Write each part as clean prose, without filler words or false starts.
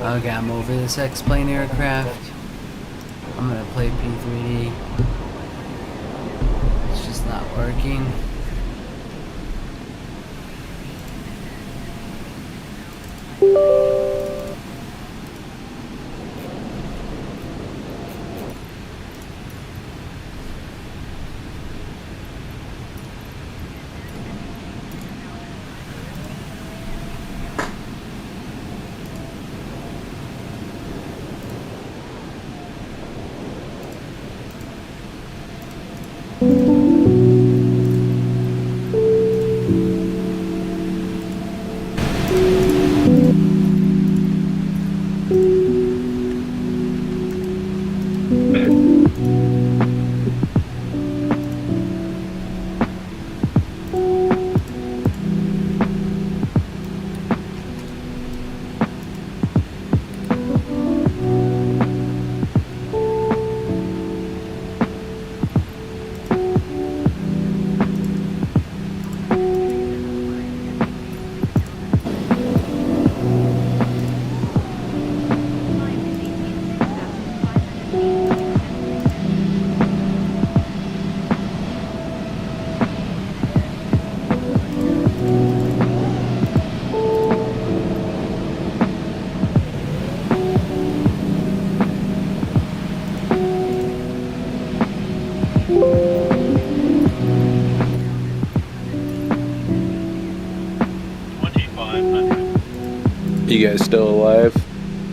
Okay, I'm over this X-plane aircraft. I'm gonna play P3D. It's just not working. You guys still alive?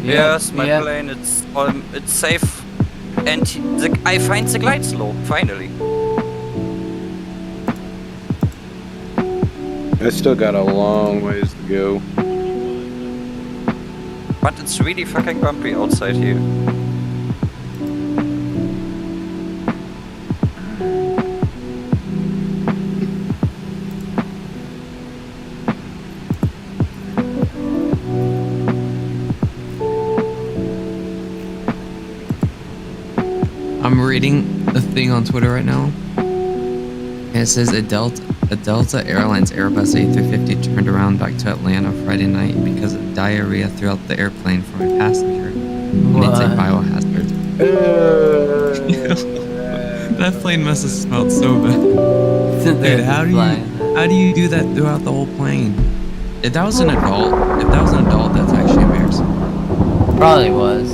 Yes, my Yep. plane, it's safe. And I find the glide slope, finally. I still got a long ways to go. But it's really fucking bumpy outside here. I'm reading a thing on Twitter right now. And it says a Delta Airlines Airbus A350 turned around back to Atlanta Friday night because of diarrhea throughout the airplane from a passenger. And it's a What? biohazard. That plane must have smelled so bad. Dude, how do you do that throughout the whole plane? If that was an adult, that's actually embarrassing. Probably was.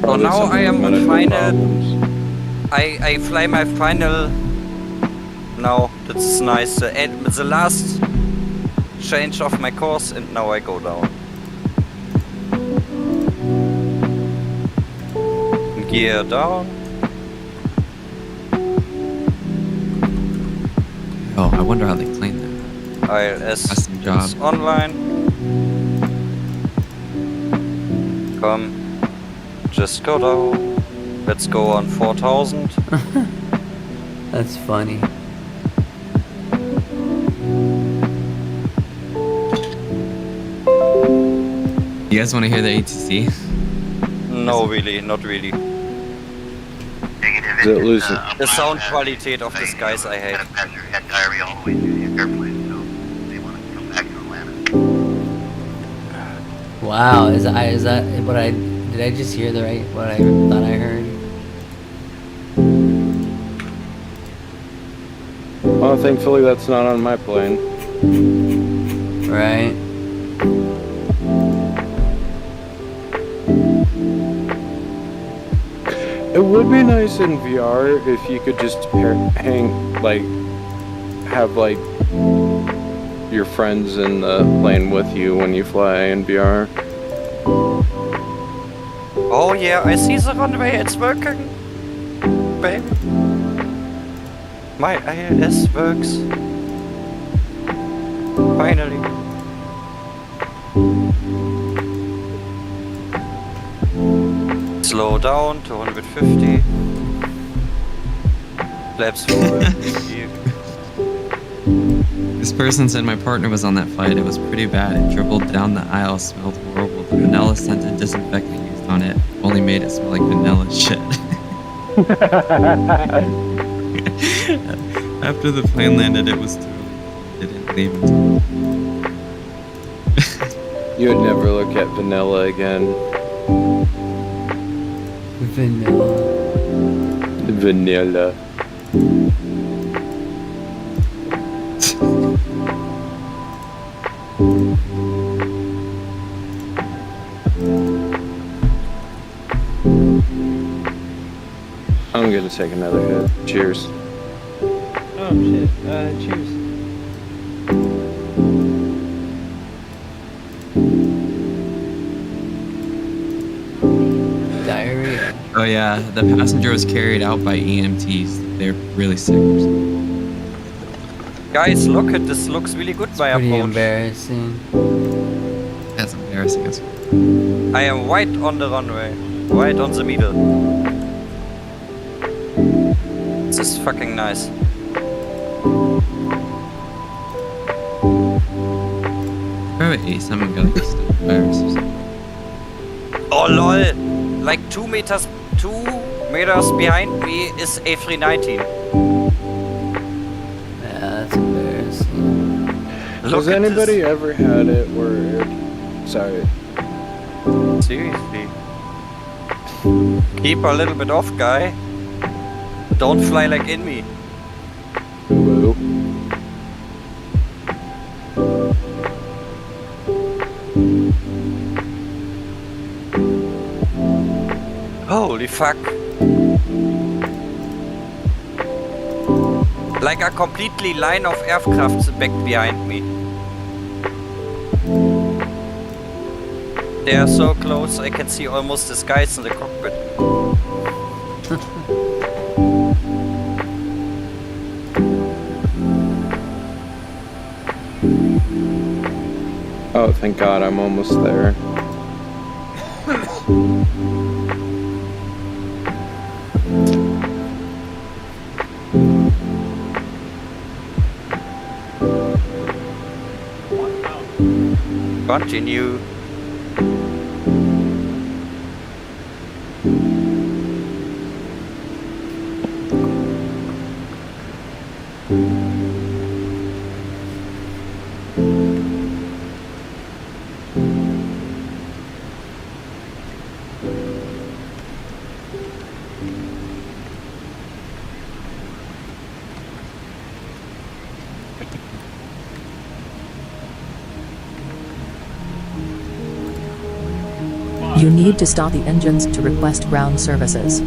So now I am on medical final. problems. I fly my final. Now that's nice. The last change of my course, and now I go down. Gear down. Oh, I wonder how they clean that. ILS Custom job. is online. Come, just go down. Let's go on 4000. That's funny. You guys want to hear the ATC? No, really, not really. Is it losing? The sound quality of these guys I hate. Had diarrhea all the way through the airplane, so they want to come back to Atlanta. Wow, is that what did I just hear what I thought I heard? Well, thankfully that's not on my plane. Right? It would be nice in VR if you could just have your friends in the plane with you when you fly in VR. Oh yeah, I see the runway, it's working. Baby. My ILS works. Finally. Slow down to 150. Flaps forward. This person said my partner was on that flight. It was pretty bad. It dribbled down the aisle, smelled horrible. The vanilla scented disinfectant used on it only made it smell like vanilla shit. After the plane landed, it was too early. It didn't leave until You would never look at vanilla again. Vanilla. Vanilla. I'm gonna take another hit. Cheers. Oh shit. Cheers. Diarrhea. Oh yeah, the passenger was carried out by EMTs. They're really sick. or something. Guys, look at this. Looks really good by Pretty approach. embarrassing. That's embarrassing. I am right on the runway. Right on the middle. This is fucking nice. Probably someone got like a stupid virus or something. Oh lol! Like 2 meters behind me is A319. Yeah, that's embarrassing. Look Has at anybody ever had it where sorry. this. Seriously. Keep a little bit off, guy. Don't fly like in me. Woo. Holy fuck. Like a completely line of aircrafts back behind me. They are so close I can see almost the skies in the cockpit. Oh, thank God, I'm almost there. Continue. You need to stop the engines to request ground services.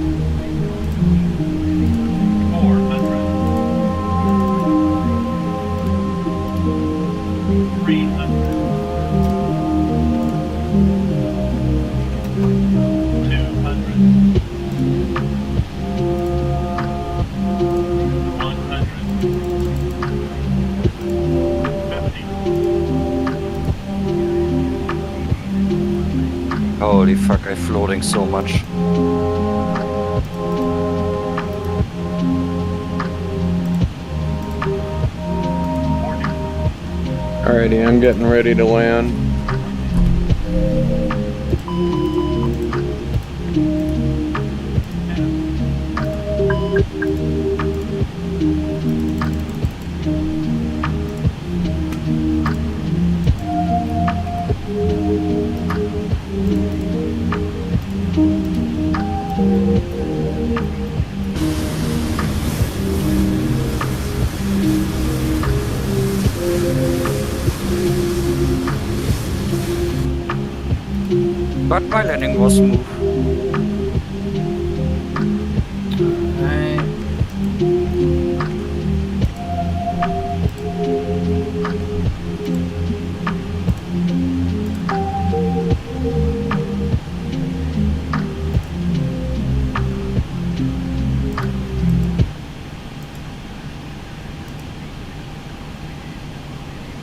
300, Holy fuck, I'm floating so much. Alrighty, I'm getting ready to land. But my landing was smooth. Alright.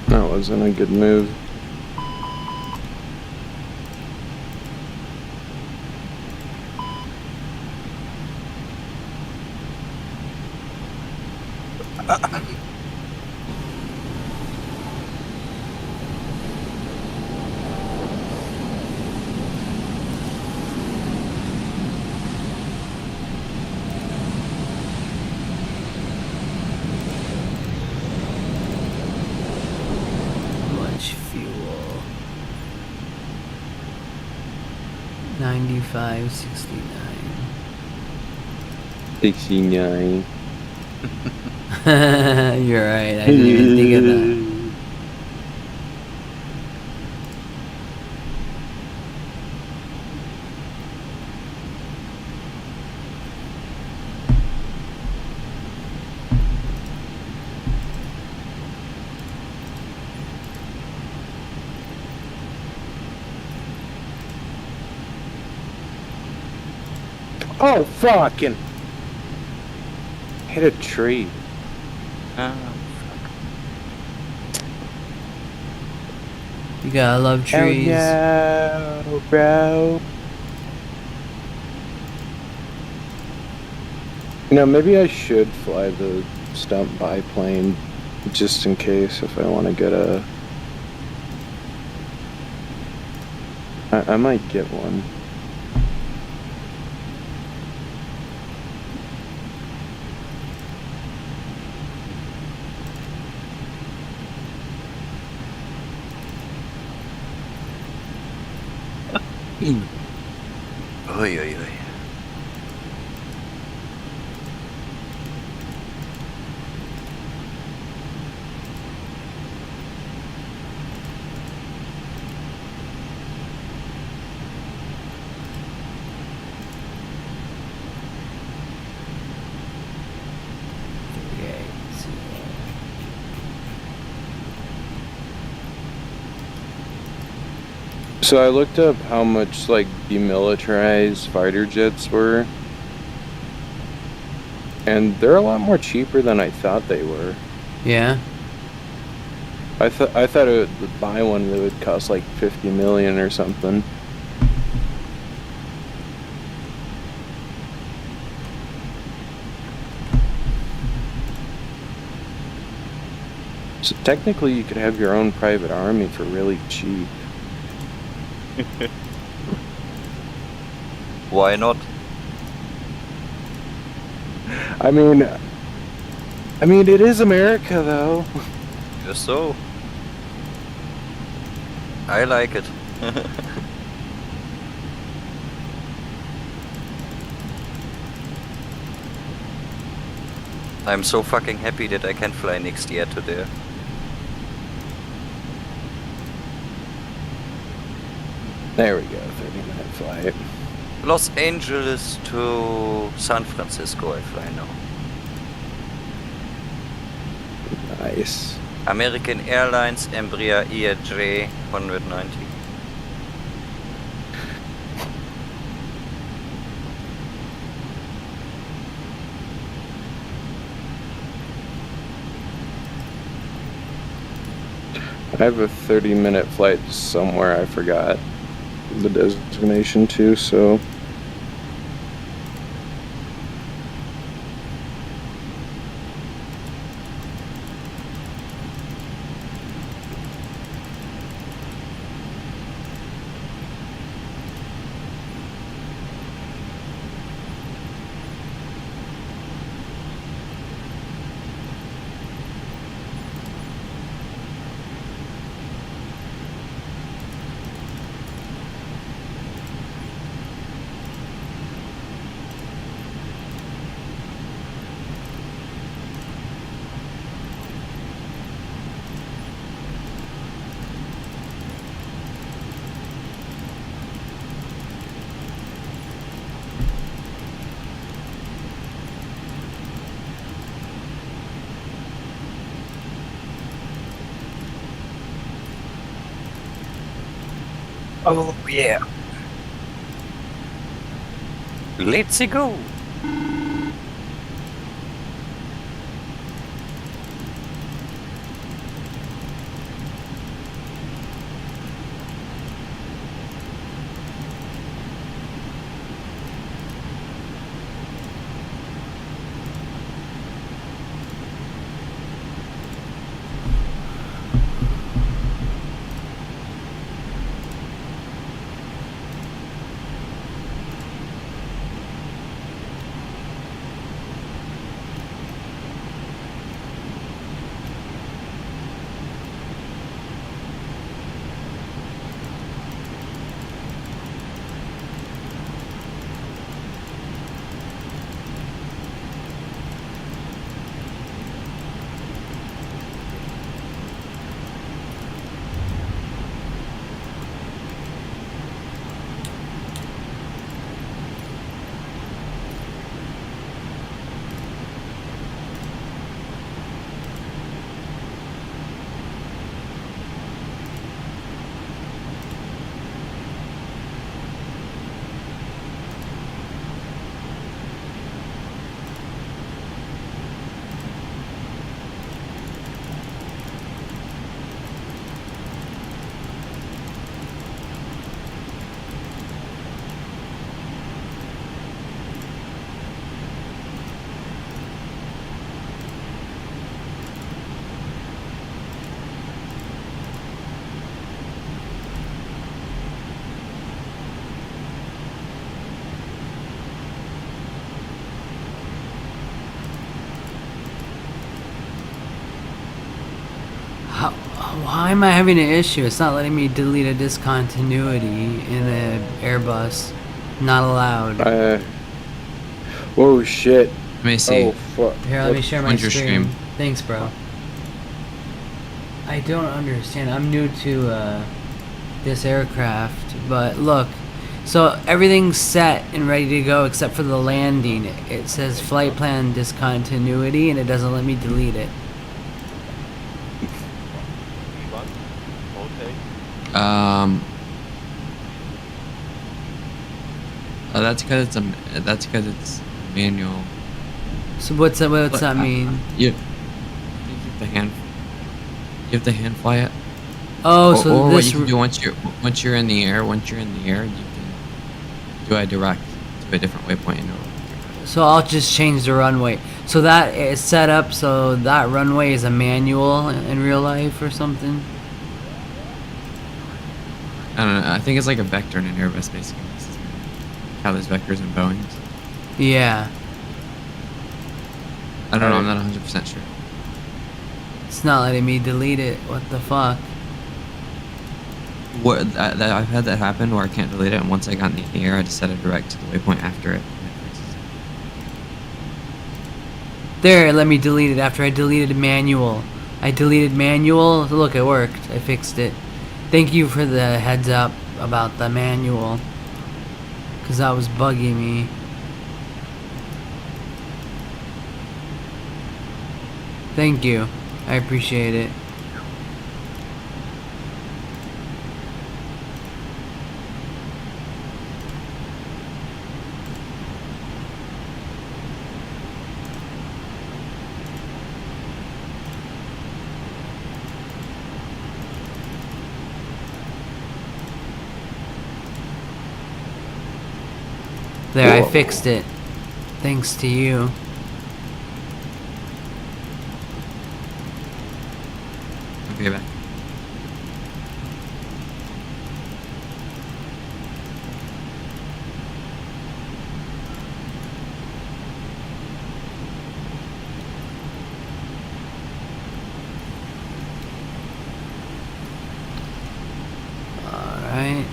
That wasn't a good move. Much fuel. 9569. 69. You're right. I didn't even think of that. Oh, fucking. Hit a tree. You gotta love trees. Oh no, bro. You know, maybe I should fly the stunt biplane just in case if I want to get a... I might get one. Oi, oi, oi. So I looked up how much like demilitarized fighter jets were, and they're a lot more cheaper than I thought they were. Yeah. I thought it would buy one that would cost like 50 million or something. So technically, you could have your own private army for really cheap. Why not? I mean, it is America, though. Guess so. I like it. I'm so fucking happy that I can fly next year to there. There we go, 30-minute flight. Los Angeles to San Francisco I fly now. Nice. American Airlines Embraer ERJ 190. I have a 30-minute flight somewhere, I forgot the designation to, so... Oh yeah. Let's go. Why am I having an issue? It's not letting me delete a discontinuity in an Airbus. Not allowed. Whoa, shit. Let me see. Oh, fuck. Here, let me share my When's your screen. stream? Thanks, bro. I don't understand. I'm new to this aircraft, but look. So everything's set and ready to go except for the landing. It says flight plan discontinuity and it doesn't let me delete it. That's because it's manual. So what's that mean? You have to hand fly it. Oh, or, so or this what you can do once you're in the air, you can do a direct to a different waypoint. So I'll just change the runway. So that is set up so that runway is a manual in real life or something. I don't know. I think it's like a vector in an Airbus, basically. This is how there's vectors in Boeings. Yeah. I don't know. I'm not 100% sure. It's not letting me delete it. What the fuck? I've had that happen where I can't delete it, and once I got in the air, I just set it direct to the waypoint after it. There, let me delete it after I deleted manual. I deleted manual. Look, it worked. I fixed it. Thank you for the heads up about the manual, because that was bugging me. Thank you. I appreciate it. There, I fixed it. Thanks to you. Okay, back. Alright.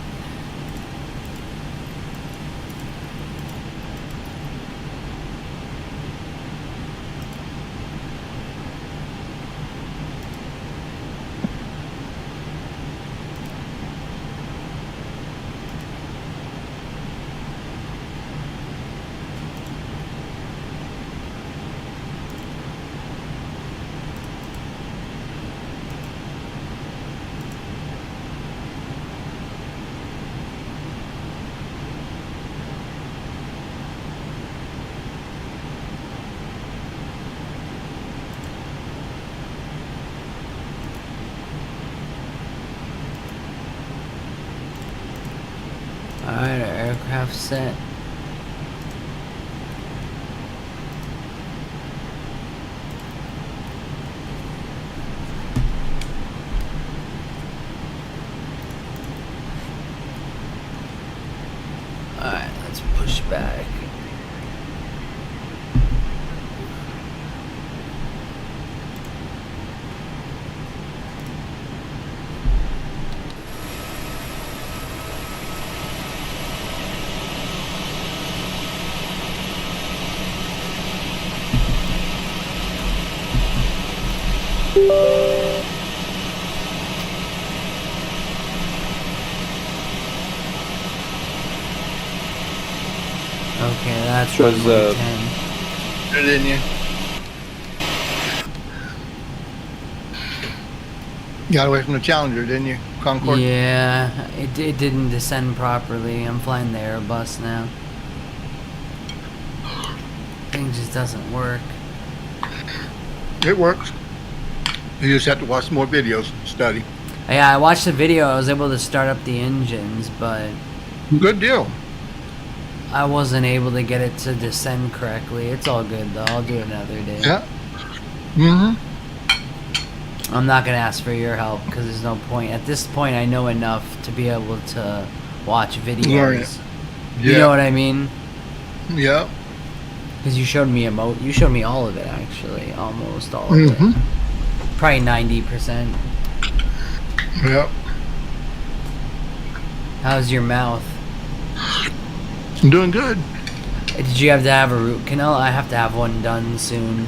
Alright, our aircraft set. Alright, let's push back. Okay, that's runway 10. Put it in you. Got away from the Challenger, didn't you? Concorde? Yeah, it didn't descend properly. I'm flying the Airbus now. Thing just doesn't work. It works. You just have to watch more videos, study. Yeah, I watched the video. I was able to start up the engines, but Good deal. I wasn't able to get it to descend correctly. It's all good though. I'll do it another day. Yeah. Mm-hmm. I'm not gonna ask for your help because there's no point. At this point, I know enough to be able to watch videos. Learn it. You know what I mean? Yeah. Because you showed me you showed me all of it actually, almost all of it. Probably 90%. Yep. How's your mouth? I'm doing good. Did you have to have a root canal? I have to have one done soon.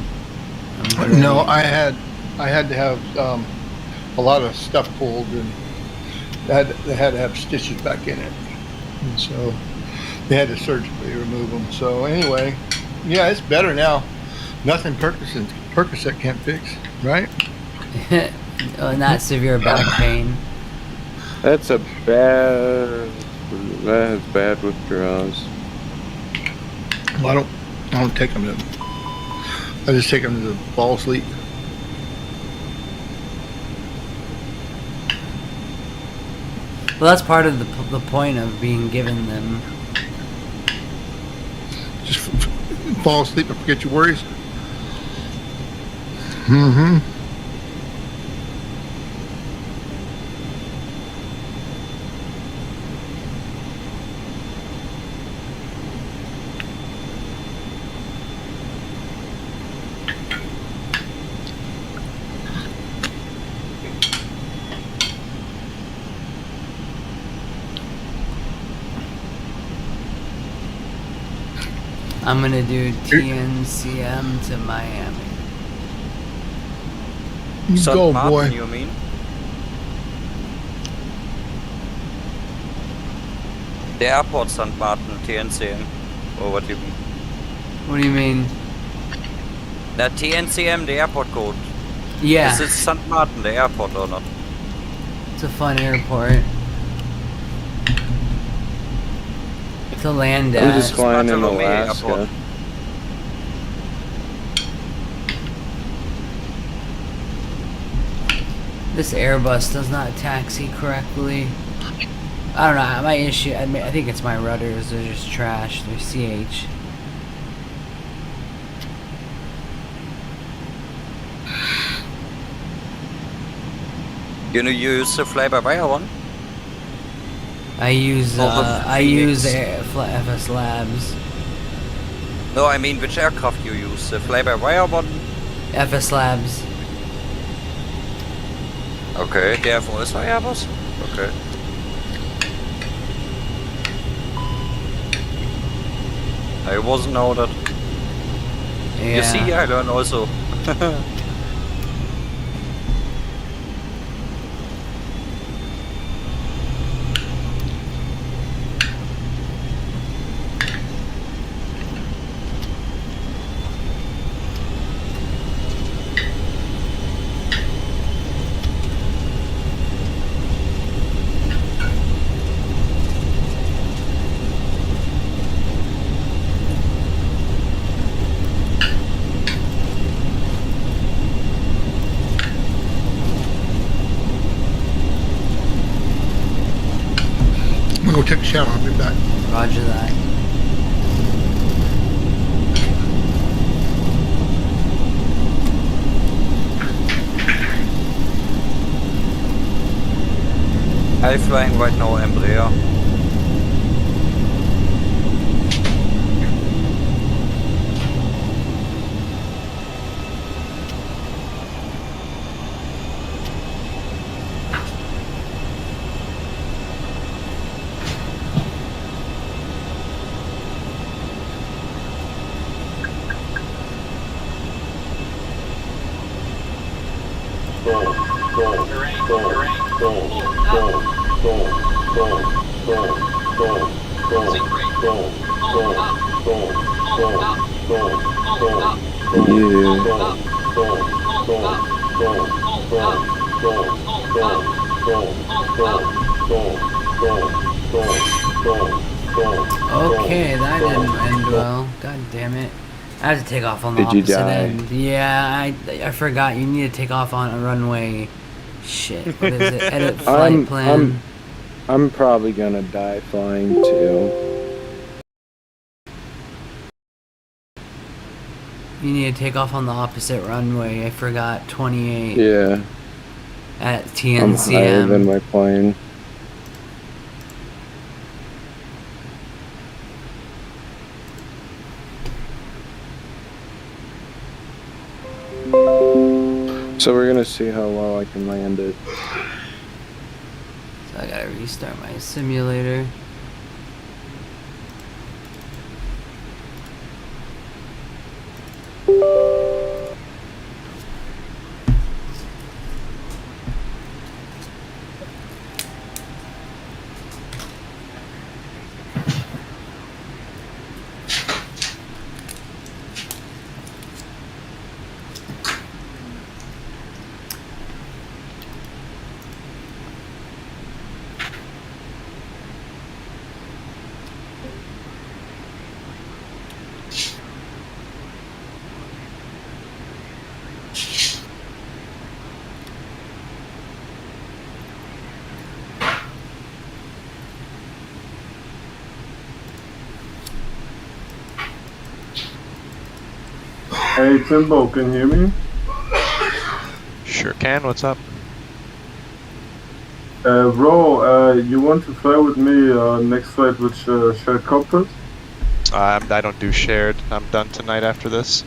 No, I had to have a lot of stuff pulled, and they had to have stitches back in it, and so they had to surgically remove them. So anyway, yeah, it's better now. Nothing Percocet can't fix, right? Not severe back pain. That's bad withdrawals. Well, I don't take them to. I just take them to fall asleep. Well, that's part of the point of being given them. Just fall asleep and forget your worries. Mm-hmm. I'm gonna do TNCM to Miami. St. Go, Martin, boy. you mean? The airport St. Martin, TNCM. Or what do you mean? What do you mean? The TNCM, the airport code. Yeah, Is it St. Martin, the airport, or not? it's a fun airport to land I'm at. just flying in Bartolome Alaska. Airport. This Airbus does not taxi correctly. I don't know. My issue. I think it's my rudders. They're just trash. They're CH. You know, you use the fly-by-wire one? I use Oh, fslabs. No, I mean which aircraft you use? The fly-by-wire one? fslabs. Okay, they have also Airbus? Okay. I wasn't know that. Yeah. You see, I learn also. I'm gonna go take a shower. I'll be back. Roger that. I'm flying right now Embraer. Okay, that didn't end well. God damn it. I had to take off on the Did you opposite die? end. Yeah, I forgot. You need to take off on a runway. Shit. What is it? Edit flight plan. I'm probably gonna die flying too. You need to take off on the opposite runway. I forgot. 28 Yeah, at I'm higher than TNCM. my plane. So we're gonna see how well I can land it. gotta restart my simulator. Hey Timbo, can you hear me? Sure can. What's up? Bro, you want to fly with me next flight with shared cockpit? I don't do shared. I'm done tonight after this.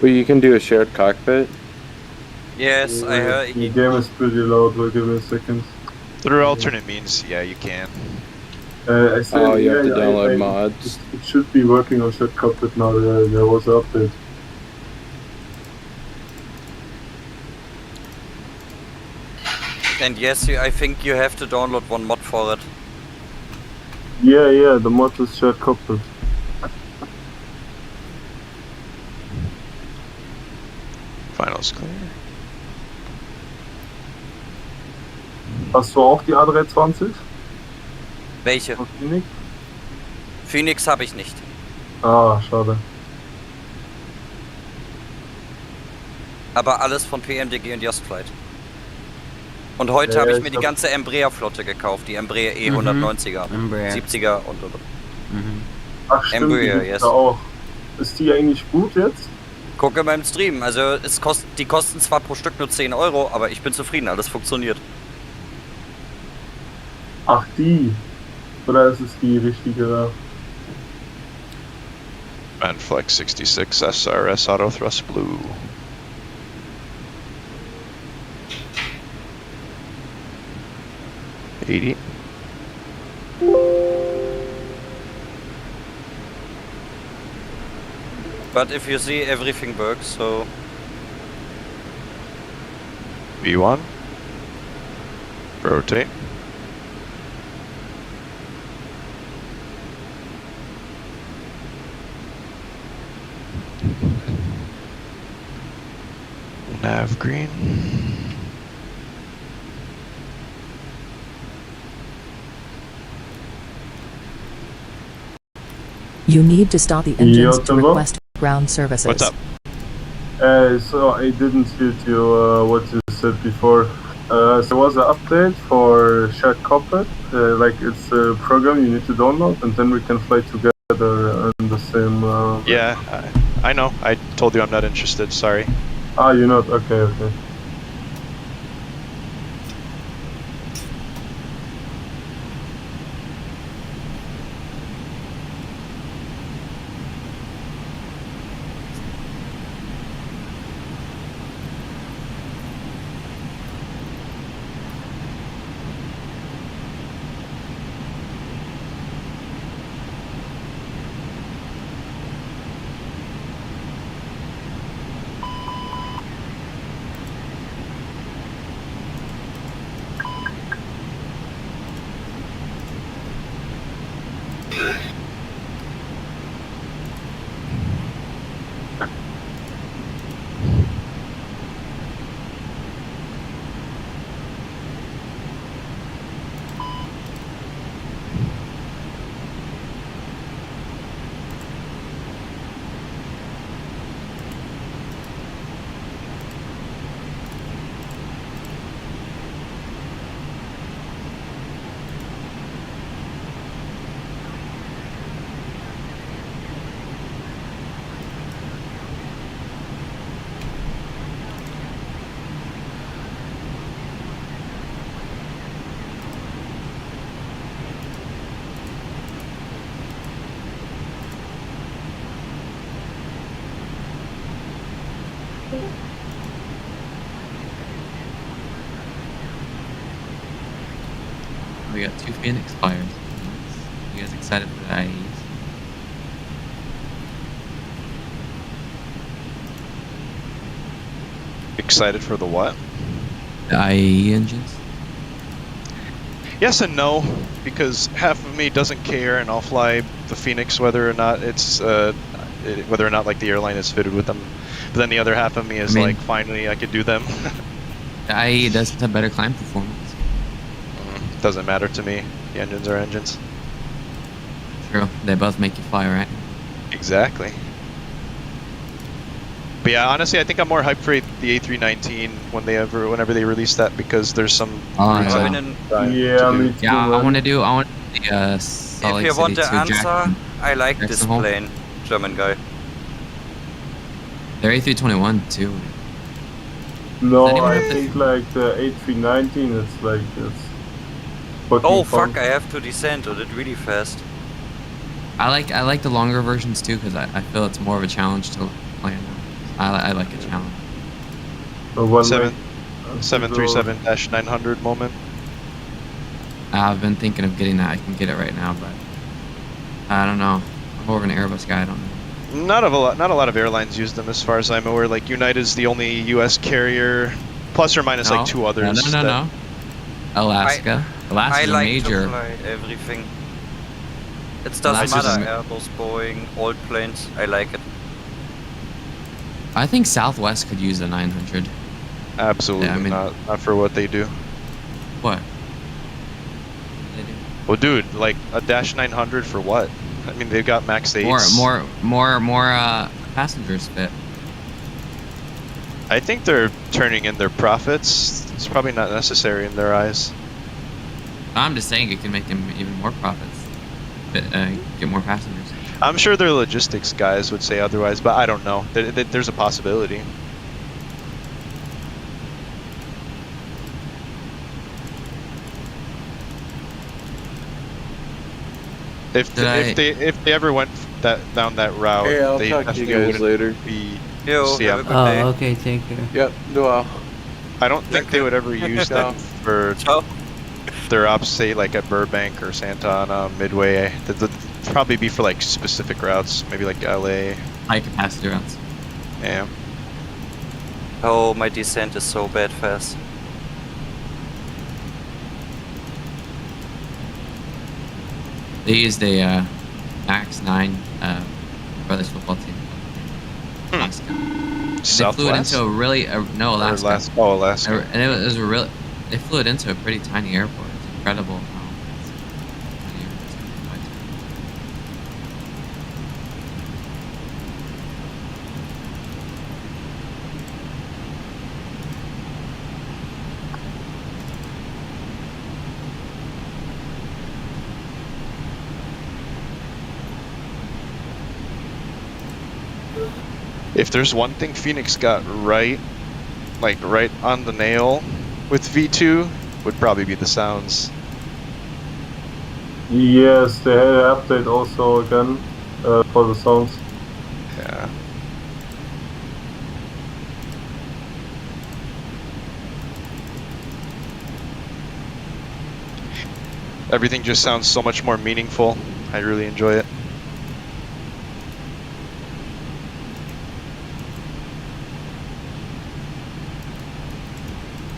Well, you can do a shared cockpit. Yes, I heard. The game is pretty loud, wait, give me a second. Through alternate means, yeah, you can. I said, Oh, you have to yeah, download mods. It should be working on shared cockpit now, there was an update. And yes, I think you have to download one mod for it. Yeah, the mod is shared cockpit. Finals clear. Hast du auch die A320? Welche? Von Phoenix? Phoenix habe ich nicht. Ah, schade. Aber alles von PMDG und Justflight. Und heute habe ich mir die ganze Embraer-Flotte gekauft, die Embraer E190er, Embraer. 70er und. Ach stimmt, Embraer, die gibt's yes. da auch. Ist die eigentlich gut jetzt? Gucke beim Stream, also die kosten zwar pro Stück nur 10 Euro, aber ich bin zufrieden, alles funktioniert. Ach die. Oder ist es die richtige? Manflex 66 SRS Auto Thrust Blue. $80. But if you see, everything works, so... V1. Rotate. Nav green. You need to stop the engines to Timbo? request ground services. What's up? So I didn't hear you what you said before. So there was an update for shared cockpit. Like it's a program you need to download, and then we can fly together in the same. Yeah, I know. I told you I'm not interested. Sorry. Ah, you're not. Okay. We got 2 Phoenix flyers. You guys excited for the IEs? Excited for the what? The IE engines? Yes and no, because half of me doesn't care, and I'll fly the Phoenix whether or not it's whether or not like the airline is fitted with them. But then the other half of me is like, finally, I could do them. The IE does have better climb performance. Doesn't matter to me. The engines are engines. True. They both make you fly, right? Exactly. But yeah, honestly, I think I'm more hyped for the A319 whenever they release that, because there's some. Yeah, me too. Yeah, I want to do the Salt If Lake you want City the to answer, Jackson. I like this Jackson Hole. plane, German guy. They're A321 too. No, anyone I have the- think like the A319, it's like it's. fucking Oh fun. fuck! I have to descend on it really fast. I like the longer versions too, because I feel it's more of a challenge to land. I like a challenge. Well, 737-900 moment. I've been thinking of getting that. I can get it right now, but I don't know. I'm more of an Airbus guy. I don't know. Not a lot of airlines use them, as far as I'm aware. Like United is the only U.S. carrier, plus or minus like 2 others. No. Alaska. Alaska's I a like major. to fly everything. It doesn't Alaska's matter. a- Airbus, Boeing, old planes. I like it. I think Southwest could use a 900. Absolutely Yeah, I mean- not for what they do. What? They do. Well, dude, like a Dash 900 for what? I mean, they've got Max 8s. More passengers fit. I think they're turning in their profits. It's probably not necessary in their eyes. I'm just saying it can make them even more profits. Get more passengers. I'm sure their logistics guys would say otherwise, but I don't know. There's a possibility. If they ever went down that route, Hey, I'll they talk to you definitely guys wouldn't later. be. Yo, Yeah. have a good day. Oh, okay, take care. Yep, do well. I don't think they would ever use them for Ciao. their ops, say like at Burbank or Santa Ana, Midway. That'd probably be for like specific routes, maybe like LA. High capacity routes. Yeah. Oh, my descent is so bad fast. They used a Max 9 brothers football team. Alaska. They flew it Southwest? into a really no Alaska. Alaska. And it was a really. They flew it into a pretty tiny airport. It's incredible how tiny airports can fly to. If there's one thing Phoenix got right, like right on the nail with V2, would probably be the sounds. Yes, they had an update also again for the songs. Yeah. Everything just sounds so much more meaningful. I really enjoy it.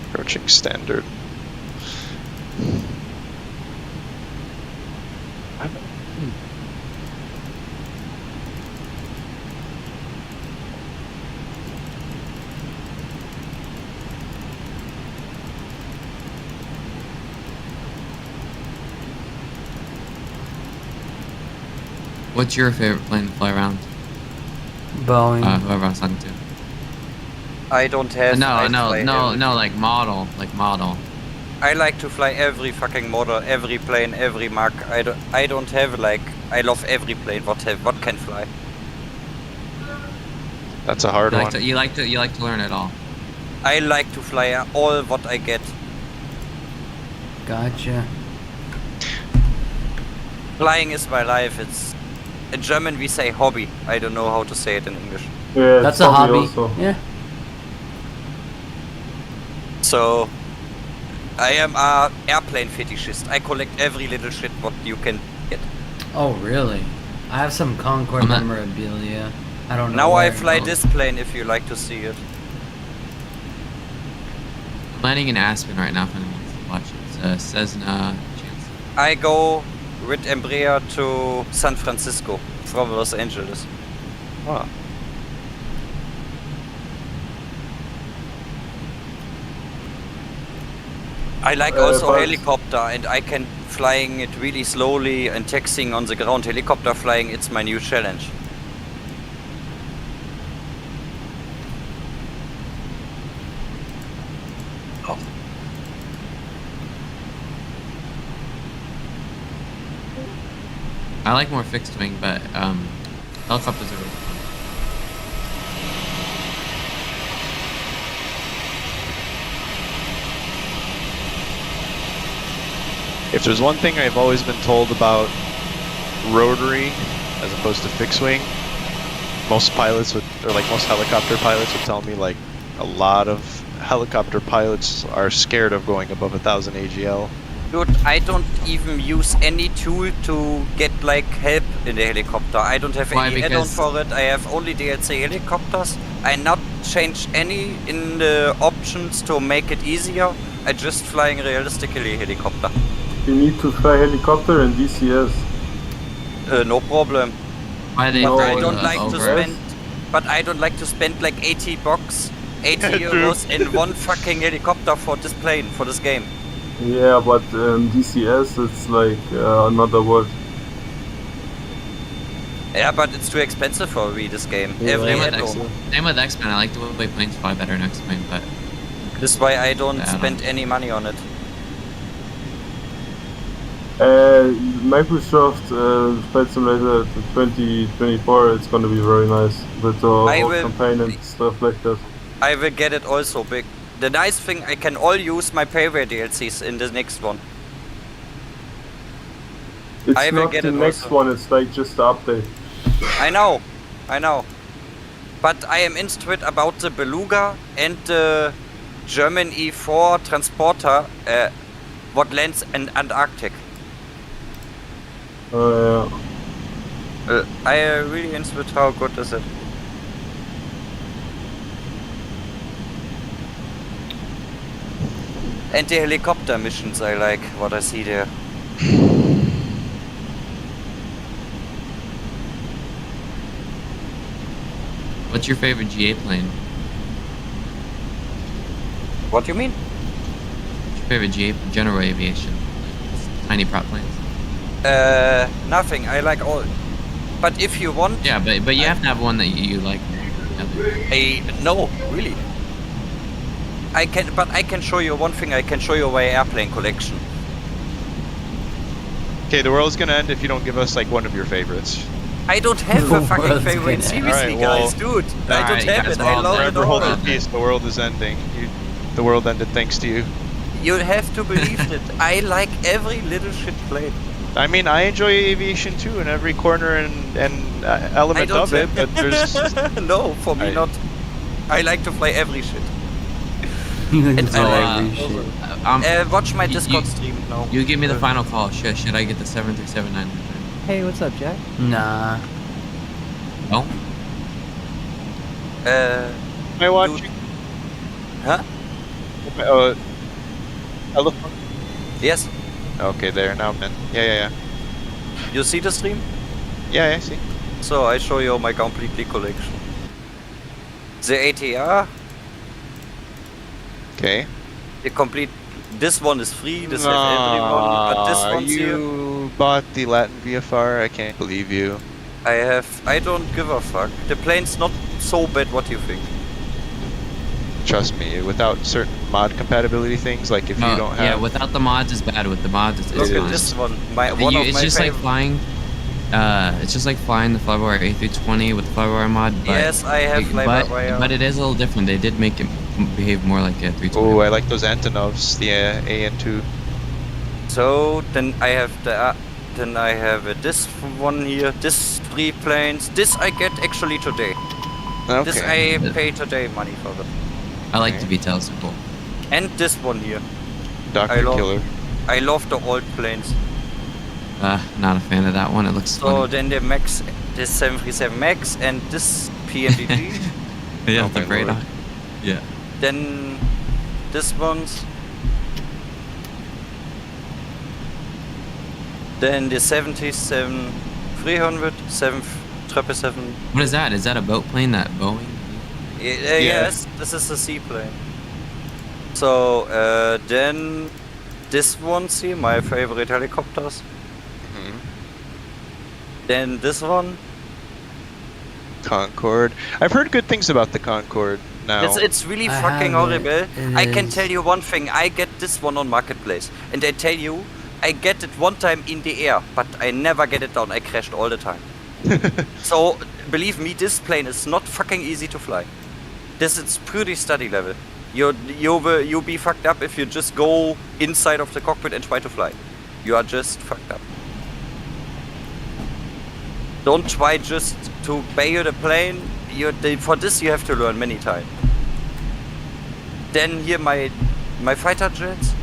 Approaching standard. What's your favorite plane to fly around? Boeing. Whoever I was talking to. I don't have. I fly every- No, like model. I like to fly every fucking model, every plane, every Mach. I don't have like. I love every plane. What can fly? That's a hard one. You like to learn it all. I like to fly all what I get. Gotcha. Flying is my life. It's in German we say hobby. I don't know how to say it in English. Yeah, That's a hobby. Also. Yeah. So I am a airplane fetishist. I collect every little shit what you can get. Oh, really? I have some Concorde memorabilia. I don't know. Now I where. fly this plane if you like to see it. I'm landing in Aspen right now if anyone wants to watch it. It's Cessna Chance. I go with Embraer to San Francisco from Los Angeles. Huh. I like also but- helicopter, and I can flying it really slowly and taxiing on the ground. Helicopter flying, it's my new challenge. I like more fixed wing, but helicopters are really fun. If there's one thing I've always been told about rotary as opposed to fixed wing, most pilots would, or like most helicopter pilots would tell me like a lot of helicopter pilots are scared of going above 1,000 AGL. Dude, I don't even use any tool to get like help in the helicopter. I don't have Why? any add-on Because- for it. I have only DLC helicopters. I not changed any in the options to make it easier. I just flying realistically helicopter. You need to fly helicopter and DCS. No problem. Why they But I throw don't the like to over? spend. But I don't like to spend like 80 bucks, 80 euros in one fucking helicopter for this plane, for this game. Yeah, but DCS it's like another word. Yeah, but it's too expensive for me this game. Yeah. Every Same with X-Men. I like the way planes fly better in X-Men, but This is why I don't Yeah, I don't- spend any money on it. Microsoft Flight Simulator 2024. It's gonna be very nice with the I whole will- campaign and stuff like that. I will get it also big. The nice thing, I can all use my payware DLCs in the next one. It's I will not get the it next also. one. It's like just the update. I know. But I am interested about the Beluga and the German E4 transporter what lands in Antarctic. Yeah. I really interested how good is it. And the helicopter missions I like, what I see there. what's your favorite GA plane? What do you mean? What's your favorite GA general aviation? Like, tiny prop planes? Nothing. I like all. But if you want, Yeah, but you have to have one that you like. no, really. I can show you one thing. I can show you my airplane collection. Okay, the world's gonna end if you don't give us like one of your favorites. I don't have a fucking world's favorite. gonna- Seriously, Alright, well- guys, dude. I don't Alright, have guys, it. I well, love it Forever hold all. your peace. The world is ending. The world ended thanks to you. You have to believe it. I like every little shit plane. I mean, I enjoy aviation too in every corner and element I don't of it, have- but there's No, for me I- not. I like to fly every shit. And So, Watch my you- Discord you- stream now. You give me the final call. Should I get the 7379? Hey, what's up, Jack? Nah. No? am I watching? Huh? Elephant. Yes. Okay, there now, man. Yeah. You see the stream? Yeah, I see. So I show you my completely collection. The ATR, Okay. the complete. This one is free. This has everyone, but this one's here. You bought the Latin VFR. I can't believe you. I don't give a fuck. The plane's not so bad. What do you think? Trust me, without certain mod compatibility things, like if you don't have. Yeah, without the mods is bad. With the mods, it's Look fine. at this one. One of It's my just like favorite. flying. It's just like flying the Flywire A320 with the Flywire mod. But Yes, I have Flywire. but it is a little different. They did make it behave more like a 320. Oh, I like those Antonovs, the AN2. So then I have this one here. This 3 planes. This I get actually today. Okay. This I pay today money for it. I like the VTOLs. They're cool. And this one here. Doctor Killer. I love the old planes. Not a fan of that one. It looks So funny. then the Max, this 737 Max and this PMDG. Yeah, Oh the my great. lord. Yeah. Then this one's. Then the 77 300, 777. What is that? Is that a boat plane? That Boeing? Yes, this is a seaplane. So then this one, see my favorite helicopters. Mhm. Then this one. Concorde. I've heard good things about the Concorde now. It's really I fucking have horrible. it. It I can is. tell you one thing. I get this one on Marketplace, and I tell you, I get it one time in the air, but I never get it down. I crashed all the time. So believe me, this plane is not fucking easy to fly. This is pretty study level. You'll be fucked up if you just go inside of the cockpit and try to fly. You are just fucked up. Don't try just to bail the plane. For this you have to learn many times. Then here my fighter jets.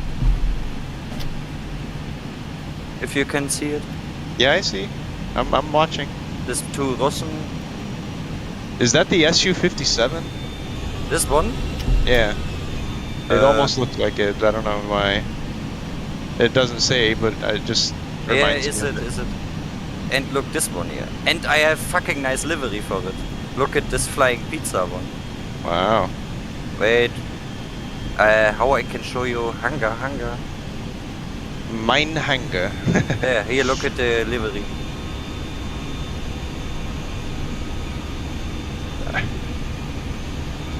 If you can see it. Yeah, I see. I'm watching. This two Russian. Is that the Su-57? This one? Yeah. It almost looks like it. I don't know why. It doesn't say, but it just reminds me of it. Is it? And look this one here. And I have fucking nice livery for it. Look at this flying pizza one. Wow. Wait. How I can show you hangar. Mein Hangar. Yeah, here look at the livery.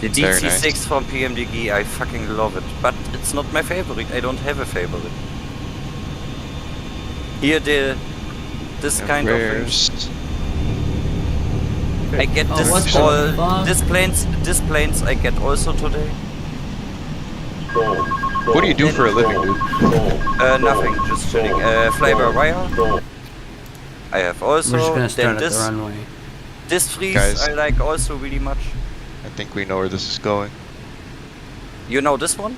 The Very DC6 nice. from PMDG, I fucking love it. But it's not my favorite. I don't have a favorite. Here this kind of things. I get Oh, this what the all fuck? this planes I get also today. What do you do for a living, dude? Nothing, just chilling. Fly by wire. I have also. We're just gonna start then at the runway. This freeze Guys. I like also really much. I think we know where this is going. You know this one?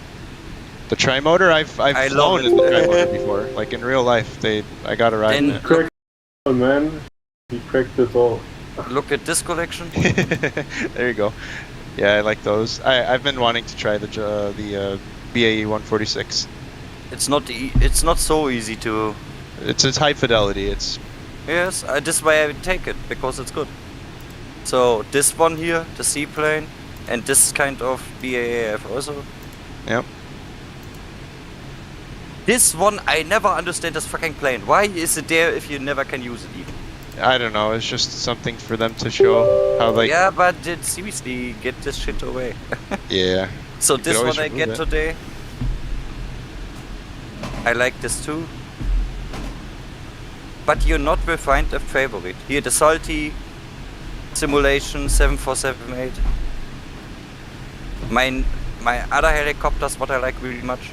The tri-motor, I've I flown love in the it. tri-motor before. Like in real life, I got a ride in Then it. Cracked it all, man. He cracked it all. look at this collection. There you go. Yeah, I like those. I've been wanting to try the BAE 146. It's not so easy to. It's high fidelity. It's Yes, this is why I would take it because it's good. So this one here, the seaplane, and this kind of BAAF also. Yep. This one I never understand this fucking plane. Why is it there if you never can use it even? I don't know. It's just something for them to show how like Yeah, but seriously, get this shit away. yeah. So could this always one I remove get it. today. I like this too. But you not will find a favorite. Here the Salty Simulation 7478. My other helicopters what I like really much.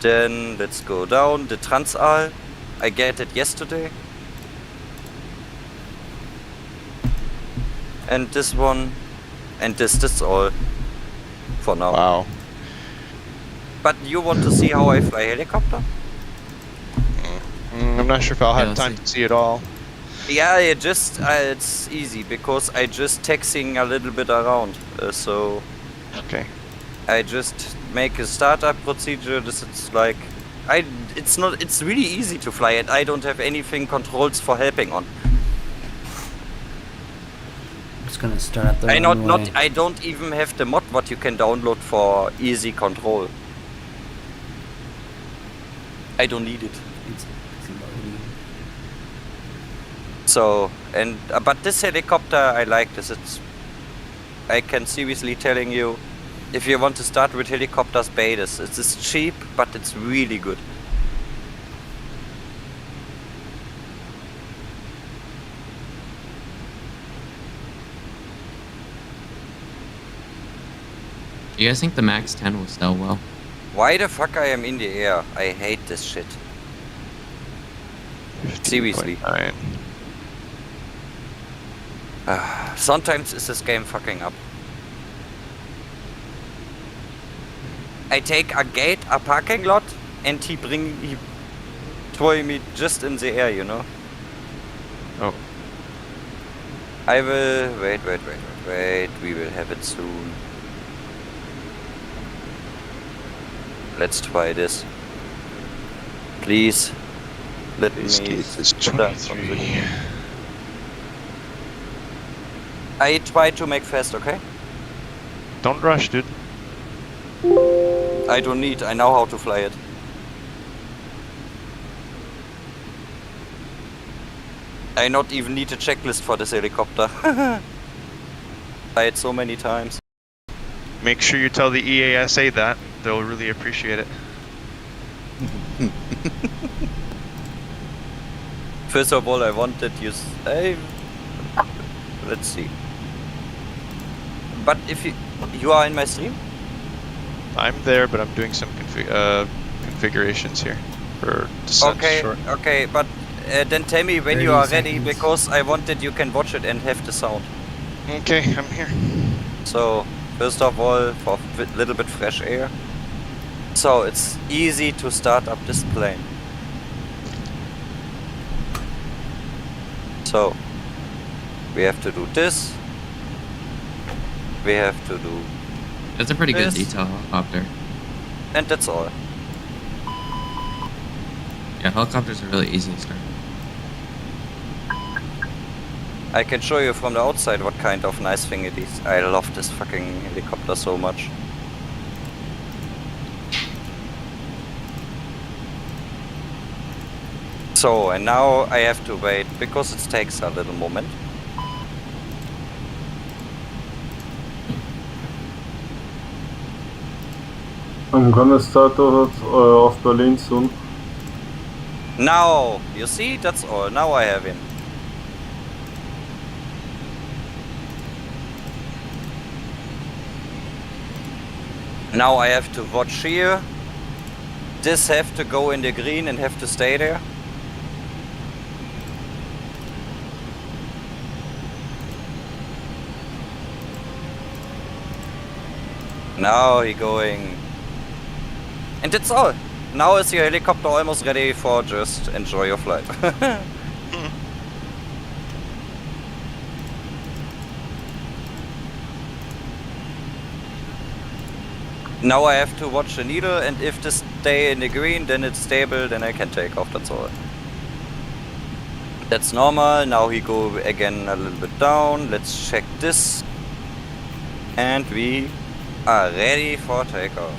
Then let's go down. The Transall. I get it yesterday. And this one. And this all. For now. Wow. But you want to see how I fly helicopter? I'm not sure if I'll have let's time see. to see it all. Yeah, it's easy because I just taxiing a little bit around. So Okay. I just make a startup procedure. This is like it's really easy to fly it. I don't have anything controls for helping on. Just gonna start at the runway. I don't even have the mod what you can download for easy control. I don't need it. It's loading. So but this helicopter I like this. I can seriously telling you, if you want to start with helicopters, buy this. It's cheap, but it's really good. Do you guys think the Max 10 will sell well? Why the fuck I am in the air? I hate this shit. Seriously. 15.9. Sometimes is this game fucking up. I take a gate, a parking lot, and he throw me just in the air, you know. Oh. I will wait. We will have it soon. Let's try this. Please, let This me. gate is start from the 23. I try to make fast, okay? Don't rush, dude. I don't need. I know how to fly it. I not even need a checklist for this helicopter. Fly it so many times. Make sure you tell the EASA that. They'll really appreciate it. First of all, I wanted you. Let's see. But if you are in my stream? I'm there, but I'm doing some configurations here for descent. Okay, short. okay, but then tell me when you are ready, because I wanted you can watch it and have the sound. Okay, I'm here. So, first of all, for a little bit fresh air. So, it's easy to start up this plane. So, we have to do this. We have to do That's a pretty good this. detail helicopter. And that's all. Yeah, helicopters are really easy to start. I can show you from the outside what kind of nice thing it is. I love this fucking helicopter so much. So, and now I have to wait, because it takes a little moment. I'm gonna start off Berlin soon. Now, you see, that's all. Now I have him. Now I have to watch here. This have to go in the green and have to stay there. Now he going. And that's all. Now is your helicopter almost ready for just enjoy your flight. Now I have to watch the needle, and if this stay in the green, then it's stable, then I can take off, that's all. That's normal. Now he go again a little bit down. Let's check this. And we are ready for takeoff.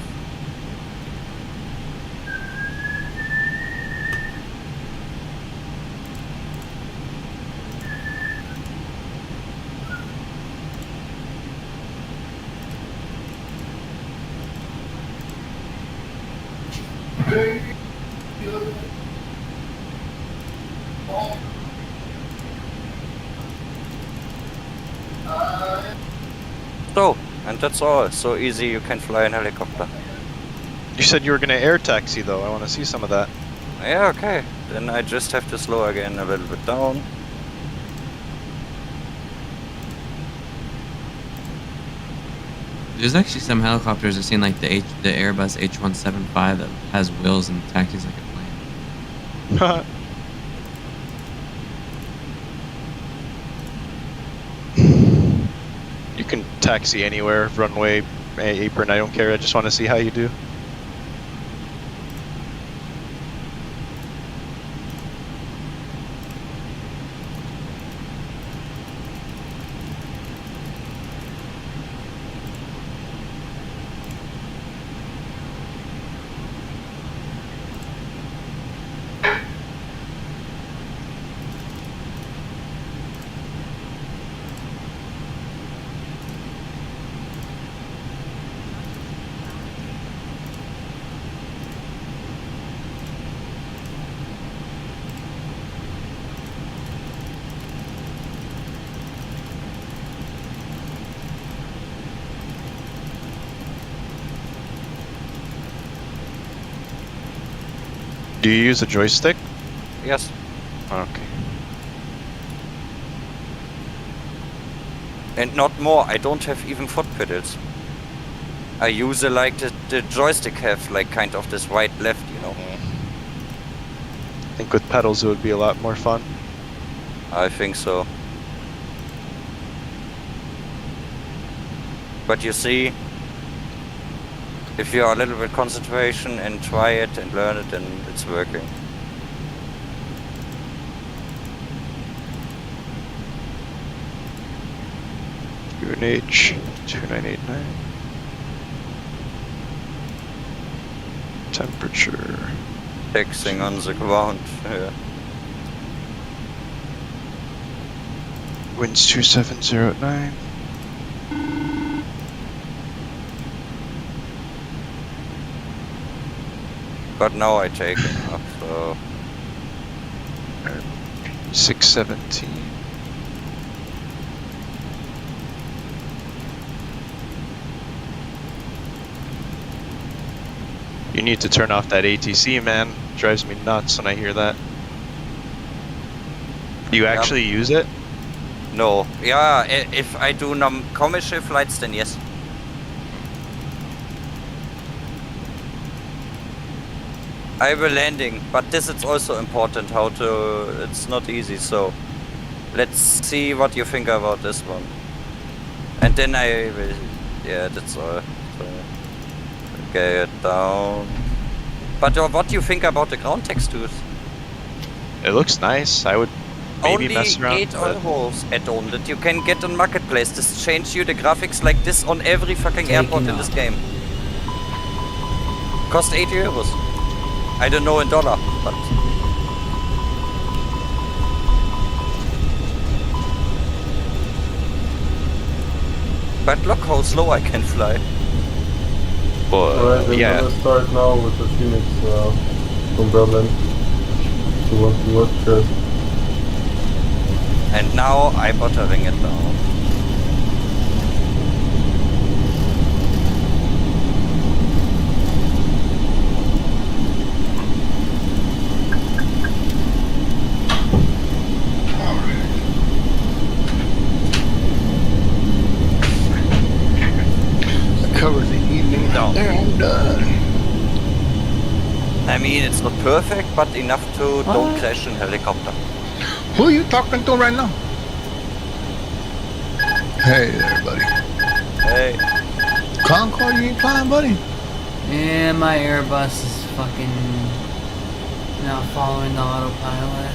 So, and that's all. So easy, you can fly an helicopter. You said you were gonna air taxi though. I want to see some of that. Yeah, okay. Then I just have to slow again a little bit down. There's actually some helicopters I've seen, like the Airbus H175 that has wheels and taxis like a plane. You can taxi anywhere, runway, apron, I don't care. I just want to see how you do. Do you use a joystick? Yes. Okay. And not more. I don't have even foot pedals. I use like the joystick have like kind of this right left, you know. I think with pedals it would be a lot more fun. I think so. But you see, if you are a little bit concentration and try it and learn it, then it's working. UNH 2989. Temperature. Texting on the ground. Yeah. Winds 2709. But now I take enough, so 617. You need to turn off that ATC, man. Drives me nuts when I hear that. Do you actually use it? no. Yeah, if I do commercial flights, then yes. I will landing, but this is also important how to, it's not easy, so let's see what you think about this one. And then I will, yeah, that's all. So, get down. But what do you think about the ground textures? It looks nice. I would maybe Only mess around. 8 holes add-on that you can get on Marketplace. This changes you the graphics like this on every fucking airport in this game. Cost 80 euros. I don't know in dollar, but... But look how slow I can fly. Alright, I'm yeah. gonna start now with the Phoenix from Berlin. To work first. And now I'm buttering it down. Covers the evening. No. There, I'm done. I mean, it's not perfect, but enough to don't crash in helicopter. Who are you talking to right now? Hey there, buddy. Hey. Concorde, you ain't flying, buddy? Yeah, my Airbus is fucking not following the autopilot.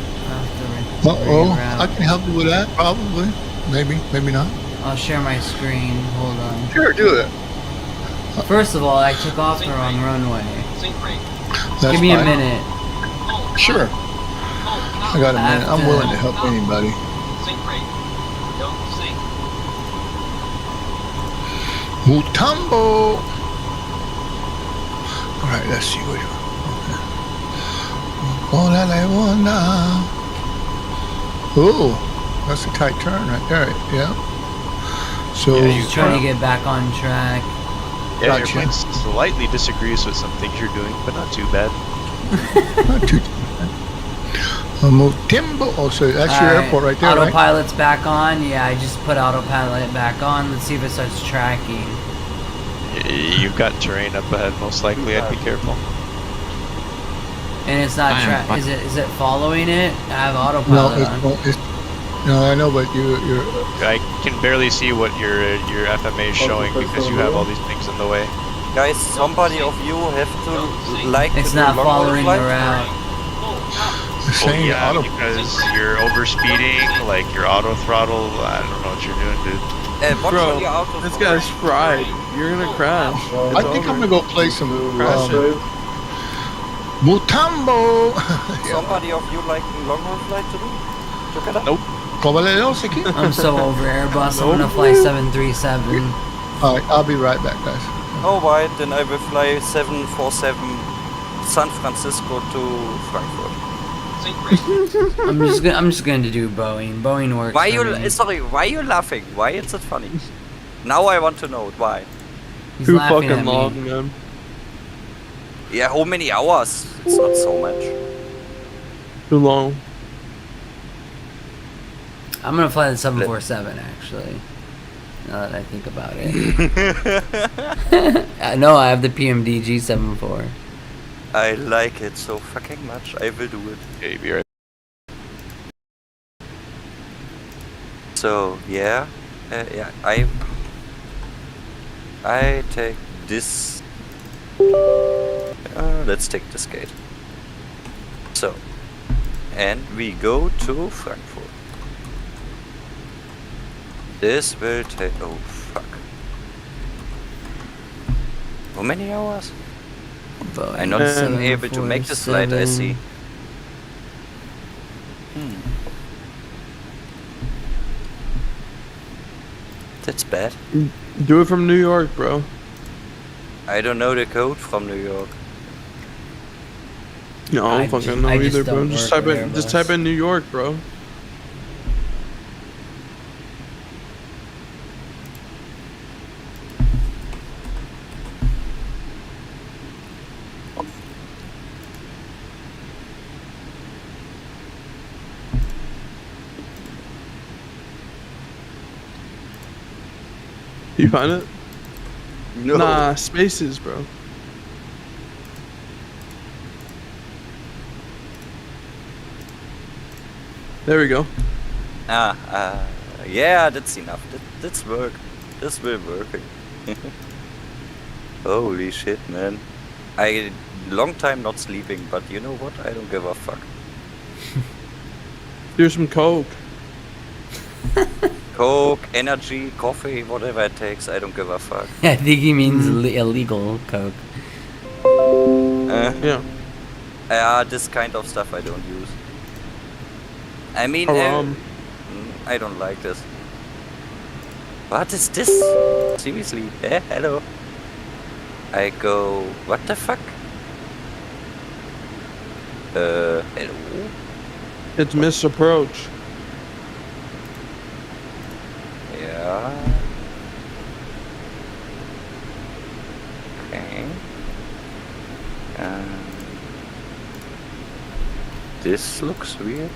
Uh-oh. I can help you with that, probably. Maybe, maybe not. I'll share my screen. Hold on. Sure, do it. First of all, I took off the wrong runway. That's Give me a fine. minute. Sure. I got a minute. I'm willing to help anybody. Mutombo. All right, let's see what you. Oh, that's a tight turn right there. Yeah. So Yeah, Just trying to get back on track. Yeah, your Gotcha. plane slightly disagrees with some things you're doing, but not too bad. not too. Mutombo. Oh, so that's your Alright, airport right there, right? Autopilot's back on. Yeah, I just put autopilot back on. Let's see if it starts tracking. You've got terrain up ahead, most likely. I'd be careful. And it's not Fine. Is it following it? I have No, autopilot on. no, I know, but you're. I can barely see what your FMA is showing because you have all these things in the way. Guys, somebody of you have to like It's to do not long following the flight? route. Saying yeah, auto. because you're overspeeding, like your auto throttle. I don't know what you're doing, dude. Watch Bro, on your auto this throttle. guy's fried. You're gonna crash. I think I'm gonna go play some Crash rate. Mutombo. Somebody of you like long haul flight to do? Together? Nope. I'm so over Airbus. I'm gonna fly 737. All right, I'll be right back, guys. Alright, then I will fly 747 San Francisco to Frankfurt. I'm just going to do Boeing. Boeing works. Why for you? me. Sorry, why you laughing? Why is it funny? Now I want to know it. Why? He's Too laughing fucking at me. long, man. Yeah, how many hours? It's not so much. Too long. I'm gonna fly the 747 actually. Now that I think about it. No, I have the PMD G74. I like it so fucking much. I will do it. Okay, be right. So yeah, yeah. I take this. Let's take this gate. So, and we go to Frankfurt. This will take. Oh fuck. How many hours? I'm not able to make this flight. I see. That's bad. Do it from New York, bro. I don't know the code from New York. No, I don't fucking know either, bro. Just type in New York, bro. You find it? No. Nah, spaces, bro. There we go. Yeah, that's enough. That's work. This will work. Holy shit, man. I long time not sleeping, but you know what? I don't give a fuck. Here's some Coke. Coke, energy, coffee, whatever it takes, I don't give a fuck. I think he means illegal Coke. Yeah. Yeah, this kind of stuff I don't use. I mean, I don't like this. What is this? Seriously? Eh? Hello? I go... What the fuck? Hello? It's misapproach. Yeah. Okay. This looks weird.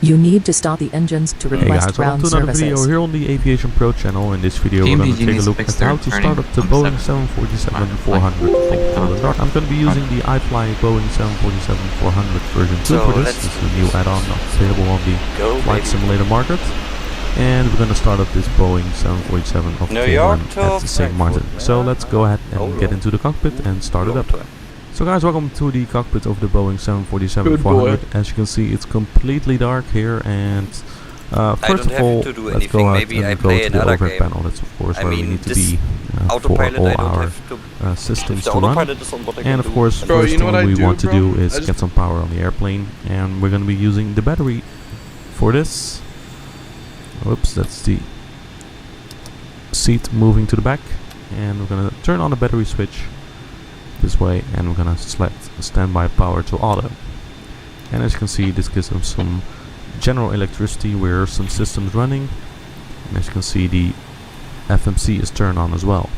You need to stop the engines to request ground welcome to another services. video here on the Aviation Pro channel. In this video we're going to take a look at how to start up the Boeing 747-400 from the dark. I'm going to be using the iFly Boeing 747-400 version 2 for this. This is a new add-on available on the Flight Simulator market. And we're going to start up this Boeing 747 of K1 at the St. Martin. So let's go ahead and get into the cockpit and start it up. So guys, welcome to the cockpit of the Boeing 747-400. As you can see, it's completely dark here, and first of all, let's go out and go to the overhead panel. That's of course where we need to be for all our systems to run. And of course, first thing we want to do is get some power on the airplane, and we're going to be using the battery for this. Whoops, that's the seat moving to the back, and we're going to turn on the battery switch this way, and we're gonna select standby power to auto. And as you can see, this gives them some general electricity where some systems running, and as you can see, the FMC is turned on as well.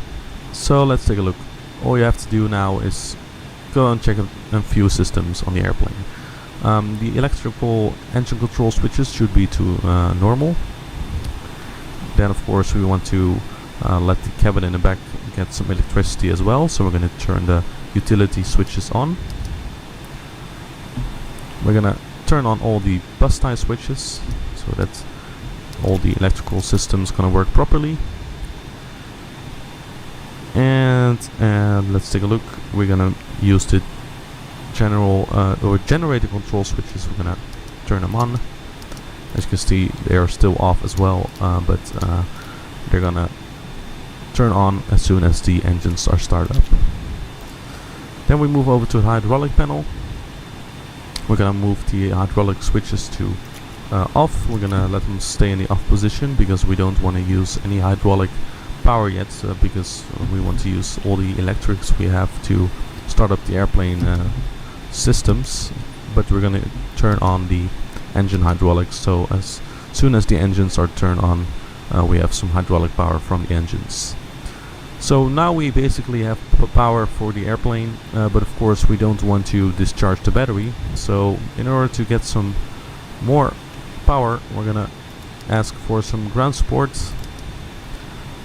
So let's take a look. All you have to do now is go and check a few systems on the airplane. The electrical engine control switches should be to normal. Then of course we want to let the cabin in the back get some electricity as well, so we're going to turn the utility switches on. We're going to turn on all the bus tie switches so that all the electrical systems going to work properly. And let's take a look. We're going to use the general or generator control switches. We're going to turn them on. As you can see, they are still off as well, but they're going to turn on as soon as the engines are started up. Then we move over to the hydraulic panel. We're gonna move the hydraulic switches to off. We're gonna let them stay in the off position because we don't want to use any hydraulic power yet, because we want to use all the electrics we have to start up the airplane systems. But we're gonna turn on the engine hydraulics, so as soon as the engines are turned on, we have some hydraulic power from the engines. So now we basically have power for the airplane, but of course we don't want to discharge the battery. So in order to get some more power, we're gonna ask for some ground support.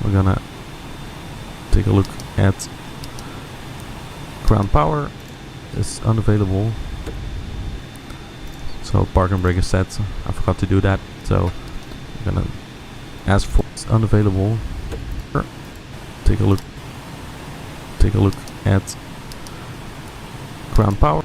We're gonna take a look at ground power. It's unavailable. So park and brake is set. I forgot to do that. So I'm gonna ask for it's unavailable. Take a look at ground power.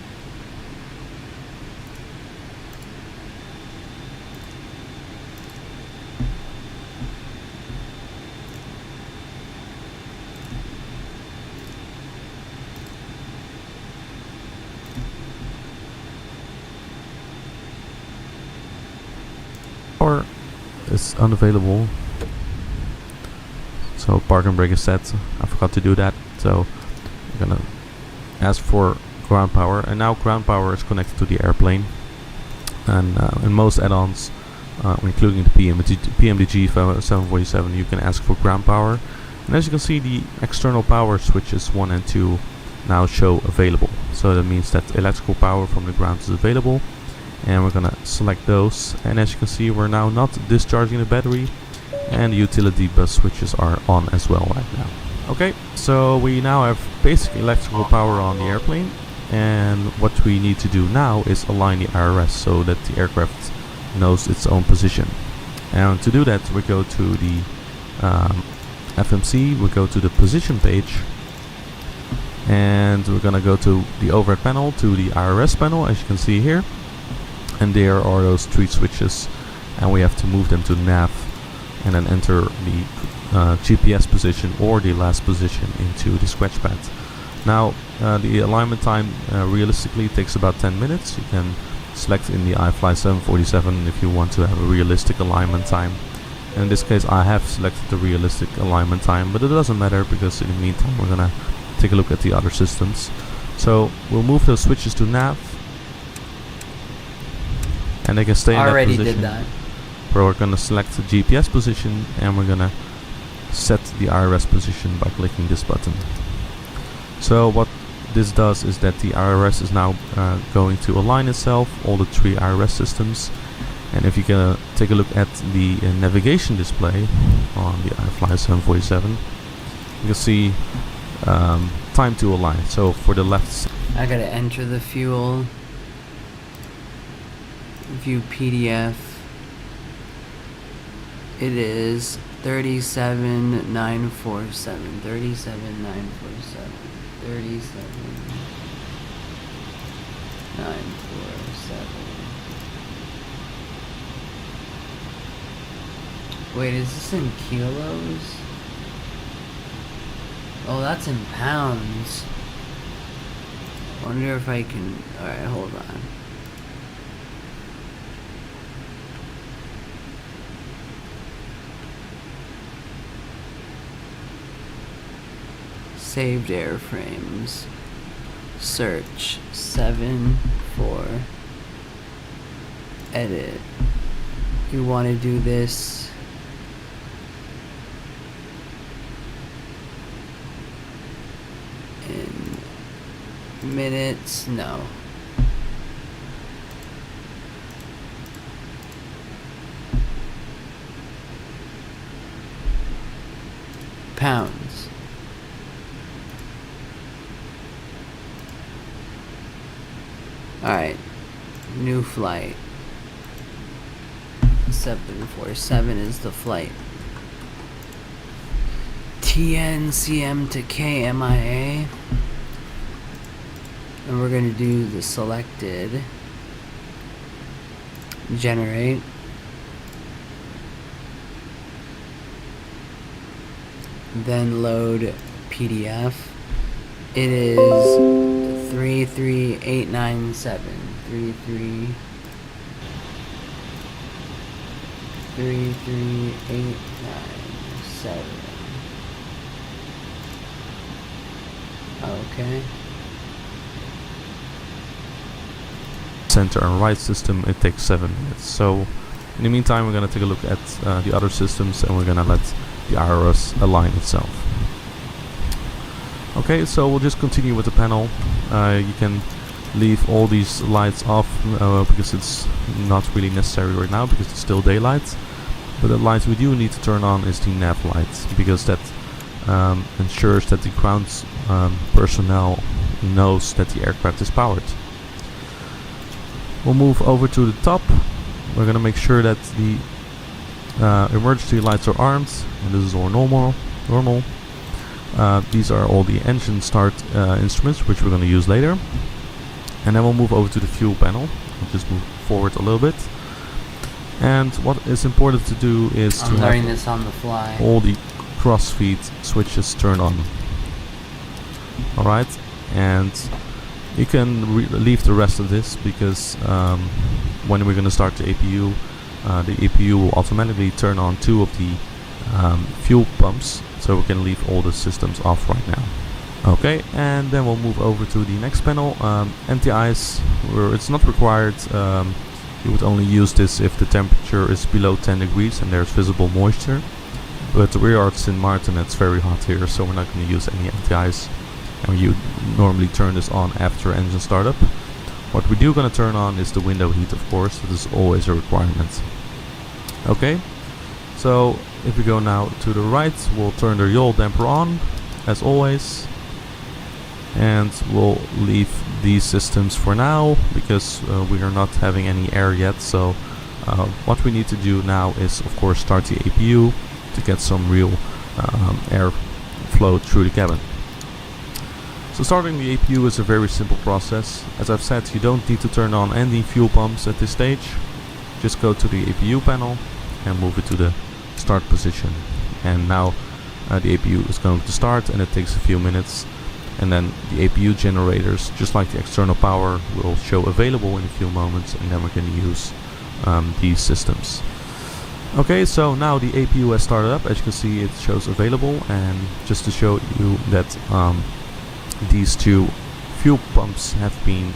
Power is unavailable. So park and brake is set. I forgot to do that. So I'm gonna ask for ground power, and now ground power is connected to the airplane. And in most add-ons, including the PMDG 747, you can ask for ground power. And as you can see, the external power switches 1 and 2 now show available. So that means that electrical power from the ground is available, and we're gonna select those. And as you can see, we're now not discharging the battery, and the utility bus switches are on as well right now. Okay, so we now have basic electrical power on the airplane, and what we need to do now is align the IRS so that the aircraft knows its own position. And to do that, we go to the FMC, we go to the position page, and we're gonna go to the overhead panel, to the IRS panel, as you can see here, and there are those 3 switches, and we have to move them to nav and then enter the GPS position or the last position into the scratch pad. Now the alignment time realistically takes about 10 minutes. You can select in the iFly 747 if you want to have a realistic alignment time. And in this case I have selected the realistic alignment time, but it doesn't matter because in the meantime we're gonna take a look at the other systems. So we'll move those switches to nav, and they can stay in that position. Already did that. We're going to select the GPS position, and we're going to set the IRS position by clicking this button. So what this does is that the IRS is now going to align itself, all the 3 IRS systems. And if you can take a look at the navigation display on the iFly 747, you can see time to align. So for the left, I gotta enter the fuel, view PDF. It is 37,947. 37,947. 37,947. Wait, is this in kilos? Oh, that's in pounds. Wonder if I can. Alright, hold on. Saved airframes. Search 7-4. Edit. You want to do this in minutes? No. Pounds. Alright, new flight. 747 is the flight. TNCM to KMIA. And we're going to do the selected. Generate. Then load PDF. It is 33897. 33897. Okay. Center and right system, it takes 7 minutes. So in the meantime, we're going to take a look at the other systems, and we're going to let the IRS align itself. Okay, so we'll just continue with the panel. You can leave all these lights off because it's not really necessary right now because it's still daylight. But the lights we do need to turn on is the nav lights, because that ensures that the ground personnel knows that the aircraft is powered. We'll move over to the top. We're going to make sure that the emergency lights are armed, and this is all normal. These are all the engine start instruments, which we're going to use later. And then we'll move over to the fuel panel. We'll just move forward a little bit. And what is important to do is to learning this on the fly. All the crossfeed switches turned on. Alright, and you can leave the rest of this because when we're going to start the APU will automatically turn on 2 of the fuel pumps, so we can leave all the systems off right now. Okay, and then we'll move over to the next panel. Anti-ice, where it's not required. You would only use this if the temperature is below 10 degrees and there's visible moisture. But we are at St. Martin, it's very hot here, so we're not going to use any anti-ice. And you normally turn this on after engine startup. What we do going to turn on is the window heat, of course. That is always a requirement. Okay, so if we go now to the right, we'll turn the yaw damper on, as always. And we'll leave these systems for now because we are not having any air yet. So what we need to do now is, of course, start the APU to get some real air flow through the cabin. So starting the APU is a very simple process. As I've said, you don't need to turn on any fuel pumps at this stage. Just go to the APU panel and move it to the start position. And now the APU is going to start, and it takes a few minutes. And then the APU generators, just like the external power, will show available in a few moments, and then we can use these systems. Okay, so now the APU has started up. As you can see, it shows available, and just to show you that these 2 fuel pumps have been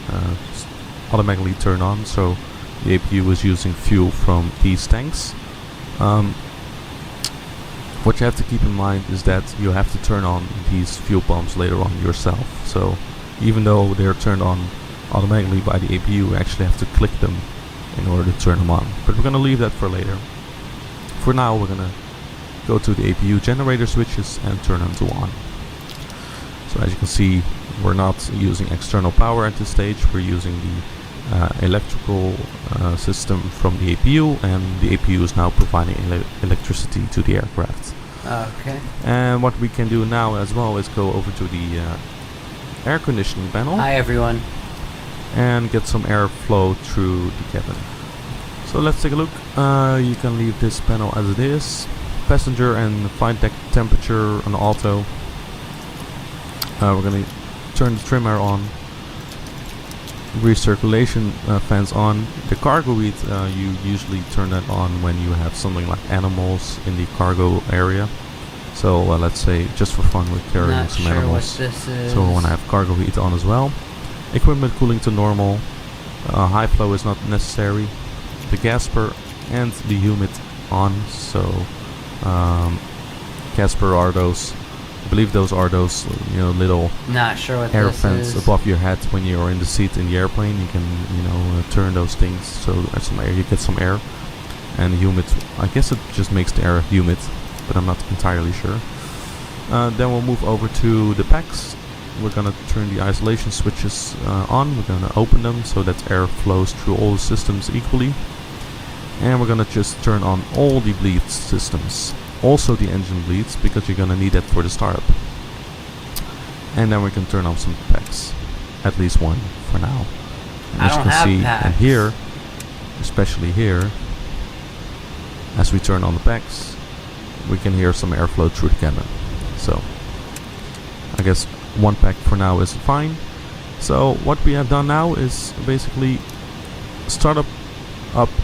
automatically turned on, so the APU is using fuel from these tanks. What you have to keep in mind is that you have to turn on these fuel pumps later on yourself. So even though they're turned on automatically by the APU, you actually have to click them in order to turn them on. But we're going to leave that for later. For now, we're going to go to the APU generator switches and turn them to on. So as you can see, we're not using external power at this stage. We're using the electrical system from the APU, and the APU is now providing electricity to the aircraft. Okay. And what we can do now as well is go over to the air conditioning panel. Hi everyone. And get some air flow through the cabin. So let's take a look. You can leave this panel as it is. Passenger and flight deck temperature on auto. We're going to turn the trim air on. Recirculation fans on. The cargo heat, you usually turn that on when you have something like animals in the cargo area. So let's say just for fun we're carrying some animals. So we want to have cargo heat on as well. Equipment cooling to normal. High flow is not necessary. The Gasper and the humid on. So Gasper are those, I believe those are those, you know, little air vents above your head when you're in the seat in the airplane. You can, you know, turn those things so there's some air, you get some air. And humid, I guess it just makes the air humid, but I'm not entirely sure. Then we'll move over to the packs. We're gonna turn the isolation switches on. We're gonna open them so that air flows through all the systems equally. And we're gonna just turn on all the bleed systems. Also the engine bleeds, because you're gonna need that for the startup. And then we can turn off some packs. At least one for now. And as you can see, and here, especially here, as we turn on the packs, we can hear some airflow through the cabin. So I guess one pack for now is fine. So what we have done now is basically start up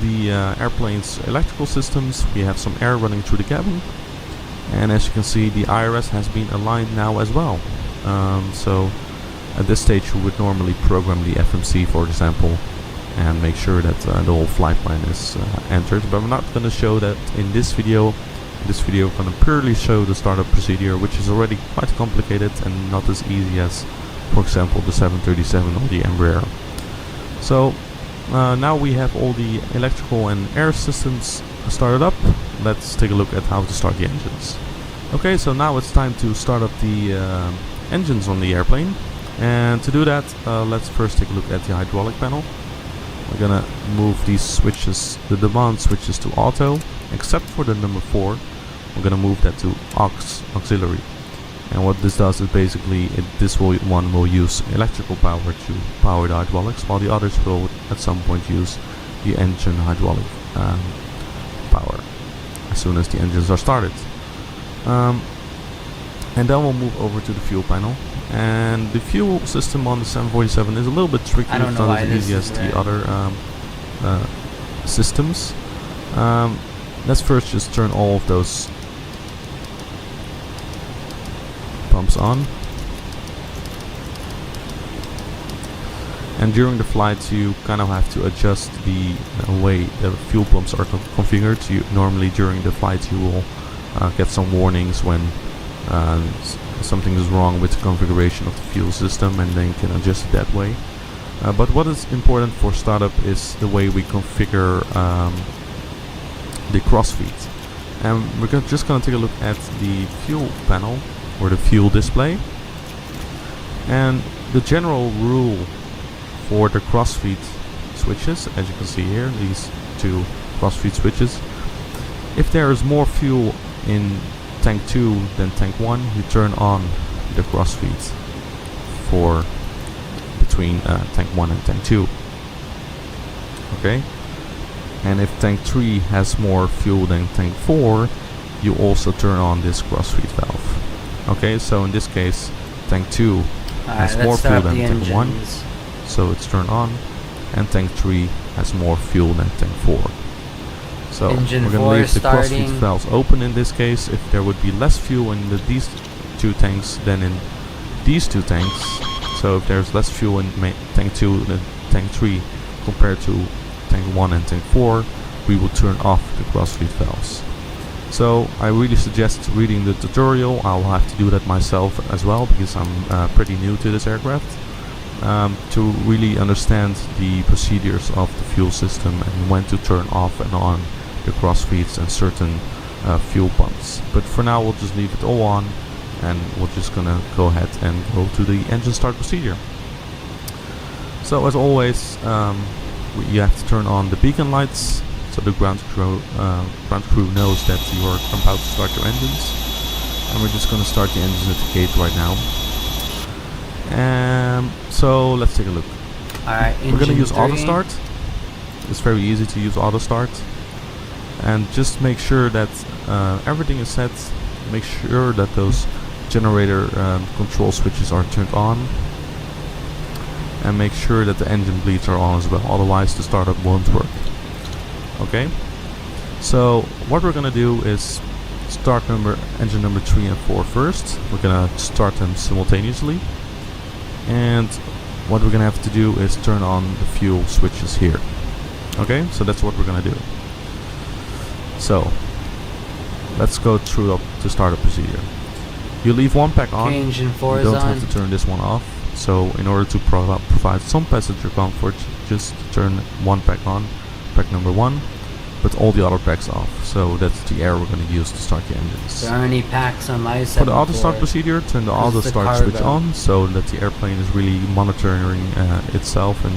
the airplane's electrical systems. We have some air running through the cabin, and as you can see, the IRS has been aligned now as well. So at this stage you would normally program the FMC, for example, and make sure that the whole flight plan is entered, but I'm not going to show that in this video this video I'm going to purely show the startup procedure, which is already quite complicated and not as easy as, for example, the 737 or the Embraer. So now we have all the electrical and air systems started up. Let's take a look at how to start the engines. Okay, so now it's time to start up the engines on the airplane. And to do that, let's first take a look at the hydraulic panel. We're gonna move these switches, the demand switches, to auto, except for the number 4. We're gonna move that to auxiliary. And what this does is basically one will use electrical power to power the hydraulics, while the others will at some point use the engine hydraulic power as soon as the engines are started. And then we'll move over to the fuel panel. And the fuel system on the 747 is a little bit tricky. It's not as easy as the other systems. Let's first just turn all of those pumps on. And during the flights you kind of have to adjust the way the fuel pumps are configured. Normally during the flights you will get some warnings when something is wrong with the configuration of the fuel system, and then you can adjust it that way. But what is important for startup is the way we configure the crossfeed. And we're just going to take a look at the fuel panel or the fuel display. And the general rule for the crossfeed switches, as you can see here, these two crossfeed switches, if there is more fuel in tank 2 than tank 1, you turn on the crossfeed for between tank 1 and tank 2. Okay, and if tank 3 has more fuel than tank 4, you also turn on this crossfeed valve. Okay, so in this case tank 2 has more fuel than tank 1, so it's turned on, and tank 3 has more fuel than tank 4. So Engine we're going to leave the crossfeed valves open in this case. If there would be less fuel in these two tanks than in these two tanks, so if there's less fuel in tank 2 than tank 3 compared to tank 1 and tank 4, we will turn off the crossfeed valves. So I really suggest reading the tutorial. I'll have to do that myself as well because I'm pretty new to this aircraft, to really understand the procedures of the fuel system and when to turn off and on the crossfeeds and certain fuel pumps. But for now we'll just leave it all on, and we're just gonna go ahead and go to the engine start procedure. So as always, you have to turn on the beacon lights so the ground crew knows that you are about to start your engines. And we're just gonna start the engines at the gate right now. So let's take a look. Alright, we're gonna use auto start. It's very easy to use auto start, and just make sure that everything is set. Make sure that those generator control switches are turned on, and make sure that the engine bleeds are on as well, otherwise the startup won't work. Okay, so what we're gonna do is start engine number 3 and 4 first. We're gonna start them simultaneously, and what we're gonna have to do is turn on the fuel switches here. Okay, so that's what we're gonna do. So let's go through the startup procedure. You leave one pack on. Okay, engine 4 you don't is on. have to turn this one off. So in order to provide some passenger comfort, just turn one pack on, pack number 1, but all the other packs off. So that's the air we're going to use to start the engines. There aren't any packs on my side. For the auto start procedure, turn the auto start switch on so that the airplane is really monitoring itself and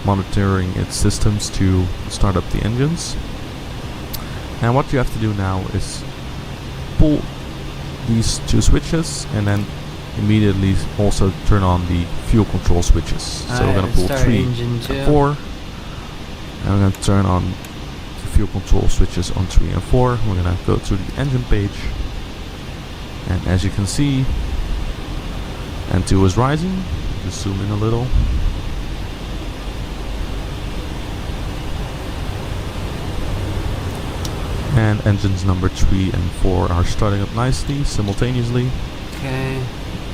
monitoring its systems to start up the engines. And what you have to do now is pull these two switches and then immediately also turn on the fuel control switches. So we're going to pull 3 and 4, and we're going to turn on the fuel control switches on 3 and 4. We're going to go to the engine page, and as you can see, N2 is rising. Just zoom in a little. And engines number 3 and 4 are starting up nicely, simultaneously. Okay.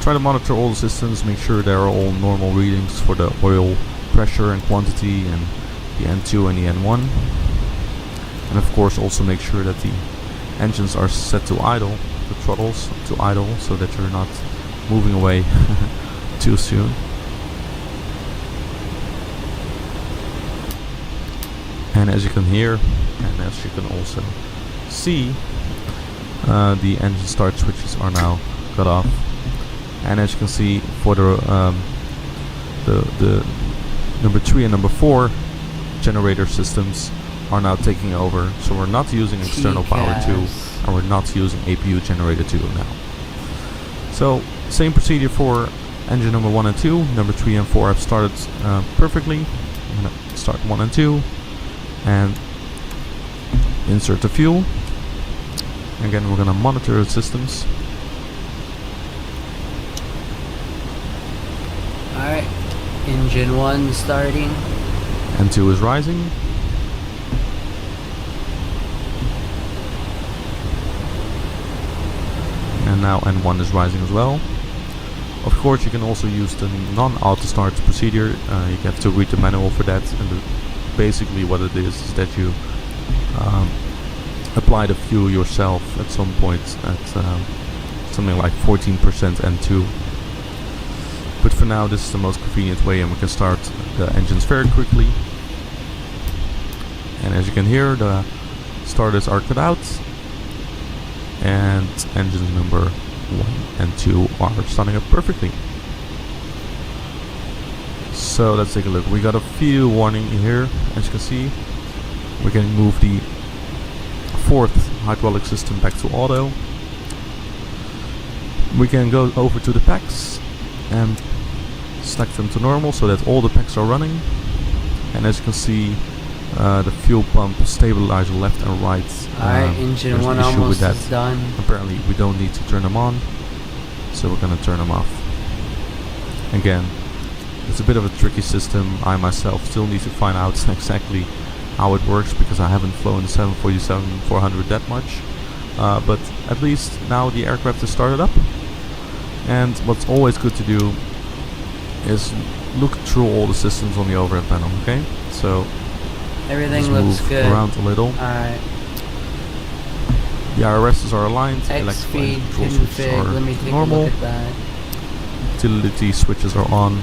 Try to monitor all the systems, make sure they are all normal readings for the oil pressure and quantity, and the N2 and the N1. And of course also make sure that the engines are set to idle, the throttles to idle, so that you're not moving away too soon. And as you can hear, and as you can also see, the engine start switches are now cut off. And as you can see, for the number 3 and number 4 generator systems are now taking over. So we're not using external power 2, and we're not using APU generator 2 now. So same procedure for engine number 1 and 2. Number 3 and 4 have started perfectly. I'm gonna start 1 and 2 and insert the fuel. Again, we're gonna monitor the systems. Alright, engine 1 starting. N2 is rising. And now N1 is rising as well. Of course, you can also use the non-auto start procedure. You have to read the manual for that. And basically what it is that you apply the fuel yourself at some point at something like 14% N2. But for now, this is the most convenient way, and we can start the engines very quickly. And as you can hear, the starters are cut out, and engines number 1 and 2 are starting up perfectly. So let's take a look. We got a few warnings here. As you can see, we can move the 4th hydraulic system back to auto. We can go over to the packs and stack them to normal so that all the packs are running. And as you can see, the fuel pump stabilizer left and right. Alright, engine 1 almost is done. Apparently we don't need to turn them on, so we're gonna turn them off. Again, it's a bit of a tricky system. I myself still need to find out exactly how it works, because I haven't flown the 747-400 that much. But at least now the aircraft is started up. And what's always good to do is look through all the systems on the overhead panel, okay? So everything just looks move good around a little. Alright. The IRSs are aligned, electrical X-feed, control switches are let me take normal. a look at that. Utility switches are on.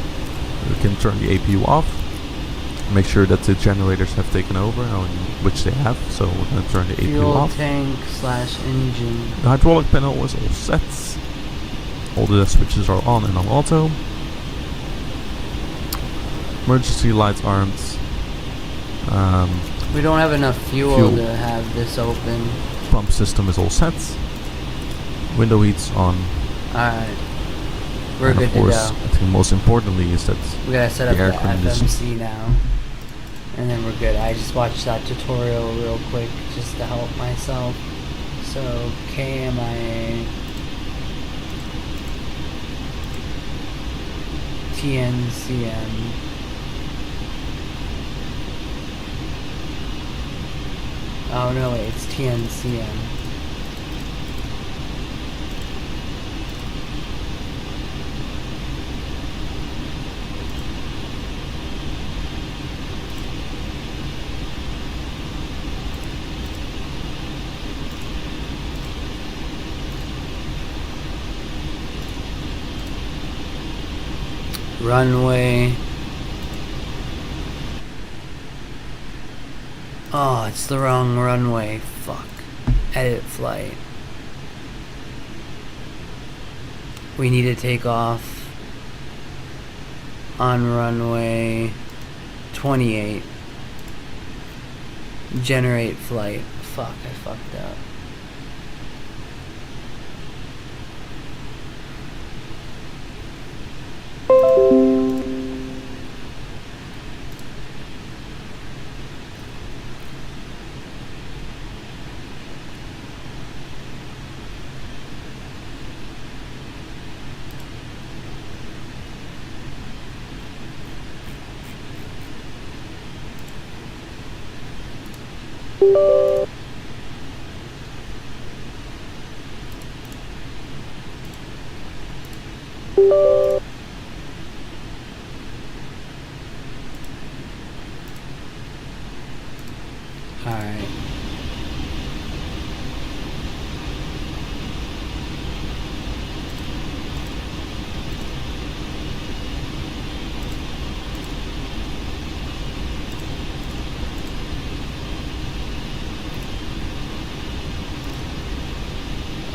We can turn the APU off. Make sure that the generators have taken over, which they have, so we're going to turn the APU off. Fuel tank / engine. The hydraulic panel is all set. All the switches are on and on auto. Emergency lights aren't. We don't have enough fuel to have this open. Pump system is all set. Window heat's on. Alright. We're and good of course, to go. I think most importantly is that We gotta set up the the air FMC now. And then we're good. I just watched that tutorial real quick just to help myself. So KMIA TNCM. Oh no, wait, it's TNCM. Runway. Oh, it's the wrong runway. Fuck. Edit flight. We need to take off on runway 28. Generate flight. Fuck, I fucked up. Alright.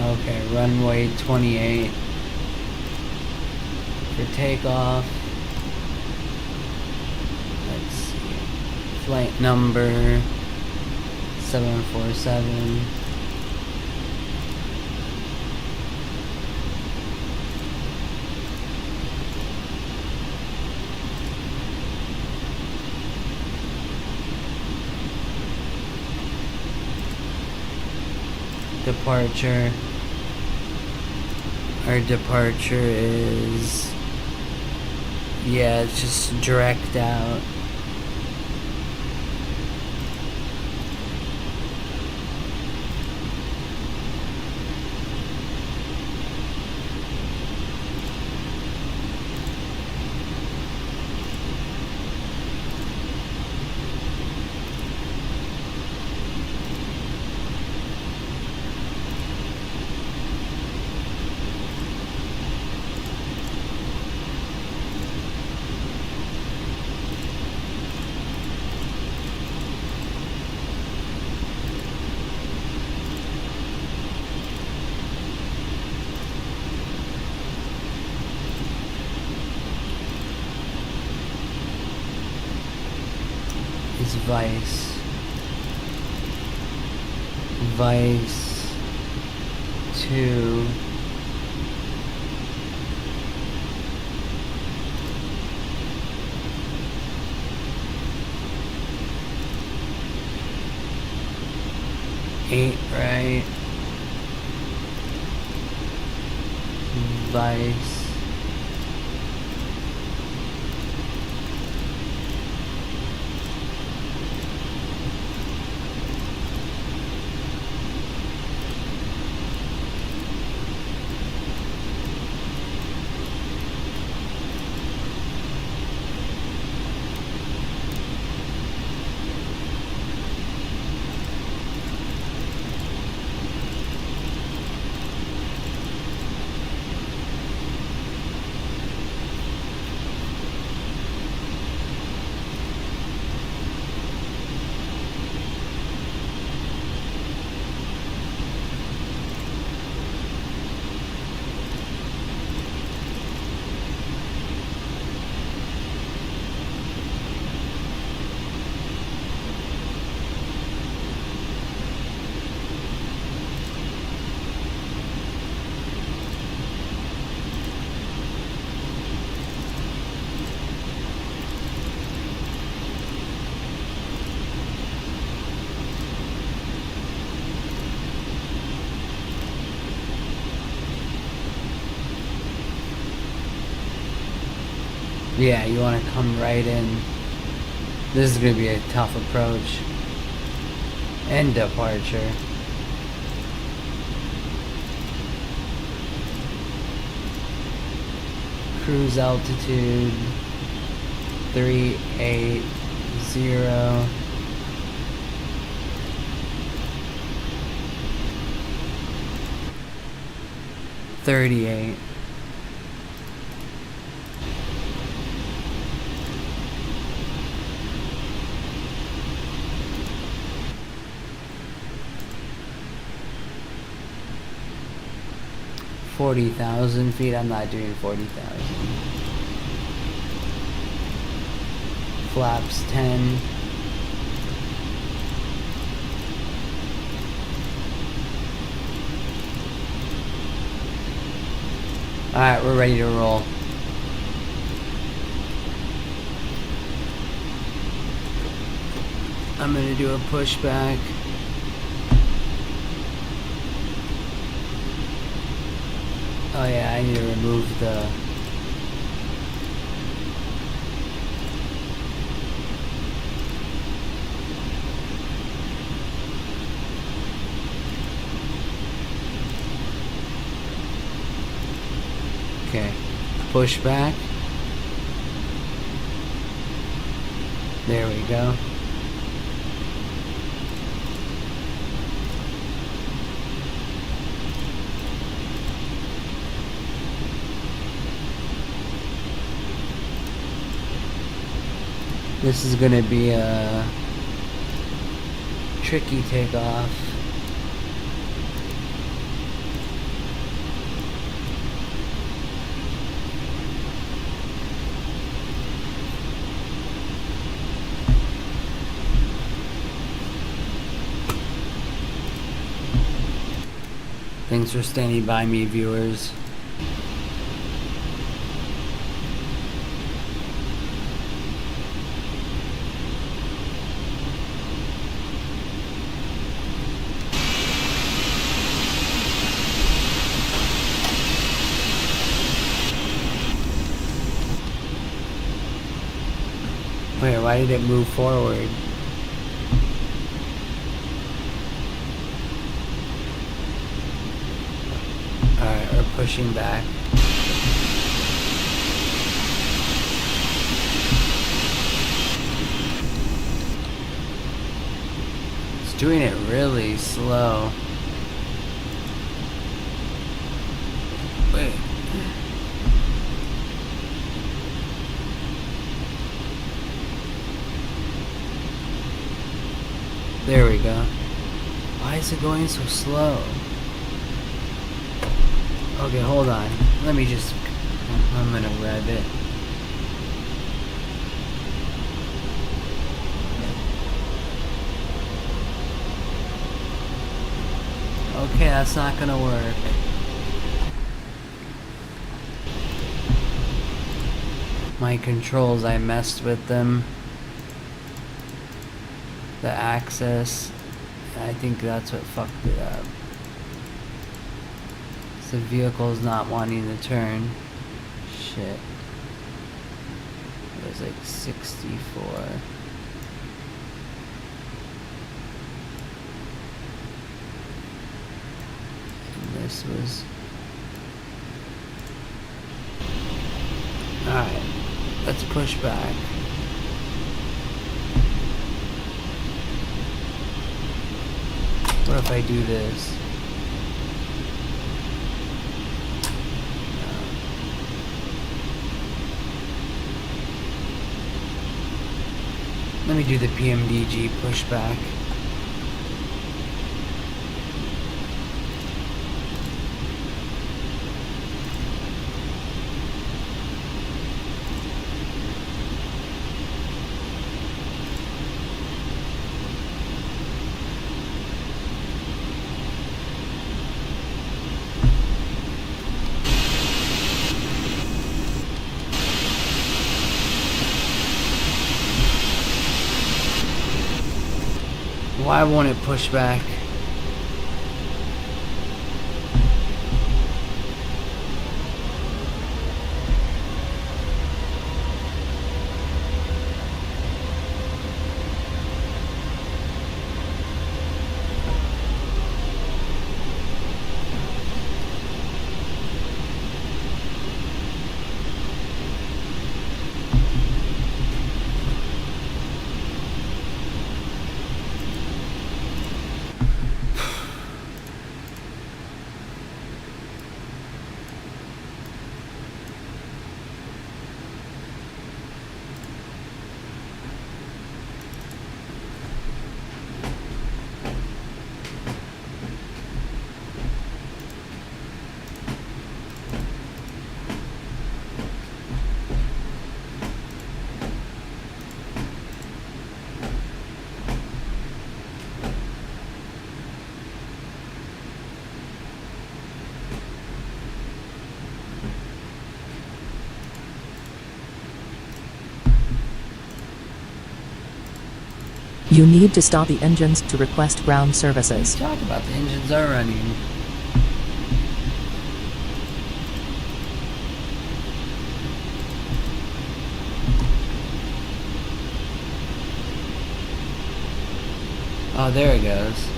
Okay, runway 28 for takeoff. Let's see. Flight number 747. Departure. Our departure is, yeah, it's just direct out. Is Vice 2. Eight, right? Vice. Yeah, you want to come right in. This is going to be a tough approach. And departure. Cruise altitude 380. 38. $40,000 feet. I'm not doing 40,000. Flaps 10. Alright, we're ready to roll. I'm gonna do a pushback. Oh yeah, I need to remove the... Okay, pushback. There we go. This is gonna be a tricky takeoff. Thanks for standing by me, viewers. Wait, why did it move forward? Alright, we're pushing back. It's doing it really slow. Wait. There we go. Why is it going so slow? Okay, hold on. Let me just... I'm gonna rev it. Okay, that's not gonna work. My controls, I messed with them. The axis, I think that's what fucked it up. The vehicle's not wanting to turn. Shit. It was like 64. And this was... Alright, let's push back. What if I do this? Let me do the PMDG pushback. Why won't it push back? You need to stop the engines to request ground services. Talk about the engines are running. Oh, there it goes.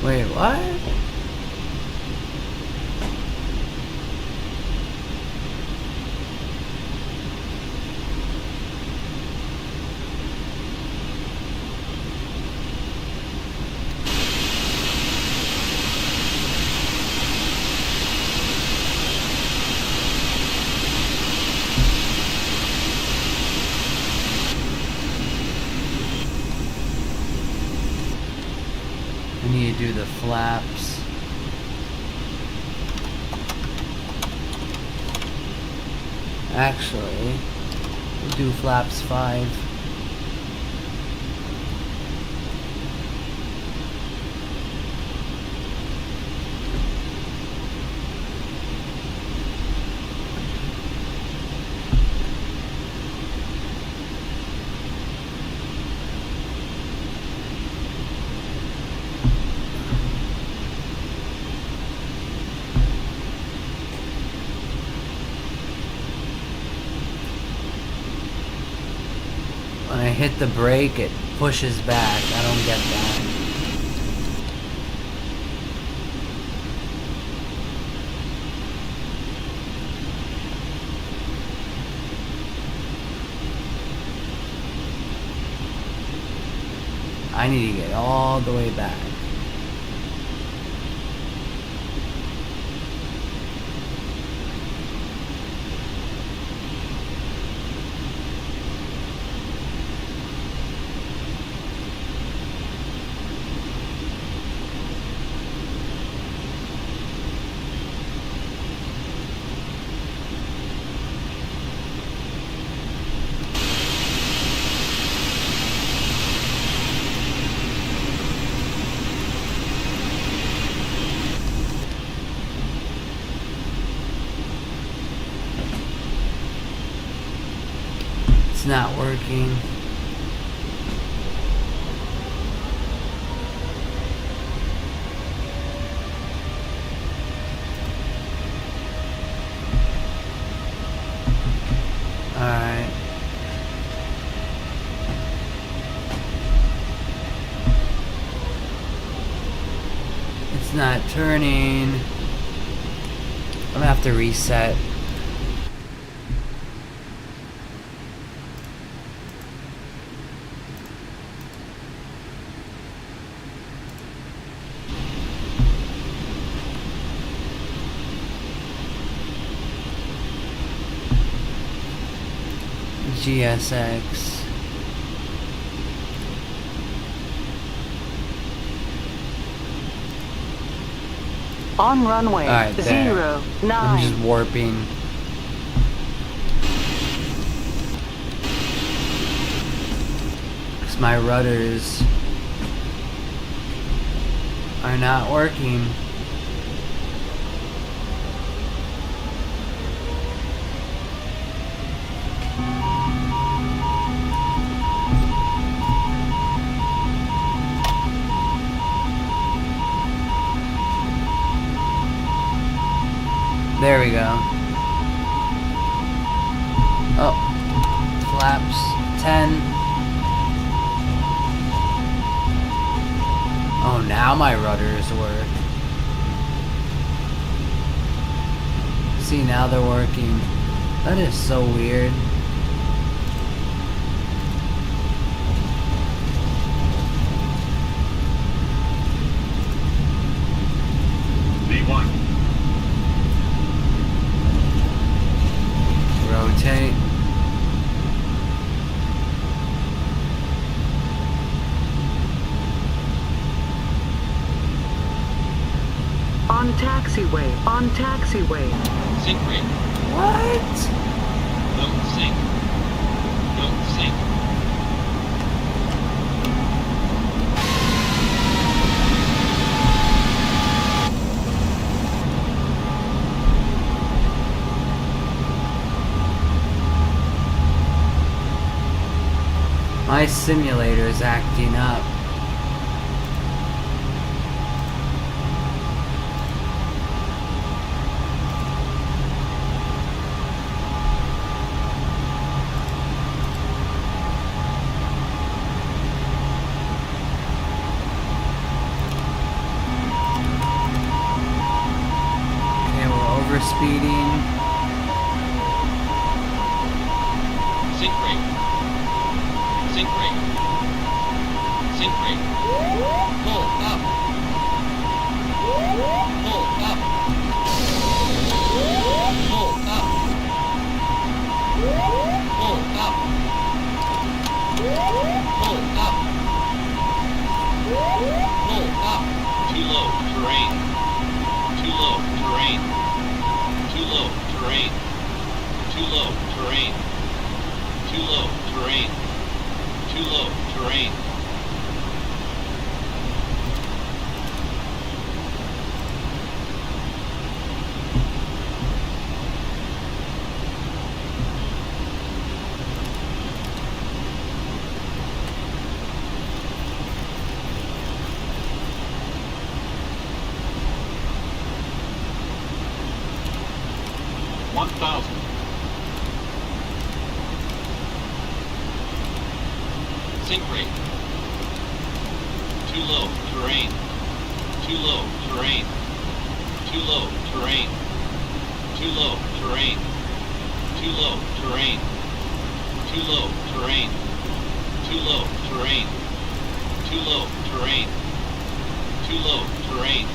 Wait, what? I need to do the flaps. Actually, we'll do flaps 5. hit the brake, it pushes back. I don't get that. I need to get all the way back. It's not working. Alright. It's not turning. I'm gonna have to reset. GSX. On runway Alright, there. 09. I'm just warping. Because my rudders are not working. There we go. Oh, flaps 10. Oh, now my rudders work. See, now they're working. That is so weird. V1. Rotate. On taxiway. On taxiway. Sync rate. What? Don't sync. Don't sync. My simulator is acting up. Okay, we're overspeeding. Sync rate. Sync rate. Sync rate. Pull up. Pull up. Pull up. Pull up. Pull up. Pull up. Too low terrain. Too low terrain. Too low terrain. Too low terrain. Too low terrain. Too low terrain. Sink rate. Too low. Terrain. Too low. Terrain. Too low. Terrain. Too low. Terrain. Too low. Terrain. Too low. Terrain. Too low. Terrain. Too low. Terrain. Too low. Terrain.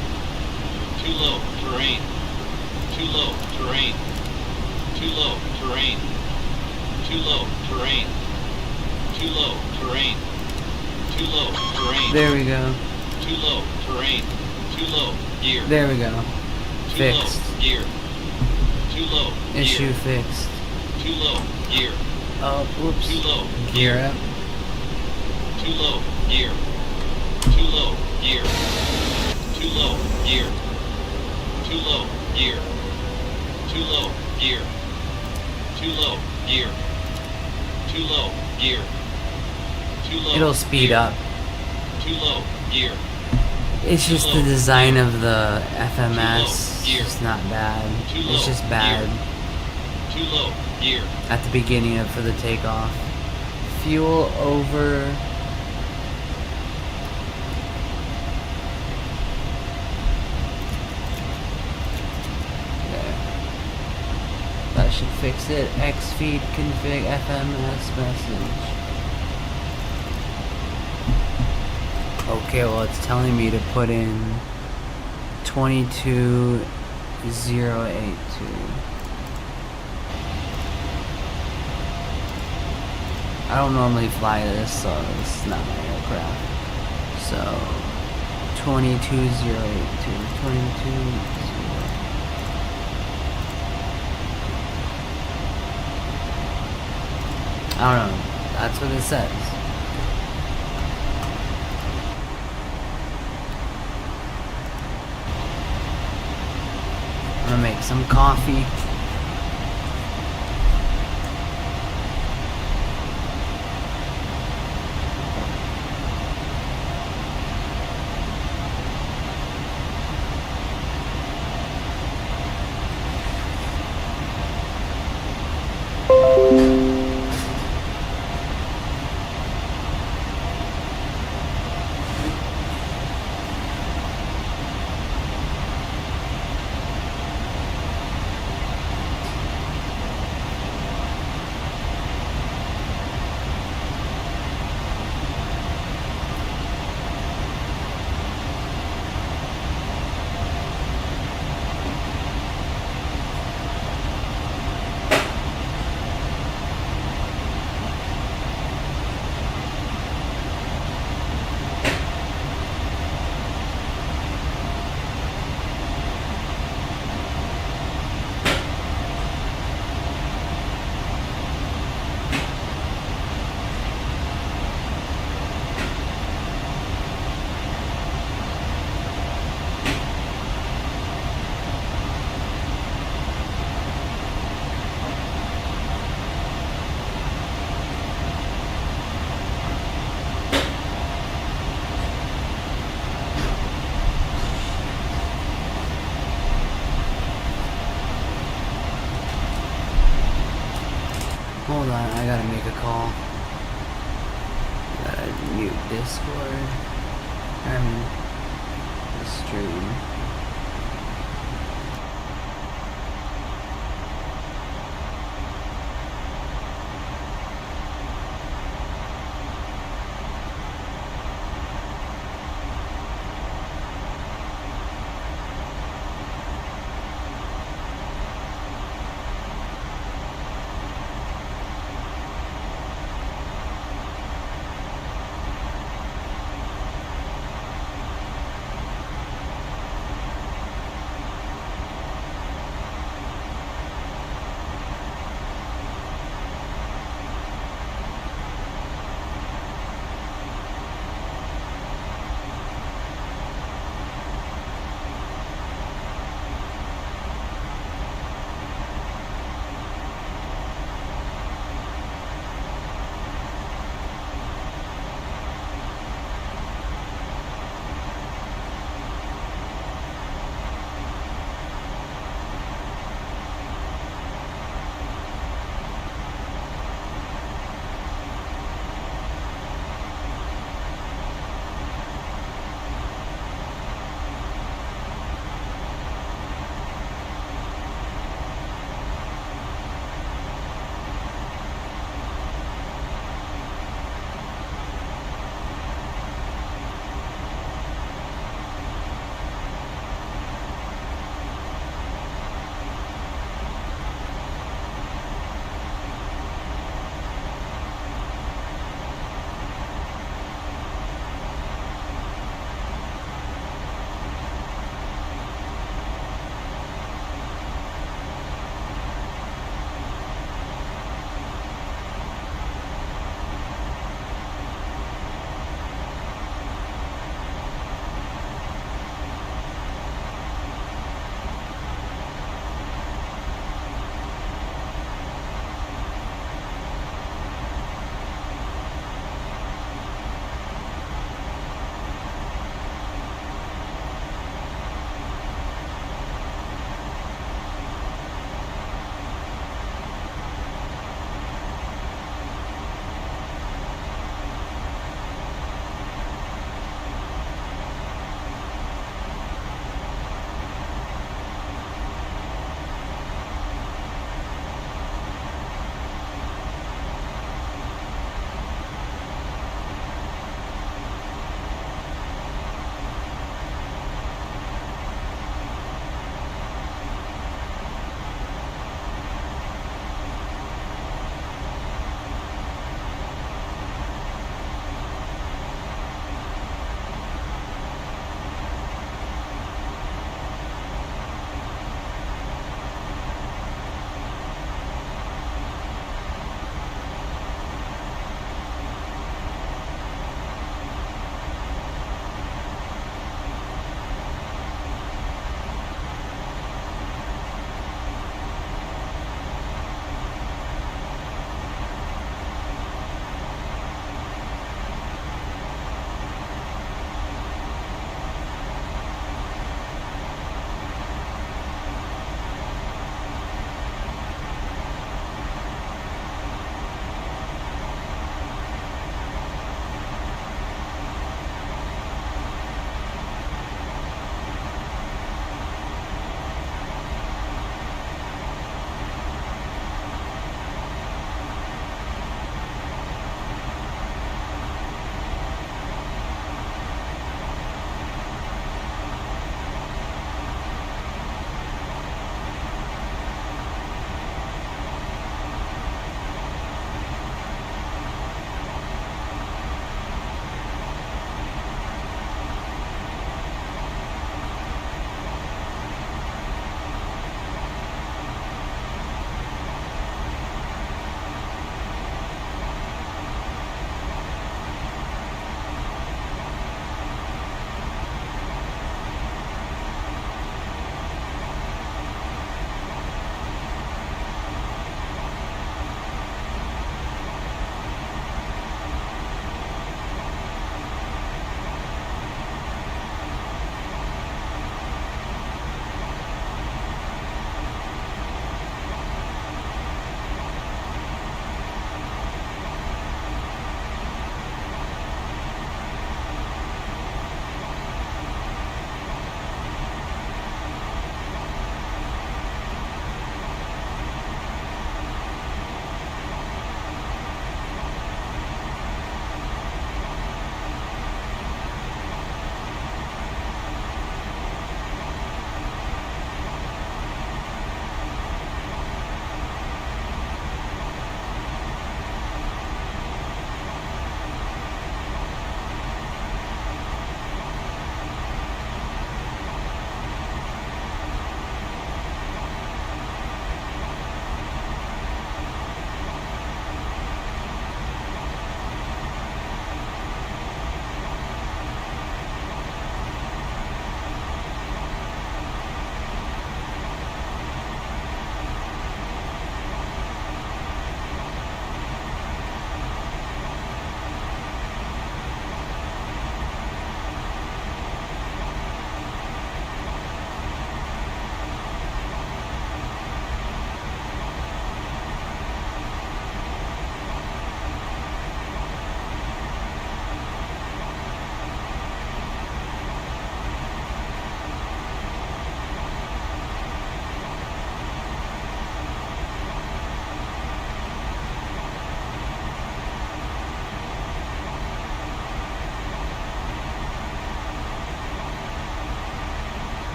Too low. Terrain. Too low. Terrain. Too low. Terrain. Too low. Terrain. Too low. Terrain. Too low. Terrain. There we go. Too low. Terrain. Too low. Gear. There we go. Too Fixed. low. Gear. Too low. Issue Gear. fixed. Too low. Gear. Oh, whoops. Too low. Gear up. Too low. Gear. Too low. Gear. Too low. Gear. Too low. Gear. Too low. Gear. Too low. Gear. Too low. Gear. Too low. It'll speed up. Too low. Gear. It's just the design of the FMS. Gear. It's not bad. Too low. It's just bad Too low. Gear. at the beginning for the takeoff. Fuel over. There. That should fix it. Xfeed config FMS message. Okay, well it's telling me to put in 22082. I don't normally fly this, so this is not my aircraft. So 22082. 22. I don't know. That's what it says. I'm gonna make some coffee. Hold on, I gotta make a call. Gotta mute Discord. I mean, the stream.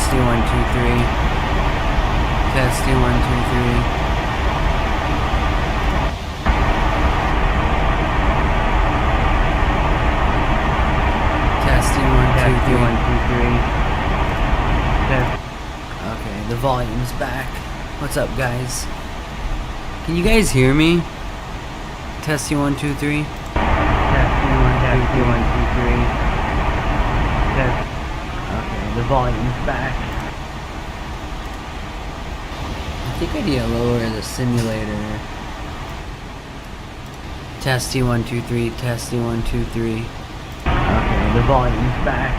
Testing 1 2 3. Testing 1 2 3. Testing 1 2 3. Okay, the volume's back. What's up, guys? Can you guys hear me? Testing 1 2 3. Testing 1 2 3. Okay, the volume's back. I think I need to lower the simulator. Testing 1 2 3. Testing 1 2 3. Okay, the volume's back.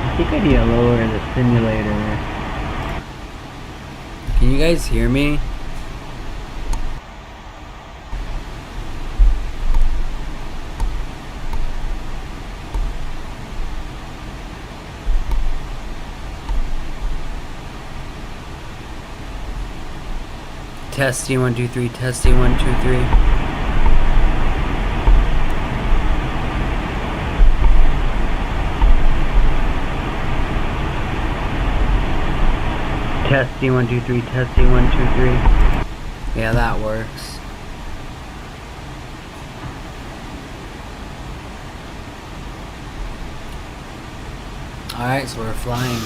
I think I need to lower the simulator. Can you guys hear me? Testing 1 2 3. Testing 1 2 3. Testing 1 2 3. Testing 1 2 3. Yeah, that works. Alright, so we're flying.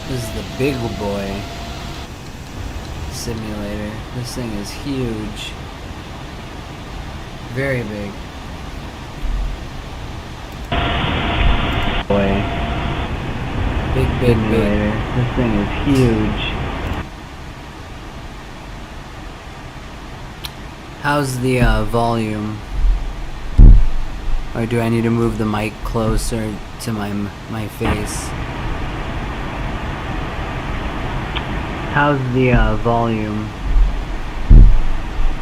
This is the big boy simulator. This thing is huge. Very big. Boy. Big simulator. This thing is huge. How's the volume? Or do I need to move the mic closer to my face? How's the volume?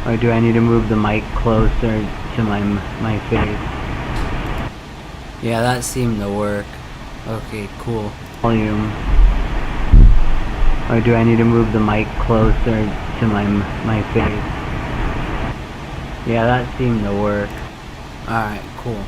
Or do I need to move the mic closer to my face? Yeah, that seemed to work. Okay, cool. Volume. Or do I need to move the mic closer to my face? Yeah, that seemed to work. Alright, cool.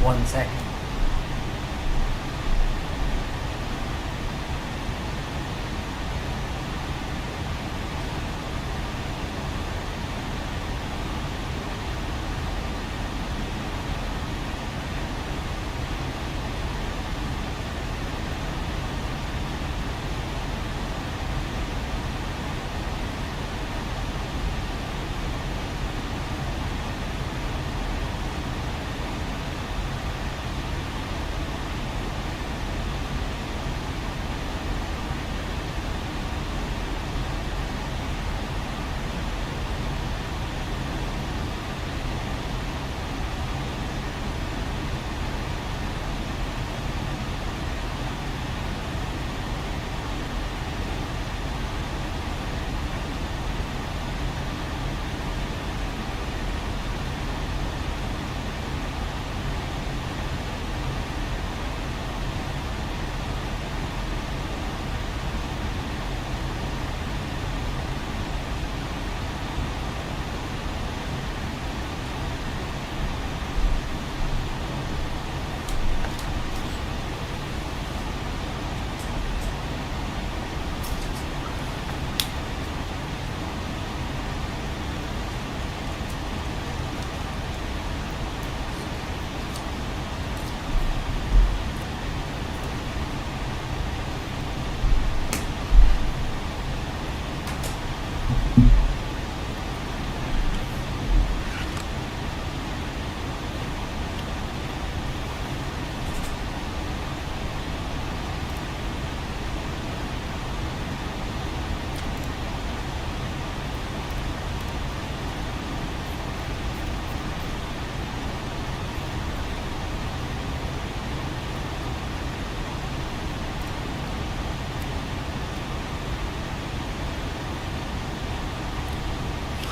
1 second.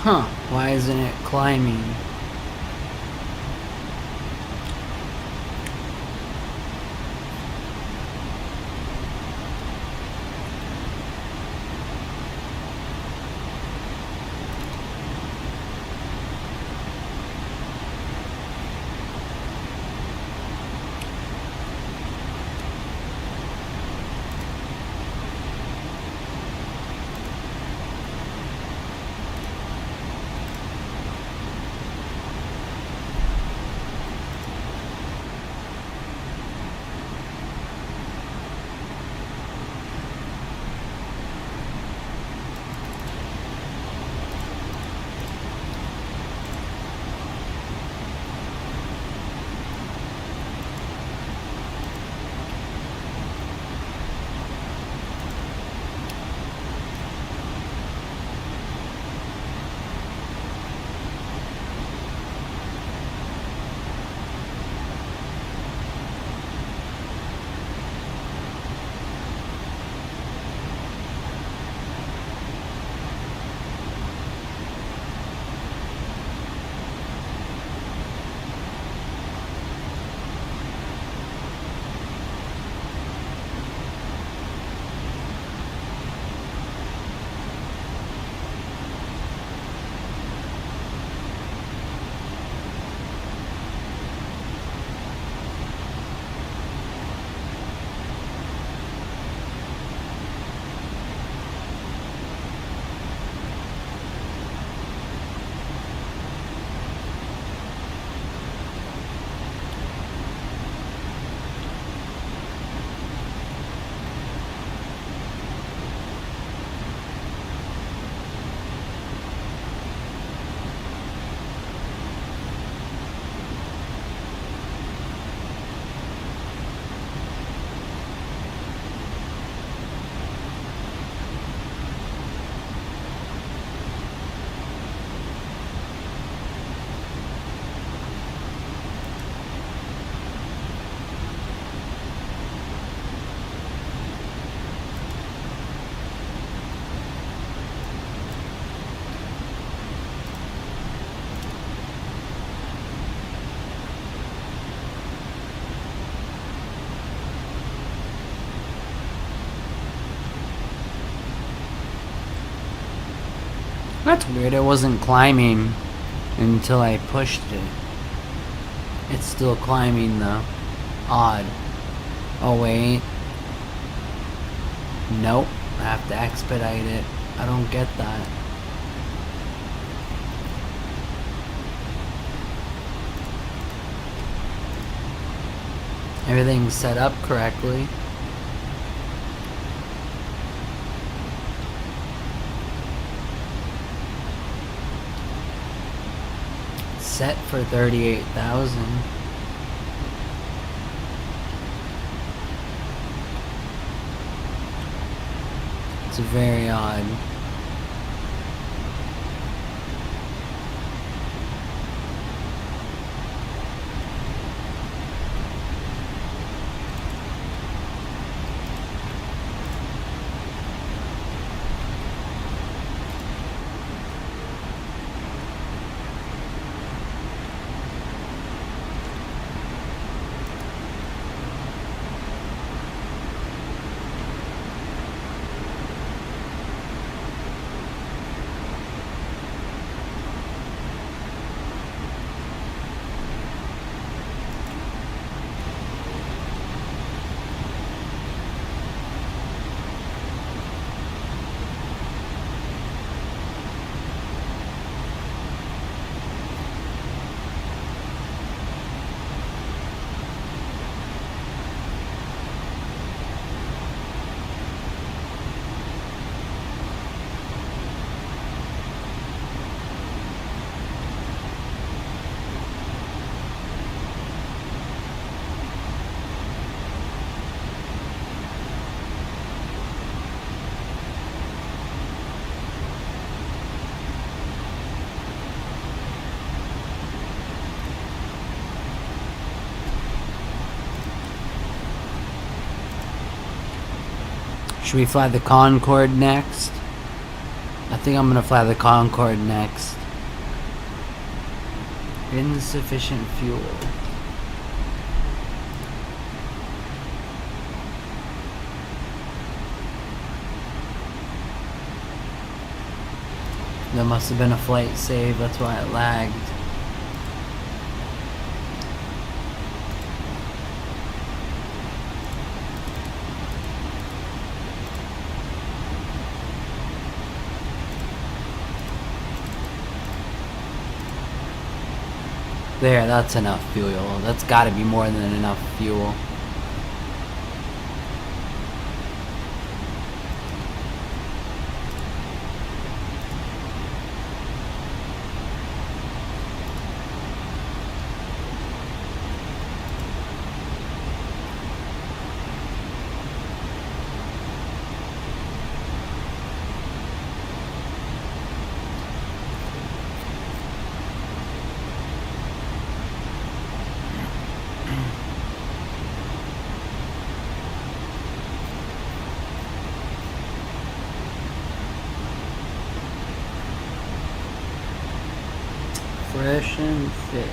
Huh, why isn't it climbing? That's weird, it wasn't climbing until I pushed it. It's still climbing though. Odd. Oh wait. Nope. I have to expedite it. I don't get that. Everything's set up correctly. Set for 38,000. It's very odd. Should we fly the Concorde next? I think I'm gonna fly the Concorde next. Insufficient fuel. There must have been a flight save, that's why it lagged. There, that's enough fuel. That's gotta be more than enough fuel. Fresh and fit.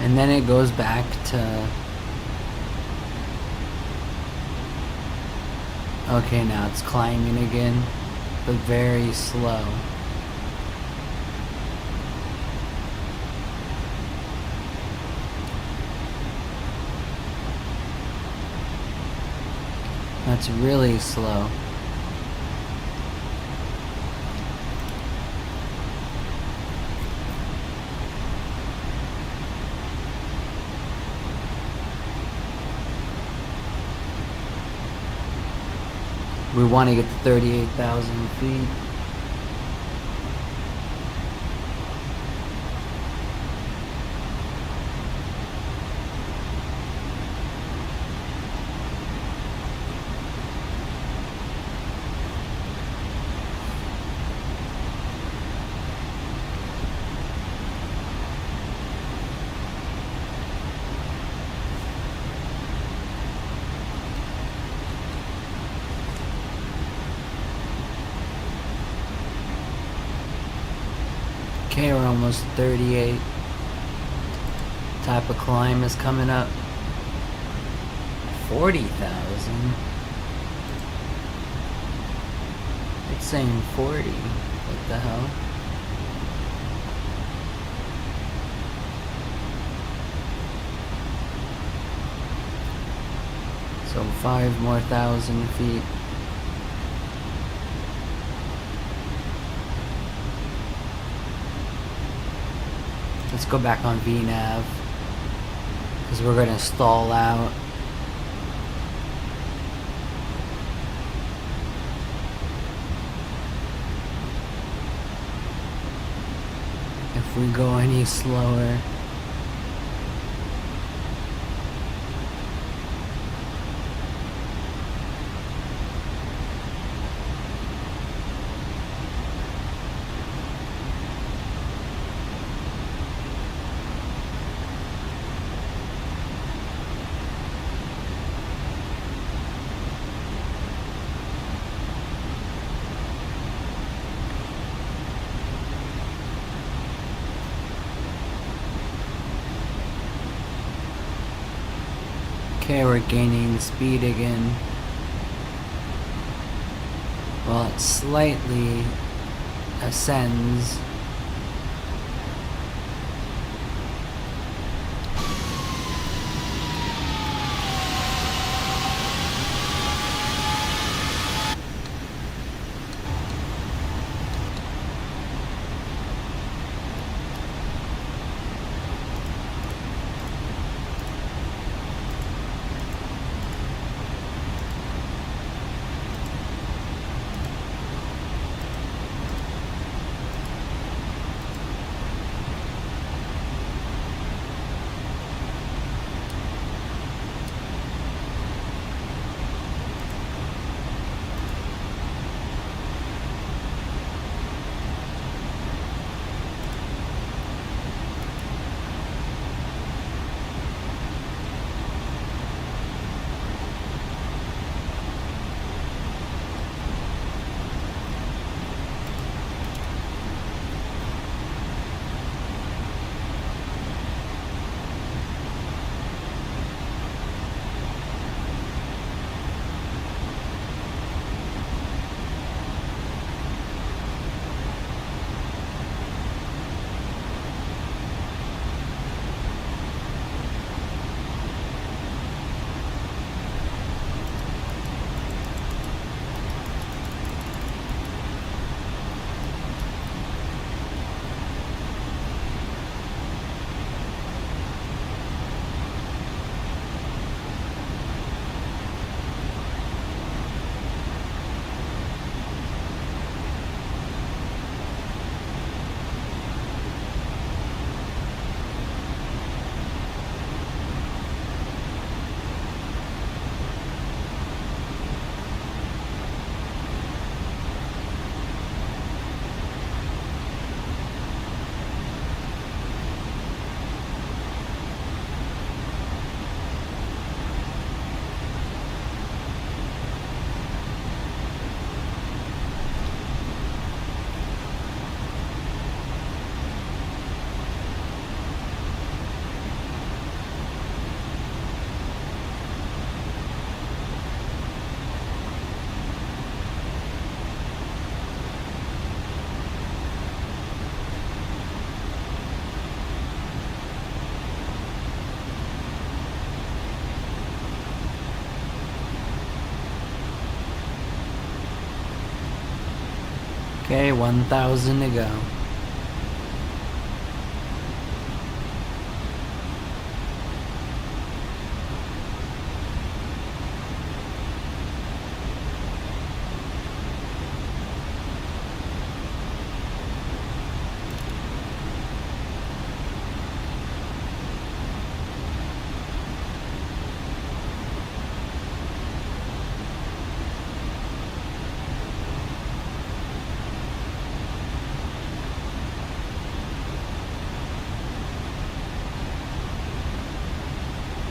And then it goes back to... Okay, now it's climbing again, but very slow. That's really slow. We want to get to 38,000 feet. Okay, we're almost 38. Type of climb is coming up. 40,000. It's saying 40. What the hell? So 5 more thousand feet. Let's go back on VNav, because we're gonna stall out. If we go any slower. Okay, we're gaining speed again. Well, it slightly ascends. Okay, 1,000 to go.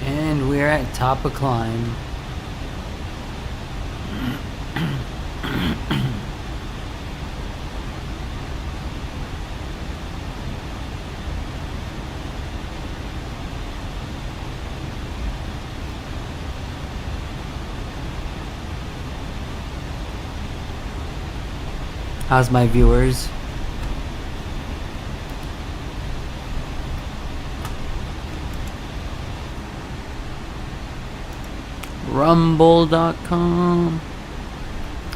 And we're at top of climb. How's my viewers? Rumble.com.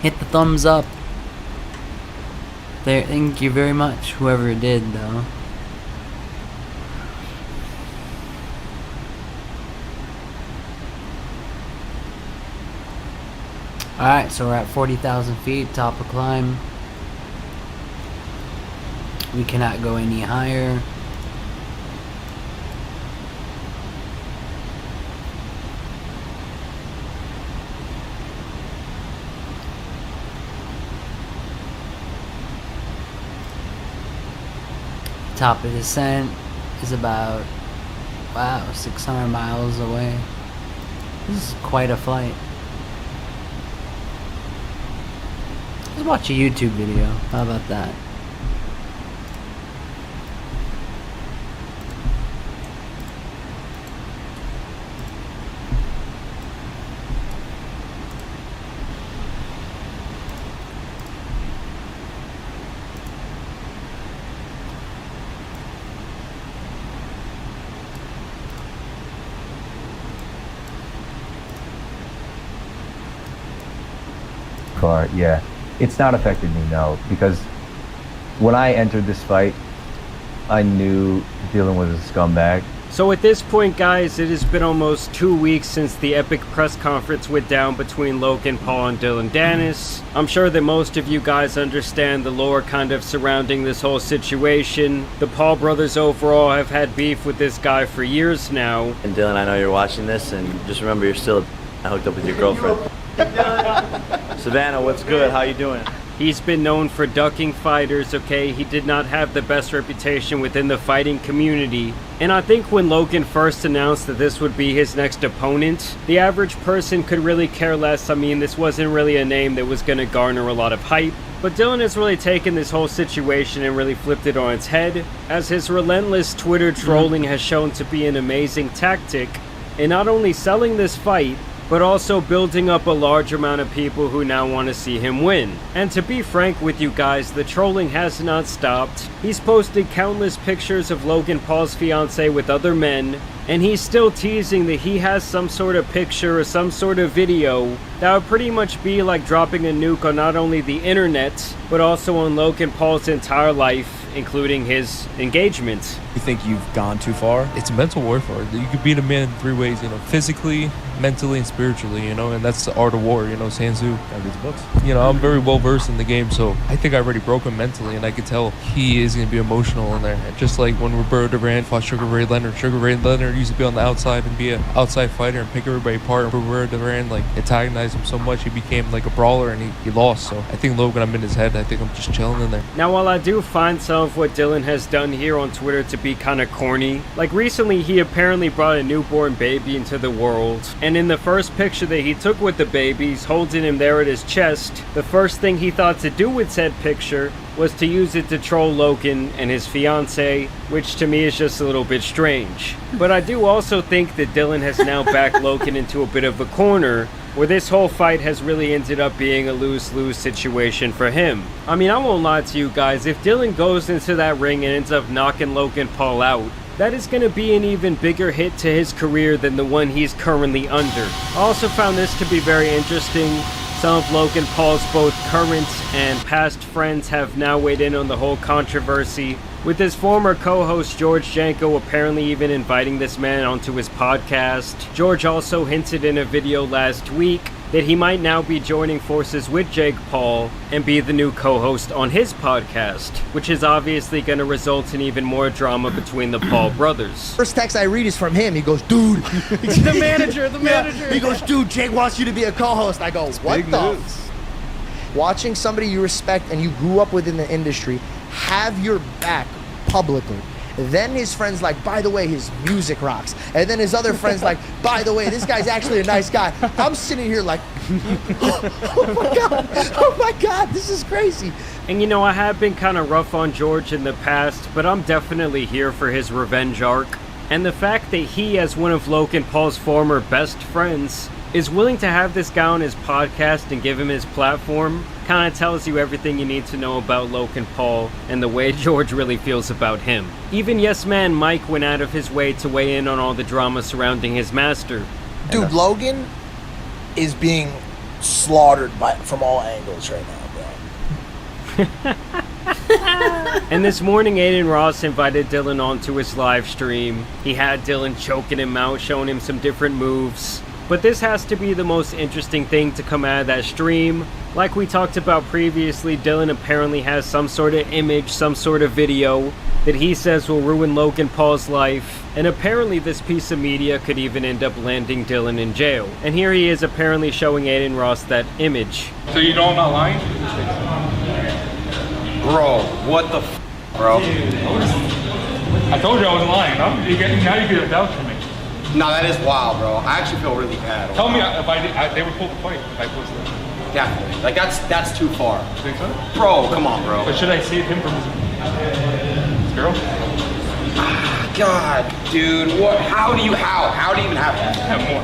Hit the thumbs up. There, thank you very much, whoever did though. Alright, so we're at 40,000 feet, top of climb. We cannot go any higher. Top of descent is about, wow, 600 miles away. This is quite a flight. Let's watch a YouTube video. How about that? Car, yeah. It's not affected me, no, because when I entered this fight, I knew Dylan was a scumbag. So at this point, guys, it has been almost 2 weeks since the epic press conference went down between Logan Paul and Dylan Dennis. I'm sure that most of you guys understand the lore kind of surrounding this whole situation. The Paul brothers overall have had beef with this guy for years now. And Dylan, I know you're watching this, and just remember you're still hooked up with your girlfriend. Savannah, what's good? How you doing? He's been known for ducking fighters, okay? He did not have the best reputation within the fighting community. And I think when Logan first announced that this would be his next opponent, the average person could really care less. I mean, this wasn't really a name that was going to garner a lot of hype. But Dylan has really taken this whole situation and really flipped it on its head, as his relentless Twitter trolling has shown to be an amazing tactic in not only selling this fight, but also building up a large amount of people who now want to see him win. And to be frank with you guys, the trolling has not stopped. He's posted countless pictures of Logan Paul's fiance with other men, and he's still teasing that he has some sort of picture or some sort of video that would pretty much be like dropping a nuke on not only the internet, but also on Logan Paul's entire life, including his engagement. You think you've gone too far? It's mental warfare. You could beat a man in 3 ways, physically, mentally, and spiritually, and that's the art of war, Sun Tzu. Gotta read the books. I'm very well versed in the game, so I think I already broke him mentally, and I could tell he is going to be emotional in there. Just like when Roberto Duran fought Sugar Ray Leonard. Sugar Ray Leonard used to be on the outside and be an outside fighter and pick everybody apart. And Roberto Duran antagonized him so much he became like a brawler, and he lost. So I think Logan, I'm in his head. I think I'm just chilling in there. Now, while I do find some of what Dylan has done here on Twitter to be kind of corny, like recently he apparently brought a newborn baby into the world, and in the first picture that he took with the baby, he's holding him there at his chest. The first thing he thought to do with said picture was to use it to troll Logan and his fiance, which to me is just a little bit strange. But I do also think that Dylan has now backed Logan into a bit of a corner, where this whole fight has really ended up being a lose-lose situation for him. I mean, I won't lie to you guys, if Dylan goes into that ring and ends up knocking Logan Paul out, that is going to be an even bigger hit to his career than the one he's currently under. I also found this to be very interesting. Some of Logan Paul's both current and past friends have now weighed in on the whole controversy, with his former co-host George Janko apparently even inviting this man onto his podcast. George also hinted in a video last week that he might now be joining forces with Jake Paul and be the new co-host on his podcast, which is obviously going to result in even more drama between the Paul brothers. First text I read is from him. He goes, dude. The manager. He goes, dude, Jake wants you to be a co-host. I go, what the? Watching somebody you respect and you grew up with in the industry have your back publicly. Then his friends like, by the way, his music rocks. And then his other friends like, by the way, this guy's actually a nice guy. I'm sitting here like, oh my God, this is crazy. And you know, I have been kind of rough on George in the past, but I'm definitely here for his revenge arc. And the fact that he, as one of Logan Paul's former best friends, is willing to have this guy on his podcast and give him his platform kind of tells you everything you need to know about Logan Paul and the way George really feels about him. Even Yes Man Mike went out of his way to weigh in on all the drama surrounding his master. Dude, Logan is being slaughtered from all angles right now, bro. And this morning, Aiden Ross invited Dylan onto his live stream. He had Dylan choking him out, showing him some different moves. But this has to be the most interesting thing to come out of that stream. Like we talked about previously, Dylan apparently has some sort of image, some sort of video that he says will ruin Logan Paul's life. And apparently this piece of media could even end up landing Dylan in jail. And here he is apparently showing Aiden Ross that image. So you know I'm not lying? Bro, what the f, bro? I told you I wasn't lying, no? Now you get a doubt from me. No, that is wild, bro. I actually feel really bad. Tell me if they would pull the fight if I posted it. Definitely. Like, that's too far. You think so? Bro, come on, bro. But should I save him from his girl? God, dude. What? How do you even have that? I have more.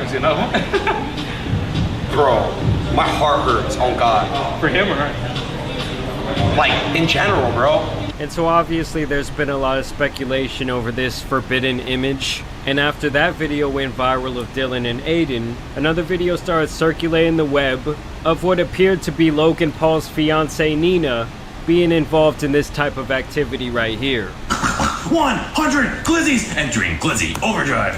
Was it another one? Bro, my heart hurts. Oh, God. For him or? Like, in general, bro. And so obviously there's been a lot of speculation over this forbidden image. And after that video went viral of Dylan and Aiden, another video started circulating the web of what appeared to be Logan Paul's fiancée Nina being involved in this type of activity right here. 100 glizzies! Entering glizzy overdrive.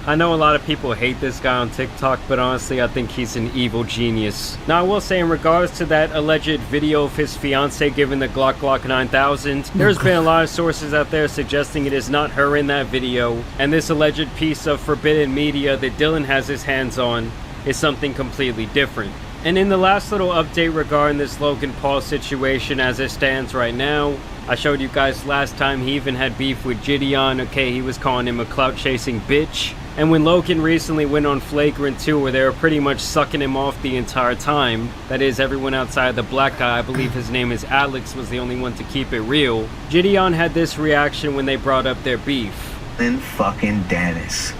I know a lot of people hate this guy on TikTok, but honestly, I think he's an evil genius. Now, I will say in regards to that alleged video of his fiancée giving the Glock 9000, there's been a lot of sources out there suggesting it is not her in that video, and this alleged piece of forbidden media that Dylan has his hands on is something completely different. And in the last little update regarding this Logan Paul situation as it stands right now, I showed you guys last time he even had beef with Gideon. Okay, he was calling him a clout-chasing bitch. And when Logan recently went on Flagrant 2, where they were pretty much sucking him off the entire time, that is, everyone outside the black guy, I believe his name is Alex, was the only one to keep it real, Gideon had this reaction when they brought up their beef. And fucking Dennis.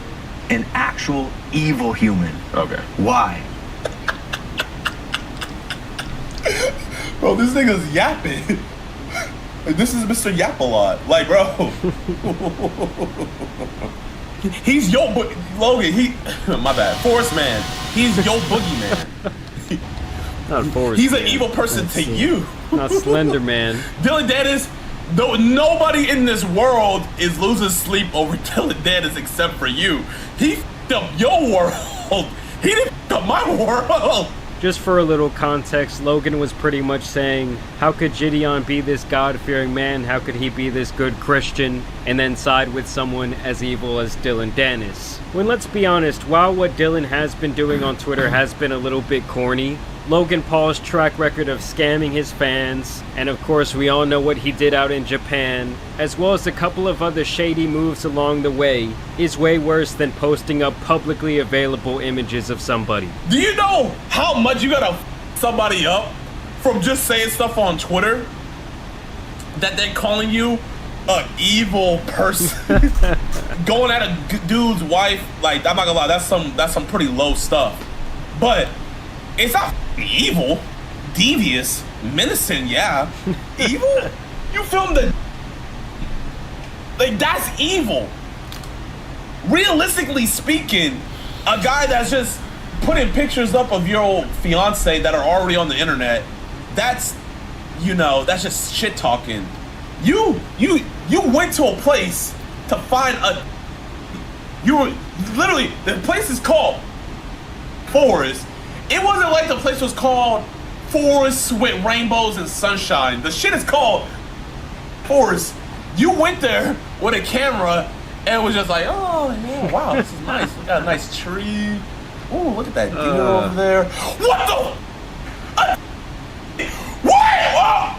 An actual evil human. Okay. Why? Bro, this nigga's yapping. This is Mr. Yap-a-Lot. Like, bro. He's yo Logan, my bad. Forest Man. He's yo boogeyman. Not Forest He's Man. an evil person to you. Not Slender Man. Dylan Dennis, though nobody in this world is losing sleep over Dylan Dennis except for you. He f***ed up your world. He didn't f*** up my world. Just for a little context, Logan was pretty much saying, how could Gideon be this God-fearing man? How could he be this good Christian? And then side with someone as evil as Dylan Dennis. When let's be honest, while what Dylan has been doing on Twitter has been a little bit corny, Logan Paul's track record of scamming his fans, and of course we all know what he did out in Japan, as well as a couple of other shady moves along the way, is way worse than posting up publicly available images of somebody. Do you know how much you gotta f*** somebody up from just saying stuff on Twitter? That they're calling you an evil person? Going at a dude's wife, like, I'm not gonna lie, that's some pretty low stuff. But it's not evil, devious, menacing, yeah. Evil? You filmed Like, that's evil. Realistically speaking, a guy that's just putting pictures up of your old fiance that are already on the internet, that's, you know, that's just shit talking. You went to a place to find you were literally, the place is called Forest. It wasn't like the place was called Forest with rainbows and sunshine. The shit is called Forest. You went there with a camera and was just like, oh yeah, wow, this is nice. We got a nice tree. Ooh, look at that deer over there. What the? What?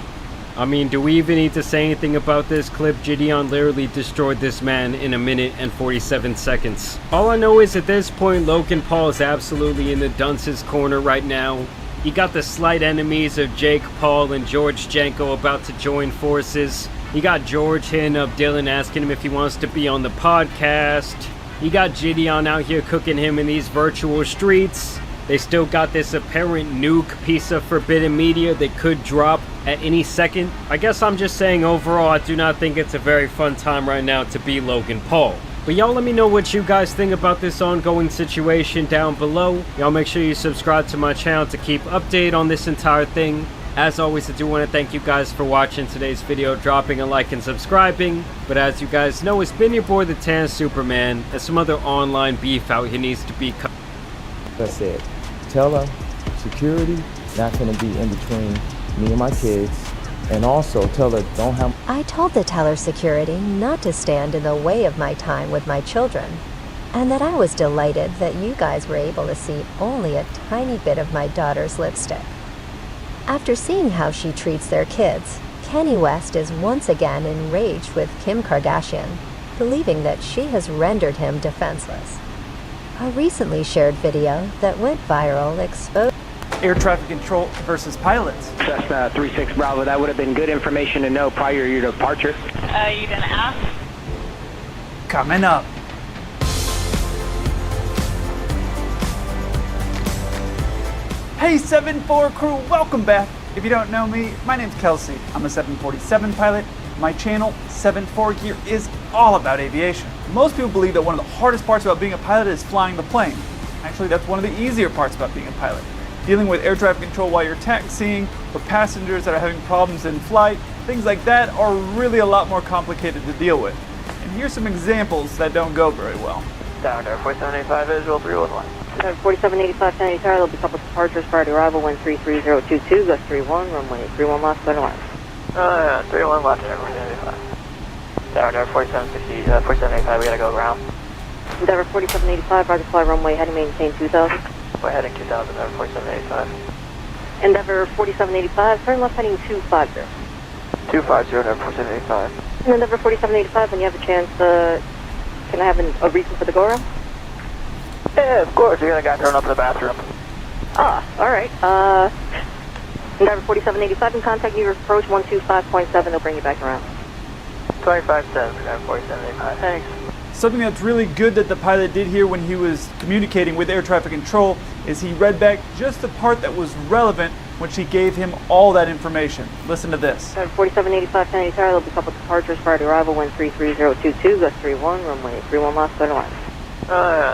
I mean, do we even need to say anything about this clip? Gideon literally destroyed this man in 1 minute and 47 seconds. All I know is at this point, Logan Paul is absolutely in the dunce's corner right now. You got the slight enemies of Jake Paul and George Janko about to join forces. You got George hitting up Dylan asking him if he wants to be on the podcast. You got Gideon out here cooking him in these virtual streets. They still got this apparent nuke piece of forbidden media that could drop at any second. I guess I'm just saying overall, I do not think it's a very fun time right now to be Logan Paul. But y'all let me know what you guys think about this ongoing situation down below. Y'all make sure you subscribe to my channel to keep updated on this entire thing. As always, I do want to thank you guys for watching today's video, dropping a like and subscribing. But as you guys know, it's been your boy the Tan Superman, and some other online beef out here needs to be cut. That's it. Tell her security not going to be in between me and my kids, and also tell her don't have. I told the teller security not to stand in the way of my time with my children, and that I was delighted that you guys were able to see only a tiny bit of my daughter's lipstick. After seeing how she treats their kids, Kanye West is once again enraged with Kim Kardashian, believing that she has rendered him defenseless. A recently shared video that went viral exposed air traffic control versus pilots. Cessna 36 Bravo, that would have been good information to know prior to your departure. You gonna ask? Coming up. Hey 7-4 crew, welcome back. If you don't know me, my name's Kelsey. I'm a 747 pilot. My channel, 7-4 Gear, is all about aviation. Most people believe that one of the hardest parts about being a pilot is flying the plane. Actually, that's one of the easier parts about being a pilot. Dealing with air traffic control while you're taxiing, or passengers that are having problems in flight, things like that are really a lot more complicated to deal with. And here's some examples that don't go very well. Down there, 4785 Israel 311. 4785 Kennedy Tower, there'll be a couple departures prior to arrival, wind 33022, gust 31, runway 31 left, clear to land. 31 left, 4785. Down there, 4760, 4785, we gotta go ground. Endeavor 4785, roger fly runway, heading maintain 2000. We're heading 2000, Endeavor 4785. Endeavor 4785, turn left heading 250. 250, Endeavor 4785. And Endeavor 4785, when you have a chance, can I have a reason for the go-around? Yeah, of course, you're gonna get thrown up in the bathroom. Ah, alright. Endeavor 4785, in contact you, approach 125.7, they'll bring you back around. 25 cents, Endeavor 4785, thanks. Something that's really good that the pilot did here when he was communicating with air traffic control is he read back just the part that was relevant when she gave him all that information. Listen to this. 4785 Kennedy Tower, there'll be a couple departures prior to arrival, wind 33022, gust 31, runway 31 left, clear to land.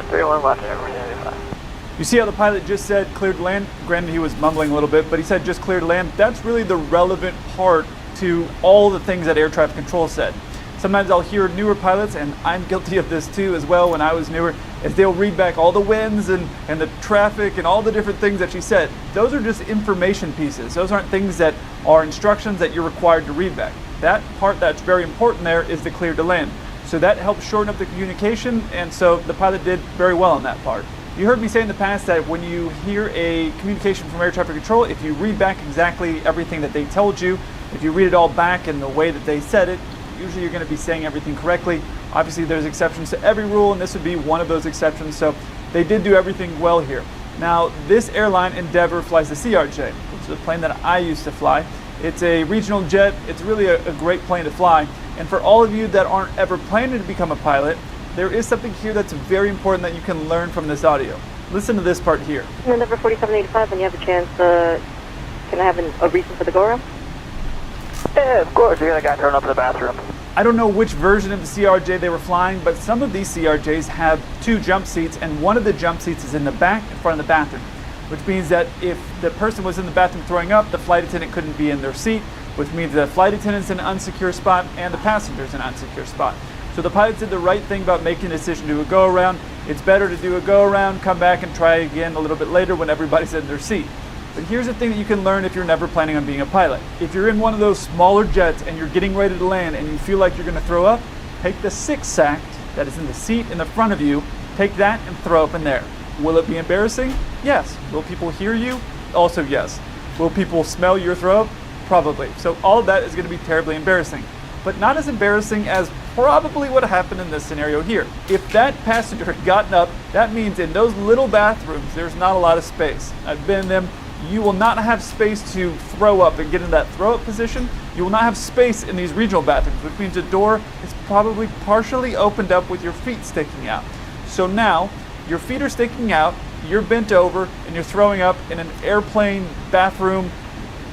31 left, Endeavor 4785. You see how the pilot just said cleared land? Granted, he was mumbling a little bit, but he said just cleared land. That's really the relevant part to all the things that air traffic control said. Sometimes I'll hear newer pilots, and I'm guilty of this too as well when I was newer, is they'll read back all the winds and the traffic and all the different things that she said. Those are just information pieces. Those aren't things that are instructions that you're required to read back. That part that's very important there is the clear to land. So that helps shorten up the communication, and so the pilot did very well on that part. You heard me say in the past that when you hear a communication from air traffic control, if you read back exactly everything that they told you, if you read it all back in the way that they said it, usually you're going to be saying everything correctly. Obviously there's exceptions to every rule, and this would be one of those exceptions, so they did do everything well here. Now, this airline, Endeavor, flies the CRJ, which is a plane that I used to fly. It's a regional jet. It's really a great plane to fly. And for all of you that aren't ever planning to become a pilot, there is something here that's very important that you can learn from this audio. Listen to this part here. Endeavor 4785, when you have a chance, can I have a reason for the go-around? Yeah, of course, you're gonna get thrown up in the bathroom. I don't know which version of the CRJ they were flying, but some of these CRJs have 2 jump seats, and one of the jump seats is in the back in front of the bathroom, which means that if the person was in the bathroom throwing up, the flight attendant couldn't be in their seat, which means the flight attendant's in an unsecure spot and the passenger's in an unsecure spot. So the pilots did the right thing about making a decision to do a go-around. It's better to do a go-around, come back and try again a little bit later when everybody's in their seat. But here's the thing that you can learn if you're never planning on being a pilot. If you're in one of those smaller jets and you're getting ready to land and you feel like you're going to throw up, take the 6-sack that is in the seat in the front of you, take that and throw up in there. Will it be embarrassing? Yes. Will people hear you? Also yes. Will people smell your throw up? Probably. So all of that is going to be terribly embarrassing. But not as embarrassing as probably what happened in this scenario here. If that passenger had gotten up, that means in those little bathrooms, there's not a lot of space. I've been in them. You will not have space to throw up and get in that throw up position. You will not have space in these regional bathrooms, which means the door is probably partially opened up with your feet sticking out. So now your feet are sticking out, you're bent over, and you're throwing up in an airplane bathroom,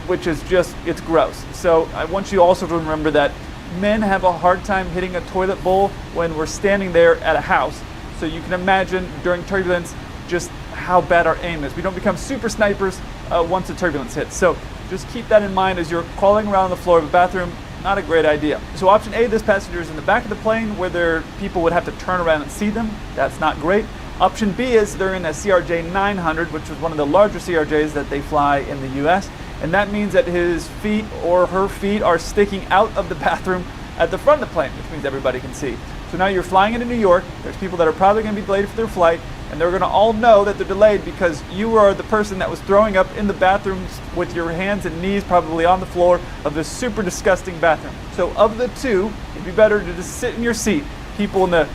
which is just, it's gross. So I want you also to remember that men have a hard time hitting a toilet bowl when we're standing there at a house. So you can imagine during turbulence just how bad our aim is. We don't become super snipers once the turbulence hits. So just keep that in mind as you're crawling around the floor of a bathroom. Not a great idea. So option A, this passenger is in the back of the plane where people would have to turn around and see them. That's not great. Option B is they're in a CRJ 900, which is one of the larger CRJs that they fly in the US. And that means that his feet or her feet are sticking out of the bathroom at the front of the plane, which means everybody can see. So now you're flying into New York. There's people that are probably going to be delayed for their flight, and they're going to all know that they're delayed because you are the person that was throwing up in the bathrooms with your hands and knees probably on the floor of this super disgusting bathroom. So of the two, it'd be better to just sit in your seat. People in the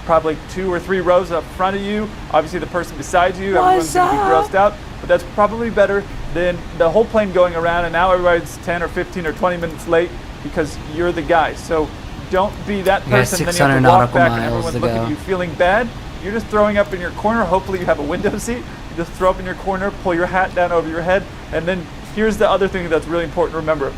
probably 2 or 3 rows up front of you, obviously the person beside you, everyone's going to be grossed out, but that's probably better than the whole plane going around and now everybody's 10 or 15 or 20 minutes late because you're the guy. So don't be that person, then you have to walk back and everyone's looking at you feeling bad. You're just throwing up in your corner. Hopefully you have a window seat. You just throw up in your corner, pull your hat down over your head, and then here's the other thing that's really important to remember.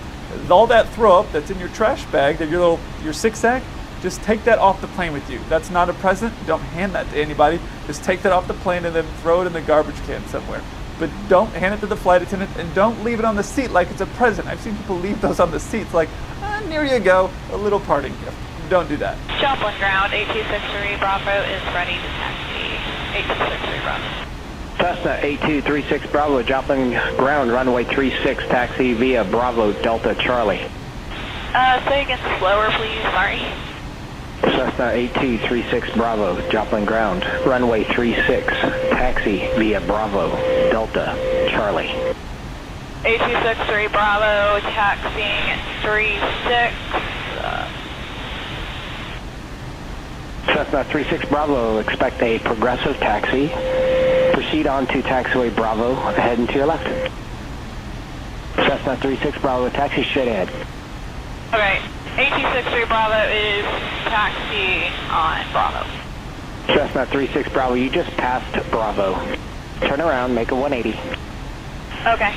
All that throw up that's in your trash bag, that your 6-sack, just take that off the plane with you. That's not a present. Don't hand that to anybody. Just take that off the plane and then throw it in the garbage can somewhere. But don't hand it to the flight attendant and don't leave it on the seat like it's a present. I've seen people leave those on the seats like, here you go, a little parting gift. Don't do that. Joplin ground, 8263 Bravo is ready to taxi. 8263 Bravo. Cessna 8236 Bravo, Joplin ground, runway 36, taxi via Bravo Delta Charlie. Say again slower, please, sorry. Cessna 8236 Bravo, Joplin ground, runway 36, taxi via Bravo Delta Charlie. 8263 Bravo, taxiing 36. Cessna 36 Bravo, expect a progressive taxi. Proceed on to taxiway Bravo, heading to your left. Cessna 36 Bravo, taxi straight ahead. Okay, 8263 Bravo is taxi on Bravo. Cessna 36 Bravo, you just passed Bravo. Turn around, make a 180. Okay.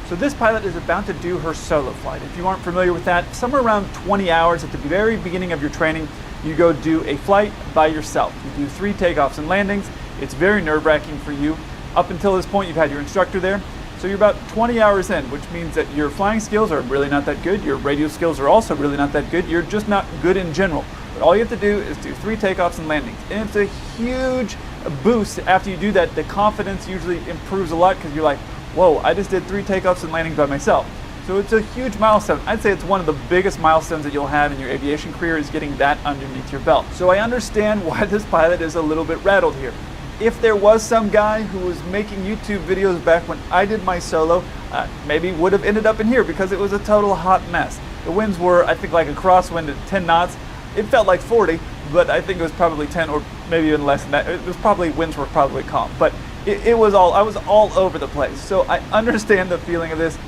So this pilot is about to do her solo flight. If you aren't familiar with that, somewhere around 20 hours at the very beginning of your training, you go do a flight by yourself. You do 3 takeoffs and landings. It's very nerve-wracking for you. Up until this point, you've had your instructor there. So you're about 20 hours in, which means that your flying skills are really not that good. Your radio skills are also really not that good. You're just not good in general. But all you have to do is do 3 takeoffs and landings. And it's a huge boost after you do that. The confidence usually improves a lot because you're like, whoa, I just did 3 takeoffs and landings by myself. So it's a huge milestone. I'd say it's one of the biggest milestones that you'll have in your aviation career is getting that underneath your belt. So I understand why this pilot is a little bit rattled here. If there was some guy who was making YouTube videos back when I did my solo, maybe would have ended up in here because it was a total hot mess. The winds were, I think, like a crosswind at 10 knots. It felt like 40, but I think it was probably 10 or maybe even less than that. It was probably, winds were probably calm, but I was all over the place. So I understand the feeling of this.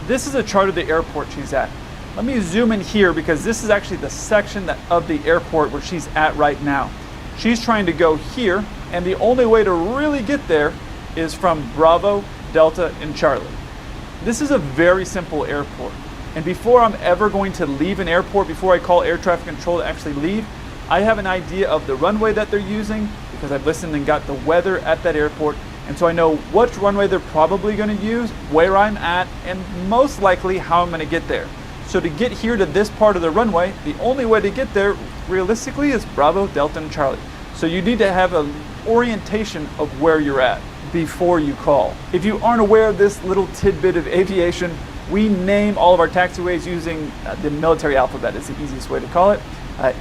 This is a chart of the airport she's at. Let me zoom in here because this is actually the section of the airport where she's at right now. She's trying to go here, and the only way to really get there is from Bravo, Delta, and Charlie. This is a very simple airport. And before I'm ever going to leave an airport, before I call air traffic control to actually leave, I have an idea of the runway that they're using because I've listened and got the weather at that airport. And so I know which runway they're probably going to use, where I'm at, and most likely how I'm going to get there. So to get here to this part of the runway, the only way to get there realistically is Bravo, Delta, and Charlie. So you need to have an orientation of where you're at before you call. If you aren't aware of this little tidbit of aviation, we name all of our taxiways using the military alphabet. It's the easiest way to call it.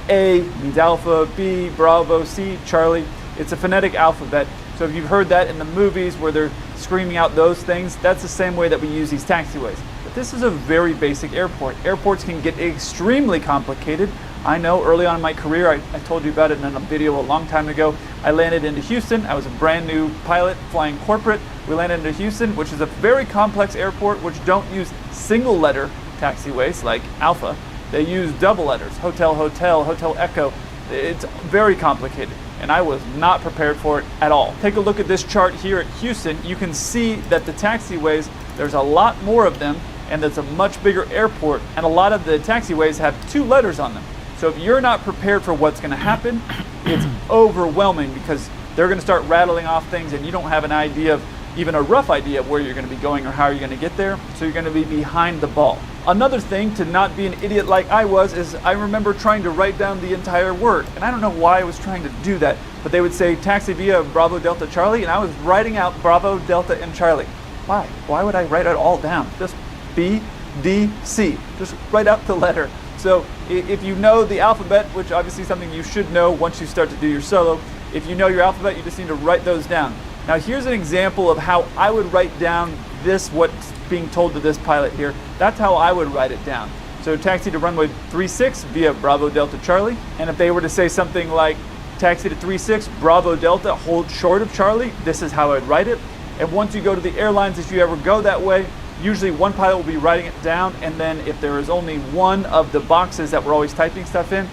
A means Alpha, B, Bravo, C, Charlie. It's a phonetic alphabet. So if you've heard that in the movies where they're screaming out those things, that's the same way that we use these taxiways. But this is a very basic airport. Airports can get extremely complicated. I know early on in my career, I told you about it in a video a long time ago. I landed into Houston. I was a brand new pilot flying corporate. We landed into Houston, which is a very complex airport, which don't use single letter taxiways like Alpha. They use double letters, hotel, hotel, hotel echo. It's very complicated, and I was not prepared for it at all. Take a look at this chart here at Houston. You can see that the taxiways, there's a lot more of them, and it's a much bigger airport, and a lot of the taxiways have 2 letters on them. So if you're not prepared for what's going to happen, it's overwhelming because they're going to start rattling off things, and you don't have an idea of, even a rough idea of where you're going to be going or how you're going to get there. So you're going to be behind the ball. Another thing to not be an idiot like I was is I remember trying to write down the entire word. And I don't know why I was trying to do that, but they would say taxi via Bravo, Delta, Charlie, and I was writing out Bravo, Delta, and Charlie. Why? Why would I write it all down? Just B, D, C. Just write out the letter. So if you know the alphabet, which obviously is something you should know once you start to do your solo, if you know your alphabet, you just need to write those down. Now here's an example of how I would write down this, what's being told to this pilot here. That's how I would write it down. So taxi to runway 36 via Bravo Delta Charlie. And if they were to say something like taxi to 36 Bravo Delta, hold short of Charlie, this is how I'd write it. And once you go to the airlines, if you ever go that way, usually one pilot will be writing it down, and then if there is only one of the boxes that we're always typing stuff in,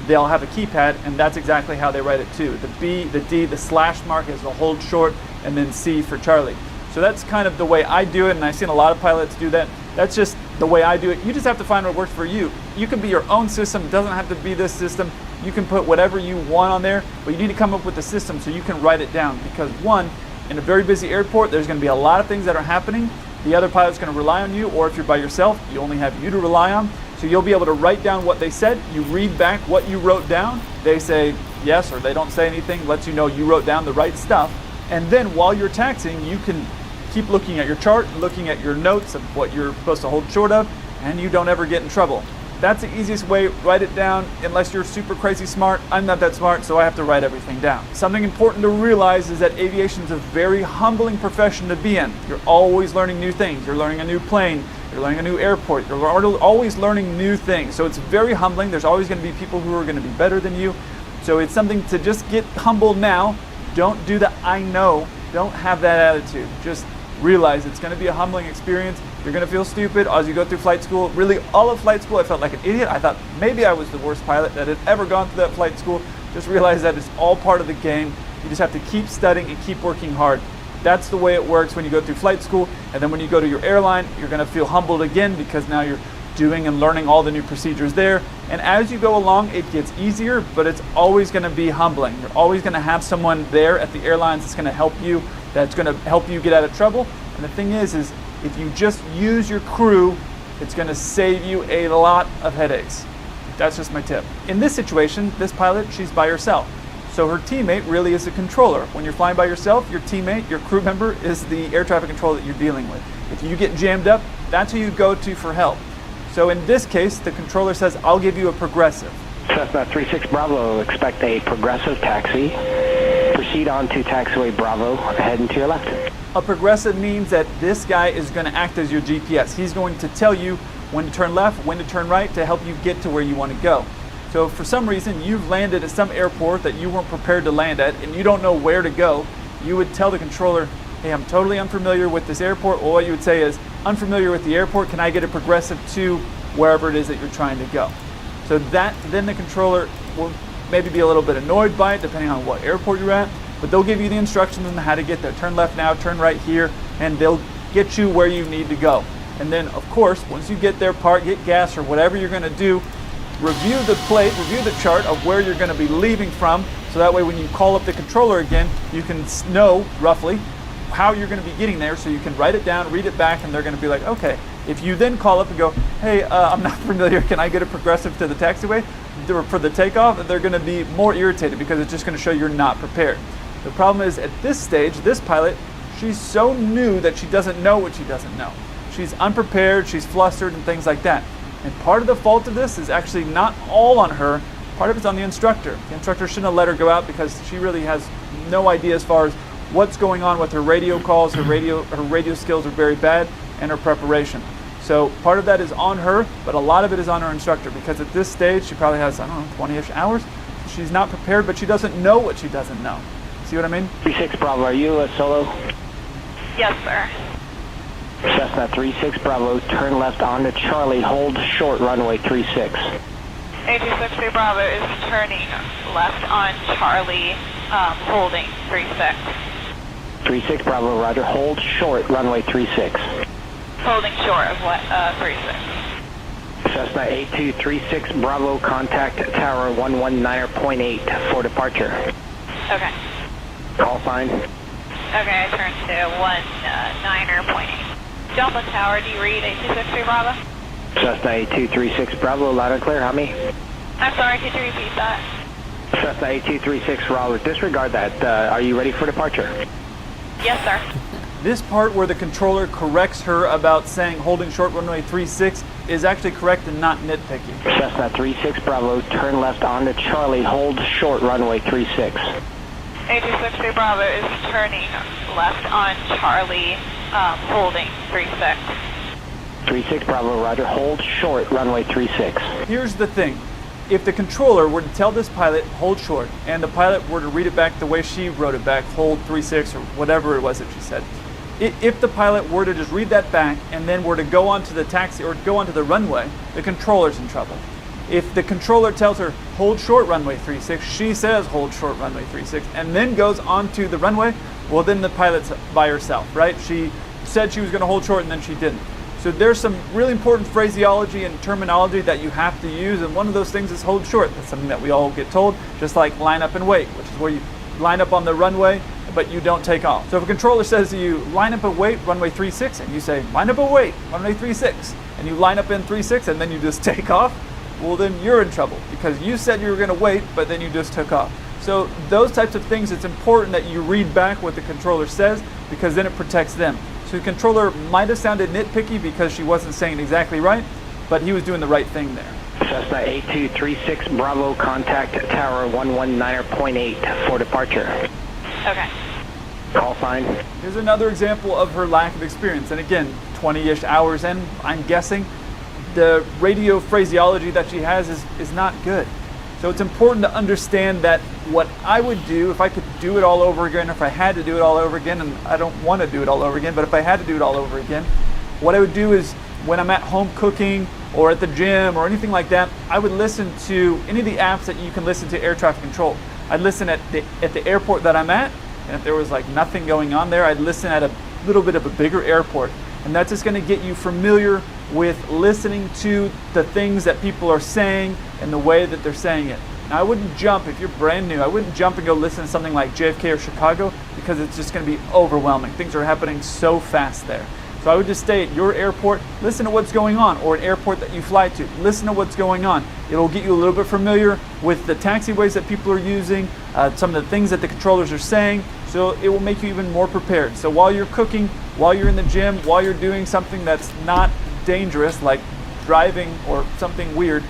they'll have a keypad, and that's exactly how they write it too. The B, the D, the slash mark is the hold short, and then C for Charlie. So that's kind of the way I do it, and I've seen a lot of pilots do that. That's just the way I do it. You just have to find what works for you. You can be your own system. It doesn't have to be this system. You can put whatever you want on there, but you need to come up with a system so you can write it down. Because one, in a very busy airport, there's going to be a lot of things that are happening. The other pilot's going to rely on you, or if you're by yourself, you only have you to rely on. So you'll be able to write down what they said. You read back what you wrote down. They say yes, or they don't say anything, lets you know you wrote down the right stuff. And then while you're taxiing, you can keep looking at your chart, looking at your notes of what you're supposed to hold short of, and you don't ever get in trouble. That's the easiest way. Write it down unless you're super crazy smart. I'm not that smart, so I have to write everything down. Something important to realize is that aviation is a very humbling profession to be in. You're always learning new things. You're learning a new plane. You're learning a new airport. You're always learning new things. So it's very humbling. There's always going to be people who are going to be better than you. So it's something to just get humble now. Don't do the I know. Don't have that attitude. Just realize it's going to be a humbling experience. You're going to feel stupid as you go through flight school. Really, all of flight school, I felt like an idiot. I thought maybe I was the worst pilot that had ever gone through that flight school. Just realize that it's all part of the game. You just have to keep studying and keep working hard. That's the way it works when you go through flight school. And then when you go to your airline, you're going to feel humbled again because now you're doing and learning all the new procedures there. And as you go along, it gets easier, but it's always going to be humbling. You're always going to have someone there at the airlines that's going to help you, that's going to help you get out of trouble. And the thing is if you just use your crew, it's going to save you a lot of headaches. That's just my tip. In this situation, this pilot, she's by herself. So her teammate really is a controller. When you're flying by yourself, your teammate, your crew member, is the air traffic controller that you're dealing with. If you get jammed up, that's who you go to for help. So in this case, the controller says, I'll give you a progressive. Cessna 36 Bravo, expect a progressive taxi. Proceed on to taxiway Bravo, heading to your left. A progressive means that this guy is going to act as your GPS. He's going to tell you when to turn left, when to turn right to help you get to where you want to go. So if for some reason you've landed at some airport that you weren't prepared to land at and you don't know where to go, you would tell the controller, hey, I'm totally unfamiliar with this airport. Or what you would say is, unfamiliar with the airport, can I get a progressive to wherever it is that you're trying to go? So then the controller will maybe be a little bit annoyed by it, depending on what airport you're at, but they'll give you the instructions on how to get there. Turn left now, turn right here, and they'll get you where you need to go. And then, of course, once you get there, park, get gas, or whatever you're going to do, review the plate, review the chart of where you're going to be leaving from, so that way when you call up the controller again, you can know roughly how you're going to be getting there, so you can write it down, read it back, and they're going to be like, okay. If you then call up and go, hey, I'm not familiar, can I get a progressive to the taxiway for the takeoff? They're going to be more irritated because it's just going to show you're not prepared. The problem is, at this stage, this pilot, she's so new that she doesn't know what she doesn't know. She's unprepared, she's flustered, and things like that. And part of the fault of this is actually not all on her, part of it's on the instructor. The instructor shouldn't have let her go out because she really has no idea as far as what's going on with her radio calls. Her radio skills are very bad, and her preparation. So part of that is on her, but a lot of it is on her instructor, because at this stage she probably has, I don't know, 20-ish hours. She's not prepared, but she doesn't know what she doesn't know. See what I mean? 36 Bravo, are you a solo? Yes, sir. Cessna 36 Bravo, turn left onto Charlie, hold short runway 36. 8263 Bravo is turning left on Charlie, holding 36. 36 Bravo, roger, hold short runway 36. Holding short of what, 36. Cessna 8236 Bravo, contact tower 119.8 for departure. Okay. Call sign. Okay, I turned to 19.8. Delta Tower, do you read 8263 Bravo? Cessna 8236 Bravo, loud and clear, how me? I'm sorry, could you repeat that? Cessna 8236 Bravo, disregard that. Are you ready for departure? Yes, sir. This part where the controller corrects her about saying holding short runway 36 is actually correct and not nitpicky. Cessna 36 Bravo, turn left onto Charlie, hold short runway 36. 8263 Bravo is turning left on Charlie, holding 36. 36 Bravo, roger, hold short runway 36. Here's the thing. If the controller were to tell this pilot, hold short, and the pilot were to read it back the way she wrote it back, hold 36 or whatever it was that she said, if the pilot were to just read that back and then were to go onto the taxi or go onto the runway, the controller's in trouble. If the controller tells her, hold short runway 36, she says hold short runway 36, and then goes onto the runway, well then the pilot's by herself, right? She said she was going to hold short and then she didn't. So there's some really important phraseology and terminology that you have to use, and one of those things is hold short. That's something that we all get told, just like line up and wait, which is where you line up on the runway, but you don't take off. So if a controller says to you, line up and wait, runway 36, and you say, line up and wait, runway 36, and you line up in 36 and then you just take off, well then you're in trouble, because you said you were going to wait, but then you just took off. So those types of things, it's important that you read back what the controller says, because then it protects them. So the controller might have sounded nitpicky because she wasn't saying it exactly right, but he was doing the right thing there. Cessna 8236 Bravo, contact tower 119.8 for departure. Okay. Call sign. Here's another example of her lack of experience. And again, 20-ish hours in, I'm guessing, the radio phraseology that she has is not good. So it's important to understand that what I would do if I could do it all over again, if I had to do it all over again, and I don't want to do it all over again, but if I had to do it all over again, what I would do is when I'm at home cooking or at the gym or anything like that, I would listen to any of the apps that you can listen to air traffic control. I'd listen at the airport that I'm at, and if there was like nothing going on there, I'd listen at a little bit of a bigger airport. And that's just going to get you familiar with listening to the things that people are saying and the way that they're saying it. Now, I wouldn't jump, if you're brand new, I wouldn't jump and go listen to something like JFK or Chicago, because it's just going to be overwhelming. Things are happening so fast there. So I would just stay at your airport, listen to what's going on, or an airport that you fly to. Listen to what's going on. It'll get you a little bit familiar with the taxiways that people are using, some of the things that the controllers are saying, so it will make you even more prepared. So while you're cooking, while you're in the gym, while you're doing something that's not dangerous, like driving or something weird,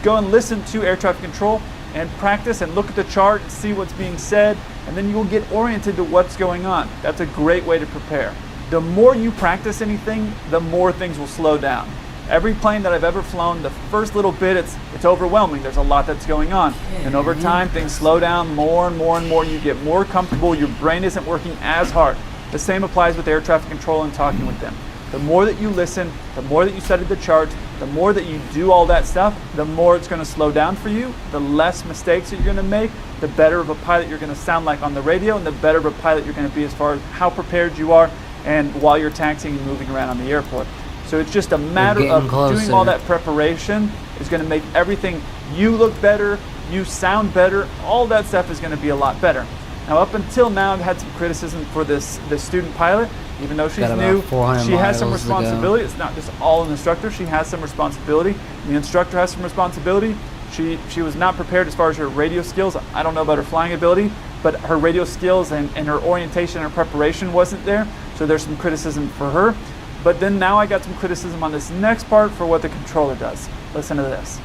go and listen to air traffic control and practice and look at the chart and see what's being said, and then you will get oriented to what's going on. That's a great way to prepare. The more you practice anything, the more things will slow down. Every plane that I've ever flown, the first little bit, it's overwhelming. There's a lot that's going on. And over time, things slow down more and more and more. You get more comfortable. Your brain isn't working as hard. The same applies with air traffic control and talking with them. The more that you listen, the more that you study the charts, the more that you do all that stuff, the more it's going to slow down for you, the less mistakes that you're going to make, the better of a pilot you're going to sound like on the radio, and the better of a pilot you're going to be as far as how prepared you are and while you're taxiing and moving around on the airport. So it's just a matter getting of doing closer. all that preparation is going to make everything, you look better, you sound better, all that stuff is going to be a lot better. Now, up until now, I've had some criticism for this student pilot. Even though she's Got about new, 400 she has some miles to go. responsibility. It's not just all an instructor. She has some responsibility. The instructor has some responsibility. She was not prepared as far as her radio skills. I don't know about her flying ability, but her radio skills and her orientation and preparation wasn't there. So there's some criticism for her. But then now I got some criticism on this next part for what the controller does. Listen to this.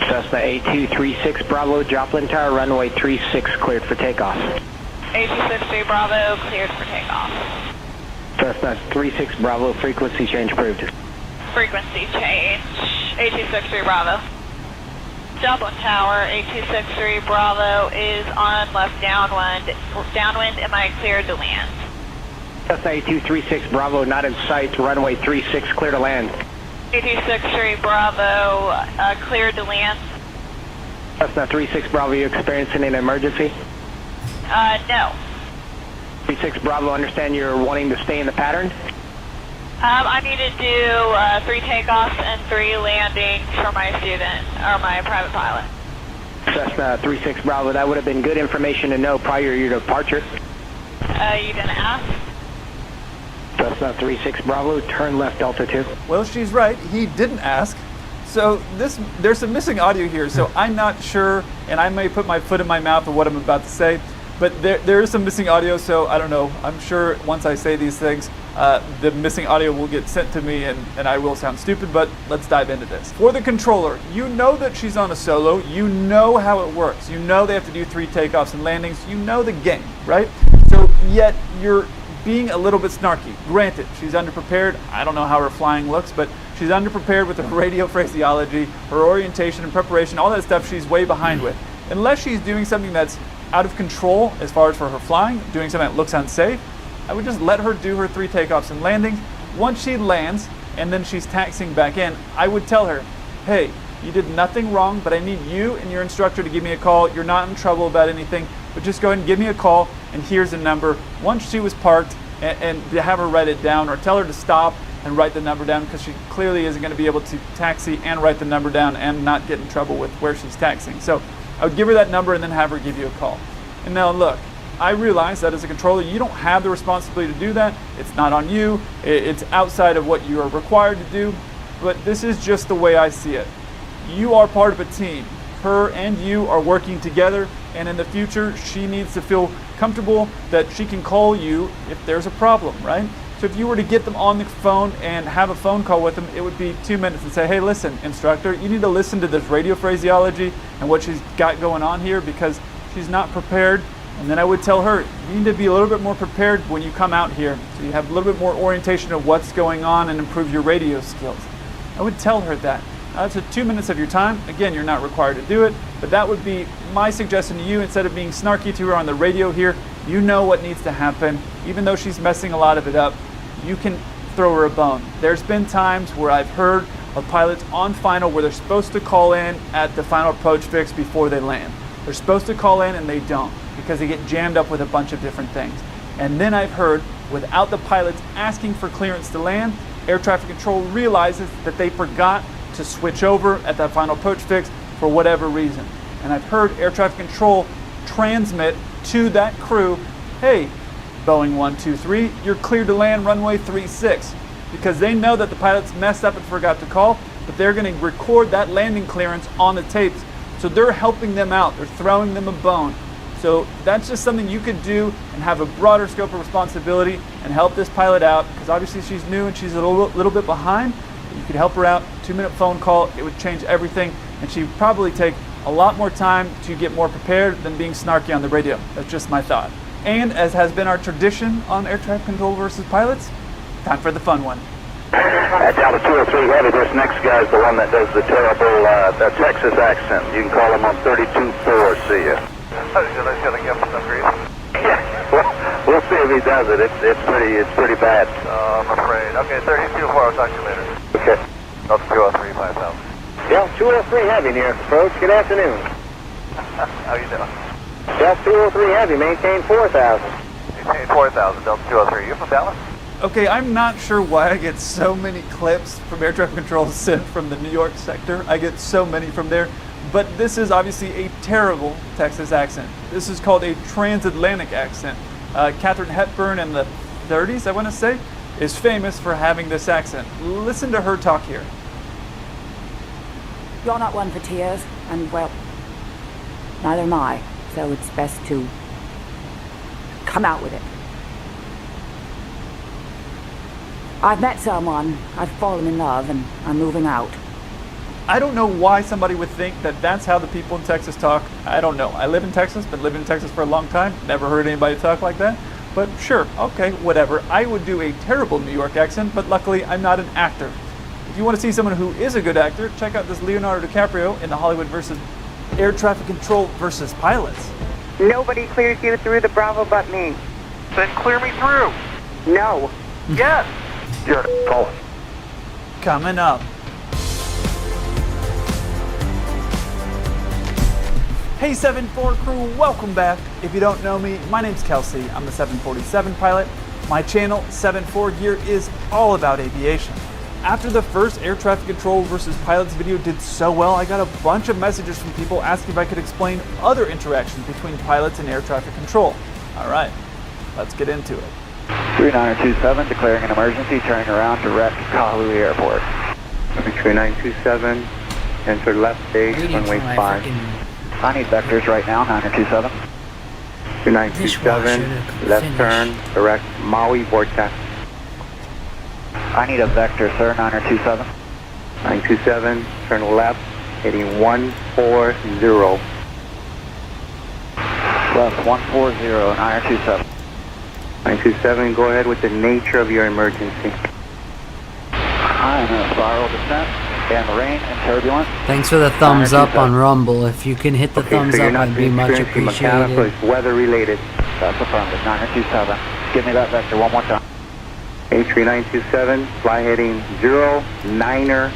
Cessna 8236 Bravo, Joplin Tower, runway 36, cleared for takeoff. 8263 Bravo, cleared for takeoff. Cessna 36 Bravo, frequency change approved. Frequency change, 8263 Bravo. Joplin Tower, 8263 Bravo is on left downwind. Downwind, am I cleared to land? Cessna 8236 Bravo, not in sight, runway 36, clear to land. 8263 Bravo, cleared to land. Cessna 36 Bravo, you experiencing an emergency? No. 36 Bravo, understand you're wanting to stay in the pattern? I need to do 3 takeoffs and 3 landings for my student, or my private pilot. Cessna 36 Bravo, that would have been good information to know prior to your departure. You didn't ask? Cessna 36 Bravo, turn left Delta 2. Well, she's right. He didn't ask. So there's some missing audio here. So I'm not sure, and I may put my foot in my mouth of what I'm about to say, but there is some missing audio. So I don't know. I'm sure once I say these things, the missing audio will get sent to me, and I will sound stupid. But let's dive into this. For the controller, you know that she's on a solo. You know how it works. You know they have to do 3 takeoffs and landings. You know the game, right? So yet you're being a little bit snarky. Granted, she's underprepared. I don't know how her flying looks, but she's underprepared with her radio phraseology, her orientation and preparation, all that stuff she's way behind with. Unless she's doing something that's out of control as far as for her flying, doing something that looks unsafe, I would just let her do her 3 takeoffs and landings. Once she lands and then she's taxiing back in, I would tell her, hey, you did nothing wrong, but I need you and your instructor to give me a call. You're not in trouble about anything, but just go ahead and give me a call, and here's the number. Once she was parked, and to have her write it down, or tell her to stop and write the number down, because she clearly isn't going to be able to taxi and write the number down and not get in trouble with where she's taxiing. So I would give her that number and then have her give you a call. And now look, I realize that as a controller, you don't have the responsibility to do that. It's not on you. It's outside of what you are required to do. But this is just the way I see it. You are part of a team. Her and you are working together, and in the future, she needs to feel comfortable that she can call you if there's a problem, right? So if you were to get them on the phone and have a phone call with them, it would be 2 minutes and say, hey, listen, instructor, you need to listen to this radio phraseology and what she's got going on here because she's not prepared. And then I would tell her, you need to be a little bit more prepared when you come out here. So you have a little bit more orientation of what's going on and improve your radio skills. I would tell her that. Now, that's 2 minutes of your time. Again, you're not required to do it, but that would be my suggestion to you. Instead of being snarky to her on the radio here, you know what needs to happen. Even though she's messing a lot of it up, you can throw her a bone. There's been times where I've heard of pilots on final where they're supposed to call in at the final approach fix before they land. They're supposed to call in and they don't because they get jammed up with a bunch of different things. And then I've heard, without the pilots asking for clearance to land, air traffic control realizes that they forgot to switch over at that final approach fix for whatever reason. And I've heard air traffic control transmit to that crew, hey, Boeing 123, you're cleared to land runway 36, because they know that the pilots messed up and forgot to call, but they're going to record that landing clearance on the tapes. So they're helping them out. They're throwing them a bone. So that's just something you could do and have a broader scope of responsibility and help this pilot out, because obviously she's new and she's a little bit behind. You could help her out. 2-minute phone call, it would change everything, and she'd probably take a lot more time to get more prepared than being snarky on the radio. That's just my thought. And as has been our tradition on air traffic control versus pilots, time for the fun one. That's Delta 203 Heavy. This next guy's the one that does the terrible Texas accent. You can call him on 32-4. See ya. Should I give him some grief? Yeah, we'll see if he does it. It's pretty bad. I'm afraid. Okay, 32-4. I'll talk to you later. Okay. Delta 203, 5000. Delta 203 Heavy, nearest approach. Good afternoon. How you doing? Delta 203 Heavy, maintain 4000. Maintain 4000. Delta 203. You from Dallas? Okay, I'm not sure why I get so many clips from air traffic control sent from the New York sector. I get so many from there. But this is obviously a terrible Texas accent. This is called a transatlantic accent. Katharine Hepburn in the 30s, I want to say, is famous for having this accent. Listen to her talk here. You're not one for tears, and well, neither am I. So it's best to come out with it. I've met someone, I've fallen in love, and I'm moving out. I don't know why somebody would think that that's how the people in Texas talk. I don't know. I live in Texas, been living in Texas for a long time. Never heard anybody talk like that. But sure, okay, whatever. I would do a terrible New York accent, but luckily I'm not an actor. If you want to see someone who is a good actor, check out this Leonardo DiCaprio in the Hollywood versus Air Traffic Control versus Pilots. Nobody clears you through the Bravo but me. Then clear me through. No. Yes. You're an asshole. Coming up. Hey 7-4 crew, welcome back. If you don't know me, my name's Kelsey. I'm the 747 pilot. My channel, 7-4 Gear, is all about aviation. After the first air traffic control versus pilots video did so well, I got a bunch of messages from people asking if I could explain other interactions between pilots and air traffic control. All right, let's get into it. 3927, declaring an emergency, turning around direct Kahului Airport. 3927, enter left base, runway 5. I need vectors right now, 927. 3927, left turn, direct Maui Vortex. I need a vector, sir, 927. 927, turn left, heading 140. Left 140, 927. 927, go ahead with the nature of your emergency. I am in a spiral descent, and rain and turbulence. Thanks for the thumbs up on Rumble. If you can hit the thumbs up, I'd be much appreciated. It's weather related. That's affirmative, 927. Give me that vector one more time. A3927, fly heading 090.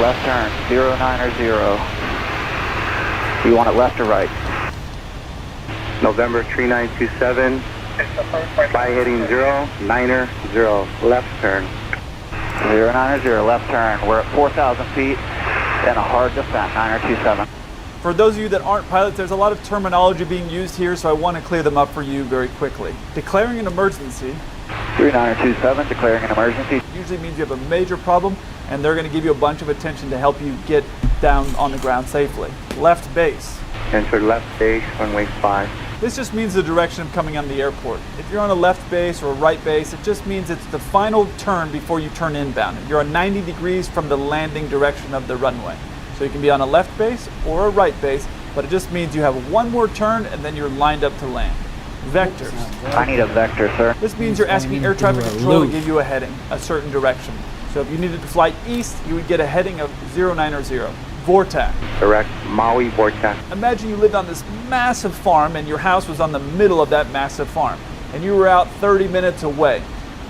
Left turn, 090. You want it left or right? November 3927, fly heading 090, left turn. 090, left turn. We're at 4,000 feet and a hard descent, 927. For those of you that aren't pilots, there's a lot of terminology being used here, so I want to clear them up for you very quickly. Declaring an emergency. 3927, declaring an emergency. Usually means you have a major problem, and they're going to give you a bunch of attention to help you get down on the ground safely. Left base. Enter left base, runway 5. This just means the direction of coming on the airport. If you're on a left base or a right base, it just means it's the final turn before you turn inbound. You're on 90 degrees from the landing direction of the runway. So you can be on a left base or a right base, but it just means you have one more turn and then you're lined up to land. Vectors. I need a vector, sir. This means you're asking air traffic control to give you a heading, a certain direction. So if you needed to fly east, you would get a heading of 090. Vortex. Direct Maui Vortex. Imagine you lived on this massive farm and your house was on the middle of that massive farm and you were out 30 minutes away.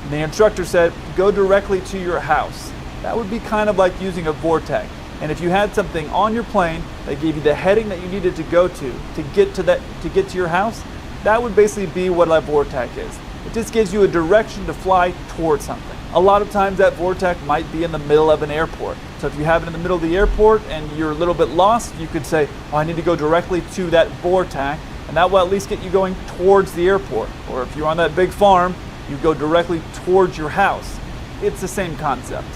And the instructor said, go directly to your house. That would be kind of like using a vortex. And if you had something on your plane that gave you the heading that you needed to go to get to your house, that would basically be what a vortex is. It just gives you a direction to fly towards something. A lot of times that vortex might be in the middle of an airport. So if you have it in the middle of the airport and you're a little bit lost, you could say, oh, I need to go directly to that vortex, and that will at least get you going towards the airport. Or if you're on that big farm, you go directly towards your house. It's the same concept.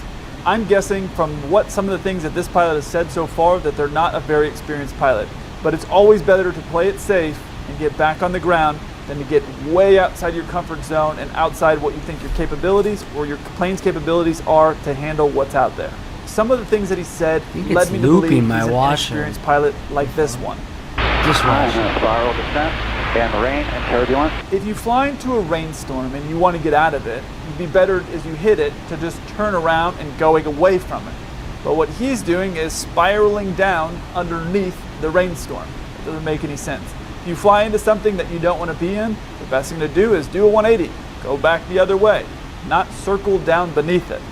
I'm guessing from what some of the things that this pilot has said so far that they're not a very experienced pilot. But it's always better to play it safe and get back on the ground than to get way outside your comfort zone and outside what you think your capabilities or your plane's capabilities are to handle what's out there. Some of the things that he said led me to believe he's an inexperienced pilot like this one. Spiral descent and rain and turbulence. If you fly into a rainstorm and you want to get out of it, it'd be better as you hit it to just turn around and going away from it. But what he's doing is spiraling down underneath the rainstorm. It doesn't make any sense. If you fly into something that you don't want to be in, the best thing to do is do a 180. Go back the other way, not circle down beneath it.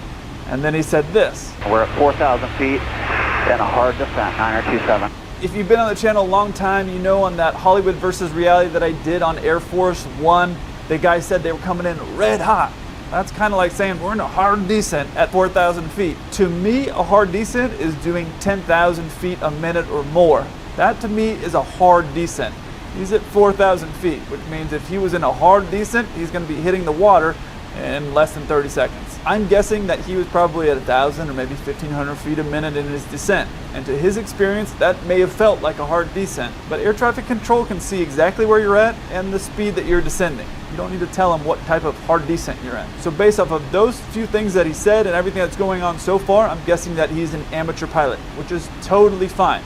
And then he said this. We're at 4,000 feet and a hard descent, 927. If you've been on the channel a long time, you know on that Hollywood versus reality that I did on Air Force One, The guy said they were coming in red hot. That's kind of like saying we're in a hard descent at 4,000 feet. To me, a hard descent is doing 10,000 feet a minute or more. That to me is a hard descent. He's at 4,000 feet, which means if he was in a hard descent, he's going to be hitting the water in less than 30 seconds. I'm guessing that he was probably at 1,000 or maybe 1,500 feet a minute in his descent. And to his experience, that may have felt like a hard descent. But air traffic control can see exactly where you're at and the speed that you're descending. You don't need to tell him what type of hard descent you're in. So based off of those few things that he said and everything that's going on so far, I'm guessing that he's an amateur pilot, which is totally fine.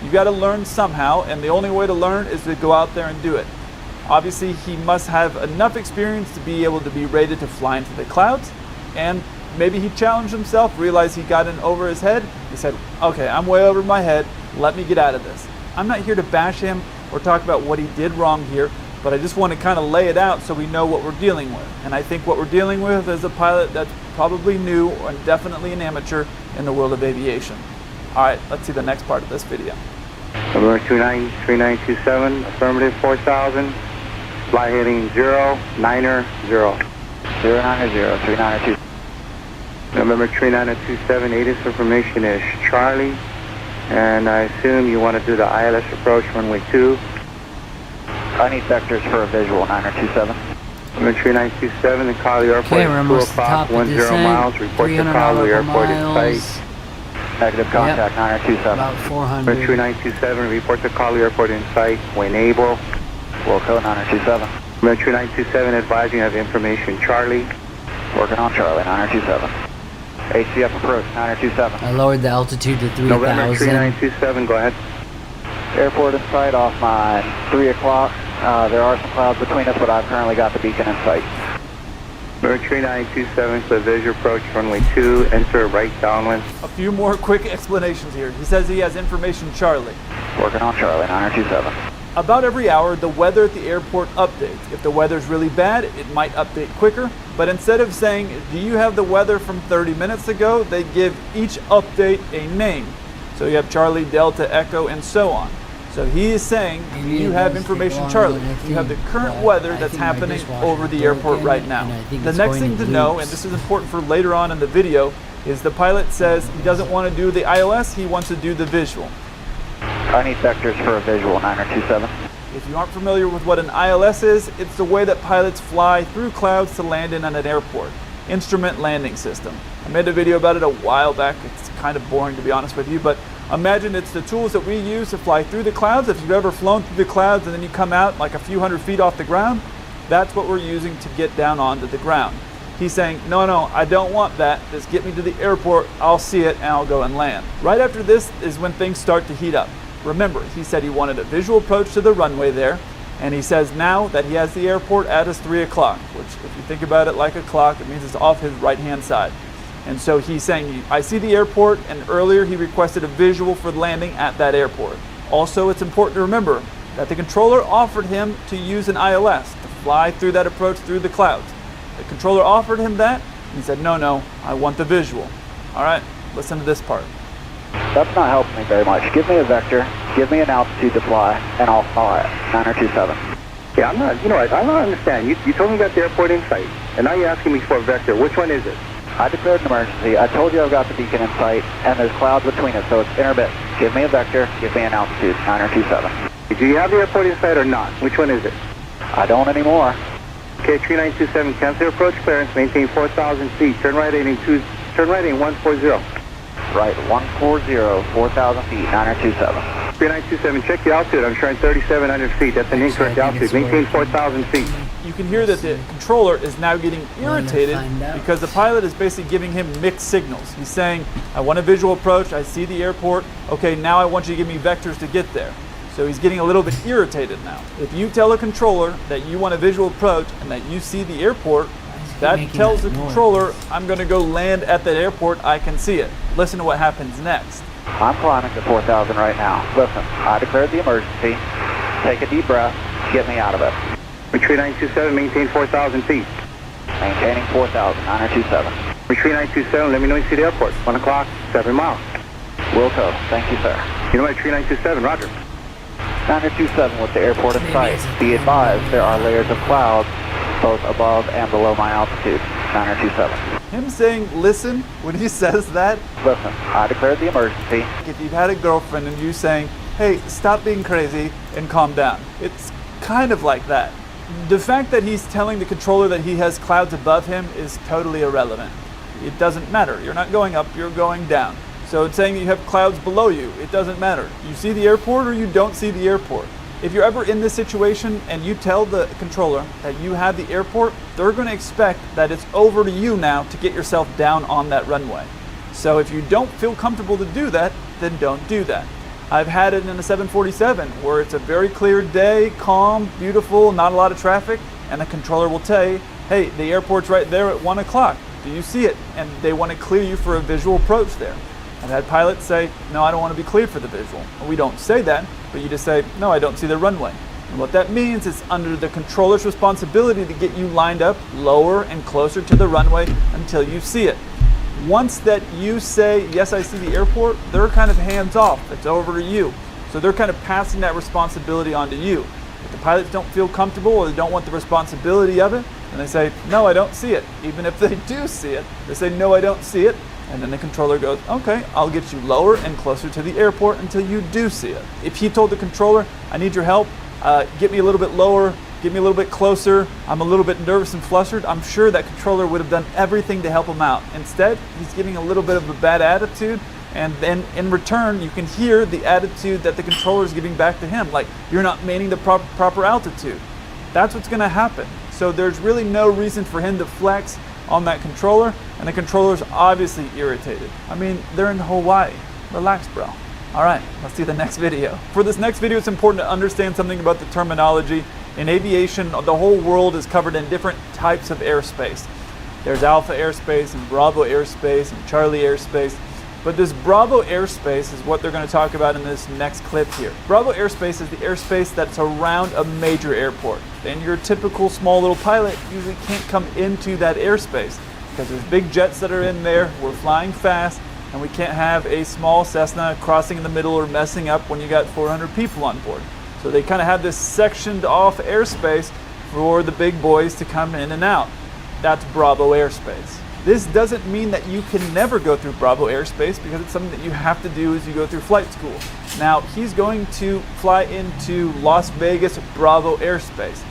You got to learn somehow, and the only way to learn is to go out there and do it. Obviously, he must have enough experience to be able to be rated to fly into the clouds, and maybe he challenged himself, realized he got in over his head. He said, okay, I'm way over my head, let me get out of this. I'm not here to bash him or talk about what he did wrong here, but I just want to kind of lay it out so we know what we're dealing with. And I think what we're dealing with is a pilot that's probably new and definitely an amateur in the world of aviation. All right, let's see the next part of this video. Number 293927, affirmative 4,000, fly heading 090. 090, 392. November 3927, ATIS information is Charlie, and I assume you want to do the ILS approach runway 2. I need vectors for a visual, 9027. Number 3927, the Cali Airport Okay, we're is 2 almost at the top o'clock, of the 10 descent. miles. Report to 300 Cali Airport in miles. sight. Negative contact, 9027. About 400. Number 3927, report to Cali Airport in sight when able. Wilco, 9027. Number 3927, advising of information Charlie. Working on Charlie, 9027. ACF approach, 9027. I lowered the altitude to 3,000. November 3927, go ahead. Airport in sight off my 3 o'clock. There are some clouds between us, but I've currently got the beacon in sight. Number 3927, for visual approach runway 2, enter right downwind. A few more quick explanations here. He says he has information Charlie. Working on Charlie, 9027. About every hour, the weather at the airport updates. If the weather's really bad, it might update quicker. But instead of saying, do you have the weather from 30 minutes ago, they give each update a name. So you have Charlie, Delta, Echo, and so on. So he is saying, you have information Charlie. You have the current weather that's happening over the airport right now. The next thing to know, and this is important for later on in the video, is the pilot says he doesn't want to do the ILS, he wants to do the visual. I need vectors for a visual, 9027. If you aren't familiar with what an ILS is, it's the way that pilots fly through clouds to land in on an airport. Instrument landing system. I made a video about it a while back. It's kind of boring to be honest with you, but imagine it's the tools that we use to fly through the clouds. If you've ever flown through the clouds and then you come out like a few hundred feet off the ground, that's what we're using to get down onto the ground. He's saying, no, I don't want that. Just get me to the airport, I'll see it, and I'll go and land. Right after this is when things start to heat up. Remember, he said he wanted a visual approach to the runway there, and he says now that he has the airport at his 3 o'clock, which if you think about it like a clock, it means it's off his right-hand side. And so he's saying, I see the airport, and earlier he requested a visual for landing at that airport. Also, it's important to remember that the controller offered him to use an ILS to fly through that approach through the clouds. The controller offered him that, and he said, no, I want the visual. All right, listen to this part. That's not helping me very much. Give me a vector, give me an altitude to fly, and I'll fly it. 9027. Yeah, I'm not, I don't understand. You told me you got the airport in sight, and now you're asking me for a vector. Which one is it? I declared an emergency. I told you I've got the beacon in sight, and there's clouds between us, so it's intermittent. Give me a vector, give me an altitude. 9027. Do you have the airport in sight or not? Which one is it? I don't anymore. Okay, 3927, cancel approach clearance, maintain 4,000 feet. Turn right heading 140. Right, 140, 4,000 feet, 9027. 3927, check the altitude. I'm showing 3,700 feet. That's an incorrect altitude. Maintain 4,000 feet. You can hear that the controller is now getting irritated because the pilot is basically giving him mixed signals. He's saying, I want a visual approach, I see the airport, okay, now I want you to give me vectors to get there. So he's getting a little bit irritated now. If you tell a controller that you want a visual approach and that you see the airport, that tells the controller, I'm going to go land at that airport, I can see it. Listen to what happens next. I'm climbing to 4,000 right now. Listen, I declared the emergency. Take a deep breath, get me out of it. 3927, maintain 4,000 feet. Maintaining 4,000, 9027. 3927, let me know you see the airport. 1 o'clock, 7 miles. Wilco, thank you, sir. You know what, 3927, roger. 9027 with the airport in sight. Be advised, there are layers of clouds both above and below my altitude, 927. Him saying listen when he says that. Listen, I declared the emergency. If you've had a girlfriend and you saying, hey, stop being crazy and calm down. It's kind of like that. The fact that he's telling the controller that he has clouds above him is totally irrelevant. It doesn't matter. You're not going up, you're going down. So it's saying that you have clouds below you. It doesn't matter. You see the airport or you don't see the airport. If you're ever in this situation and you tell the controller that you have the airport, they're going to expect that it's over to you now to get yourself down on that runway. So if you don't feel comfortable to do that, then don't do that. I've had it in a 747 where it's a very clear day, calm, beautiful, not a lot of traffic, and the controller will tell you, hey, the airport's right there at 1 o'clock. Do you see it? And they want to clear you for a visual approach there. I've had pilots say, no, I don't want to be cleared for the visual. Well, we don't say that, but you just say, no, I don't see the runway. And what that means is under the controller's responsibility to get you lined up lower and closer to the runway until you see it. Once that you say, yes, I see the airport, they're kind of hands off. It's over to you. So they're kind of passing that responsibility on to you. If the pilots don't feel comfortable or they don't want the responsibility of it, then they say, no, I don't see it. Even if they do see it, they say, no, I don't see it. And then the controller goes, okay, I'll get you lower and closer to the airport until you do see it. If he told the controller, I need your help, get me a little bit lower, get me a little bit closer, I'm a little bit nervous and flustered, I'm sure that controller would have done everything to help him out. Instead, he's giving a little bit of a bad attitude, and then in return, you can hear the attitude that the controller is giving back to him, like, you're not maintaining the proper altitude. That's what's going to happen. So there's really no reason for him to flex on that controller, and the controller's obviously irritated. I mean, they're in Hawaii. Relax, bro. All right, let's see the next video. For this next video, it's important to understand something about the terminology. In aviation, the whole world is covered in different types of airspace. There's Alpha airspace and Bravo airspace and Charlie airspace. But this Bravo airspace is what they're going to talk about in this next clip here. Bravo airspace is the airspace that's around a major airport. And your typical small little pilot usually can't come into that airspace because there's big jets that are in there, we're flying fast, and we can't have a small Cessna crossing in the middle or messing up when you got 400 people on board. So they kind of have this sectioned off airspace for the big boys to come in and out. That's Bravo airspace. This doesn't mean that you can never go through Bravo airspace because it's something that you have to do as you go through flight school. Now, he's going to fly into Las Vegas Bravo airspace.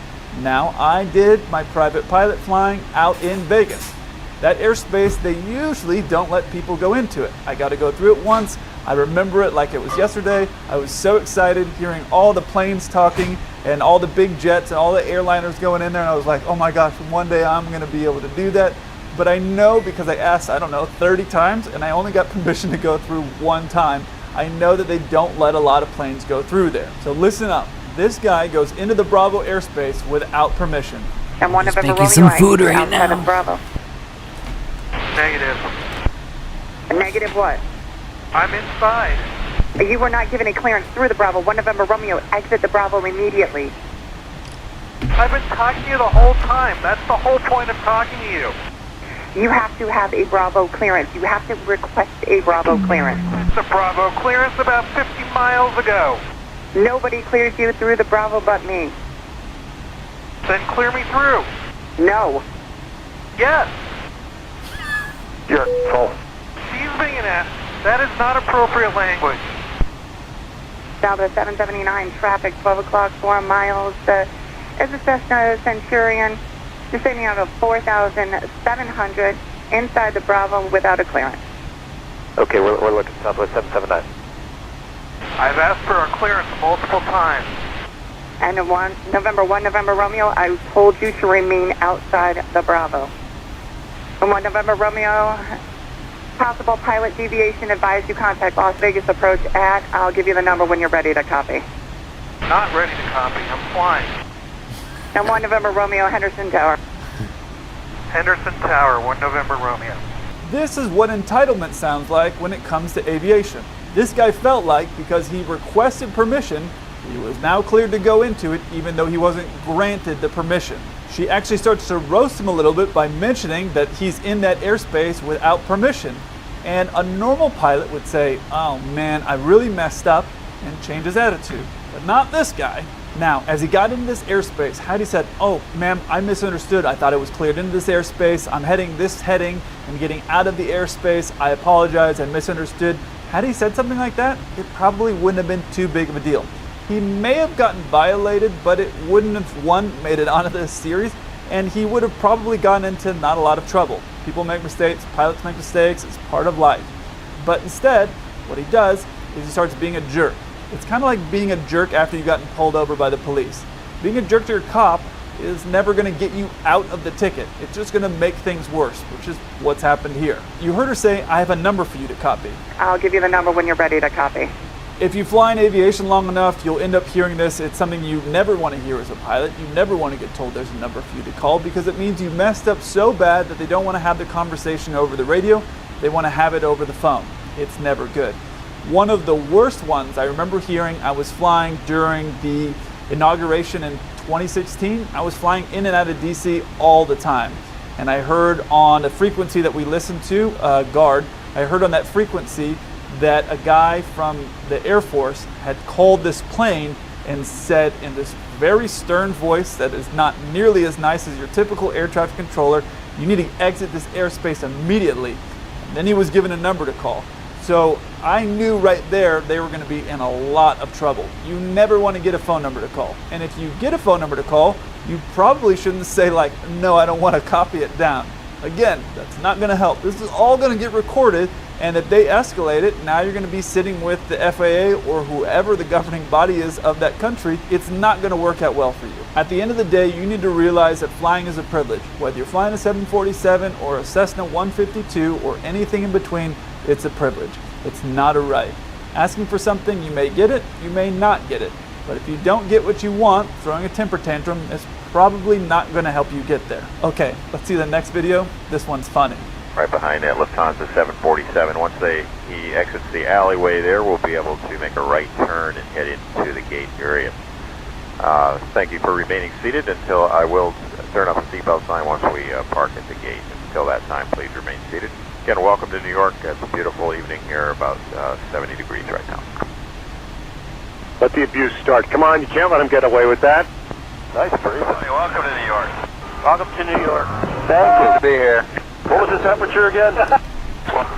Now, I did my private pilot flying out in Vegas. That airspace, they usually don't let people go into it. I got to go through it once. I remember it like it was yesterday. I was so excited hearing all the planes talking and all the big jets and all the airliners going in there. And I was like, oh my gosh, one day I'm going to be able to do that. But I know because I asked, 30 times, and I only got permission to go through one time. I know that they don't let a lot of planes go through there. So listen up. This guy goes into the Bravo airspace without permission. And one of them making some food right now. Of Bravo. Negative. Negative what? I'm inside. You were not given a clearance through the Bravo. 1 November Romeo, exit the Bravo immediately. I've been talking to you the whole time. That's the whole point of talking to you. You have to have a Bravo clearance. You have to request a Bravo clearance. It's a Bravo clearance about 50 miles ago. Nobody clears you through the Bravo but me. Then clear me through. No. Yes. You're a fool. She's being an ass. That is not appropriate language. Southwest 779, traffic, 12 o'clock, 4 miles. It's a Cessna Centurion. You're sitting out of 4,700 inside the Bravo without a clearance. Okay, we're looking Southwest 779. I've asked for a clearance multiple times. And November 1 November Romeo, I told you to remain outside the Bravo. And 1 November Romeo, possible pilot deviation, advise you contact Las Vegas approach at, I'll give you the number when you're ready to copy. Not ready to copy, I'm flying. And 1 November Romeo, Henderson Tower. Henderson Tower, 1 November Romeo. This is what entitlement sounds like when it comes to aviation. This guy felt like because he requested permission, he was now cleared to go into it even though he wasn't granted the permission. She actually starts to roast him a little bit by mentioning that he's in that airspace without permission. And a normal pilot would say, oh man, I really messed up, and change his attitude. But not this guy. Now, as he got into this airspace, Hattie said, "Oh, ma'am, I misunderstood. I thought it was cleared into this airspace. I'm heading this heading and getting out of the airspace. I apologize, I misunderstood." Had he said something like that, it probably wouldn't have been too big of a deal. He may have gotten violated, but it wouldn't have, one, made it onto this series, and he would have probably gotten into not a lot of trouble. People make mistakes, pilots make mistakes, it's part of life. But instead, what he does is he starts being a jerk. It's kind of like being a jerk after you've gotten pulled over by the police. Being a jerk to your cop is never going to get you out of the ticket. It's just going to make things worse, which is what's happened here. You heard her say, "I have a number for you to copy." I'll give you the number when you're ready to copy. If you fly in aviation long enough, you'll end up hearing this. It's something you never want to hear as a pilot. You never want to get told there's a number for you to call, because it means you messed up so bad that they don't want to have the conversation over the radio. They want to have it over the phone. It's never good. One of the worst ones I remember hearing, I was flying during the inauguration in 2016. I was flying in and out of DC all the time. And I heard on a frequency that we listened to, Guard, I heard on that frequency that a guy from the Air Force had called this plane and said in this very stern voice that is not nearly as nice as your typical air traffic controller, "You need to exit this airspace immediately." And then he was given a number to call. So I knew right there they were going to be in a lot of trouble. You never want to get a phone number to call. And if you get a phone number to call, you probably shouldn't say like, "No, I don't want to copy it down." Again, that's not going to help. This is all going to get recorded, and if they escalate it, now you're going to be sitting with the FAA or whoever the governing body is of that country. It's not going to work out well for you. At the end of the day, you need to realize that flying is a privilege. Whether you're flying a 747 or a Cessna 152 or anything in between, it's a privilege. It's not a right. Asking for something, you may get it, you may not get it. But if you don't get what you want, throwing a temper tantrum is probably not going to help you get there. Okay, let's see the next video. This one's funny. Right behind that Lufthansa 747. Once he exits the alleyway there, we'll be able to make a right turn and head into the gate area. Thank you for remaining seated until I will turn off the seatbelt sign once we park at the gate. Until that time, please remain seated. Again, welcome to New York. It's a beautiful evening here, about 70 degrees right now. Let the abuse start. Come on, you can't let him get away with that. Nice breeze. Welcome to New York. Welcome to New York. Thank you. To be here. What was the temperature again?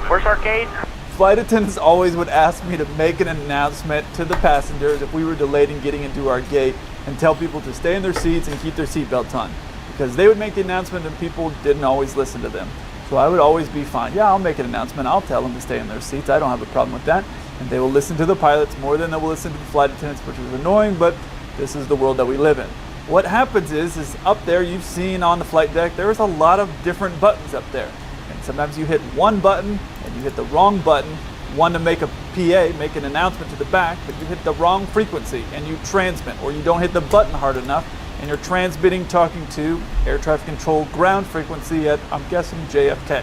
Where's our gate? Flight attendants always would ask me to make an announcement to the passengers if we were delayed in getting into our gate and tell people to stay in their seats and keep their seatbelts on. Because they would make the announcement and people didn't always listen to them. So I would always be fine. Yeah, I'll make an announcement. I'll tell them to stay in their seats. I don't have a problem with that. And they will listen to the pilots more than they will listen to the flight attendants, which is annoying, but this is the world that we live in. What happens is up there, you've seen on the flight deck, there's a lot of different buttons up there. And sometimes you hit one button and you hit the wrong button, one to make a PA, make an announcement to the back, but you hit the wrong frequency and you transmit, or you don't hit the button hard enough and you're transmitting talking to air traffic control ground frequency at, I'm guessing, JFK,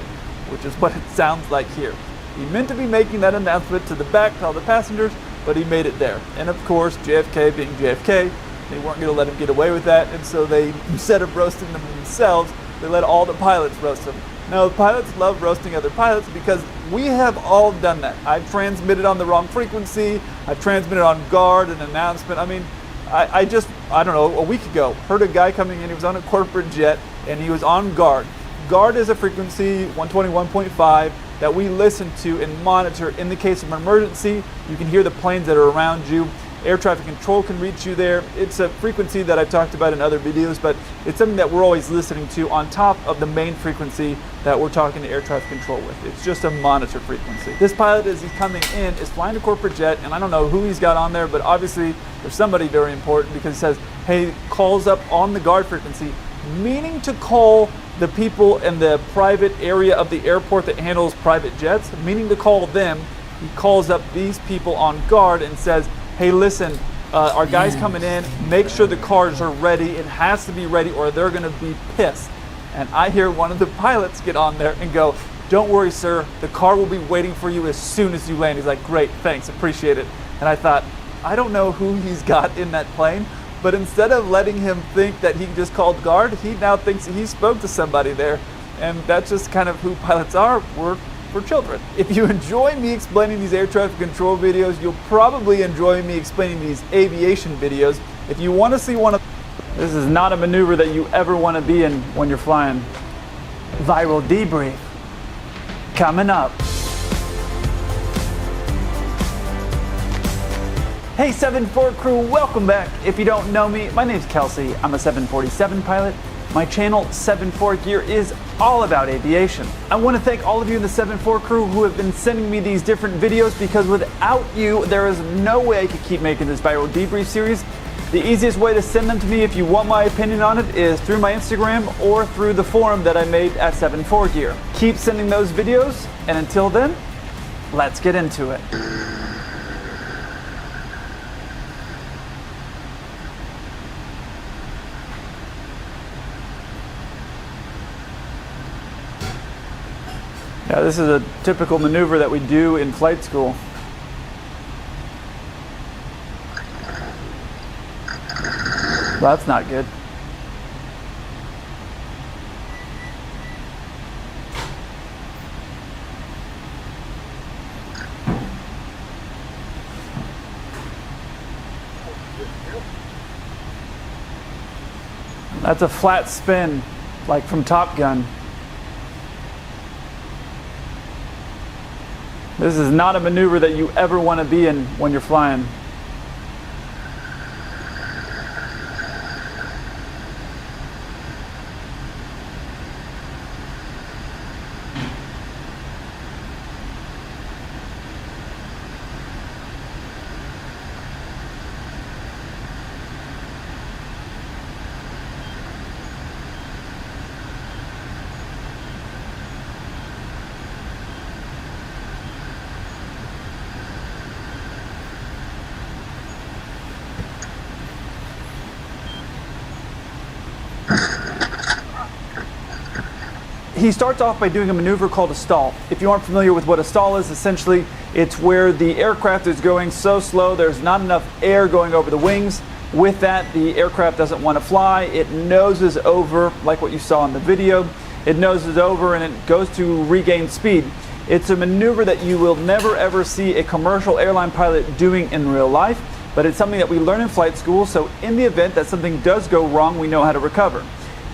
which is what it sounds like here. He meant to be making that announcement to the back to all the passengers, but he made it there. And of course, JFK being JFK, they weren't going to let him get away with that, and so they, instead of roasting them themselves, they let all the pilots roast them. Now, the pilots love roasting other pilots because we have all done that. I've transmitted on the wrong frequency, I've transmitted on guard, an announcement. I mean, I don't know, a week ago, heard a guy coming in, he was on a corporate jet, and he was on guard. Guard is a frequency, 121.5, that we listen to and monitor in the case of an emergency. You can hear the planes that are around you. Air traffic control can reach you there. It's a frequency that I've talked about in other videos, but it's something that we're always listening to on top of the main frequency that we're talking to air traffic control with. It's just a monitor frequency. This pilot, as he's coming in, is flying a corporate jet, and I don't know who he's got on there, but obviously there's somebody very important because it says, hey, calls up on the guard frequency, meaning to call the people in the private area of the airport that handles private jets, meaning to call them. He calls up these people on guard and says, hey, listen, our guy's coming in, make sure the cars are ready. It has to be ready or they're going to be pissed. And I hear one of the pilots get on there and go, don't worry, sir, the car will be waiting for you as soon as you land. He's like, great, thanks, appreciate it. And I thought, I don't know who he's got in that plane, but instead of letting him think that he just called guard, he now thinks he spoke to somebody there. And that's just kind of who pilots are. We're for children. If you enjoy me explaining these air traffic control videos, you'll probably enjoy me explaining these aviation videos. If you want to see one of... This is not a maneuver that you ever want to be in when you're flying. Viral debrief. Coming up. Hey 7-4 crew, welcome back. If you don't know me, my name's Kelsey. I'm a 747 pilot. My channel 7-4 Gear is all about aviation. I want to thank all of you in the 7-4 crew who have been sending me these different videos, because without you, there is no way I could keep making this viral debrief series. The easiest way to send them to me if you want my opinion on it is through my Instagram or through the forum that I made at 7-4 Gear. Keep sending those videos, and until then, let's get into it. Yeah, this is a typical maneuver that we do in flight school. Well, that's not good. That's a flat spin, like from Top Gun. This is not a maneuver that you ever want to be in when you're flying. He starts off by doing a maneuver called a stall. If you aren't familiar with what a stall is, essentially it's where the aircraft is going so slow there's not enough air going over the wings. With that, the aircraft doesn't want to fly. It noses over, like what you saw in the video. It noses over and it goes to regain speed. It's a maneuver that you will never ever see a commercial airline pilot doing in real life, but it's something that we learn in flight school, so in the event that something does go wrong, we know how to recover.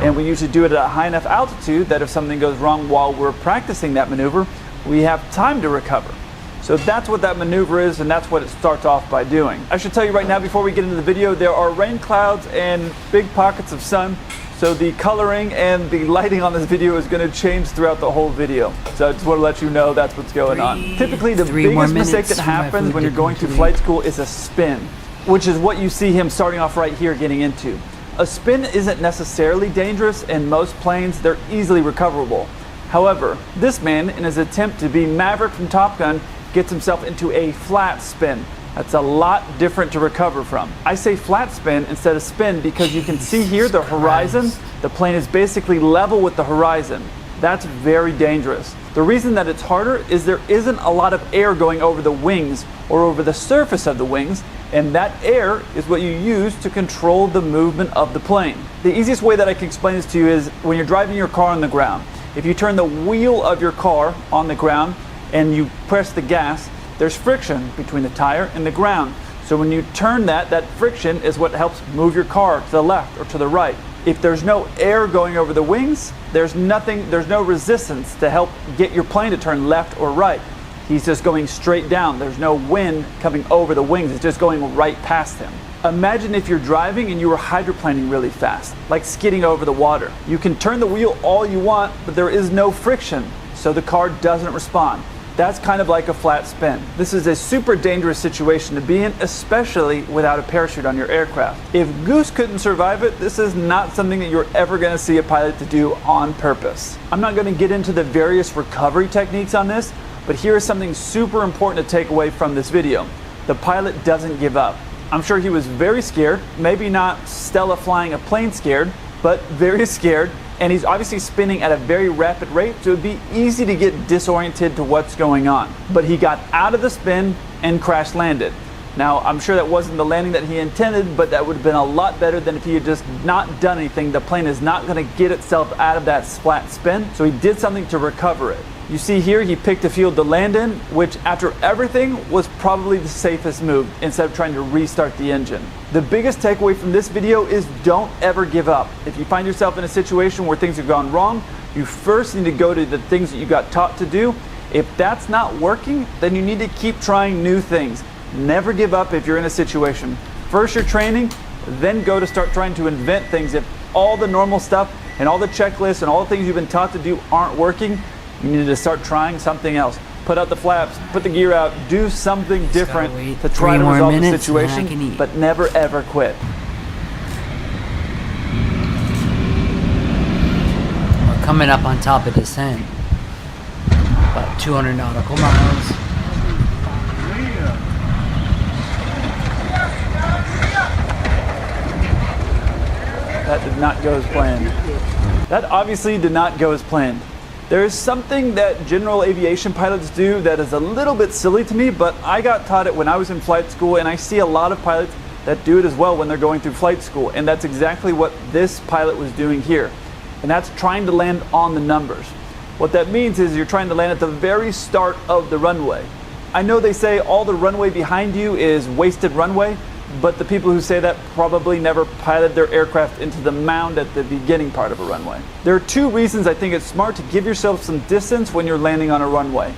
And we usually do it at a high enough altitude that if something goes wrong while we're practicing that maneuver, we have time to recover. So that's what that maneuver is, and that's what it starts off by doing. I should tell you right now, before we get into the video, there are rain clouds and big pockets of sun. So the coloring and the lighting on this video is going to change throughout the whole video. So I just want to let you know that's what's going on. Typically, the biggest mistake that happens when you're going to flight school is a spin, which is what you see him starting off right here getting into. A spin isn't necessarily dangerous. In most planes, they're easily recoverable. However, this man, in his attempt to be Maverick from Top Gun, gets himself into a flat spin. That's a lot different to recover from. I say flat spin instead of spin because you can see here the horizon. The plane is basically level with the horizon. That's very dangerous. The reason that it's harder is there isn't a lot of air going over the wings or over the surface of the wings, and that air is what you use to control the movement of the plane. The easiest way that I can explain this to you is when you're driving your car on the ground. If you turn the wheel of your car on the ground and you press the gas, there's friction between the tire and the ground. So when you turn that friction is what helps move your car to the left or to the right. If there's no air going over the wings, there's no resistance to help get your plane to turn left or right. He's just going straight down. There's no wind coming over the wings. It's just going right past him. Imagine if you're driving and you were hydroplaning really fast, like skidding over the water. You can turn the wheel all you want, but there is no friction, so the car doesn't respond. That's kind of like a flat spin. This is a super dangerous situation to be in, especially without a parachute on your aircraft. If Goose couldn't survive it, this is not something that you're ever going to see a pilot to do on purpose. I'm not going to get into the various recovery techniques on this, but here is something super important to take away from this video. The pilot doesn't give up. I'm sure he was very scared, maybe not Stella flying a plane scared, but very scared. And he's obviously spinning at a very rapid rate, so it'd be easy to get disoriented to what's going on. But he got out of the spin and crash landed. Now, I'm sure that wasn't the landing that he intended, but that would have been a lot better than if he had just not done anything. The plane is not going to get itself out of that flat spin, so he did something to recover it. You see here, he picked a field to land in, which after everything was probably the safest move instead of trying to restart the engine. The biggest takeaway from this video is don't ever give up. If you find yourself in a situation where things have gone wrong, you first need to go to the things that you got taught to do. If that's not working, then you need to keep trying new things. Never give up if you're in a situation. First you're training, then go to start trying to invent things. If all the normal stuff and all the checklists and all the things you've been taught to do aren't working, you need to start trying something else. Put out the flaps, put the gear out, do something different to try to resolve the situation, but never ever quit. We're coming up on top of descent. About 200 nautical miles. That did not go as planned. That obviously did not go as planned. There is something that general aviation pilots do that is a little bit silly to me, but I got taught it when I was in flight school, and I see a lot of pilots that do it as well when they're going through flight school, and that's exactly what this pilot was doing here. And that's trying to land on the numbers. What that means is you're trying to land at the very start of the runway. I know they say all the runway behind you is wasted runway, but the people who say that probably never piloted their aircraft into the mound at the beginning part of a runway. There are two reasons I think it's smart to give yourself some distance when you're landing on a runway.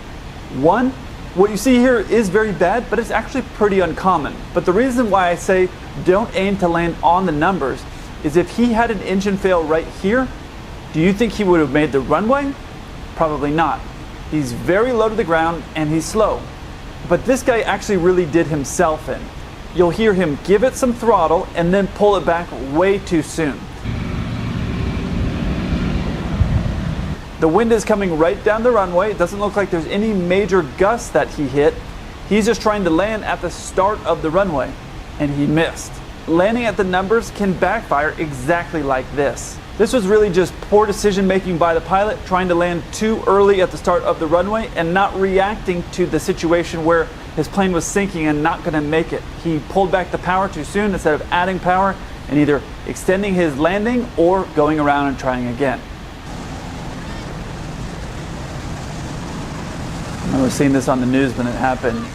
One, what you see here is very bad, but it's actually pretty uncommon. But the reason why I say don't aim to land on the numbers is if he had an engine fail right here, do you think he would have made the runway? Probably not. He's very low to the ground and he's slow. But this guy actually really did himself in. You'll hear him give it some throttle and then pull it back way too soon. The wind is coming right down the runway. It doesn't look like there's any major gusts that he hit. He's just trying to land at the start of the runway, and he missed. Landing at the numbers can backfire exactly like this. This was really just poor decision making by the pilot, trying to land too early at the start of the runway and not reacting to the situation where his plane was sinking and not going to make it. He pulled back the power too soon instead of adding power and either extending his landing or going around and trying again. I remember seeing this on the news when it happened.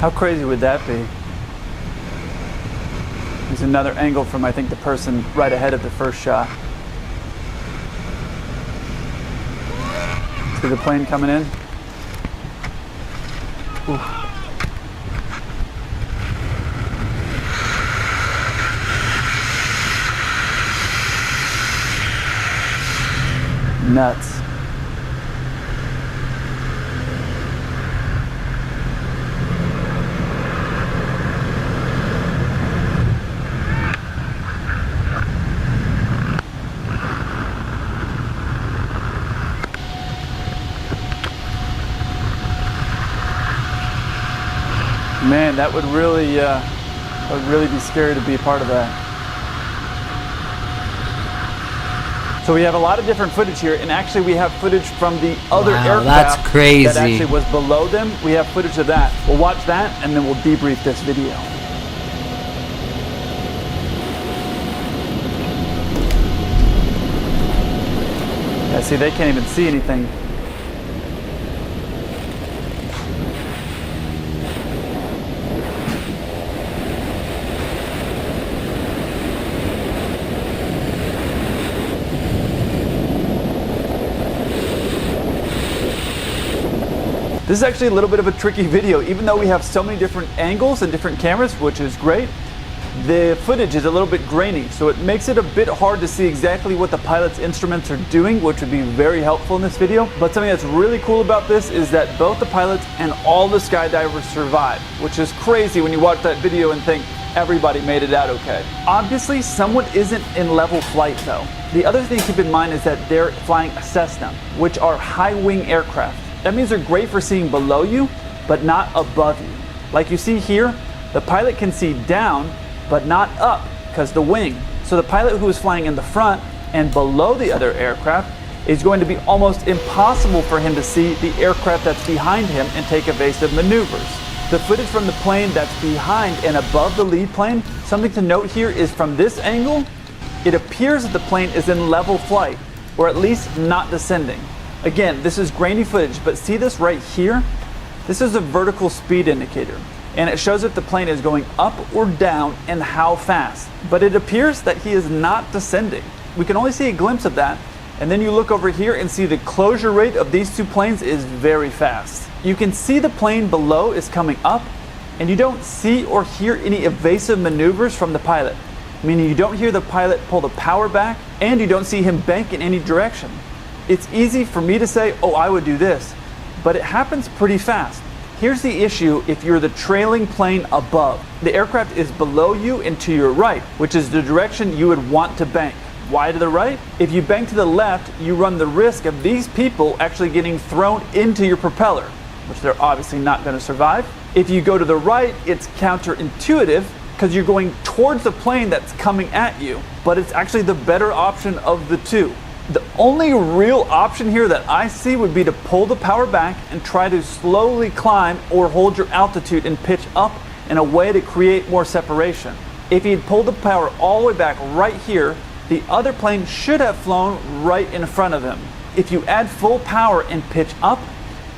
How crazy would that be? There's another angle from, I think, the person right ahead of the first shot. See the plane coming in? Ooh. Nuts. Man, that would really be scary to be a part of that. So we have a lot of different footage here, and actually we have footage from the other aircraft that's crazy. that actually was below them. We have footage of that. We'll watch that, and then we'll debrief this video. Yeah, see, they can't even see anything. This is actually a little bit of a tricky video. Even though we have so many different angles and different cameras, which is great, the footage is a little bit grainy, so it makes it a bit hard to see exactly what the pilot's instruments are doing, which would be very helpful in this video. But something that's really cool about this is that both the pilots and all the skydivers survived, which is crazy when you watch that video and think everybody made it out okay. Obviously, someone isn't in level flight though. The other thing to keep in mind is that they're flying a Cessna, which are high-wing aircraft. That means they're great for seeing below you, but not above you. Like you see here, the pilot can see down, but not up, because the wing. So the pilot who is flying in the front and below the other aircraft is going to be almost impossible for him to see the aircraft that's behind him and take evasive maneuvers. The footage from the plane that's behind and above the lead plane, something to note here is from this angle, it appears that the plane is in level flight, or at least not descending. Again, this is grainy footage, but see this right here? This is a vertical speed indicator, and it shows if the plane is going up or down and how fast. But it appears that he is not descending. We can only see a glimpse of that, and then you look over here and see the closure rate of these two planes is very fast. You can see the plane below is coming up, and you don't see or hear any evasive maneuvers from the pilot, meaning you don't hear the pilot pull the power back, and you don't see him bank in any direction. It's easy for me to say, oh, I would do this, but it happens pretty fast. Here's the issue if you're the trailing plane above. The aircraft is below you and to your right, which is the direction you would want to bank. Why to the right? If you bank to the left, you run the risk of these people actually getting thrown into your propeller, which they're obviously not going to survive. If you go to the right, it's counterintuitive because you're going towards the plane that's coming at you, but it's actually the better option of the two. The only real option here that I see would be to pull the power back and try to slowly climb or hold your altitude and pitch up in a way to create more separation. If he'd pulled the power all the way back right here, the other plane should have flown right in front of him. If you add full power and pitch up,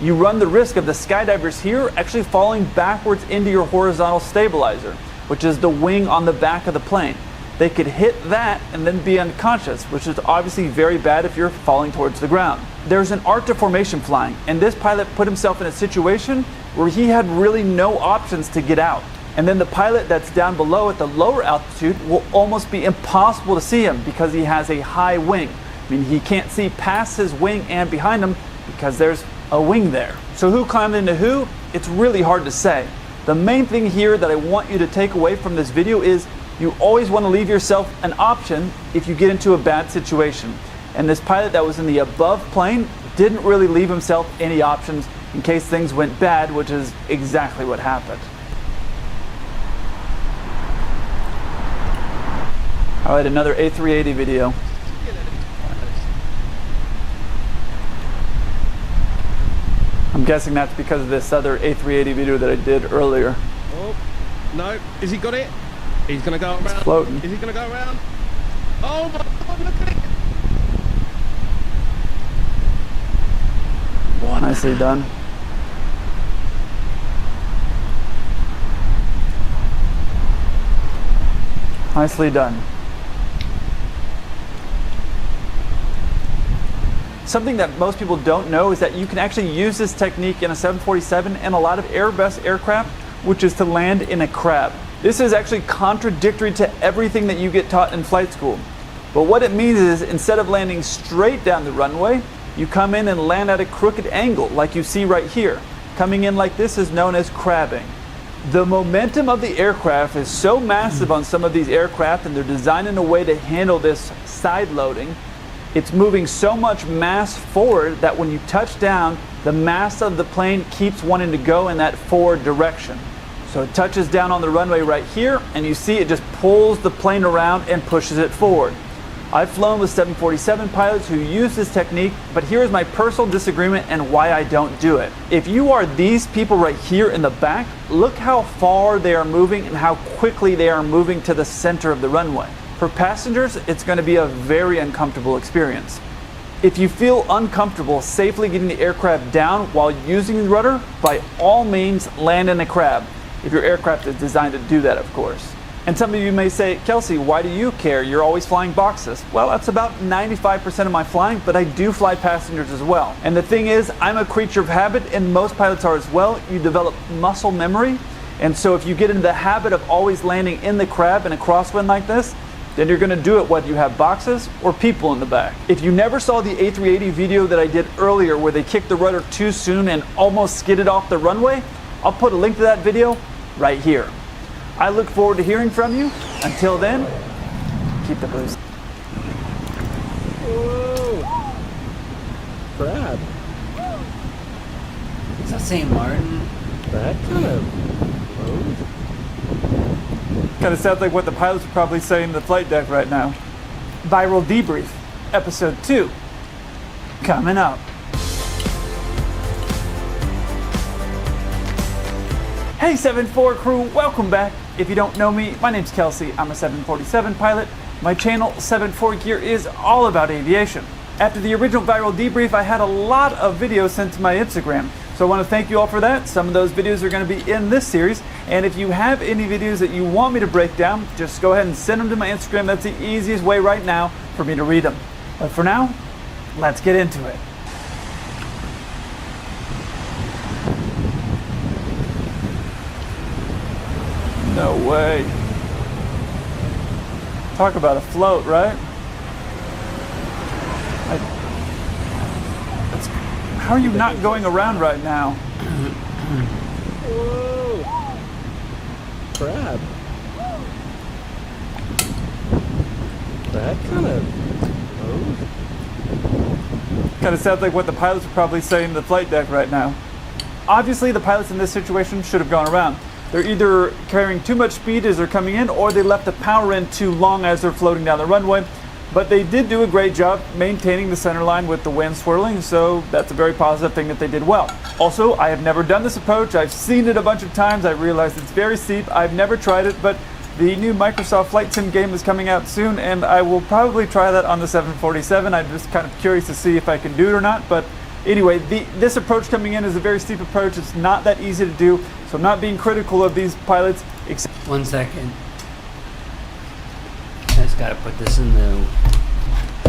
you run the risk of the skydivers here actually falling backwards into your horizontal stabilizer, which is the wing on the back of the plane. They could hit that and then be unconscious, which is obviously very bad if you're falling towards the ground. There's an art to formation flying, and this pilot put himself in a situation where he had really no options to get out. And then the pilot that's down below at the lower altitude will almost be impossible to see him because he has a high wing. I mean, he can't see past his wing and behind him because there's a wing there. So who climbed into who? It's really hard to say. The main thing here that I want you to take away from this video is you always want to leave yourself an option if you get into a bad situation. And this pilot that was in the above plane didn't really leave himself any options in case things went bad, which is exactly what happened. All right, another A380 video. I'm guessing that's because of this other A380 video that I did earlier. Oh, no. Has he got it? He's going to go around. It's floating. Is he going to go around? Oh my God, look at it. Nicely done. Nicely done. Something that most people don't know is that you can actually use this technique in a 747 and a lot of Airbus aircraft, which is to land in a crab. This is actually contradictory to everything that you get taught in flight school. But what it means is instead of landing straight down the runway, you come in and land at a crooked angle like you see right here. Coming in like this is known as crabbing. The momentum of the aircraft is so massive on some of these aircraft, and they're designed in a way to handle this side loading. It's moving so much mass forward that when you touch down, the mass of the plane keeps wanting to go in that forward direction. So it touches down on the runway right here, and you see it just pulls the plane around and pushes it forward. I've flown with 747 pilots who use this technique, but here's my personal disagreement and why I don't do it. If you are these people right here in the back, look how far they are moving and how quickly they are moving to the center of the runway. For passengers, it's going to be a very uncomfortable experience. If you feel uncomfortable safely getting the aircraft down while using the rudder, by all means land in a crab, if your aircraft is designed to do that, of course. And some of you may say, Kelsey, why do you care? You're always flying boxes. Well, that's about 95% of my flying, but I do fly passengers as well. And the thing is, I'm a creature of habit, and most pilots are as well. You develop muscle memory, and so if you get into the habit of always landing in the crab in a crosswind like this, then you're going to do it whether you have boxes or people in the back. If you never saw the A380 video that I did earlier where they kicked the rudder too soon and almost skidded off the runway, I'll put a link to that video right here. I look forward to hearing from you. Until then, keep the boost. Whoa! Crab. Is that St. Martin? That kind of road. Kind of sounds like what the pilots are probably saying in the flight deck right now. Viral Debrief, Episode 2, coming up. Hey 7-4 crew, welcome back. If you don't know me, my name's Kelsey. I'm a 747 pilot. My channel 74 Gear is all about aviation. After the original viral debrief, I had a lot of videos sent to my Instagram. So I want to thank you all for that. Some of those videos are going to be in this series. And if you have any videos that you want me to break down, just go ahead and send them to my Instagram. That's the easiest way right now for me to read them. But for now, let's get into it. No way. Talk about a float, right? How are you not going around right now? Whoa! Crab. That kind of sounds like what the pilots are probably saying to the flight deck right now. Obviously, the pilots in this situation should have gone around. They're either carrying too much speed as they're coming in, or they left the power in too long as they're floating down the runway. But they did do a great job maintaining the center line with the wind swirling, so that's a very positive thing that they did well. Also, I have never done this approach. I've seen it a bunch of times. I realize it's very steep. I've never tried it, but the new Microsoft Flight Sim game is coming out soon, and I will probably try that on the 747. I'm just kind of curious to see if I can do it or not. But anyway, this approach coming in is a very steep approach. It's not that easy to do, so I'm not being critical of these pilots. 1 second. I just gotta put this in the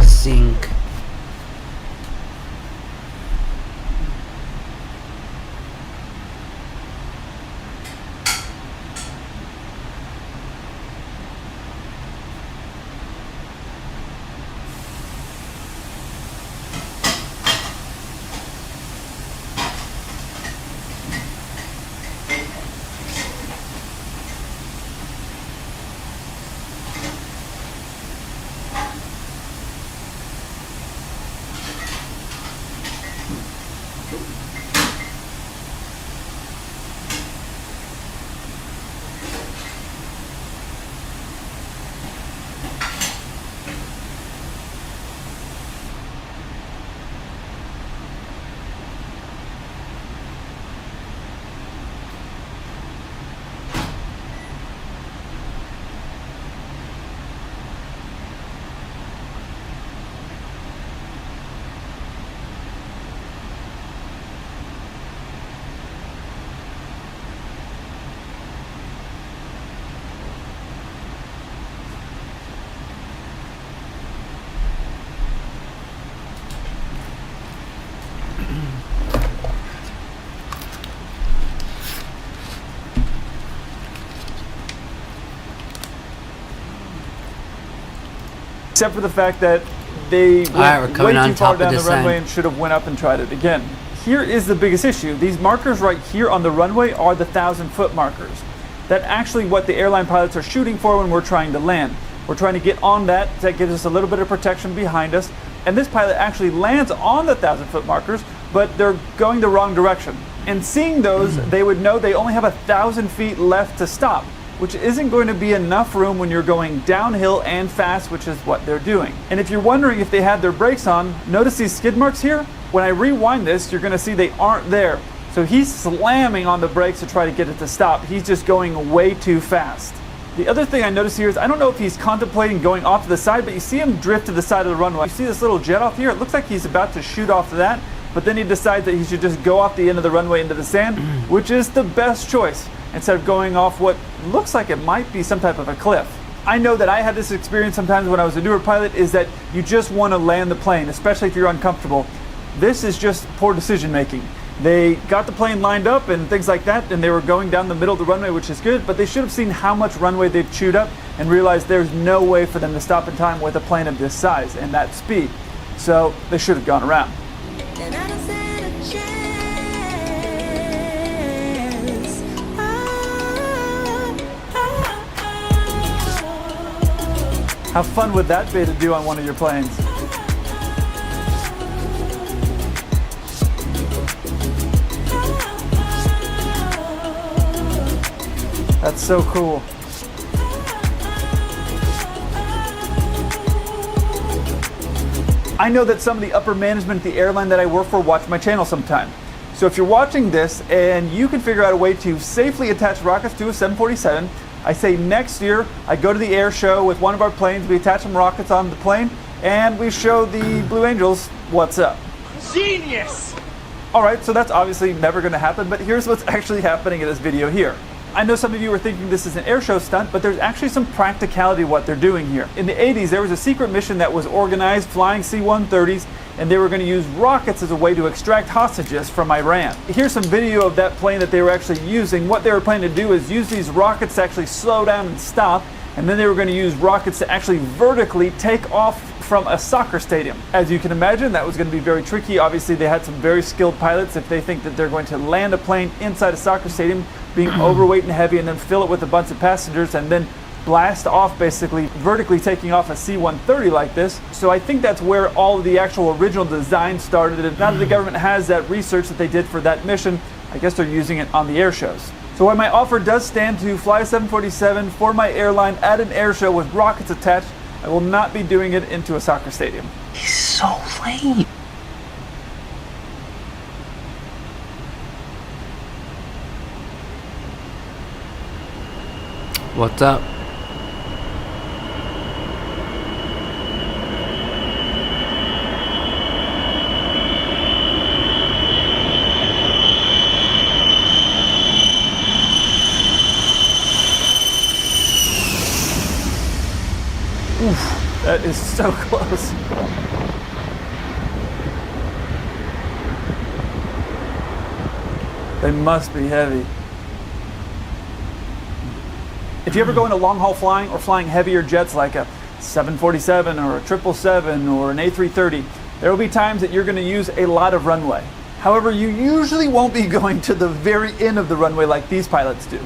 sink. Except for the fact that they went way too far down the runway and should have went up and tried it again. Here is the biggest issue. These markers right here on the runway are the 1,000-foot markers. That's actually what the airline pilots are shooting for when we're trying to land. We're trying to get on that. That gives us a little bit of protection behind us. And this pilot actually lands on the 1,000-foot markers, but they're going the wrong direction. And seeing those, they would know they only have 1,000 feet left to stop, which isn't going to be enough room when you're going downhill and fast, which is what they're doing. And if you're wondering if they had their brakes on, notice these skid marks here? When I rewind this, you're gonna see they aren't there. So he's slamming on the brakes to try to get it to stop. He's just going way too fast. The other thing I notice here is, I don't know if he's contemplating going off to the side, but you see him drift to the side of the runway. You see this little jet off here? It looks like he's about to shoot off that, but then he decides that he should just go off the end of the runway into the sand, which is the best choice, instead of going off what looks like it might be some type of a cliff. I know that I had this experience sometimes when I was a newer pilot, is that you just want to land the plane, especially if you're uncomfortable. This is just poor decision making. They got the plane lined up and things like that, and they were going down the middle of the runway, which is good, but they should have seen how much runway they've chewed up and realized there's no way for them to stop in time with a plane of this size and that speed. So they should have gone around. How fun would that be to do on one of your planes? That's so cool. I know that some of the upper management at the airline that I work for watch my channel sometime. So if you're watching this and you can figure out a way to safely attach rockets to a 747, I say next year I go to the air show with one of our planes, we attach some rockets on the plane, and we show the Blue Angels what's up. Genius! Alright, so that's obviously never going to happen, but here's what's actually happening in this video here. I know some of you are thinking this is an air show stunt, but there's actually some practicality to what they're doing here. In the 80s, there was a secret mission that was organized flying C-130s, and they were going to use rockets as a way to extract hostages from Iran. Here's some video of that plane that they were actually using. What they were planning to do is use these rockets to actually slow down and stop, and then they were going to use rockets to actually vertically take off from a soccer stadium. As you can imagine, that was going to be very tricky. Obviously, they had some very skilled pilots. If they think that they're going to land a plane inside a soccer stadium, being overweight and heavy, and then fill it with a bunch of passengers, and then blast off, basically vertically taking off a C-130 like this. So I think that's where all of the actual original design started. And now that the government has that research that they did for that mission, I guess they're using it on the air shows. So while my offer does stand to fly a 747 for my airline at an air show with rockets attached, I will not be doing it into a soccer stadium. He's so lame. What's up? Oof, that is so close. They must be heavy. If you ever go into long-haul flying or flying heavier jets like a 747 or a 777 or an A330, there will be times that you're going to use a lot of runway. However, you usually won't be going to the very end of the runway like these pilots do.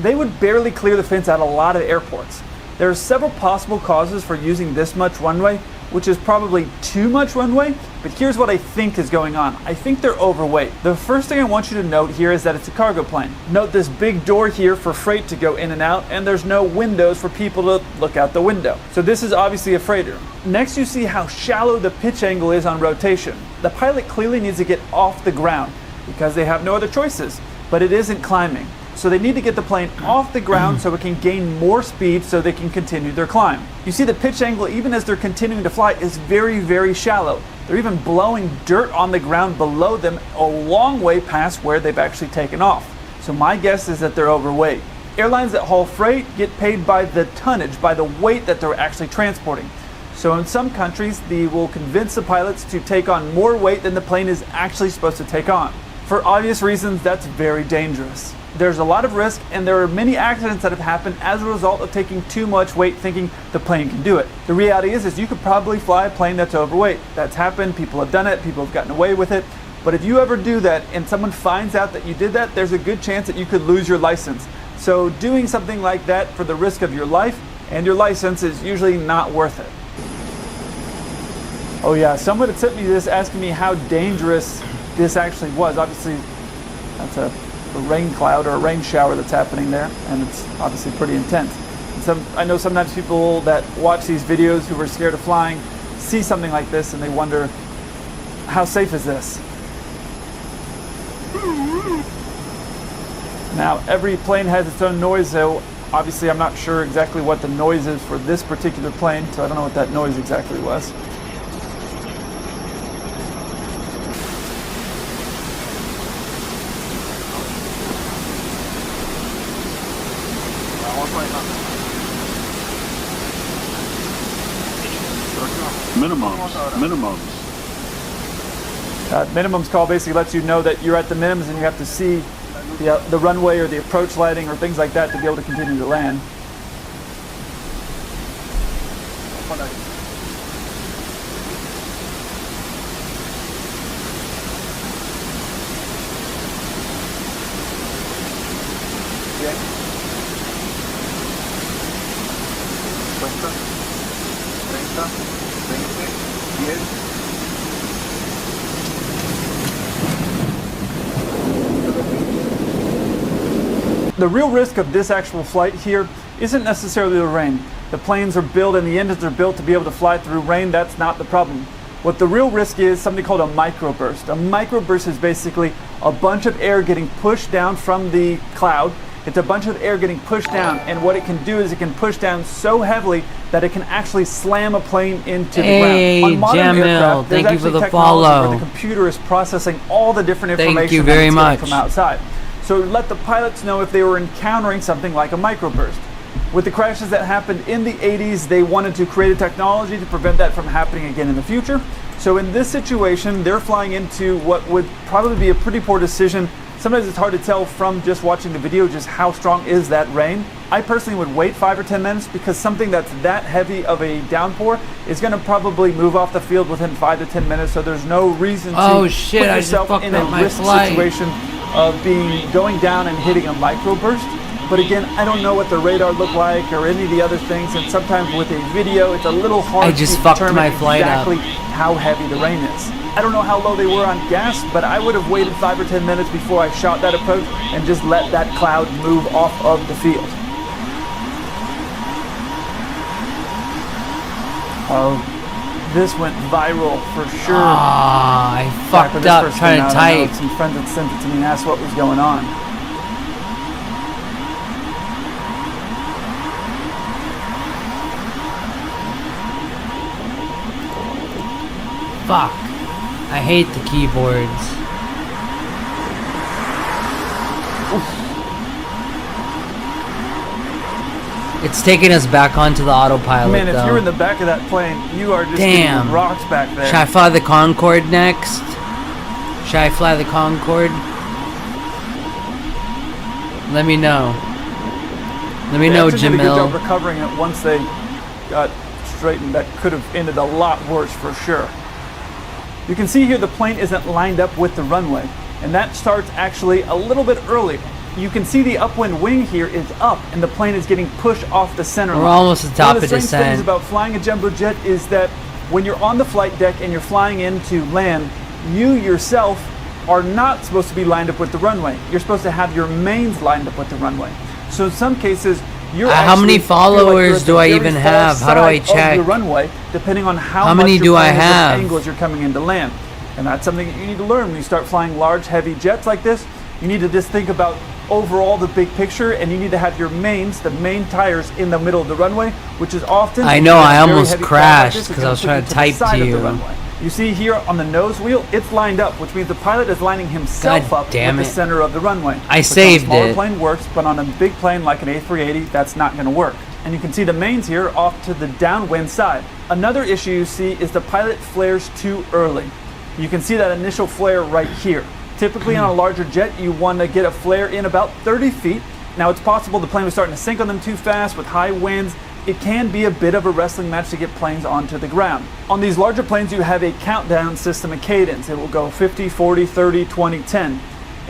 They would barely clear the fence at a lot of airports. There are several possible causes for using this much runway, which is probably too much runway, but here's what I think is going on. I think they're overweight. The first thing I want you to note here is that it's a cargo plane. Note this big door here for freight to go in and out, and there's no windows for people to look out the window. So this is obviously a freighter. Next, you see how shallow the pitch angle is on rotation. The pilot clearly needs to get off the ground because they have no other choices, but it isn't climbing. So they need to get the plane off the ground so it can gain more speed so they can continue their climb. You see the pitch angle, even as they're continuing to fly, is very, very shallow. They're even blowing dirt on the ground below them a long way past where they've actually taken off. So my guess is that they're overweight. Airlines that haul freight get paid by the tonnage, by the weight that they're actually transporting. So in some countries, they will convince the pilots to take on more weight than the plane is actually supposed to take on. For obvious reasons, that's very dangerous. There's a lot of risk, and there are many accidents that have happened as a result of taking too much weight thinking the plane can do it. The reality is you could probably fly a plane that's overweight. That's happened, people have done it, people have gotten away with it. But if you ever do that and someone finds out that you did that, there's a good chance that you could lose your license. So doing something like that for the risk of your life and your license is usually not worth it. Oh yeah, someone had sent me this asking me how dangerous this actually was. Obviously, that's a rain cloud or a rain shower that's happening there, and it's obviously pretty intense. I know sometimes people that watch these videos who are scared of flying see something like this and they wonder, how safe is this? Now, every plane has its own noise, so obviously I'm not sure exactly what the noise is for this particular plane, so I don't know what that noise exactly was. Minimums. Minimums call basically lets you know that you're at the minims and you have to see the runway or the approach lighting or things like that to be able to continue to land. The real risk of this actual flight here isn't necessarily the rain. The planes are built and the engines are built to be able to fly through rain. That's not the problem. What the real risk is something called a microburst. A microburst is basically a bunch of air getting pushed down from the cloud. It's a bunch of air getting pushed down, and what it can do is it can push down so heavily that it can actually slam a plane into the ground. On modern aircraft, there's thank you for actually the technology follow. where the computer is processing all the different information Thank you that very it's getting much. from outside. So let the pilots know if they were encountering something like a microburst. With the crashes that happened in the 80s, they wanted to create a technology to prevent that from happening again in the future. So in this situation, they're flying into what would probably be a pretty poor decision. Sometimes it's hard to tell from just watching the video just how strong is that rain. I personally would wait 5 or 10 minutes because something that's that heavy of a downpour is going to probably move off the field within 5 to 10 minutes, so there's no reason to Oh shit, put I just yourself fucked in a up my risk flight. situation of going down and hitting a microburst. But again, I don't know what the radar looked like or any of the other things, and sometimes with a video, it's a little hard I just to fucked determine my flight up. exactly how heavy the rain is. I don't know how low they were on gas, but I would have waited 5 or 10 minutes before I shot that approach and just let that cloud move off of the field. Oh, this went viral for sure. Ah, I Back when fucked this up first trying came to out, I know type. some friends had sent it to me and asked what was going on. Fuck. I hate the keyboards. It's taking us back onto the autopilot, Man, if though. you're in the back of that plane, you are just Damn. getting rocks back there. Should I fly the Concorde next? Should I fly the Concorde? Let me know. Let me They know, actually did a good job Jamil. recovering it once they got straightened. That could have ended a lot worse for sure. You can see here the plane isn't lined up with the runway, and that starts actually a little bit early. You can see the upwind wing here is up, and the plane is getting pushed off the center We're line. almost at the top One of the of strange descent. things about flying a jumbo jet is that when you're on the flight deck and you're flying into land, you yourself are not supposed to be lined up with the runway. You're supposed to have your mains lined up with the runway. So in some cases, you're How many actually feel like you're followers at do the I very even far have? How do I side of check? your runway, depending on how How much many your do I plane is at have? angle as you're coming into land. And that's something that you need to learn when you start flying large, heavy jets like this. You need to just think about overall the big picture, and you need to have your mains, the main tires, in the middle of the runway, which is often. I know, if I you're a very almost heavy cloud crashed like this, it's 'cause I was gonna trying put to you type the side to of the you. runway. You see here on the nose wheel, it's lined up, which means the pilot is lining himself God up damn with it. the center of the runway. I Which saved on a smaller it. plane works, but on a big plane like an A380, that's not going to work. And you can see the mains here off to the downwind side. Another issue you see is the pilot flares too early. You can see that initial flare right here. Typically on a larger jet, you want to get a flare in about 30 feet. Now it's possible the plane was starting to sink on them too fast with high winds. It can be a bit of a wrestling match to get planes onto the ground. On these larger planes, you have a countdown system, a cadence. It will go 50, 40, 30, 20, 10.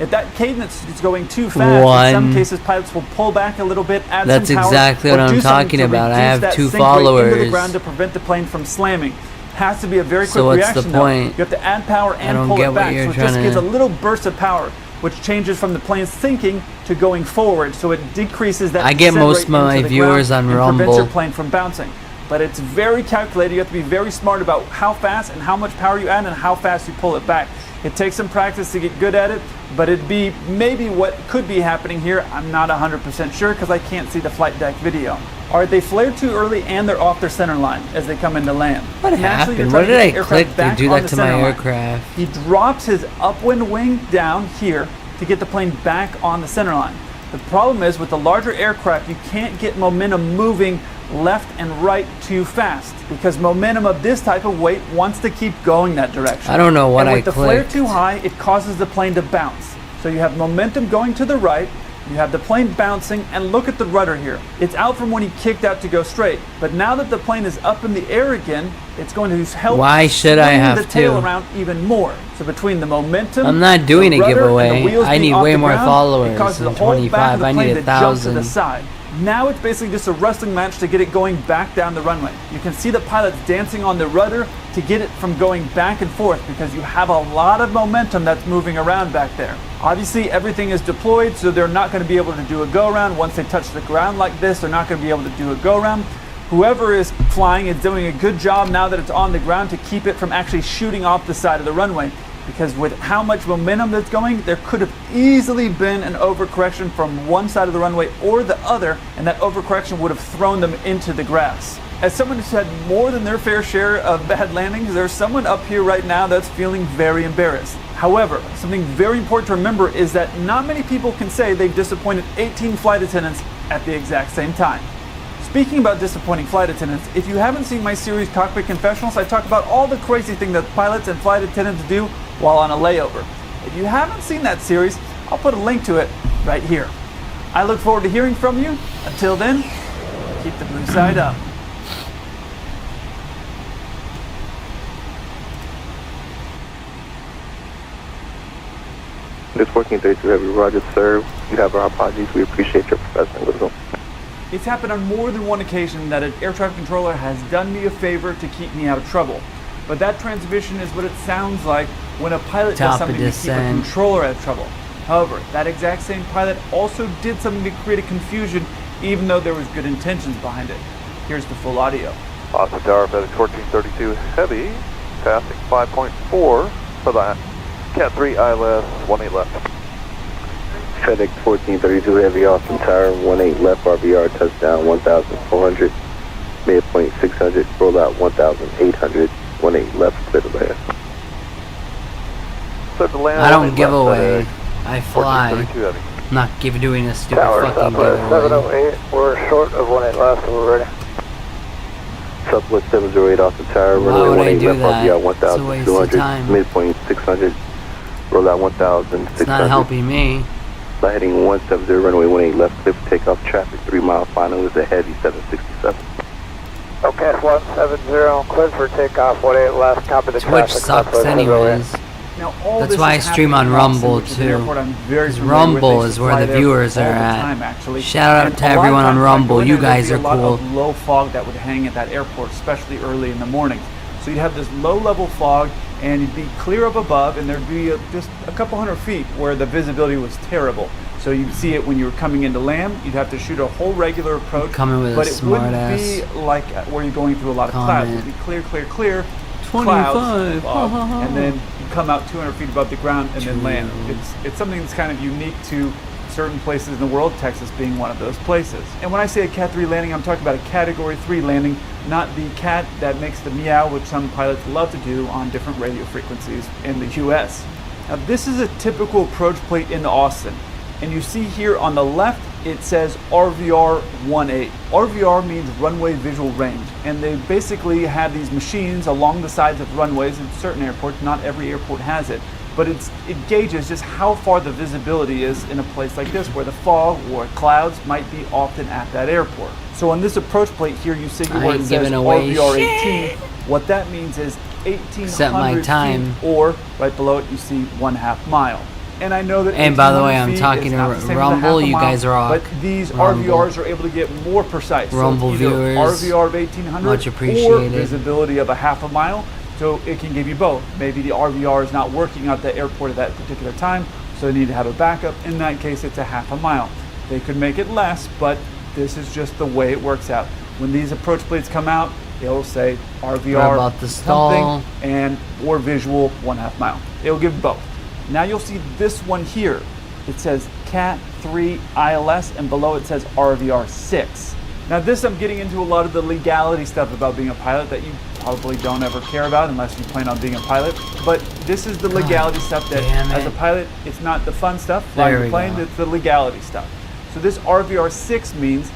If that cadence is going too fast, in some cases pilots will pull back a little bit, add That's some power, exactly or what do I'm something talking to about. I reduce have that 2 sink rate into the followers. ground to prevent the plane from slamming. Has to be a very quick So what's reaction. the though. point? You have to add power I and don't pull get it what back, you're so it just trying gives to- a little burst of power, which changes from the plane sinking to going forward. So it decreases that. I get descent most rate of my into the viewers ground on and prevents Rumble. your plane from bouncing. But it's very calculated. You have to be very smart about how fast and how much power you add and how fast you pull it back. It takes some practice to get good at it, but it'd be maybe what could be happening here. I'm not 100% sure because I can't see the flight deck video. All right, they flared too early and they're off their center line as they come into land. What Naturally, you're happened? trying What to did get I the aircraft click to back do on that the to my center line. aircraft? He drops his upwind wing down here to get the plane back on the center line. The problem is with the larger aircraft, you can't get momentum moving left and right too fast because momentum of this type of weight wants to keep going that direction. I don't know what and I with the flare clicked. too high, it causes the plane to bounce. So you have momentum going to the right, you have the plane bouncing, and look at the rudder here. It's out from when he kicked out to go straight. But now that the plane is up in the air again, it's going to help Why should I swing have the tail to? around even more. So between the momentum, I'm not doing the a rudder, and giveaway. the wheels I being need off way the more ground, followers it causes than the whole back 25. of the I plane need to jump to 1,000. the side. Now it's basically just a wrestling match to get it going back down the runway. You can see the pilots dancing on the rudder to get it from going back and forth because you have a lot of momentum that's moving around back there. Obviously everything is deployed, so they're not going to be able to do a go-around. Once they touch the ground like this, they're not going to be able to do a go-around. Whoever is flying is doing a good job now that it's on the ground to keep it from actually shooting off the side of the runway. Because with how much momentum that's going, there could have easily been an overcorrection from one side of the runway or the other, and that overcorrection would have thrown them into the grass. As someone who's had more than their fair share of bad landings, there's someone up here right now that's feeling very embarrassed. However, something very important to remember is that not many people can say they've disappointed 18 flight attendants at the exact same time. Speaking about disappointing flight attendants, if you haven't seen my series Cockpit Confessionals, I talk about all the crazy things that pilots and flight attendants do while on a layover. If you haven't seen that series, I'll put a link to it right here. I look forward to hearing from you. Until then, keep the blue side up. This 1432 Heavy, roger, sir. You have our apologies. We appreciate your professionalism. It's happened on more than one occasion that an air traffic controller has done me a favor to keep me out of trouble. But that transmission is what it sounds like when a pilot does something to keep a controller out of trouble. However, that exact same pilot also did something to create a confusion, even though there was good intentions behind it. Here's the full audio. Austin Tower, FedEx 1432 Heavy, passing 5.4 for that. Cat 3 ILS, 18 left. FedEx 1432 Heavy, Austin Tower, 18 left, RVR, touchdown 1,400, midpoint 600, roll out 1,800, 18 left, clear to land. I don't give away. I fly. I'm not doing a stupid fucking giveaway. 708, we're short of 18 left, so we're ready. Southwest 708 Austin Tower, runway 18 left, RVR 1,200, midpoint 600, roll out 1,600. It's not helping me. Flight heading 170, runway 18 left, clear for takeoff, traffic 3 mile final is a heavy 767. Okay, 170, clear for takeoff, 18 left, copy the Twitch traffic. sucks anyways. Now, that's why I stream on Rumble too. Because Rumble is where the viewers are at. Shout out to everyone on Rumble. You guys are cool. A lot of low fog that would hang at that airport, especially early in the morning. So you'd have this low-level fog, and you'd be clear up above, and there'd be just a couple hundred feet where the visibility was terrible. So you'd see it when you were coming into land. You'd have to shoot a whole regular approach, but it wouldn't be like where you're going through a lot of clouds. It'd be clear, clear, clear. 25. Clouds, and then you come out 200 feet above the ground and then land. It's something that's kind of unique to certain places in the world, Texas being one of those places. And when I say a Cat 3 landing, I'm talking about a Category 3 landing, not the cat that makes the meow, which some pilots love to do on different radio frequencies in the US. Now this is a typical approach plate in Austin. And you see here on the left, it says RVR 18. RVR means runway visual range. And they basically have these machines along the sides of runways in certain airports. Not every airport has it. But it gauges just how far the visibility is in a place like this, where the fog or clouds might be often at that airport. So on this approach plate here, you see where it says RVR 18. What that means is 1,800 feet, or right below it, you see 1/2 mile. And I know that. And by the way, I'm talking to Rumble. You guys are all. But these RVRs are able to get more precise. Rumble so viewers, RVR of 1,800 much appreciated. Or visibility of 1/2 mile. So it can give you both. Maybe the RVR is not working at the airport at that particular time, so they need to have a backup. In that case, it's 1/2 mile. They could make it less, but this is just the way it works out. When these approach plates come out, it'll say RVR about the stall and or visual 1/2 mile. It'll give both. Now you'll see this one here. It says Cat 3 ILS, and below it says RVR 6. Now this, I'm getting into a lot of the legality stuff about being a pilot that you probably don't ever care about unless you plan on being a pilot. But this is the legality stuff that, as a pilot, it's not the fun stuff, flying the plane, it's the legality stuff. So this RVR 6 means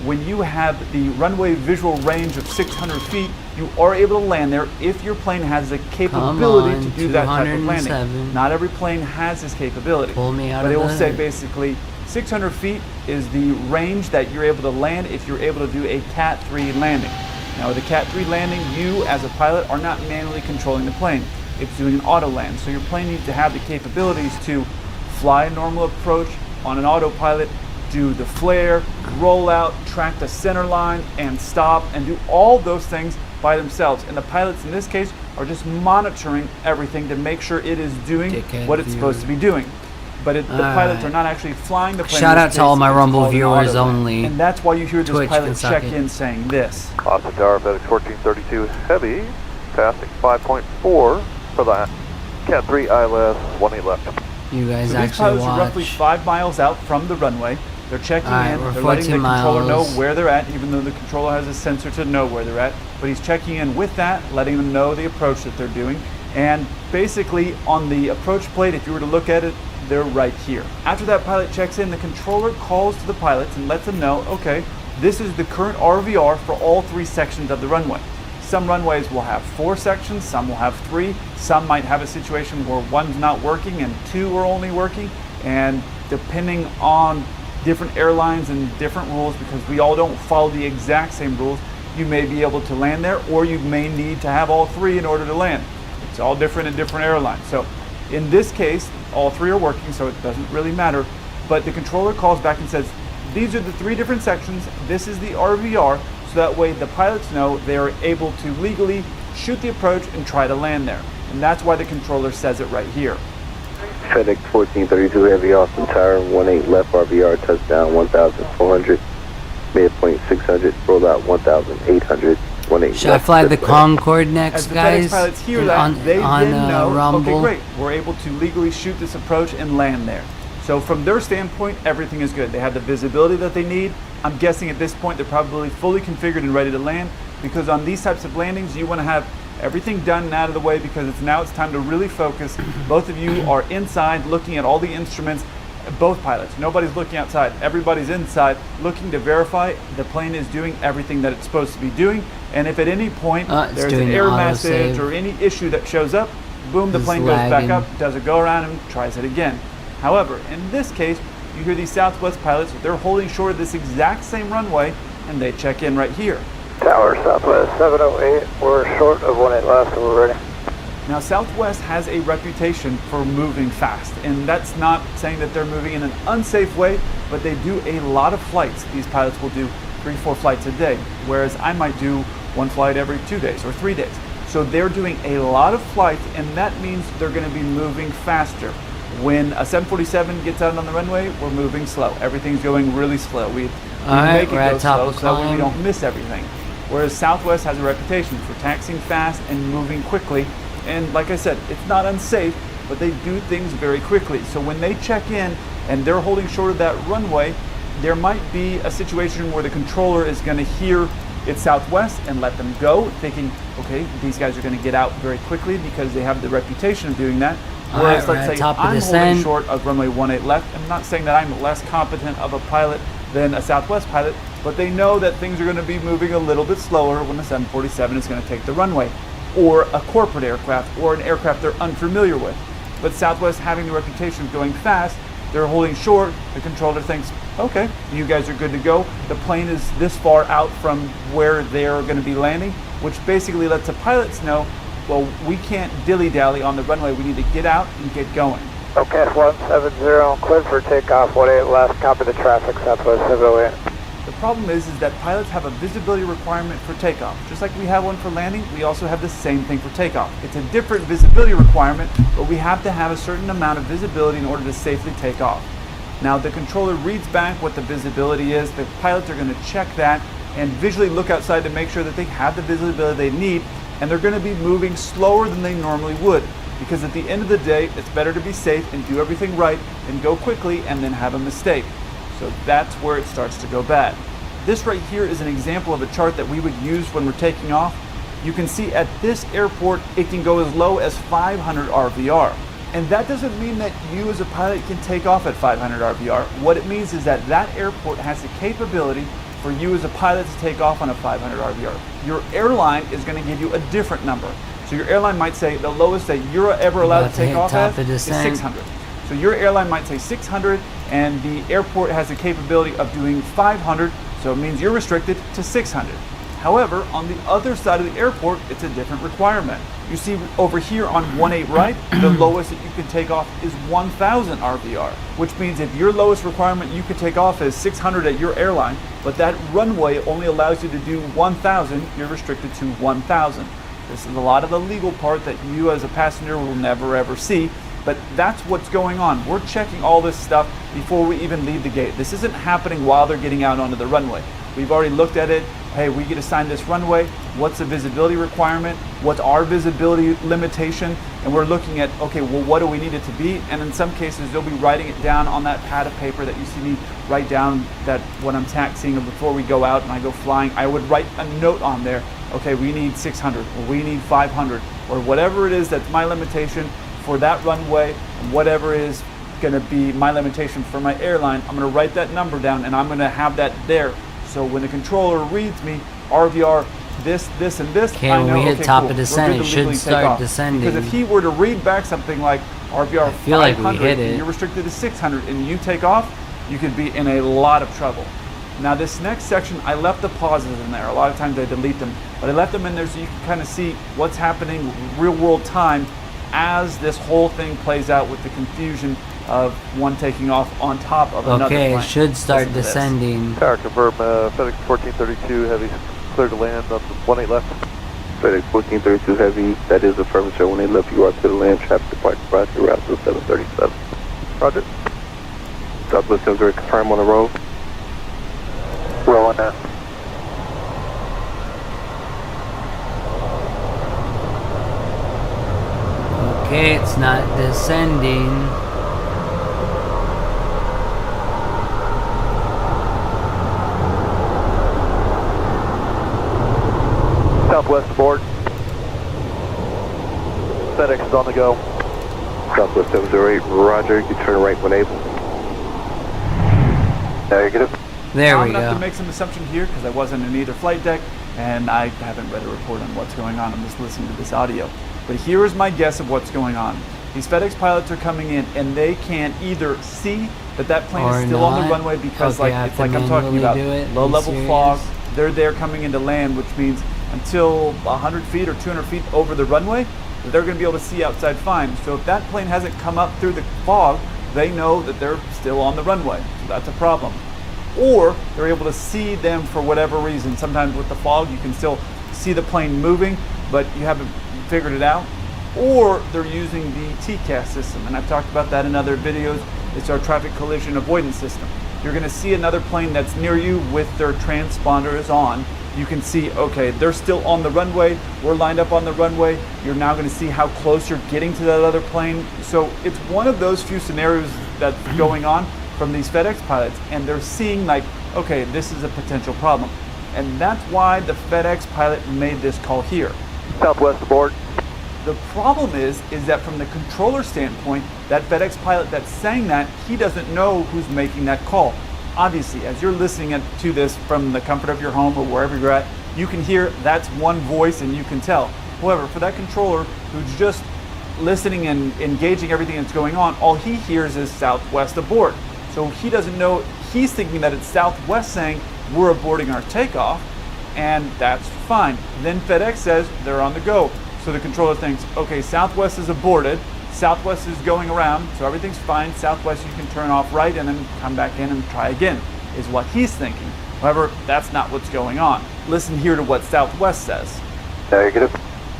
when you have the runway visual range of 600 feet, you are able to land there if your plane has the capability to do that type of landing. Not every plane has this capability. Pull me out but it will the say basically 600 feet is the range that you're able to land if you're able to do a Cat 3 landing. Now with a Cat 3 landing, you as a pilot are not manually controlling the plane. It's doing an auto land. So your plane needs to have the capabilities to fly a normal approach on an autopilot, do the flare, roll out, track the center line, and stop, and do all those things by themselves. And the pilots in this case are just monitoring everything to make sure it is doing what it's supposed to be doing. but the pilots are not actually flying the plane. Shout out to all my Rumble viewers only. And that's why you hear this Twitch pilot check in saying this. Austin Tower, FedEx 1432 Heavy, passing 5.4 for the Cat 3 ILS 18 left. You guys so actually these pilots watch. are roughly 5 miles out from the runway. They're checking in, we're they're letting the 14 controller know miles. where they're at, even though the controller has a sensor to know where they're at. But he's checking in with that, letting them know the approach that they're doing. And basically on the approach plate, if you were to look at it, they're right here. After that pilot checks in, the controller calls to the pilots and lets them know, okay, this is the current RVR for all 3 sections of the runway. Some runways will have 4 sections, some will have 3, some might have a situation where 1's not working and 2 are only working, and depending on different airlines and different rules, because we all don't follow the exact same rules, you may be able to land there, or you may need to have all 3 in order to land. It's all different in different airlines. So in this case, all 3 are working, so it doesn't really matter, but the controller calls back and says, these are the 3 different sections, this is the RVR, so that way the pilots know they are able to legally shoot the approach and try to land there. And that's why the controller says it right here. FedEx 1432 Heavy, Austin Tower, 18 left RVR, touchdown 1,400, midpoint 600, roll out 1,800, 18 Should I fly the Concorde next, As the guys? FedEx pilots hear And that, they then know, Rumble? okay, great, we're able to legally shoot this approach and land there. So from their standpoint, everything is good. They have the visibility that they need. I'm guessing at this point they're probably fully configured and ready to land, because on these types of landings, you want to have everything done and out of the way, because it's time to really focus. Both of you are inside looking at all the instruments, both pilots. Nobody's looking outside. Everybody's inside looking to verify the plane is doing everything that it's supposed to be doing. And if at any point there's an error message or any issue that shows up, boom, the plane goes back up, does a go around and tries it again. However, in this case, you hear these Southwest pilots, they're holding short of this exact same runway, and they check in right here. Tower, Southwest 708, we're short of 18 left, and we're ready. Now, Southwest has a reputation for moving fast, and that's not saying that they're moving in an unsafe way, but they do a lot of flights. These pilots will do 3-4 flights a day, whereas I might do 1 flight every 2 days or 3 days. So they're doing a lot of flights, and that means they're going to be moving faster. When a 747 gets out on the runway, we're moving slow. Everything's going really slow. We make it go slow so that way we don't miss everything. Whereas Southwest has a reputation for taxiing fast and moving quickly. And like I said, it's not unsafe, but they do things very quickly. So when they check in and they're holding short of that runway, there might be a situation where the controller is going to hear it's Southwest and let them go, thinking, okay, these guys are going to get out very quickly because they have the reputation of doing that. Whereas, let's say I'm holding short of runway 18 left. I'm not saying that I'm less competent of a pilot than a Southwest pilot, but they know that things are going to be moving a little bit slower when the 747 is going to take the runway, or a corporate aircraft, or an aircraft they're unfamiliar with. But Southwest, having the reputation of going fast, they're holding short. The controller thinks, okay, you guys are good to go. The plane is this far out from where they're going to be landing, which basically lets the pilots know, well, we can't dilly-dally on the runway. We need to get out and get going. Okay, 170, cleared for takeoff, 18 left, copy the traffic, Southwest 708. The problem is that pilots have a visibility requirement for takeoff. Just like we have one for landing, we also have the same thing for takeoff. It's a different visibility requirement, but we have to have a certain amount of visibility in order to safely take off. Now, the controller reads back what the visibility is. The pilots are going to check that and visually look outside to make sure that they have the visibility they need, and they're going to be moving slower than they normally would. Because at the end of the day, it's better to be safe and do everything right than go quickly and then have a mistake. So that's where it starts to go bad. This right here is an example of a chart that we would use when we're taking off. You can see at this airport, it can go as low as 500 RVR. And that doesn't mean that you as a pilot can take off at 500 RVR. What it means is that that airport has the capability for you as a pilot to take off on a 500 RVR. Your airline is going to give you a different number. So your airline might say the lowest that you're ever allowed to take off at is 600. So your airline might say 600, and the airport has the capability of doing 500, so it means you're restricted to 600. However, on the other side of the airport, it's a different requirement. You see over here on 18 right, the lowest that you can take off is 1,000 RVR, which means if your lowest requirement you can take off is 600 at your airline, but that runway only allows you to do 1,000, you're restricted to 1,000. This is a lot of the legal part that you as a passenger will never ever see, But that's what's going on. We're checking all this stuff before we even leave the gate. This isn't happening while they're getting out onto the runway. We've already looked at it. Hey, we get assigned this runway. What's the visibility requirement? What's our visibility limitation? And we're looking at, okay, well, what do we need it to be? And in some cases, they'll be writing it down on that pad of paper that you see me write down that when I'm taxiing or before we go out and I go flying, I would write a note on there. Okay, we need 600 or we need 500 or whatever it is that's my limitation for that runway, and whatever is going to be my limitation for my airline. I'm going to write that number down and I'm going to have that there. So when the controller reads me, RVR this, and this, Okay, I know, when we hit okay, top cool, of we're descent, good it to should legally take start off. descending. Because if he were to read back something like RVR 500 like we hit it. and you're restricted to 600 and you take off, you could be in a lot of trouble. Now this next section, I left the pauses in there. A lot of times I delete them, but I left them in there so you can kind of see what's happening real world time as this whole thing plays out with the confusion of one taking off on top of another Okay, plane. it should start Listen to this. descending. Tower confirm, FedEx 1432 Heavy, clear to land on 18 left. FedEx 1432 Heavy, that is affirmative. Show when they left, you are to the land. Traffic departure route to route to 737. Roger. Southwest 70, confirm on the road. Roll on that. Okay, it's not descending. Southwest aboard. FedEx is on the go. Southwest 708, roger. You turn right when able. Negative. There I'm we going to have go. to make some assumption here because I wasn't in either flight deck and I haven't read a report on what's going on. I'm just listening to this audio. But here is my guess of what's going on. These FedEx pilots are coming in and they can either see that that plane Or is still on the not. runway because Okay, I it's have like to I'm talking about manually do it. low Are you level serious? fog. They're there coming into land, which means until 100 feet or 200 feet over the runway, they're going to be able to see outside fine. So if that plane hasn't come up through the fog, they know that they're still on the runway. So that's a problem. Or they're able to see them for whatever reason. Sometimes with the fog, you can still see the plane moving, but you haven't figured it out. Or they're using the TCAS system, and I've talked about that in other videos. It's our traffic collision avoidance system. You're going to see another plane that's near you with their transponders on. You can see, okay, they're still on the runway. We're lined up on the runway. You're now going to see how close you're getting to that other plane. So it's one of those few scenarios that's going on from these FedEx pilots, and they're seeing like, okay, this is a potential problem. And that's why the FedEx pilot made this call here. Southwest aboard. The problem is that from the controller standpoint, that FedEx pilot that's saying that, he doesn't know who's making that call. Obviously, as you're listening to this from the comfort of your home or wherever you're at, you can hear that's one voice and you can tell. However, for that controller who's just listening and engaging everything that's going on, all he hears is Southwest aboard. So he doesn't know, he's thinking that it's Southwest saying we're aborting our takeoff, and that's fine. Then FedEx says they're on the go. So the controller thinks, okay, Southwest is aborted, Southwest is going around, so everything's fine. Southwest, you can turn off right and then come back in and try again, is what he's thinking. However, that's not what's going on. Listen here to what Southwest says. Negative.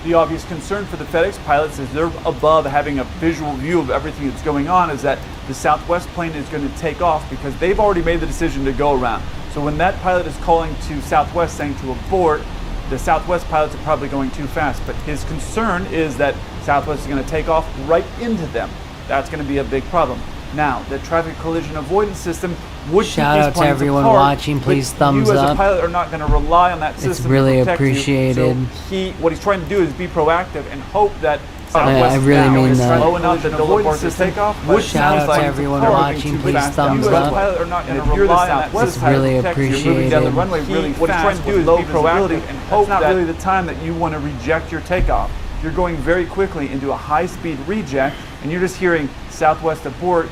The obvious concern for the FedEx pilots is they're above having a visual view of everything that's going on, is that the Southwest plane is going to take off because they've already made the decision to go around. So when that pilot is calling to Southwest saying to abort, the Southwest pilots are probably going too fast, but his concern is that Southwest is going to take off right into them. That's going to be a big problem. Now, the traffic collision avoidance system would Shout keep these out to planes everyone apart, watching. Please but thumbs you as a up. pilot are not going to rely on that system. It's really to protect appreciated. You. So what he's trying to do is be proactive and hope that I Southwest really mean is that. low enough that they'll abort this takeoff. But Shout out to everyone watching. Please thumbs you as a up. pilot are not going to rely on that It's system really to protect you. You're moving down the appreciated. runway really what he's trying to do is low proactive and hope that's not really the time that you want to reject your takeoff. You're going very quickly into a high-speed reject, and you're just hearing Southwest abort.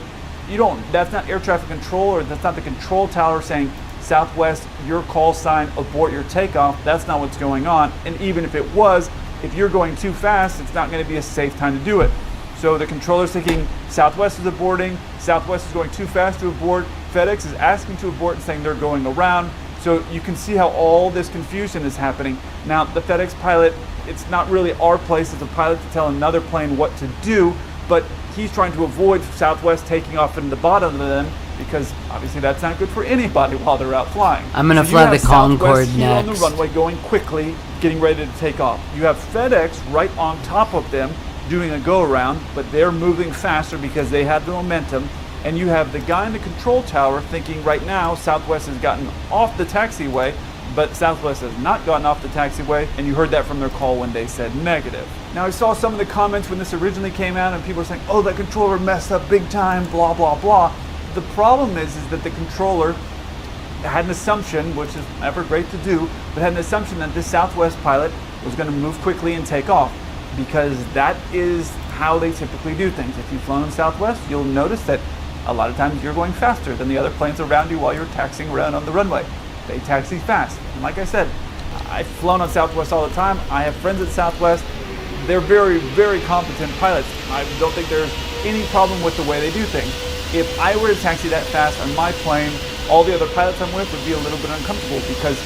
You don't. That's not air traffic control, or that's not the control tower saying Southwest, your call sign, abort your takeoff. That's not what's going on. And even if it was, if you're going too fast, it's not going to be a safe time to do it. So the controller's thinking Southwest is aborting, Southwest is going too fast to abort, FedEx is asking to abort and saying they're going around. So you can see how all this confusion is happening. Now, the FedEx pilot, it's not really our place as a pilot to tell another plane what to do. but he's trying to avoid Southwest taking off in the bottom of them because obviously that's not good for anybody while they're out flying. I'm gonna So fly you have the Concorde Southwest here on the next. runway going quickly, getting ready to take off. You have FedEx right on top of them doing a go-around, but they're moving faster because they have the momentum. And you have the guy in the control tower thinking right now Southwest has gotten off the taxiway, but Southwest has not gotten off the taxiway, and you heard that from their call when they said negative. Now I saw some of the comments when this originally came out and people were saying, oh, that controller messed up big time, blah, blah, blah. The problem is that the controller had an assumption, which is never great to do, but had an assumption that this Southwest pilot was going to move quickly and take off, because that is how they typically do things. If you've flown in Southwest, you'll notice that a lot of times you're going faster than the other planes around you while you're taxiing around on the runway. They taxi fast. And like I said, I've flown on Southwest all the time. I have friends at Southwest. They're very, very competent pilots. I don't think there's any problem with the way they do things. If I were to taxi that fast on my plane, all the other pilots I'm with would be a little bit uncomfortable because,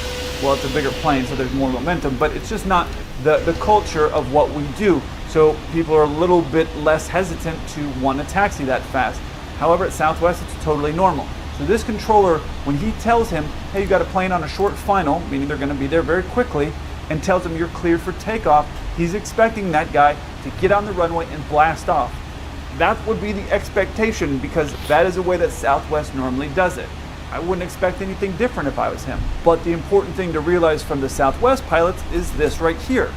well, it's a bigger plane, so there's more momentum, but it's just not the culture of what we do. So people are a little bit less hesitant to want to taxi that fast. However, at Southwest, it's totally normal. So this controller, when he tells him, hey, you got a plane on a short final, meaning they're going to be there very quickly, and tells him you're cleared for takeoff, he's expecting that guy to get on the runway and blast off. That would be the expectation because that is the way that Southwest normally does it. I wouldn't expect anything different if I was him. But the important thing to realize from the Southwest pilots is this right here.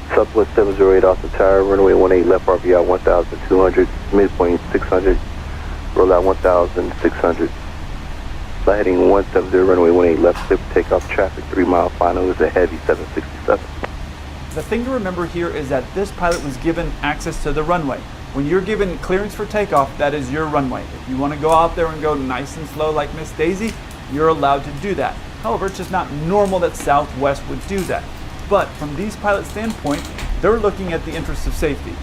Southwest 708 off the tower, runway 18 left RPI 1,200, midpoint 600, roll out 1,600. Flight heading 170, runway 18 left, slip takeoff traffic, 3 mile final is a heavy 767. The thing to remember here is that this pilot was given access to the runway. When you're given clearance for takeoff, that is your runway. If you want to go out there and go nice and slow like Miss Daisy, you're allowed to do that. However, it's just not normal that Southwest would do that. But from these pilots' standpoint, they're looking at the interests of safety.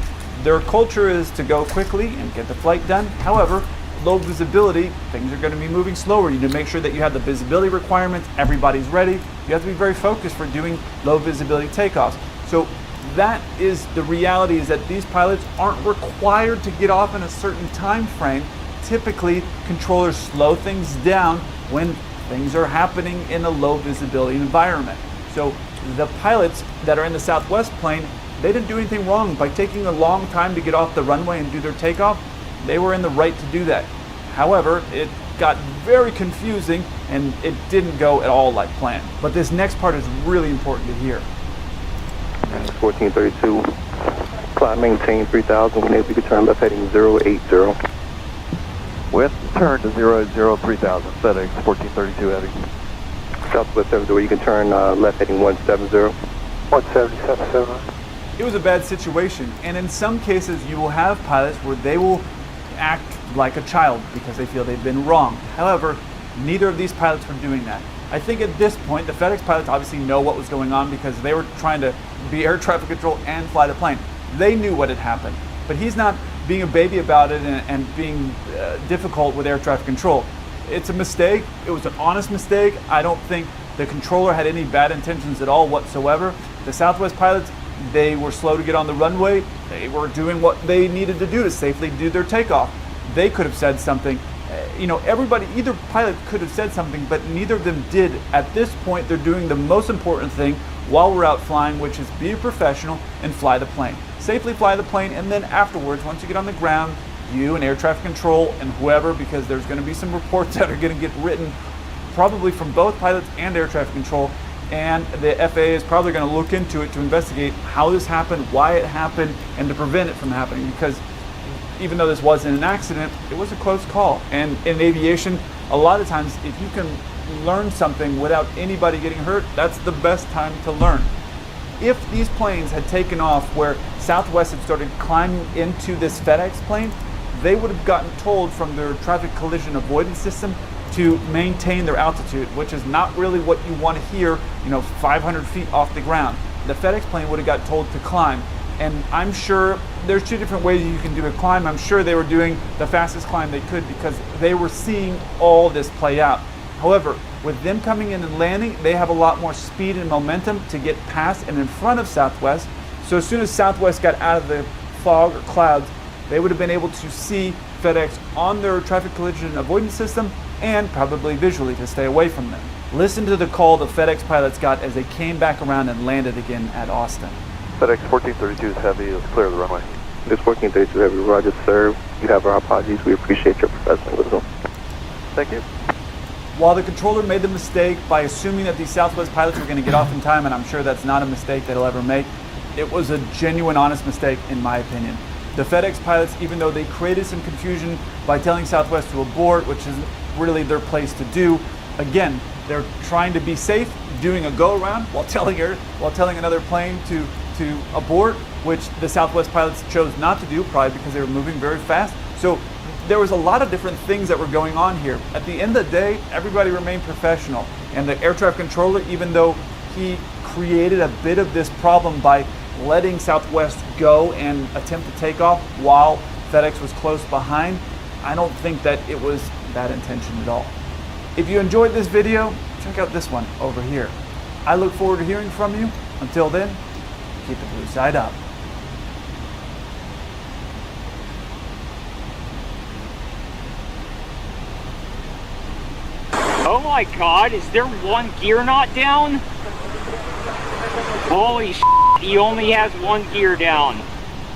Their culture is to go quickly and get the flight done. However, low visibility, things are going to be moving slower. You need to make sure that you have the visibility requirements, everybody's ready. You have to be very focused for doing low visibility takeoffs. So that is the reality, is that these pilots aren't required to get off in a certain time frame. Typically, controllers slow things down when things are happening in a low visibility environment. So the pilots that are in the Southwest plane, they didn't do anything wrong by taking a long time to get off the runway and do their takeoff. They were in the right to do that. However, it got very confusing and it didn't go at all like planned. But this next part is really important to hear. 1432, climb maintain 3000, when able you can turn left heading 080. West turn to 080 3000, FedEx 1432 heavy. Southwest 7 you can turn left heading 170. 177. It was a bad situation, and in some cases you will have pilots where they will act like a child because they feel they've been wrong. However, neither of these pilots were doing that. I think at this point, the FedEx pilots obviously know what was going on because they were trying to be air traffic control and fly the plane. They knew what had happened, but he's not being a baby about it and being difficult with air traffic control. It's a mistake. It was an honest mistake. I don't think the controller had any bad intentions at all whatsoever. The Southwest pilots, they were slow to get on the runway. They were doing what they needed to do to safely do their takeoff. They could have said something. Everybody, either pilot could have said something, but neither of them did. At this point, they're doing the most important thing while we're out flying, which is be a professional and fly the plane. Safely fly the plane, and then afterwards, once you get on the ground, you and air traffic control and whoever, because there's going to be some reports that are going to get written probably from both pilots and air traffic control, and the FAA is probably going to look into it to investigate how this happened, why it happened, and to prevent it from happening, because even though this wasn't an accident, it was a close call. And in aviation, a lot of times, if you can learn something without anybody getting hurt, that's the best time to learn. If these planes had taken off where Southwest had started climbing into this FedEx plane, they would have gotten told from their traffic collision avoidance system to maintain their altitude, which is not really what you want to hear, 500 feet off the ground. The FedEx plane would have got told to climb. And I'm sure there's two different ways you can do a climb. I'm sure they were doing the fastest climb they could because they were seeing all this play out. However, with them coming in and landing, they have a lot more speed and momentum to get past and in front of Southwest. So as soon as Southwest got out of the fog or clouds, they would have been able to see FedEx on their traffic collision avoidance system and probably visually to stay away from them. Listen to the call the FedEx pilots got as they came back around and landed again at Austin. FedEx 1432 is heavy. Let's clear the runway. This 1432 Heavy, roger, sir. You have our apologies. We appreciate your professionalism. Thank you. While the controller made the mistake by assuming that these Southwest pilots were going to get off in time, and I'm sure that's not a mistake that he'll ever make, it was a genuine, honest mistake in my opinion. The FedEx pilots, even though they created some confusion by telling Southwest to abort, which isn't really their place to do, again, they're trying to be safe, doing a go-around while telling another plane to abort, which the Southwest pilots chose not to do, probably because they were moving very fast. So there was a lot of different things that were going on here. At the end of the day, everybody remained professional. And the air traffic controller, even though he created a bit of this problem by letting Southwest go and attempt to take off while FedEx was close behind, I don't think that it was bad intention at all. If you enjoyed this video, check out this one over here. I look forward to hearing from you. Until then, keep the blue side up. Oh my god, is there one gear knot down? Holy shit, he only has one gear down.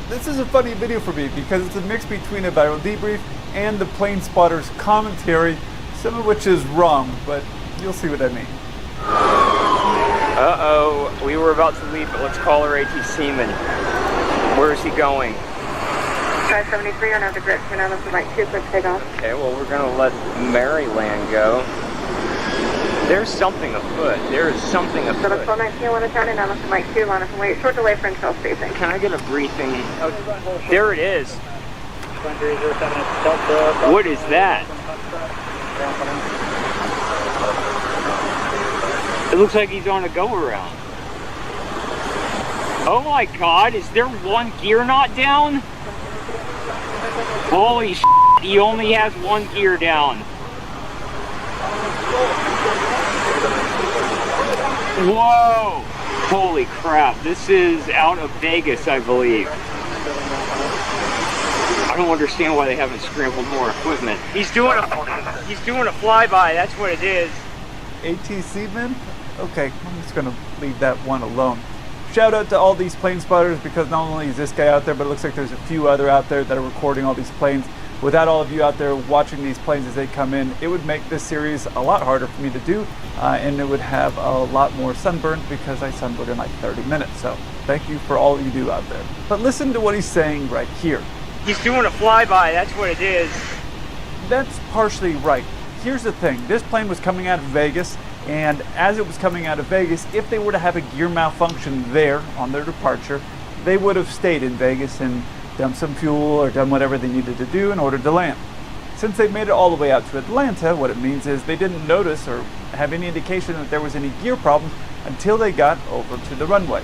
This is a funny video for me because it's a mix between a viral debrief and the plane spotter's commentary, some of which is wrong, but you'll see what I mean. Uh-oh, we were about to leave, but let's call our AT Seaman. Where is he going? 573 on the grid, turn on the right 2, quick takeoff. Okay, well we're gonna let Maryland go. There's something afoot. There is something afoot. 1219, I want to turn in on the right 2, line up and wait. Short delay for intel spacing. Can I get a briefing? Oh, there it is. What is that? It looks like he's on a go-around. Oh my god, is there one gear knot down? Holy shit, he only has one gear down. Whoa! Holy crap, this is out of Vegas, I believe. I don't understand why they haven't scrambled more equipment. He's doing a flyby, that's what it is. AT Seaman? Okay, I'm just gonna leave that one alone. Shout out to all these plane spotters because not only is this guy out there, but it looks like there's a few other out there that are recording all these planes. Without all of you out there watching these planes as they come in, it would make this series a lot harder for me to do, and it would have a lot more sunburn because I sunburned in like 30 minutes. So thank you for all you do out there. But listen to what he's saying right here. He's doing a flyby, that's what it is. That's partially right. Here's the thing, this plane was coming out of Vegas, and as it was coming out of Vegas, if they were to have a gear malfunction there on their departure, they would have stayed in Vegas and dumped some fuel or done whatever they needed to do in order to land. Since they made it all the way out to Atlanta, what it means is they didn't notice or have any indication that there was any gear problems until they got over to the runway.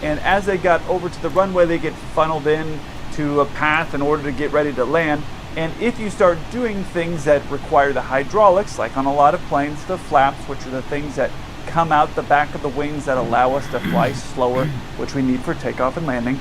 And as they got over to the runway, they get funneled in to a path in order to get ready to land. And if you start doing things that require the hydraulics, like on a lot of planes, the flaps, which are the things that come out the back of the wings that allow us to fly slower, which we need for takeoff and landing,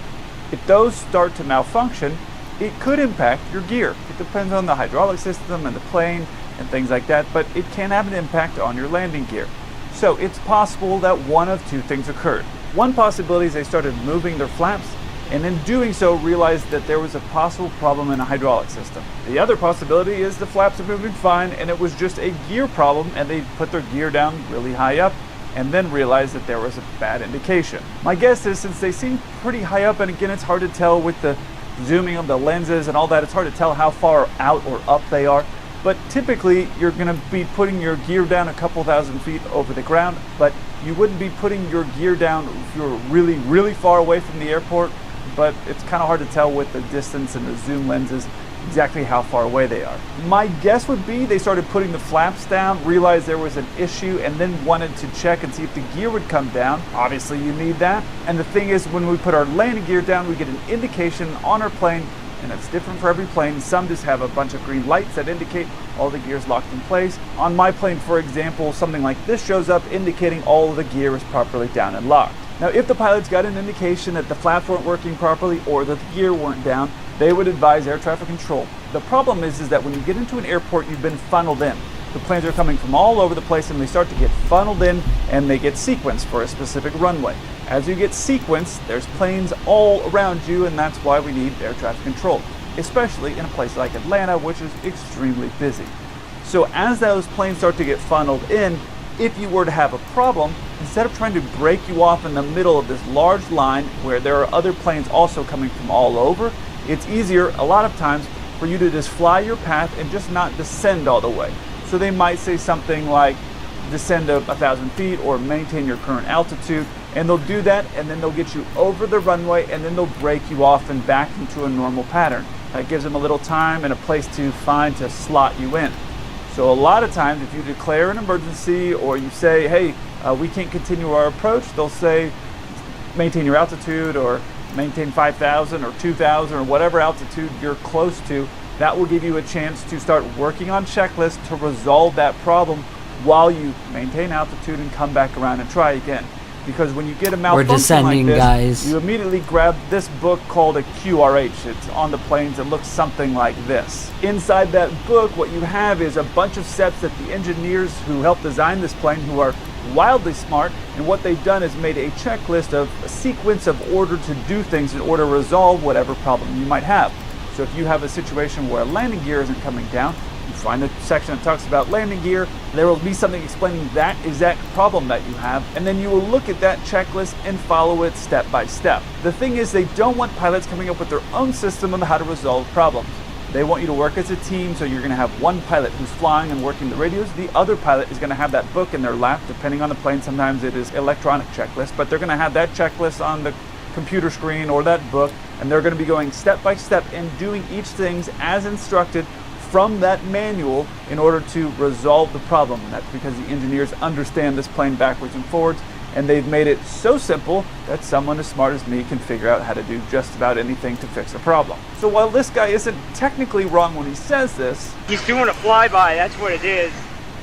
if those start to malfunction, it could impact your gear. It depends on the hydraulic system and the plane and things like that, but it can have an impact on your landing gear. So it's possible that one of two things occurred. One possibility is they started moving their flaps, and in doing so realized that there was a possible problem in a hydraulic system. The other possibility is the flaps are moving fine and it was just a gear problem and they put their gear down really high up and then realized that there was a bad indication. My guess is since they seem pretty high up, and again it's hard to tell with the zooming of the lenses and all that, it's hard to tell how far out or up they are, but typically you're going to be putting your gear down a couple thousand feet over the ground, but you wouldn't be putting your gear down if you're really, really far away from the airport, but it's kind of hard to tell with the distance and the zoom lenses exactly how far away they are. My guess would be they started putting the flaps down, realized there was an issue, and then wanted to check and see if the gear would come down. Obviously you need that. And the thing is, when we put our landing gear down, we get an indication on our plane, and it's different for every plane. Some just have a bunch of green lights that indicate all the gear is locked in place. On my plane, for example, something like this shows up indicating all of the gear is properly down and locked. Now, if the pilots got an indication that the flaps weren't working properly or that the gear weren't down, they would advise air traffic control. The problem is that when you get into an airport, you've been funneled in. The planes are coming from all over the place and they start to get funneled in and they get sequenced for a specific runway. As you get sequenced, there's planes all around you, and that's why we need air traffic control, especially in a place like Atlanta, which is extremely busy. So as those planes start to get funneled in, if you were to have a problem, instead of trying to break you off in the middle of this large line where there are other planes also coming from all over, it's easier a lot of times for you to just fly your path and just not descend all the way. So they might say something like descend to 1,000 feet or maintain your current altitude, and they'll do that, and then they'll get you over the runway, and then they'll break you off and back into a normal pattern. That gives them a little time and a place to find to slot you in. So a lot of times if you declare an emergency or you say, hey, we can't continue our approach, they'll say maintain your altitude or maintain 5,000 or 2,000 or whatever altitude you're close to. That will give you a chance to start working on checklists to resolve that problem while you maintain altitude and come back around and try again. Because when you get a malfunction We're descending, like this, guys. you immediately grab this book called a QRH. It's on the planes. It looks something like this. Inside that book, what you have is a bunch of steps that the engineers who helped design this plane, who are wildly smart, and what they've done is made a checklist of a sequence of order to do things in order to resolve whatever problem you might have. So if you have a situation where a landing gear isn't coming down, you find the section that talks about landing gear, there will be something explaining that exact problem that you have, and then you will look at that checklist and follow it step by step. The thing is, they don't want pilots coming up with their own system on how to resolve problems. They want you to work as a team, so you're going to have one pilot who's flying and working the radios. The other pilot is going to have that book in their lap, depending on the plane. Sometimes it is electronic checklist, but they're going to have that checklist on the computer screen or that book, and they're going to be going step by step and doing each thing as instructed from that manual in order to resolve the problem. And that's because the engineers understand this plane backwards and forwards, and they've made it so simple that someone as smart as me can figure out how to do just about anything to fix a problem. So while this guy isn't technically wrong when he says this, he's doing a flyby, that's what it is.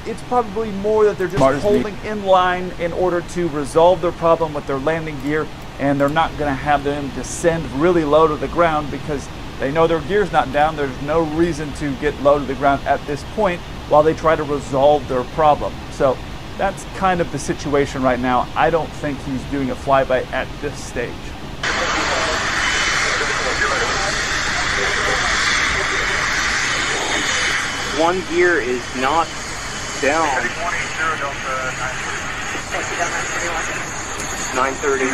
It's probably more that they're just holding in line in order to resolve their problem with their landing gear, and they're not going to have them descend really low to the ground because they know their gear's not down. There's no reason to get low to the ground at this point while they try to resolve their problem. So that's kind of the situation right now. I don't think he's doing a flyby at this stage. One gear is not down. 930.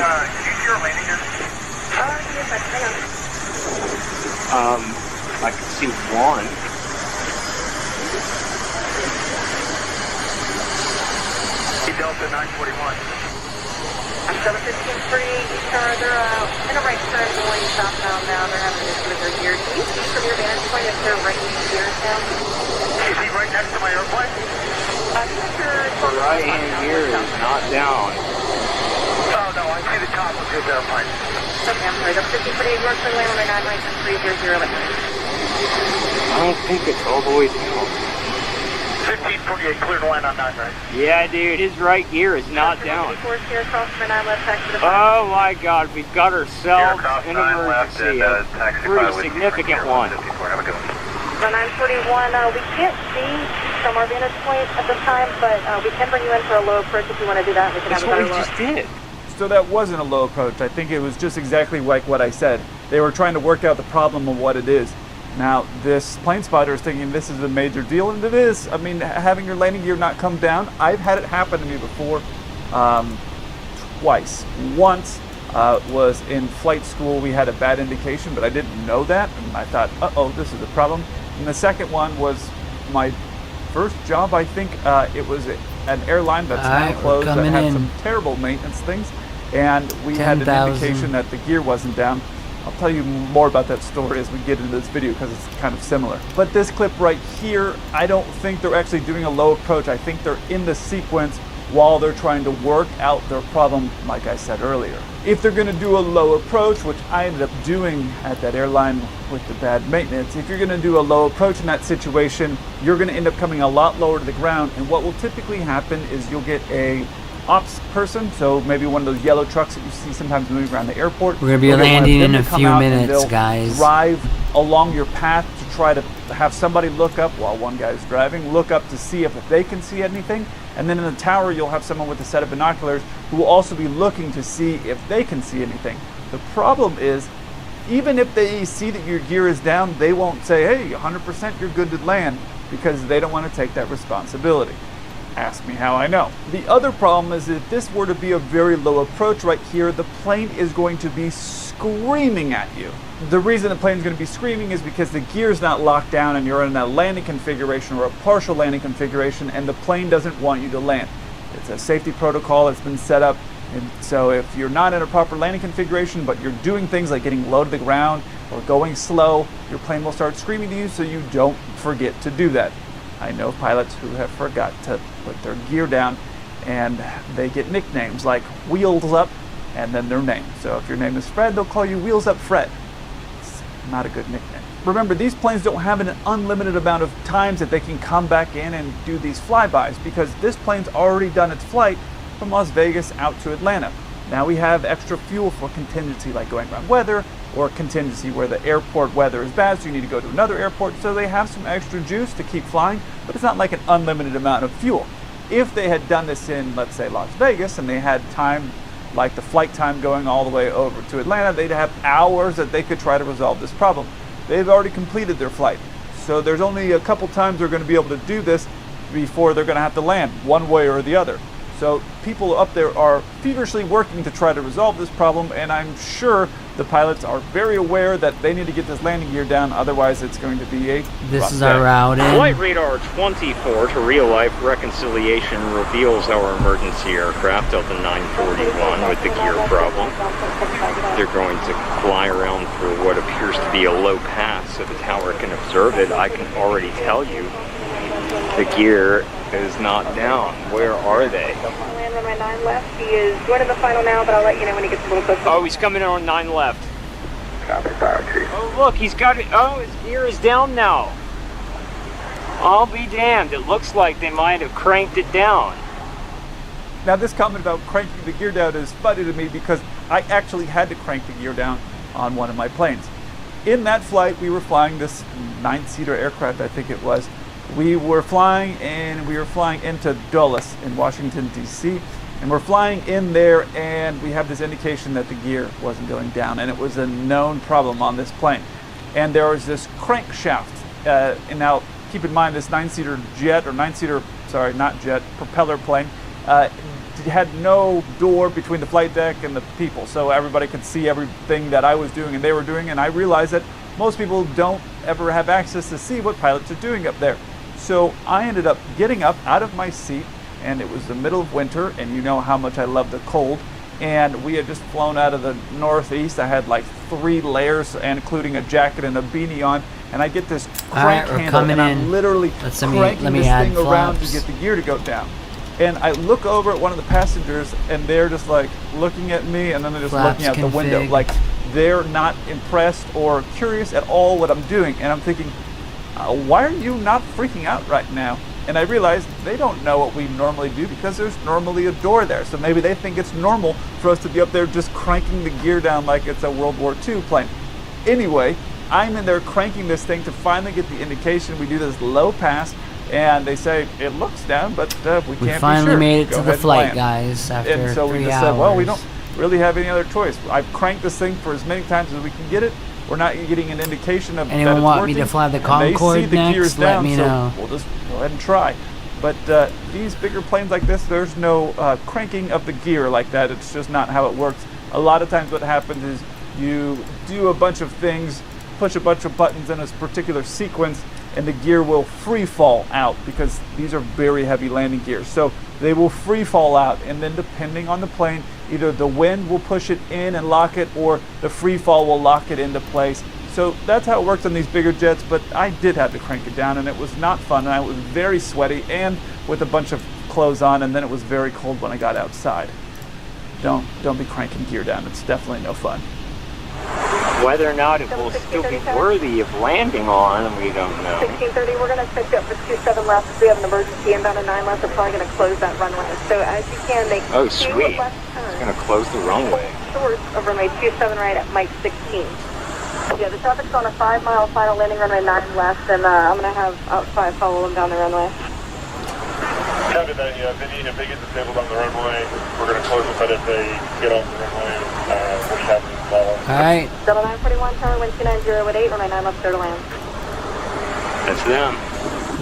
I can see one. Delta 941. I'm 715-3, they're in a right turn going southbound now. They're having an issue with their gear. Can you see from your vantage point if they're right gears down? Is he right next to my airplane? The right hand gear is not down. Oh no, I see the top of his airplane. Okay, I'm sorry. That's 1548 North Turn Lane 199 right turn 300 left. I don't think it's all the way down. 1548, clear to land on 9 right. Yeah, dude, his right gear is not down. Oh my God, we've got ourselves an emergency, a pretty significant one. The 941, we can't see from our vantage point at this time, but we can bring you in for a low approach if you want to do that. We can have a better look. That's what we just did. So that wasn't a low approach. I think it was just exactly like what I said. They were trying to work out the problem of what it is. Now, this plane spotter is thinking this is a major deal, and it is. I mean, having your landing gear not come down, I've had it happen to me before, twice. Once was in flight school. We had a bad indication, but I didn't know that, and I thought, uh-oh, this is a problem. And the second one was my first job, I think. It was an airline that's now closed that had some terrible maintenance things, and we had an indication that the gear wasn't down. I'll tell you more about that story as we get into this video because it's kind of similar. But this clip right here, I don't think they're actually doing a low approach. I think they're in the sequence while they're trying to work out their problem, like I said earlier. If they're going to do a low approach, which I ended up doing at that airline with the bad maintenance, if you're going to do a low approach in that situation, you're going to end up coming a lot lower to the ground, and what will typically happen is you'll get a ops person, so maybe one of those yellow trucks that you see sometimes moving around the airport. We're gonna be You'll get one of landing them in to a come few out, and minutes, they'll guys. drive along your path to try to have somebody look up while one guy is driving, look up to see if they can see anything. And then in the tower, you'll have someone with a set of binoculars who will also be looking to see if they can see anything. The problem is, even if they see that your gear is down, they won't say, hey, 100% you're good to land, because they don't want to take that responsibility. Ask me how I know. The other problem is that if this were to be a very low approach right here, the plane is going to be screaming at you. The reason the plane is going to be screaming is because the gear is not locked down and you're in a landing configuration or a partial landing configuration, and the plane doesn't want you to land. It's a safety protocol that's been set up, and so if you're not in a proper landing configuration but you're doing things like getting low to the ground or going slow, your plane will start screaming to you, so you don't forget to do that. I know pilots who have forgot to put their gear down, and they get nicknames like Wheels Up and then their name. So if your name is Fred, they'll call you Wheels Up Fred. It's not a good nickname. Remember, these planes don't have an unlimited amount of times that they can come back in and do these flybys, because this plane's already done its flight from Las Vegas out to Atlanta. Now we have extra fuel for contingency, like going around weather, or contingency where the airport weather is bad, so you need to go to another airport. So they have some extra juice to keep flying, but it's not like an unlimited amount of fuel. If they had done this in, let's say, Las Vegas, and they had time, like the flight time going all the way over to Atlanta, they'd have hours that they could try to resolve this problem. They've already completed their flight, so there's only a couple times they're going to be able to do this before they're going to have to land, one way or the other. So people up there are feverishly working to try to resolve this problem, and I'm sure the pilots are very aware that they need to get this landing gear down, otherwise it's going to be a This is our route in. Flight radar 24 to real life reconciliation reveals our emergency aircraft Delta 941 with the gear problem. They're going to fly around through what appears to be a low pass so the tower can observe it. I can already tell you the gear is not down. Where are they? Land on my 9 left. He is going to the final now, but I'll let you know when he gets a little closer. Oh, he's coming in on 9 left. Copy, Power Chief. Oh, look, he's got it. Oh, his gear is down now. I'll be damned. It looks like they might have cranked it down. Now this comment about cranking the gear down is funny to me, because I actually had to crank the gear down on one of my planes. In that flight, we were flying this 9-seater aircraft, I think it was. We were flying into Dulles in Washington, D.C., and we're flying in there, and we have this indication that the gear wasn't going down, and it was a known problem on this plane. And there was this crankshaft, and now keep in mind this 9-seater jet, or 9-seater, sorry, not jet, propeller plane, had no door between the flight deck and the people, so everybody could see everything that I was doing and they were doing, and I realized that most people don't ever have access to see what pilots are doing up there. So I ended up getting up out of my seat, and it was the middle of winter, and you know how much I love the cold, and we had just flown out of the northeast. I had like 3 layers, including a jacket and a beanie on, and I get this crank handle, and I'm literally cranking this thing around to get the gear to go down. And I look over at one of the passengers, and they're just like looking at me, and then they're just looking out the window, like they're not impressed or curious at all what I'm doing. And I'm thinking, why are you not freaking out right now? And I realized they don't know what we normally do, because there's normally a door there. So maybe they think it's normal for us to be up there just cranking the gear down like it's a World War II plane. Anyway, I'm in there cranking this thing to finally get the indication. We do this low pass, and they say it looks down, but we can't be sure. We finally made it to the flight, guys, after 3 hours. And so we just said, well, we don't really have any other choice. I've cranked this thing for as many times as we can get it. We're not getting an indication of anyone that it's want working. Me to fly the And Concorde they see the next? gear's Let down, me so know. we'll just go ahead and try. But these bigger planes like this, there's no cranking of the gear like that. It's just not how it works. A lot of times what happens is you do a bunch of things, push a bunch of buttons in a particular sequence, and the gear will free fall out, because these are very heavy landing gears. So they will free fall out, and then depending on the plane, either the wind will push it in and lock it, or the free fall will lock it into place. So that's how it works on these bigger jets, but I did have to crank it down, and it was not fun, and I was very sweaty and with a bunch of clothes on, and then it was very cold when I got outside. Don't be cranking gear down. It's definitely no fun. Whether or not it will still be worthy of landing on, we don't know. 1630, we're going to set you up for 27 left. We have an emergency inbound at 9 left. We're probably going to close that runway. So as you can, make Oh, 2 sweet. left It's turns going to close the runway. short of runway 27 right at Mike 16. Yeah, the traffic's on a 5-mile final landing runway 9 left, and I'm going to have out 5 follow them down the runway. Copy that, yeah. If they get disabled on the runway, we're going to close it, but if they get on the runway, we'll have them follow. Alright. Delta 941, tower 1290 at 8, runway 9 left, clear to land. That's them.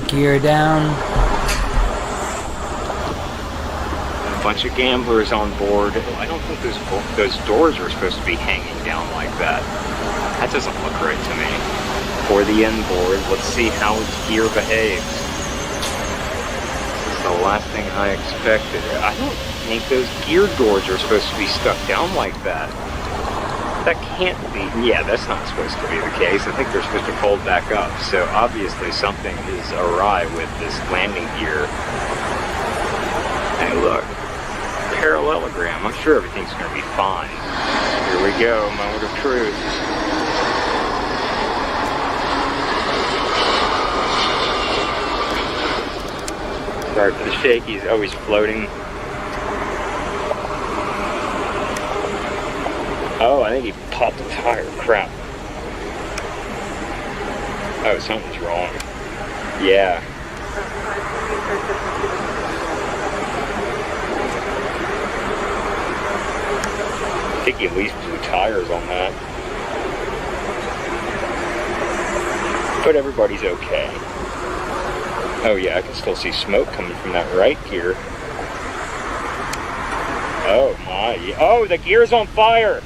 Gear down. A bunch of gamblers on board. I don't think those doors are supposed to be hanging down like that. That doesn't look right to me. For the inboard, let's see how its gear behaves. This is the last thing I expected. I don't think those gear doors are supposed to be stuck down like that. That can't be. Yeah, that's not supposed to be the case. I think they're supposed to fold back up. So obviously something is awry with this landing gear. Hey, look. Parallelogram. I'm sure everything's going to be fine. Here we go. Moment of truth. Sorry for the shakies. Oh, he's floating. Oh, I think he popped a tire. Crap. Oh, something's wrong. Yeah. I think he at least blew tires on that. But everybody's okay. Oh yeah, I can still see smoke coming from that right gear. Oh my, oh, the gear's on fire!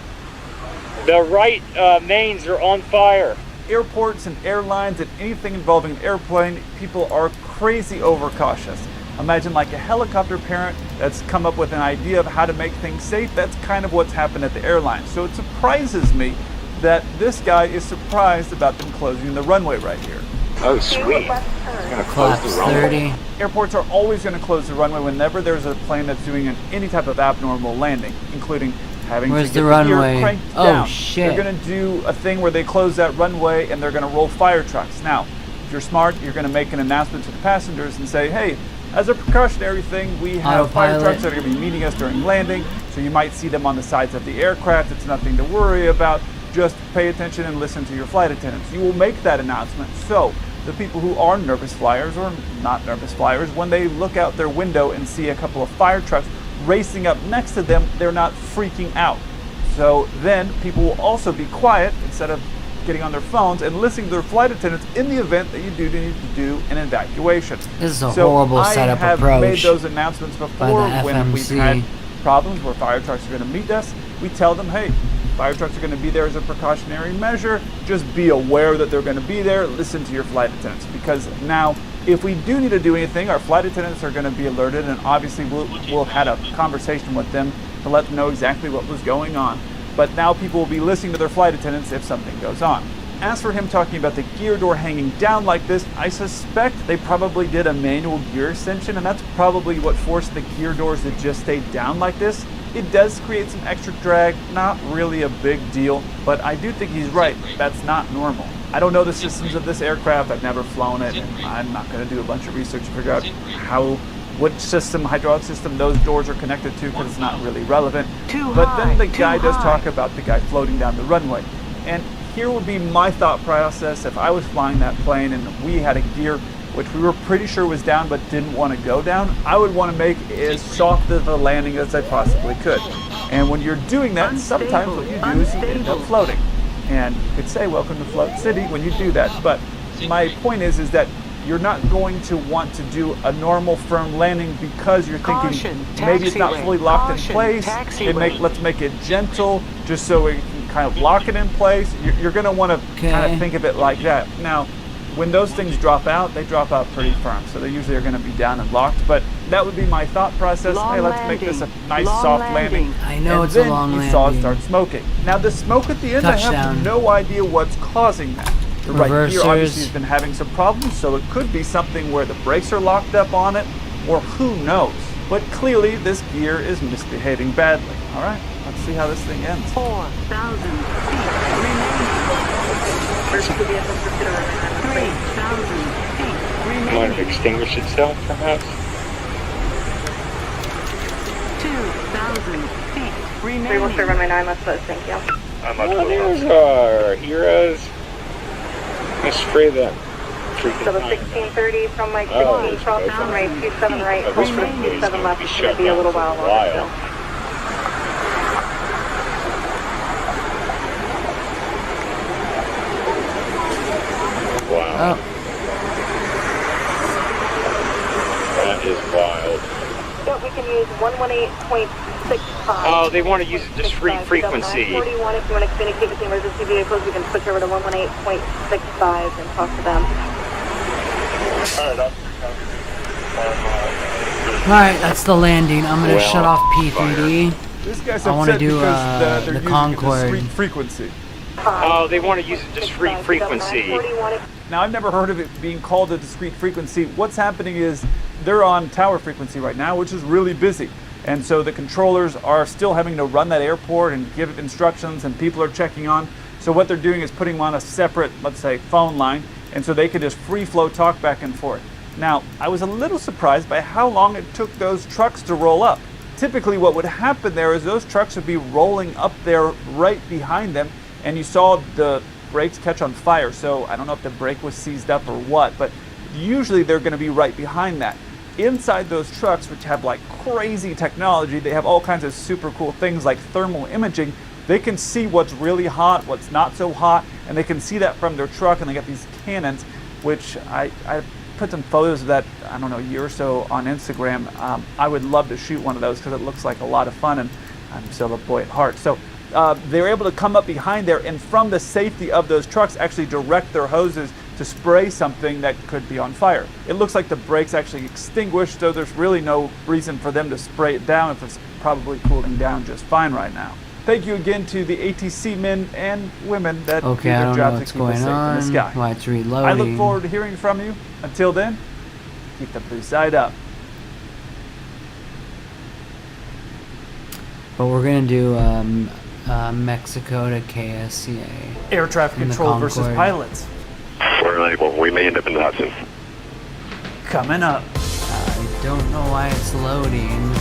The right mains are on fire. Airports and airlines and anything involving an airplane, people are crazy overcautious. Imagine like a helicopter parent that's come up with an idea of how to make things safe. That's kind of what's happened at the airline. So it surprises me that this guy is surprised about them closing the runway right here. Oh, sweet. It's going to close the runway. 30. Airports are always going to close the runway whenever there's a plane that's doing any type of abnormal landing, including having Where's to the get runway? gear cranked Oh, down. shit. They're going to do a thing where they close that runway and they're going to roll fire trucks. Now, if you're smart, you're going to make an announcement to the passengers and say, hey, as a precautionary thing, we have fire trucks that are going to be meeting us during landing, so you might see them on the sides of the aircraft. It's nothing to worry about. Just pay attention and listen to your flight attendants. You will make that announcement so the people who are nervous flyers or not nervous flyers, when they look out their window and see a couple of fire trucks racing up next to them, they're not freaking out. So then people will also be quiet instead of getting on their phones and listening to their flight attendants in the event that you do need to do an evacuation. This is a horrible setup approach. I have made those announcements before when we've had problems where fire trucks are going to meet us. We tell them, hey, fire trucks are going to be there as a precautionary measure. Just be aware that they're going to be there. Listen to your flight attendants, because now if we do need to do anything, our flight attendants are going to be alerted, and obviously we'll have a conversation with them to let them know exactly what was going on. But now people will be listening to their flight attendants if something goes on. As for him talking about the gear door hanging down like this, I suspect they probably did a manual gear extension, and that's probably what forced the gear doors to just stay down like this. It does create some extra drag, not really a big deal, but I do think he's right. That's not normal. I don't know the systems of this aircraft. I've never flown it, and I'm not going to do a bunch of research to figure out which system, hydraulic system, those doors are connected to, because it's not really relevant. But then the guy does talk about the guy floating down the runway. And here would be my thought process if I was flying that plane and we had a gear which we were pretty sure was down but didn't want to go down. I would want to make as soft of a landing as I possibly could. And when you're doing that, sometimes what you do is you end up floating. And you could say, welcome to Float City when you do that. But my point is that you're not going to want to do a normal firm landing because you're thinking maybe it's not fully locked in place. Let's make it gentle just so we can kind of lock it in place. You're going to want to kind of think of it like that. Now, when those things drop out, they drop out pretty firm. So they usually are going to be down and locked. But that would be my thought process. Hey, let's make this a nice soft landing. I know it's a long landing. And then you saw it start smoking. Now the smoke at the end, I have no idea what's causing that. The right gear obviously has been having some problems, so it could be something where the brakes are locked up on it, or who knows. But clearly this gear is misbehaving badly. All right, let's see how this thing ends. 4,000 feet remaining. Might have extinguished itself, perhaps? 2,000 feet remaining. 317 runway 9, let's close, thank you. There's our heroes. Let's spray that. So the 1630 from Mike 16 cross down right, 27 right, hold for 27 left. It's going to be a little while longer still. Wow. Oh. That is wild. Yep, we can use 118.65. Oh, they want to use a discrete frequency. 941, if you want to communicate with the emergency vehicles, we can switch over to 118.65 and talk to them. Alright, that's the landing. I'm gonna shut off P3D. This guy's I want to upset do because they're the using Concorde. a discrete frequency. Oh, they want to use a discrete frequency. Now, I've never heard of it being called a discrete frequency. What's happening is they're on tower frequency right now, which is really busy. And so the controllers are still having to run that airport and give instructions, and people are checking on. So what they're doing is putting them on a separate, let's say, phone line, and so they can just free flow talk back and forth. Now, I was a little surprised by how long it took those trucks to roll up. Typically what would happen there is those trucks would be rolling up there right behind them, and you saw the brakes catch on fire. So I don't know if the brake was seized up or what, but usually they're going to be right behind that. Inside those trucks, which have like crazy technology, they have all kinds of super cool things like thermal imaging. They can see what's really hot, what's not so hot, and they can see that from their truck, and they got these cannons, which I put some photos of that, I don't know, a year or so on Instagram. I would love to shoot one of those because it looks like a lot of fun, and I'm still a boy at heart. So they were able to come up behind there, and from the safety of those trucks actually direct their hoses to spray something that could be on fire. It looks like the brakes actually extinguished, so there's really no reason for them to spray it down if it's probably cooling down just fine right now. Thank you again to the ATC men and women that do Okay, I their don't know job to what's keep us going safe in the on. sky. Why it's reloading. I look forward to hearing from you. Until then, keep the blue side up. But we're gonna do Mexico to KSCA. Air traffic in the control versus Concorde. pilots. We're unable. We may end up in the Hudson. Coming up. I don't know why it's loading.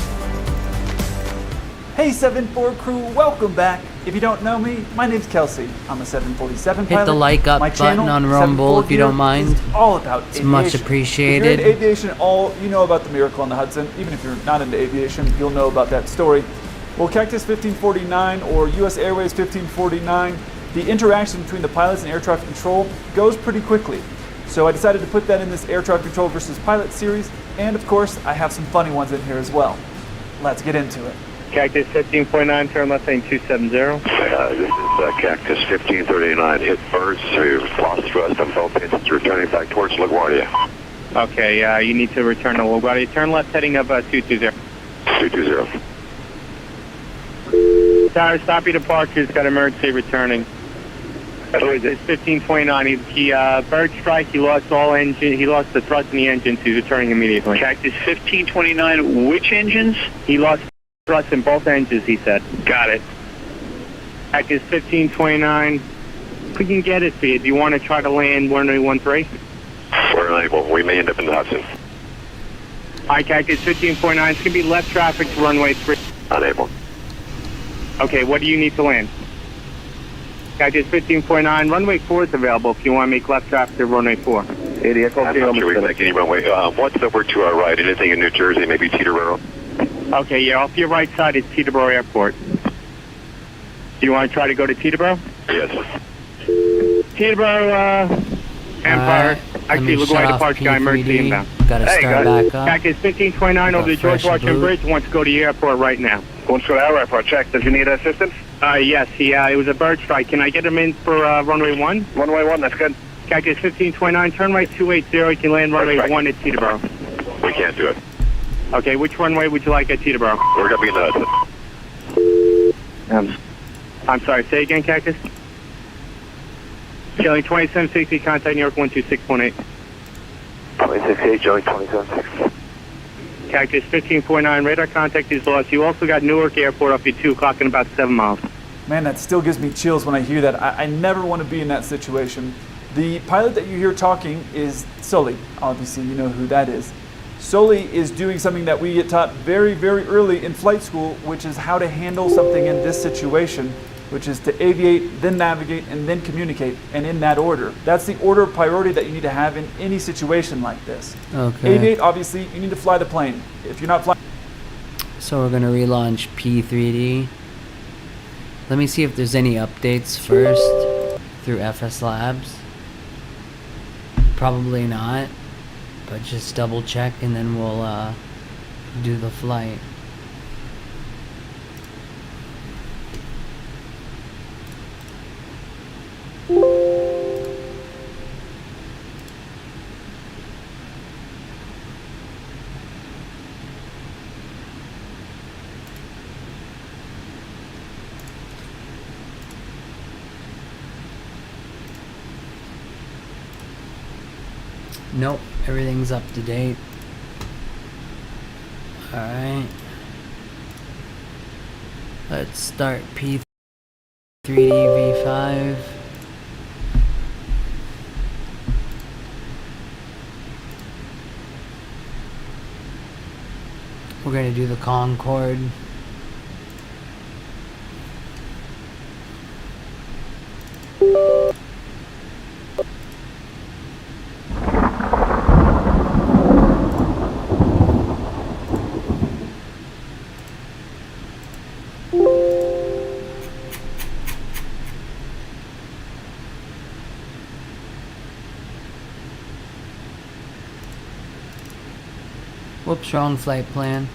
Hey 74 crew, welcome back. If you don't know me, my name's Kelsey. I'm a 747 Hit pilot. the like up My button channel, on Rumble if you don't 740, mind. is all about It's aviation. much If you're appreciated. in aviation, you know about the miracle on the Hudson. Even if you're not into aviation, you'll know about that story. Well, Cactus 1549 or US Airways 1549, the interaction between the pilots and air traffic control goes pretty quickly. So I decided to put that in this air traffic control versus pilot series, and of course, I have some funny ones in here as well. Let's get into it. Cactus 15.9, turn left lane 270. This is Cactus 1539. Hit birds to lost thrust on both engines, returning back towards LaGuardia. Okay, you need to return to LaGuardia. Turn left heading up 220. 220. Tower, stop your departures. Got emergency returning. It's 1529. He bird strike. He lost all engine. He lost the thrust in the engines. He's returning immediately. Cactus 1529, which engines? He lost thrust in both engines, he said. Got it. Cactus 1529. We can get it for you. Do you want to try to land 1013? We're unable. We may end up in the Hudson. Hi, Cactus 15.9. It's going to be left traffic to runway 3. Unable. Okay, what do you need to land? Cactus 15.9. Runway 4 is available if you want to make left traffic to runway 4. I'm not sure we can make any runway. What's over to our right? Anything in New Jersey? Maybe Teterboro? Okay, yeah, off your right side is Teterboro Airport. Do you want to try to go to Teterboro? Yes. Teterboro, Empire. Actually, LaGuardia departure guy, emergency inbound. Gotta start back up. Cactus 1529 over the George Washington Bridge. Wants to go to the airport right now. Wants to go to our airport. Check. Does he need assistance? Yes, it was a bird strike. Can I get him in for runway 1? Runway 1, that's good. Cactus 1529, turn right 280. You can land runway 1 at Teterboro. We can't do it. Okay, which runway would you like at Teterboro? We're going to be in the Hudson. I'm sorry, say again, Cactus? Kelly 2760, contact New York 126.8. 268, Joey 276. Cactus 15.9, radar contact is lost. You also got Newark Airport up at 2 o'clock in about 7 miles. Man, that still gives me chills when I hear that. I never want to be in that situation. The pilot that you hear talking is Sully. Obviously, you know who that is. Sully is doing something that we get taught very, very early in flight school, which is how to handle something in this situation, which is to aviate, then navigate, and then communicate, and in that order. That's the order of priority that you need to have in any situation like this. Okay. Aviate, obviously, you need to fly the plane. If you're not flying... So we're gonna relaunch P3D. Let me see if there's any updates first through fslabs. Probably not, but just double check and then we'll do the flight. Nope, everything's up to date. Alright. Let's start P3D V5. We're gonna do the Concorde. Whoops, wrong flight plan.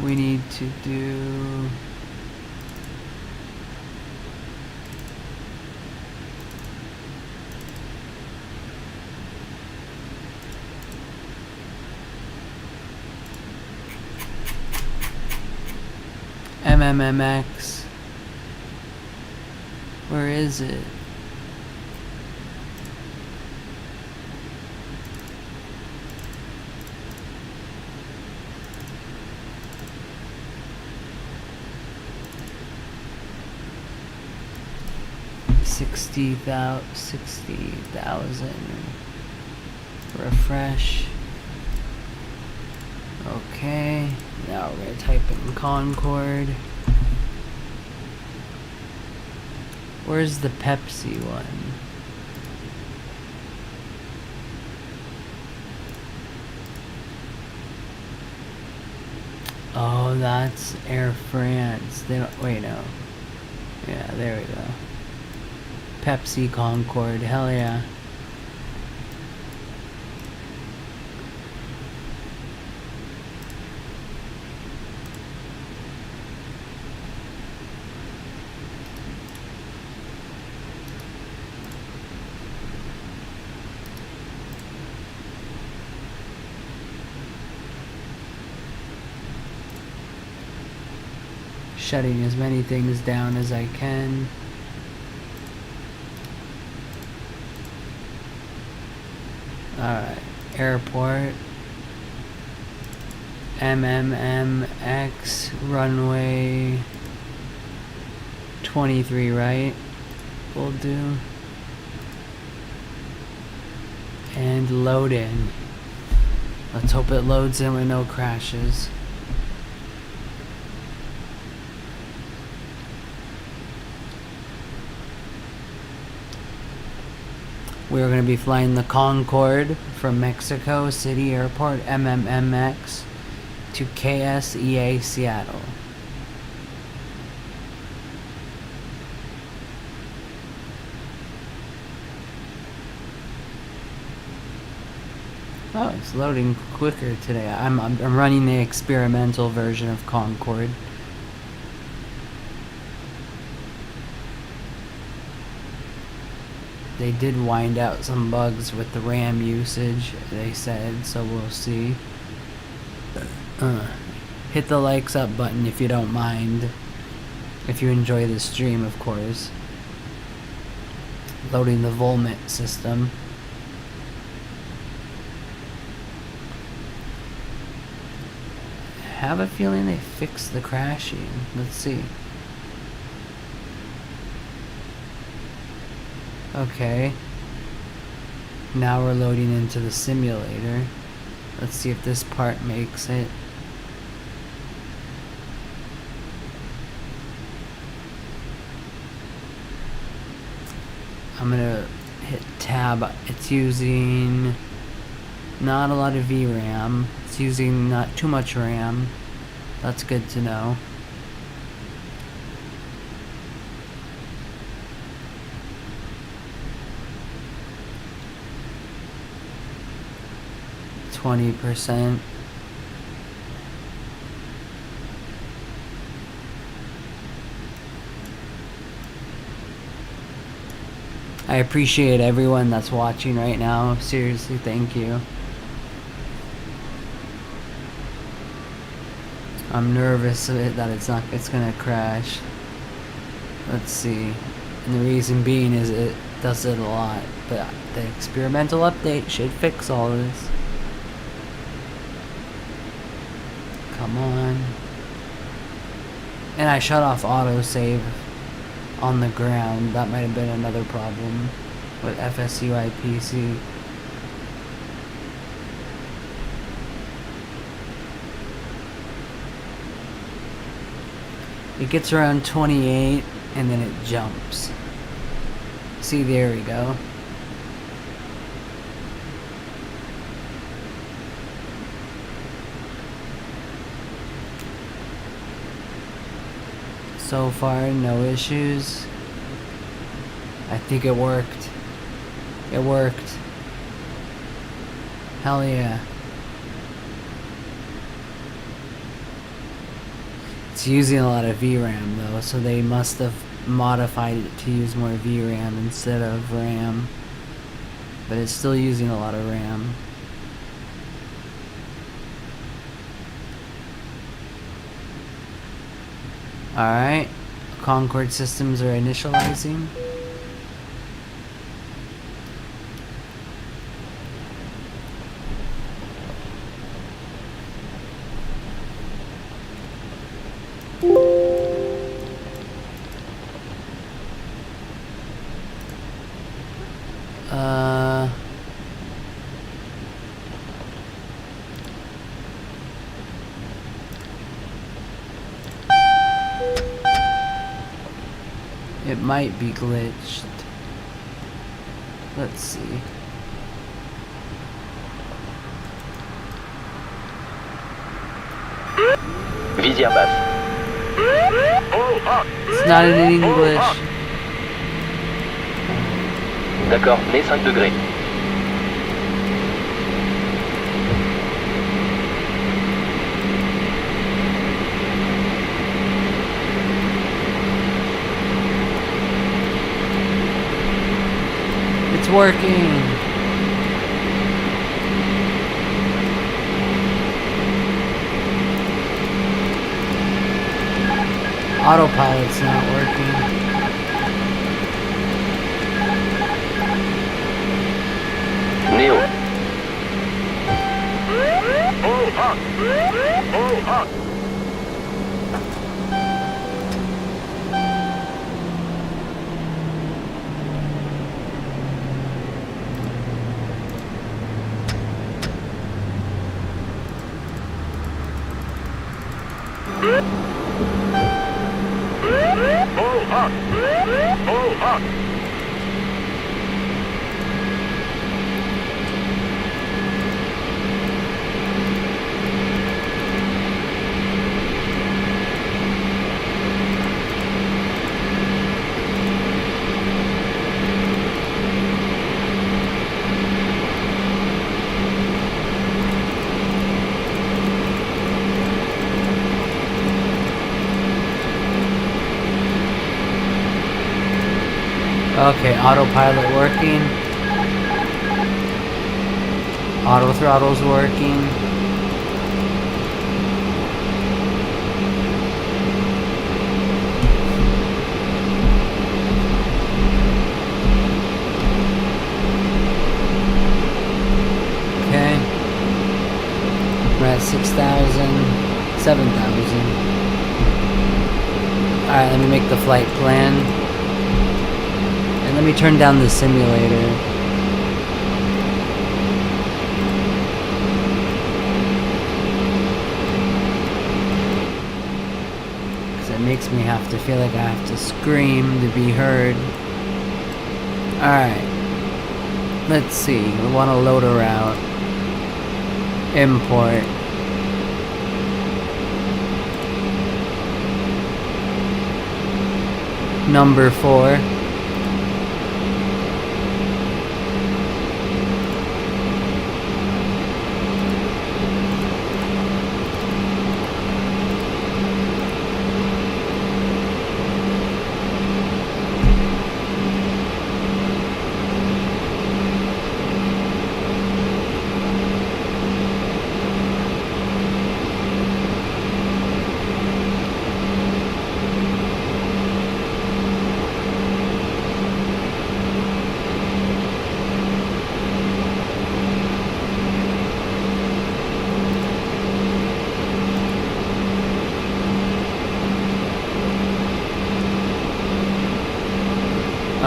We need to do... MMMX. Where is it? $60,000. Refresh. Okay. Now we're gonna type in Concorde. Where's the Pepsi one? Oh, that's Air France. They don't, wait, no. Yeah, there we go. Pepsi Concorde, hell yeah. Shutting as many things down as I can. Alright, airport, MMMX, runway 23, right? We'll do. And load in. Let's hope it loads in with no crashes. We're going to be flying the Concorde from Mexico City Airport, MMMX, to KSEA Seattle. Oh, it's loading quicker today. I'm running the experimental version of Concorde. They did wind out some bugs with the RAM usage, they said, so we'll see. Hit the likes up button if you don't mind. If you enjoy the stream, of course. Loading the Volmet system. I have a feeling they fixed the crashing. Let's see. Okay. Now we're loading into the simulator. Let's see if this part makes it. I'm gonna hit tab. It's using not a lot of VRAM. It's using not too much RAM. That's good to know. %. I appreciate everyone that's watching right now. Seriously, thank you. I'm nervous that it's gonna crash. Let's see. And the reason being is it does it a lot, but the experimental update should fix all this. Come on. And I shut off autosave on the ground. That might have been another problem with FSUI PC. It gets around 28 and then it jumps. See, there we go. So far, no issues. I think it worked. It worked. Hell yeah. It's using a lot of VRAM though, so they must have modified it to use more VRAM instead of RAM. But it's still using a lot of RAM. Alright, Concord systems are initializing. It might be glitched. Let's see. Visière basse. It's not in English. D'accord, nez 5 degrés. It's working. Autopilot's not working. Néo. Okay, autopilot working. Auto throttle's working. Okay. We're at 6,000, 7,000. Alright, let me make the flight plan. And let me turn down the simulator. Because it makes me have to feel like I have to scream to be heard. Alright. Let's see. We want to load a route. Import. Number 4.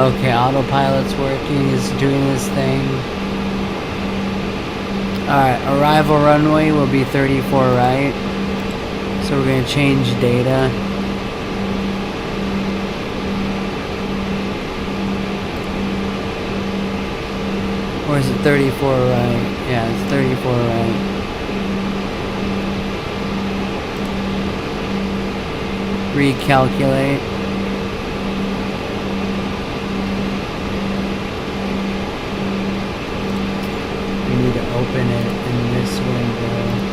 Okay, autopilot's working, is doing this thing. Alright, arrival runway will be 34 right. So we're gonna change data. Or is it 34 right? Yeah, it's 34 right. Recalculate. We need to open it in this window.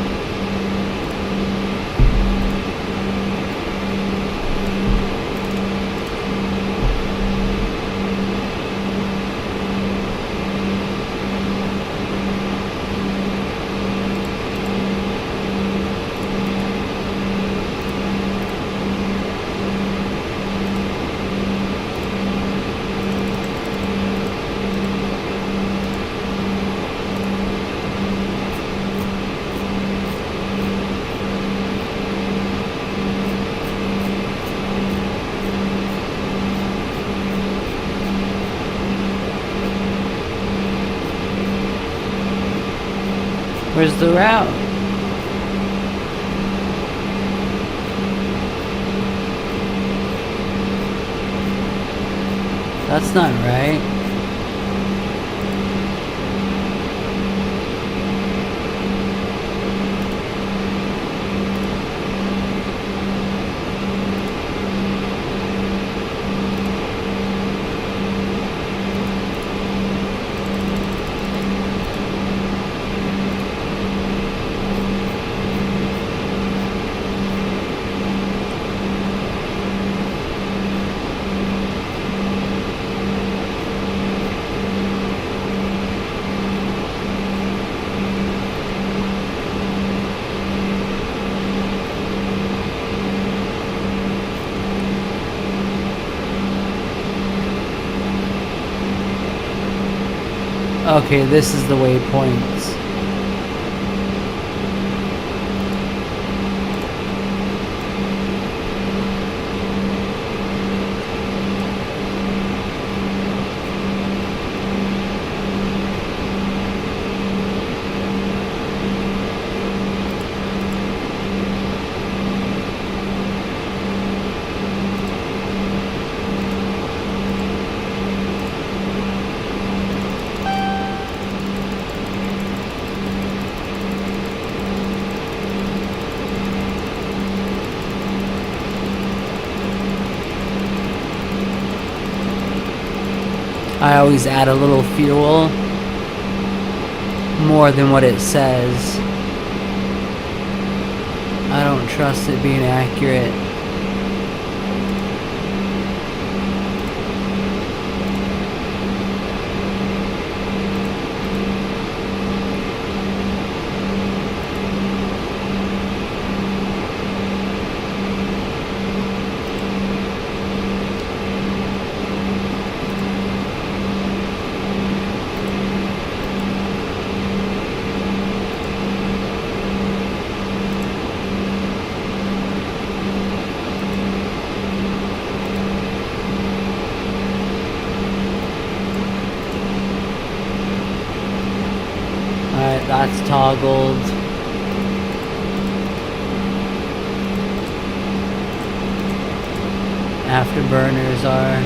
Where's the route? That's not right. Okay, this is the waypoints. I always add a little fuel, more than what it says. I don't trust it being accurate. That's toggled. Afterburners are.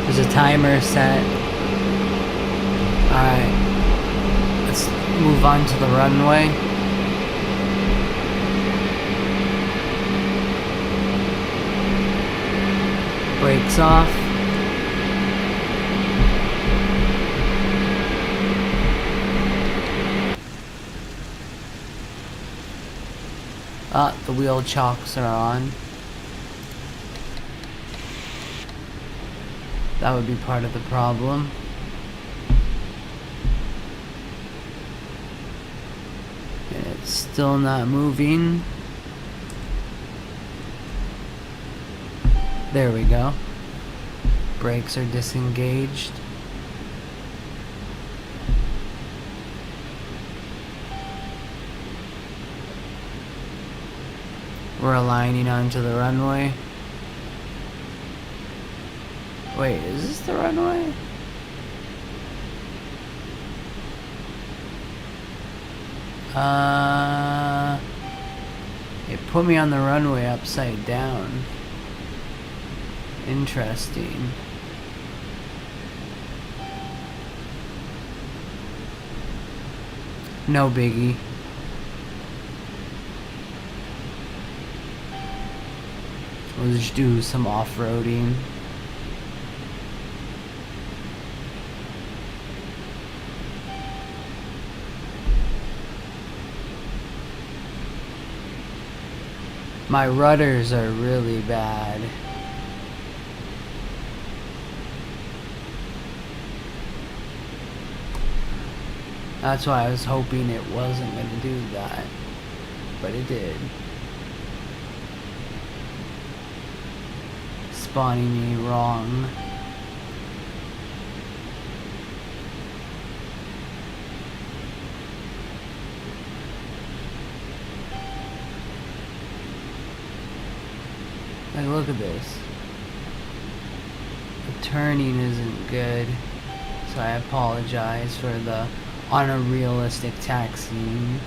There's a timer set. Alright. Let's move on to the runway. Brakes off. The wheel chocks are on. That would be part of the problem. And it's still not moving. There we go. Brakes are disengaged. We're aligning onto the runway. Wait, is this the runway? It put me on the runway upside down. Interesting. No biggie. We'll just do some off-roading. My rudders are really bad. That's why I was hoping it wasn't going to do that. But it did. Spawning me wrong. Like, look at this. The turning isn't good, so I apologize for the unrealistic taxiing.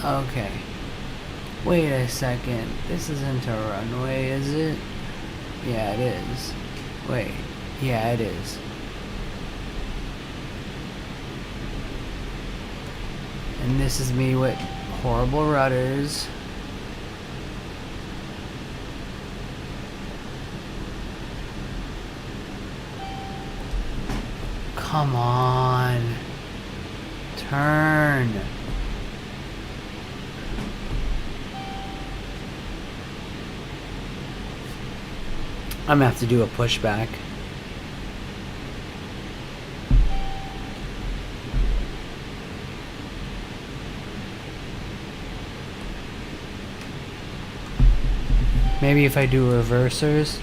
Okay. Wait a second. This isn't a runway, is it? Yeah, it is. Wait. Yeah, it is. And this is me with horrible rudders. Come on. Turn. I'm gonna have to do a pushback. Maybe if I do reversers.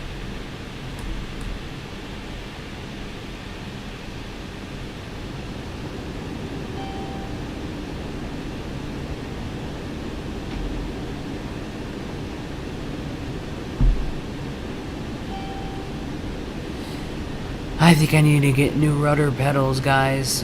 I think I need to get new rudder pedals, guys.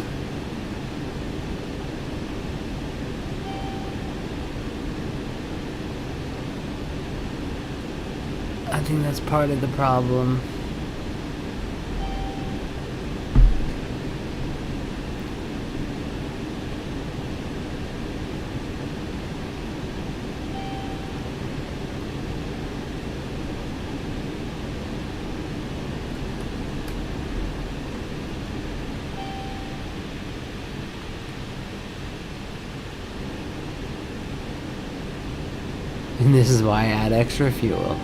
I think that's part of the problem. And this is why I add extra fuel.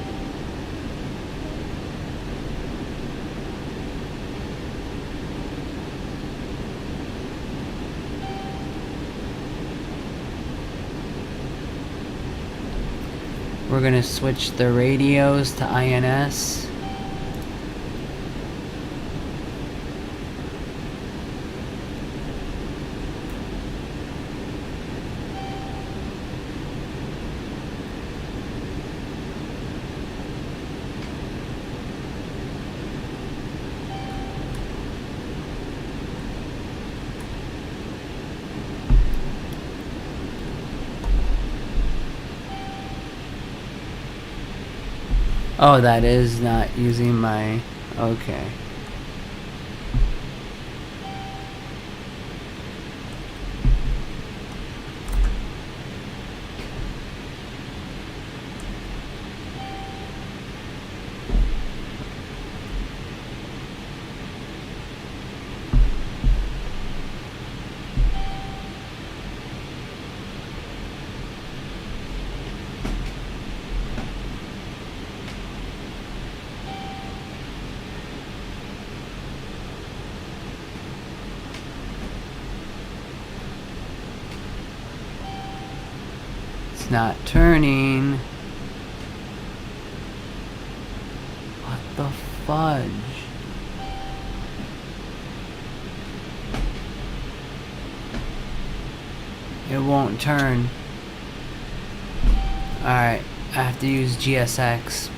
We're gonna switch the radios to INS. Oh, that is not using my... Okay. Not turning. What the fudge? It won't turn. Alright, I have to use GSX.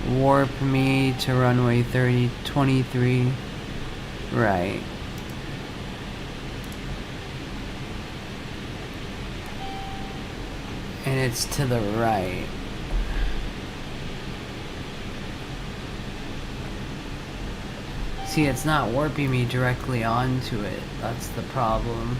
Warp me to runway 23. Right. And it's to the right. See, it's not warping me directly onto it. That's the problem.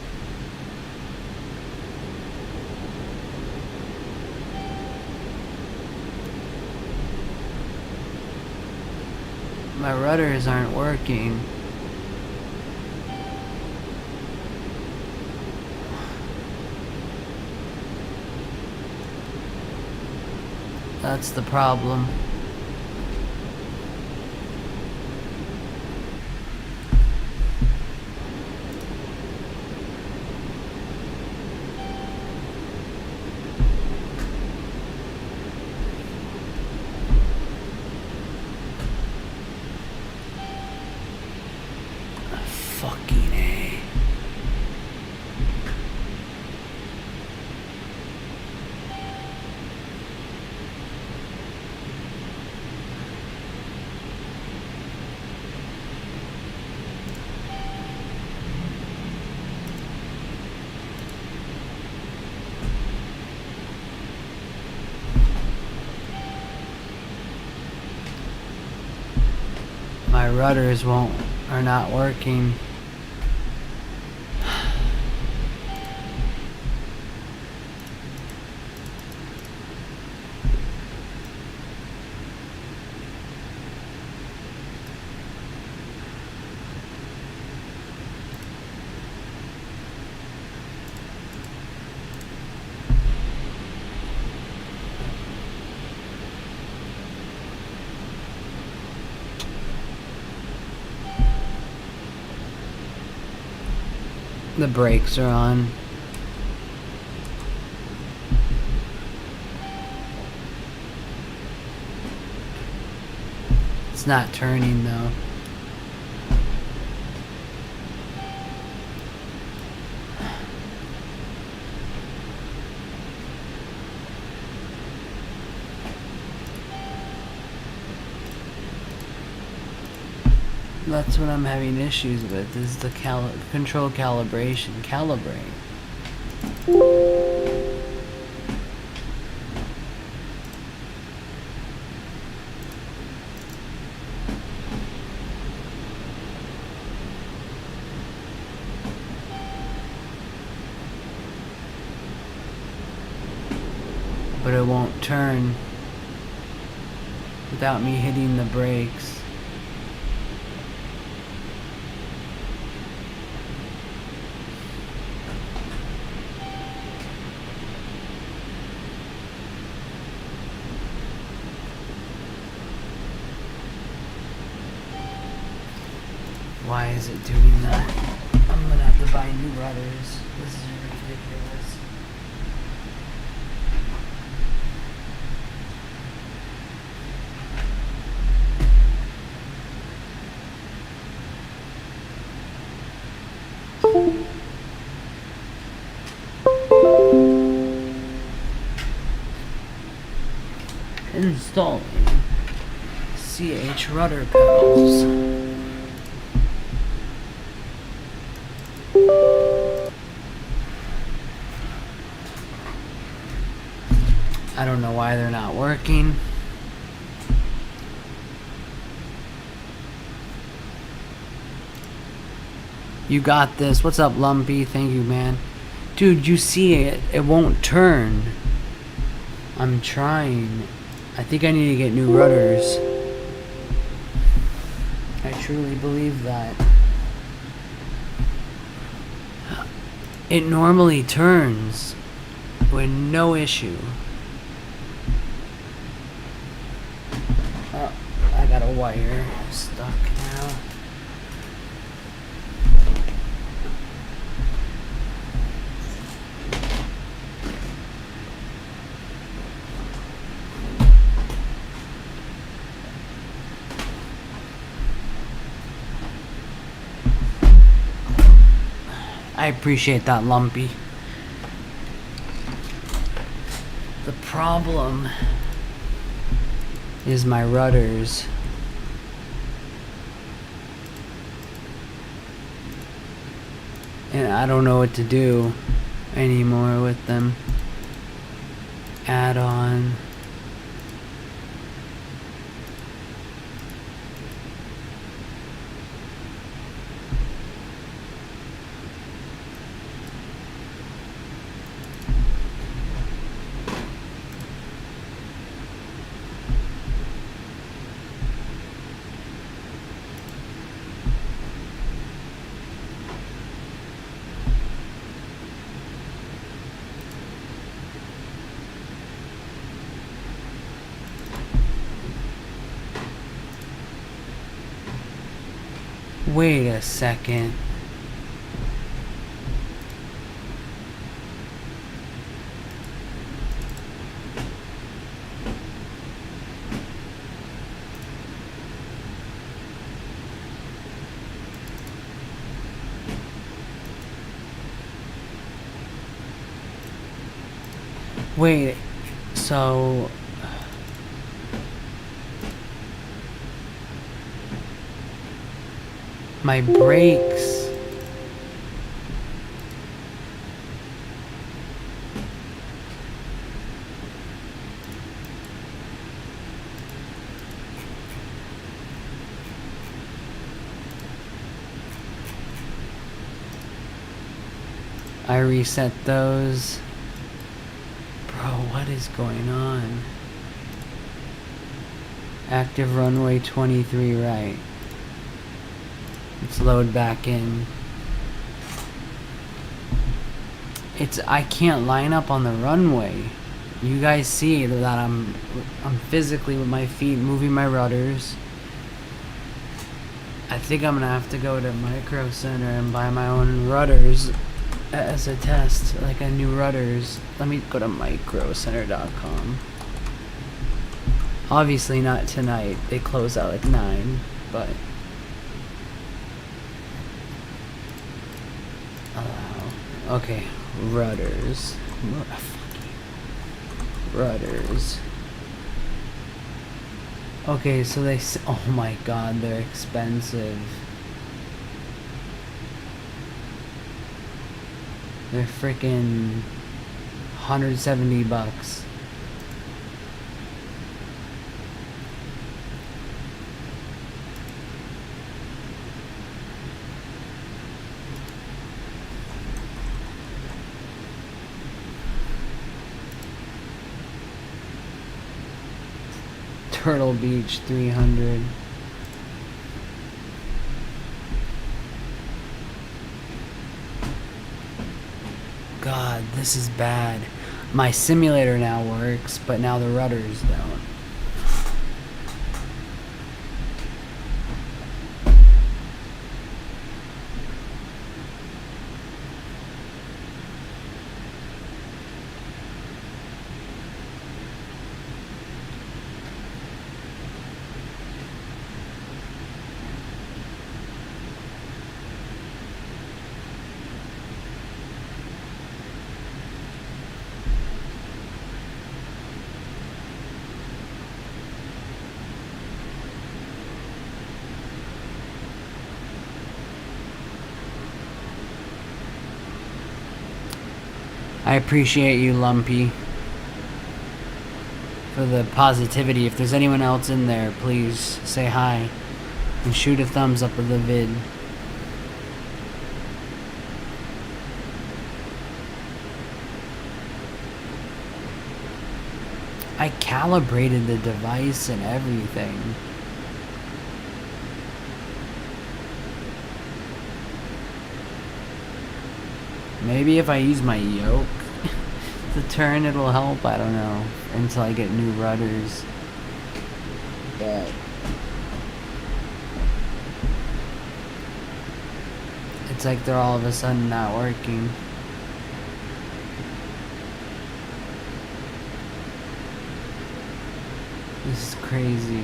My rudders aren't working. That's the problem. Fucking A. My rudders are not working. The brakes are on. It's not turning though. That's what I'm having issues with, is the control calibration. Calibrate. But it won't turn without me hitting the brakes. Why is it doing that? I'm gonna have to buy new rudders. This is ridiculous. Installing CH rudder pedals. I don't know why they're not working. You got this. What's up, Lumpy? Thank you, man. Dude, you see it. It won't turn. I'm trying. I think I need to get new rudders. I truly believe that. It normally turns with no issue. Oh, I got a wire stuck now. I appreciate that, Lumpy. The problem is my rudders. And I don't know what to do anymore with them. Add on. Wait a second. Wait, so my brakes. I reset those. Bro, what is going on? Active runway 23 right. Let's load back in. I can't line up on the runway. You guys see that I'm physically with my feet moving my rudders. I think I'm gonna have to go to Micro Center and buy my own rudders as a test, like a new rudders. Let me go to microcenter.com. Obviously not tonight. They close at like 9, but okay, rudders. Rudders. Okay, so they. Oh my god, they're expensive. They're freaking $170. Turtle Beach 300. God, this is bad. My simulator now works, but now the rudders don't. I appreciate you, Lumpy. for the positivity. If there's anyone else in there, please say hi and shoot a thumbs up of the vid. I calibrated the device and everything. Maybe if I use my yoke to turn, it'll help. I don't know. Until I get new rudders. But it's like they're all of a sudden not working. This is crazy.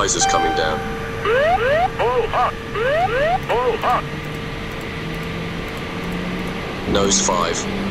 Visor's coming down. Nose 5.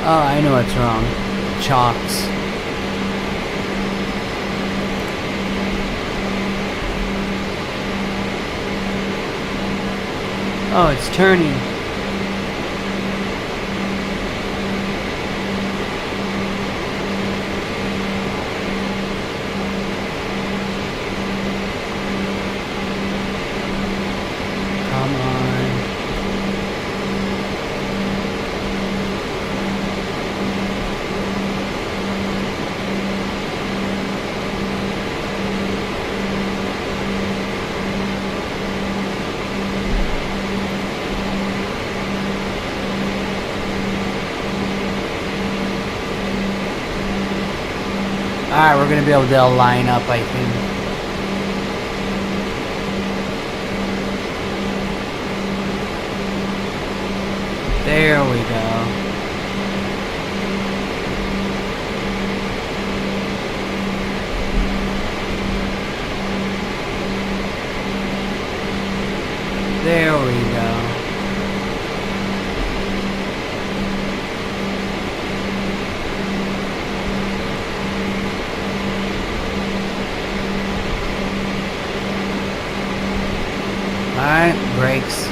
Oh, I know what's wrong. Chocks. Oh, it's turning. Come on. Alright, we're gonna be able to line up, I think. There we go. There we go. Alright, brakes.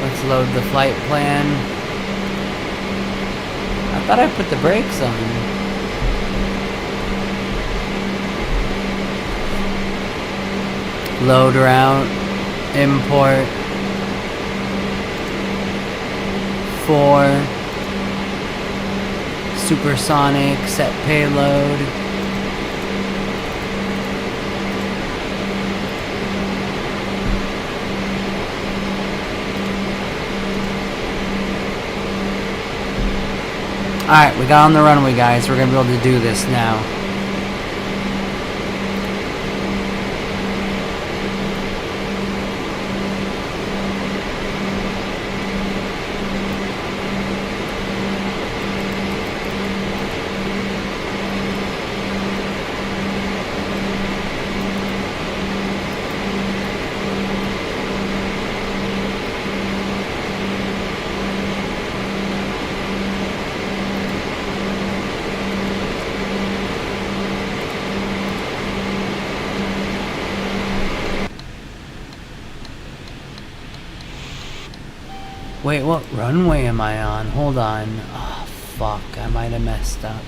Let's load the flight plan. I thought I put the brakes on. Load route. Import. 4. Supersonic. Set payload. Alright, we got on the runway, guys. We're going to be able to do this now. Wait, what runway am I on? Hold on. Oh, fuck. I might have messed up.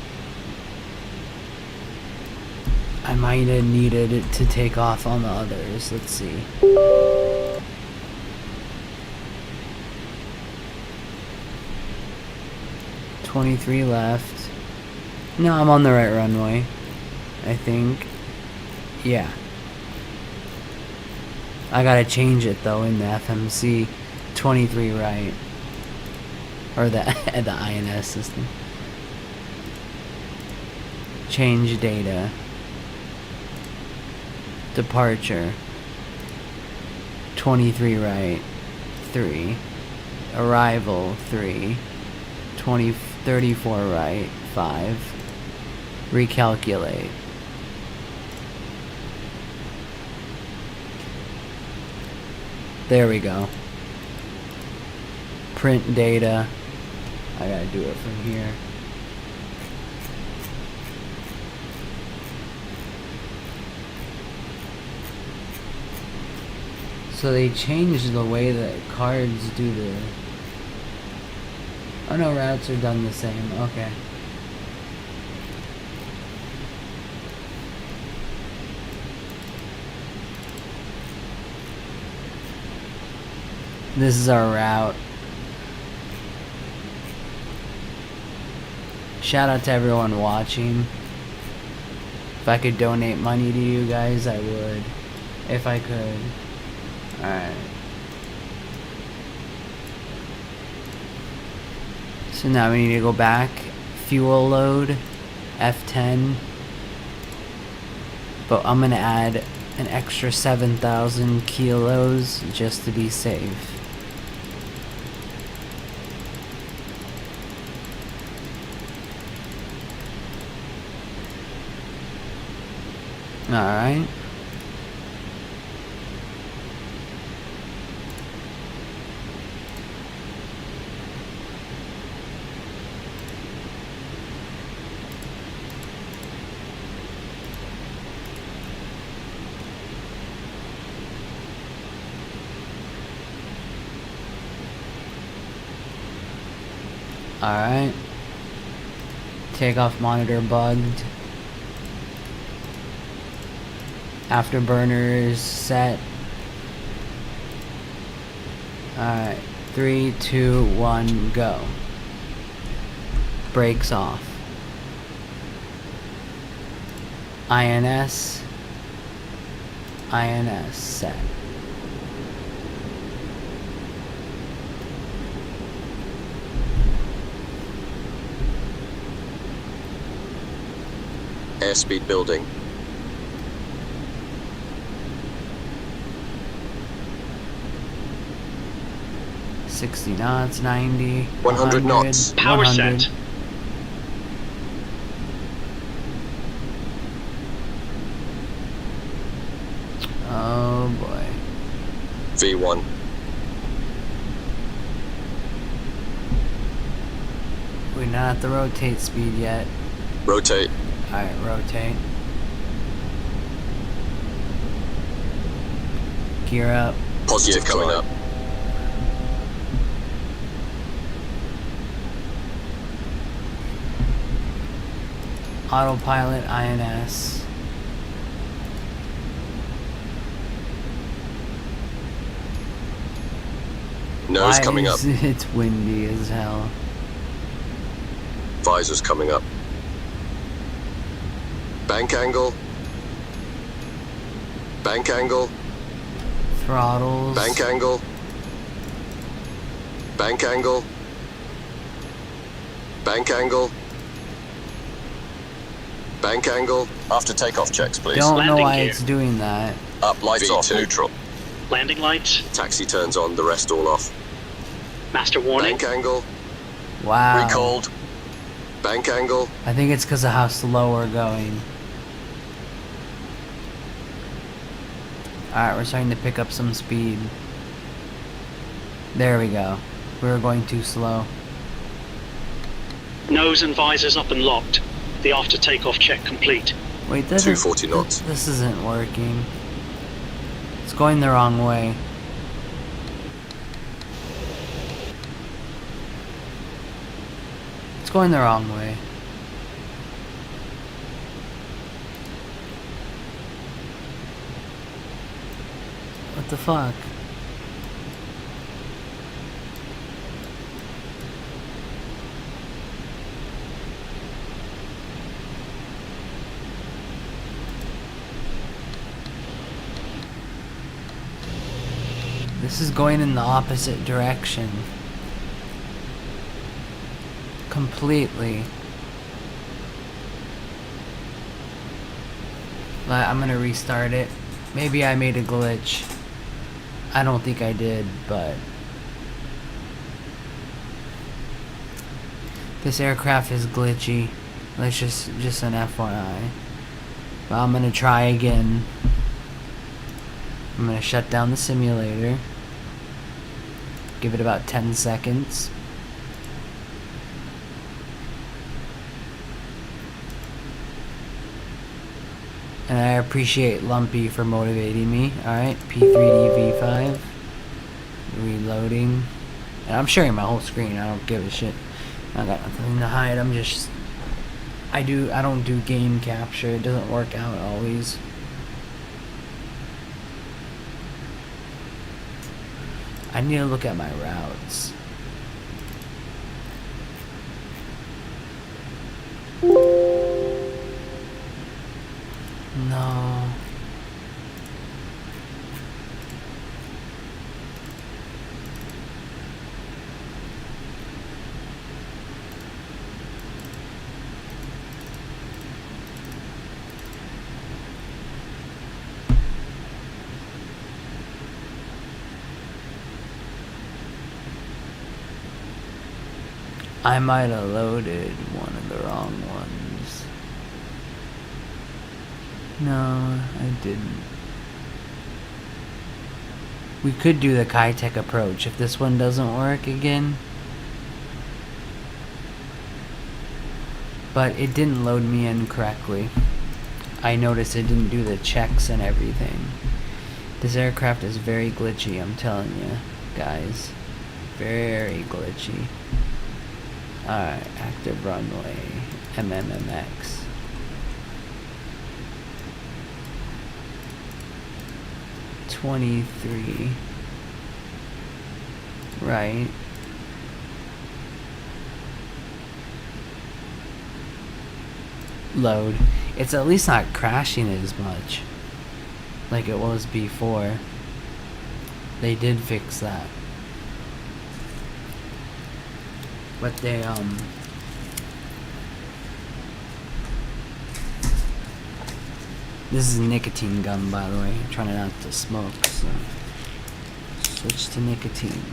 I might have needed it to take off on the others. Let's see. "23 left. No, I'm on the right runway. I think. Yeah. I gotta change it though in the FMC. 23 right. Or the INS system. Change data. Departure. 23 right. 3. Arrival 3. 34 right. 5. Recalculate. There we go. Print data. I gotta do it from here. So they changed the way that cards do the... Oh no, routes are done the same. Okay. This is our route. Shout out to everyone watching. If I could donate money to you guys, I would. If I could. Alright. So now we need to go back. Fuel load. F10. But I'm gonna add an extra 7,000 kilos just to be safe. Alright. Alright. Takeoff monitor bugged. Afterburners set. Alright. 3, 2, 1, go. Brakes off. INS. INS set. Airspeed building. $60 knots, 90, 100 knots. Power 100. set. Oh boy. V1. We're not at the rotate speed yet. Rotate. Alright, rotate. Gear up. Positive coming up. Autopilot INS. Nose coming up. It's windy as hell. Visors coming up. Bank angle. Bank angle. Throttles. Bank angle. Bank angle. Bank angle. Bank angle. After takeoff checks, please. Don't know Landing why gear. it's doing that. Up, lights off, neutral. Landing lights. Taxi turns on, the rest all off. Master warning. Bank angle. Wow. Recalled. Bank angle. I think it's because of how slow we're going. Alright, we're starting to pick up some speed. There we go. We were going too slow. Nose and visors up and locked. The after takeoff check complete. Wait, this 240 knots. This isn't working. It's going the wrong way. going the wrong way. What the fuck? This is going in the opposite direction. Completely. I'm gonna restart it. Maybe I made a glitch. I don't think I did, but this aircraft is glitchy. That's just an FYI. But I'm gonna try again. I'm gonna shut down the simulator. Give it about 10 seconds. And I appreciate Lumpy for motivating me. Alright, P3DV5. Reloading. And I'm sharing my whole screen, I don't give a shit. I got nothing to hide, I'm just... I don't do game capture, it doesn't work out always. I need to look at my routes. No. I might have loaded one of the wrong ones. No, I didn't. We could do the Kitech approach if this one doesn't work again. But it didn't load me in correctly. I noticed it didn't do the checks and everything. This aircraft is very glitchy, I'm telling you, guys. Very glitchy. Alright, active runway, MMMX. $23. Right. Load. It's at least not crashing as much like it was before. They did fix that. But they, this is a nicotine gum, by the way. I'm trying not to smoke, so switch to nicotine.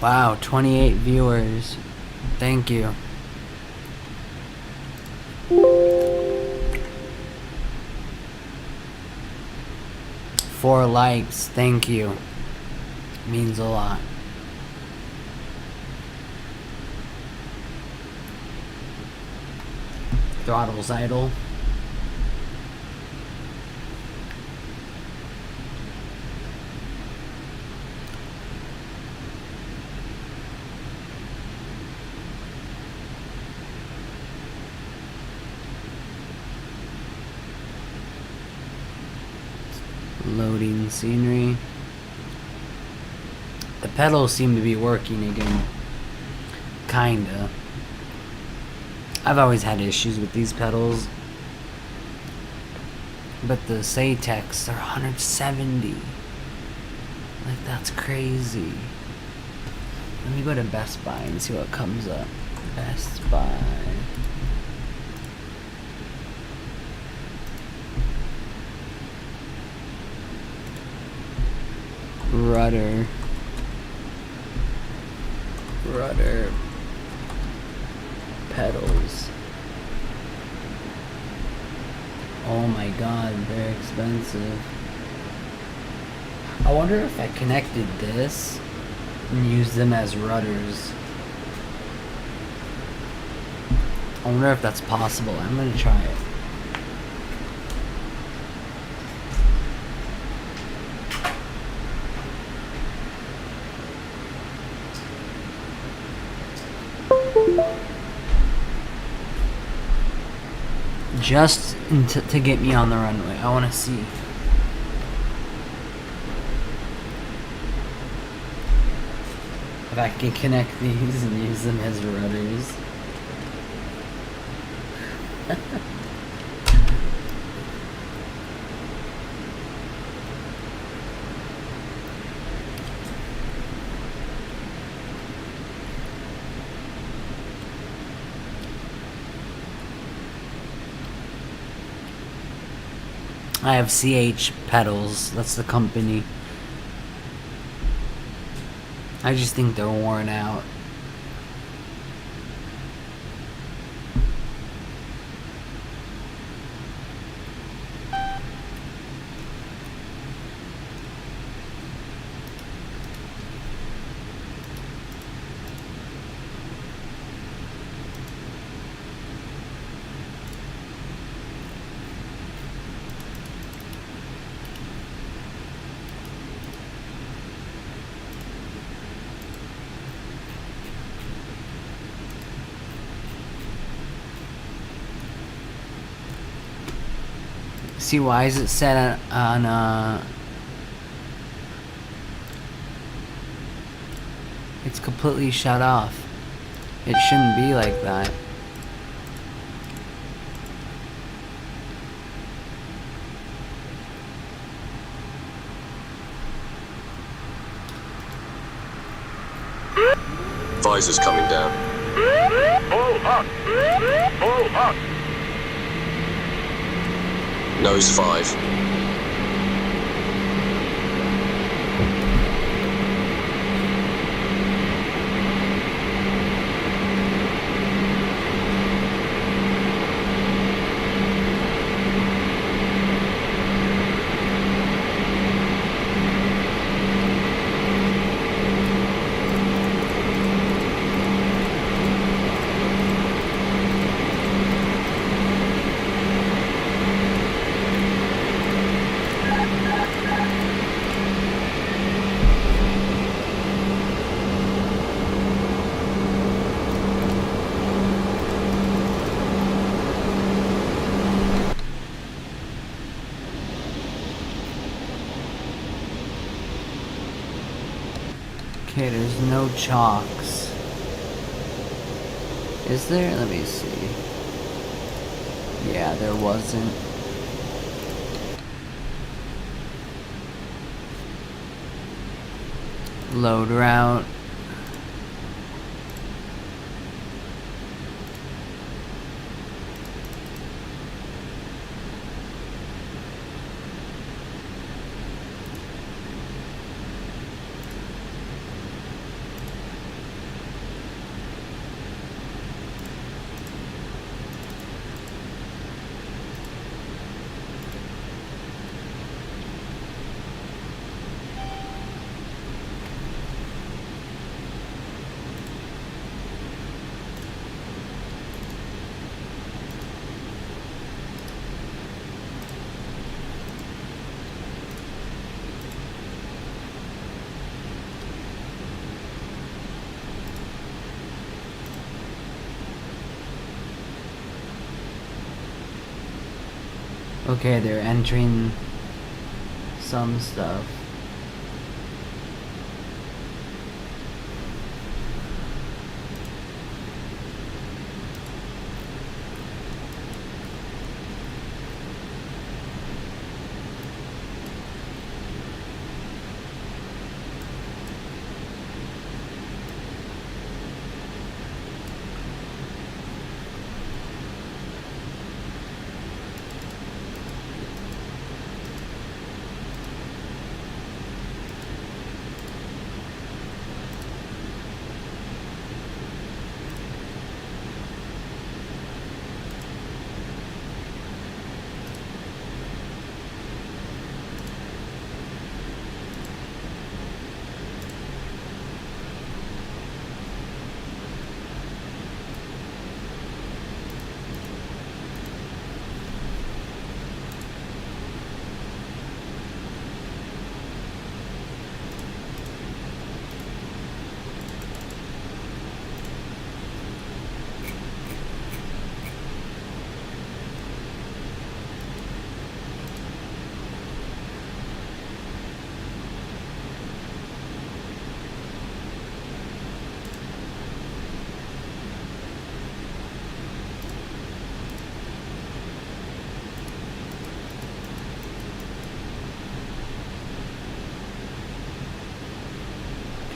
Wow, 28 viewers. Thank you. Four likes. Thank you. Means a lot. Throttle's idle. Loading scenery. The pedals seem to be working again. Kinda. I've always had issues with these pedals. But the Satex are 170. Like, that's crazy. Let me go to Best Buy and see what comes up. Best Buy. Rudder pedals. Oh my god, they're expensive. I wonder if I connected this and use them as rudders. I wonder if that's possible. I'm gonna try it. Just to get me on the runway. I want to see. If I can connect these and use them as rudders. I have CH pedals. That's the company. I just think they're worn out. See, why is it set on it's completely shut off. It shouldn't be like that. Visor's coming down. Pull up! Pull up! Nose 5. Okay, there's no chocks. Is there? Let me see. Yeah, there wasn't. Load route. Okay, they're entering some stuff.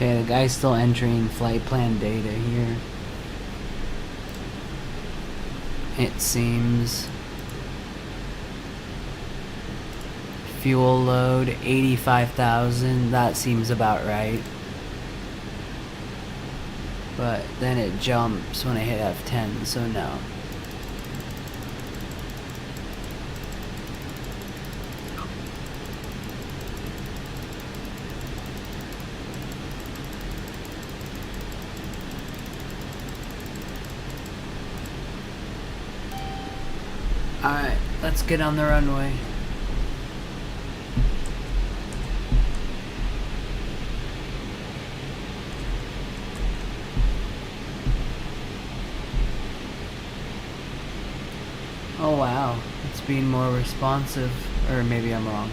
Okay, the guy's still entering flight plan data here. It seems. Fuel load 85,000. That seems about right. But then it jumps when I hit F10, so no. Alright, let's get on the runway. Oh wow, it's being more responsive, or maybe I'm wrong.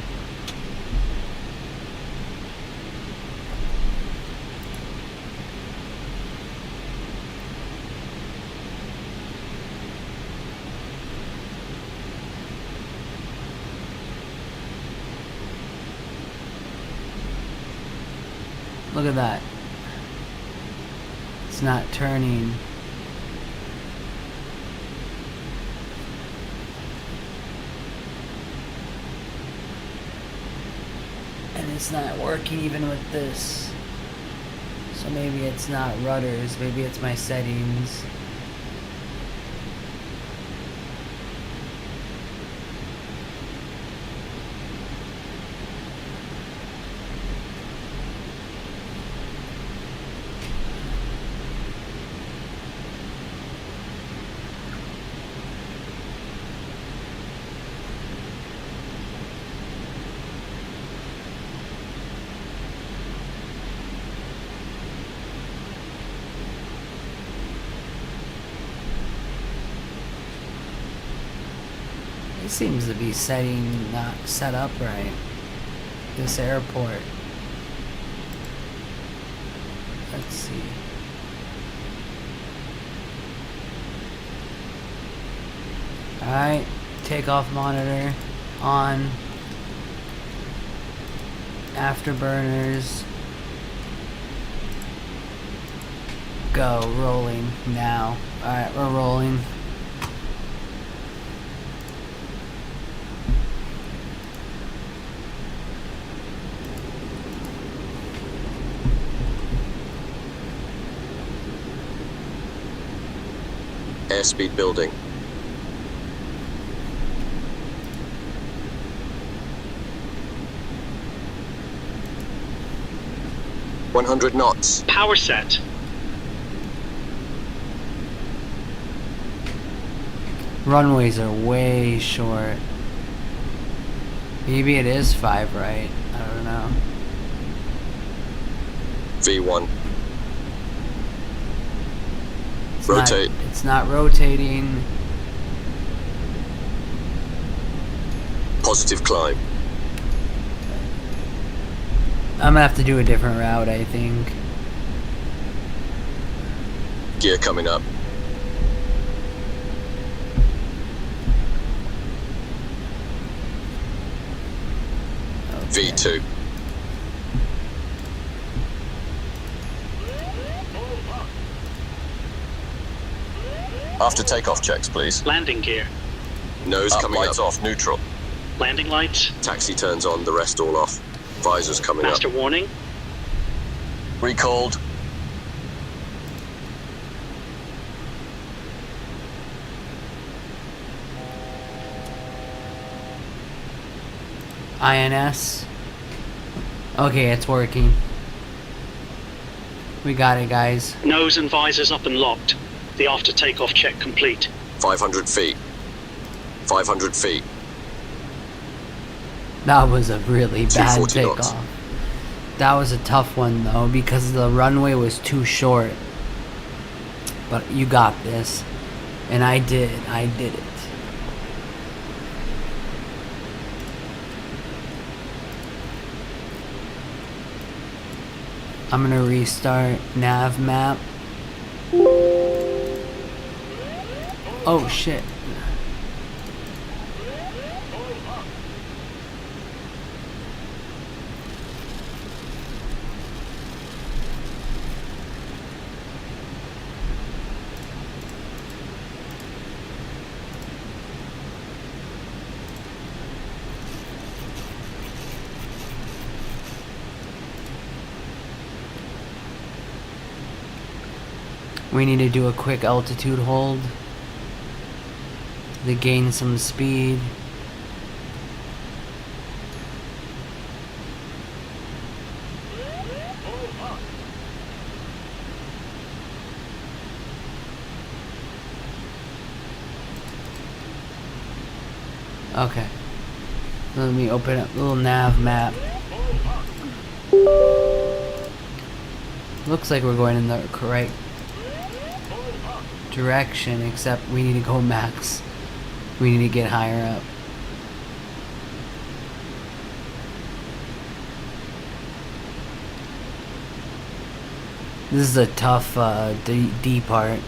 Look at that. It's not turning. And it's not working even with this. So maybe it's not rudders, maybe it's my settings. It seems to be not set up right. This airport. Let's see. Alright, takeoff monitor on. Afterburners. Go, rolling now. Alright, we're rolling. Airspeed building. $100 knots. Power set. Runways are way short. Maybe it is 5, right? I don't know. V1. Rotate. It's not rotating. Positive climb. I'm gonna have to do a different route, I think. Gear coming up. Okay. V2. After takeoff checks, please. Landing gear. Nose coming lights up. Off, neutral. Landing lights. Taxi turns on, the rest all off. Visors coming Master up. warning. Recalled. INS. Okay, it's working. We got it, guys. Nose and visors up and locked. The after takeoff check complete. 500 feet. 500 feet. That was a really bad 240 takeoff. knots. That was a tough one though because the runway was too short. But you got this. And I did it. I'm gonna restart nav map. Oh shit. We need to do a quick altitude hold to gain some speed. Okay. Let me open up a little nav map. Looks like we're going in the correct direction, except we need to go max. We need to get higher up. This is a tough D part.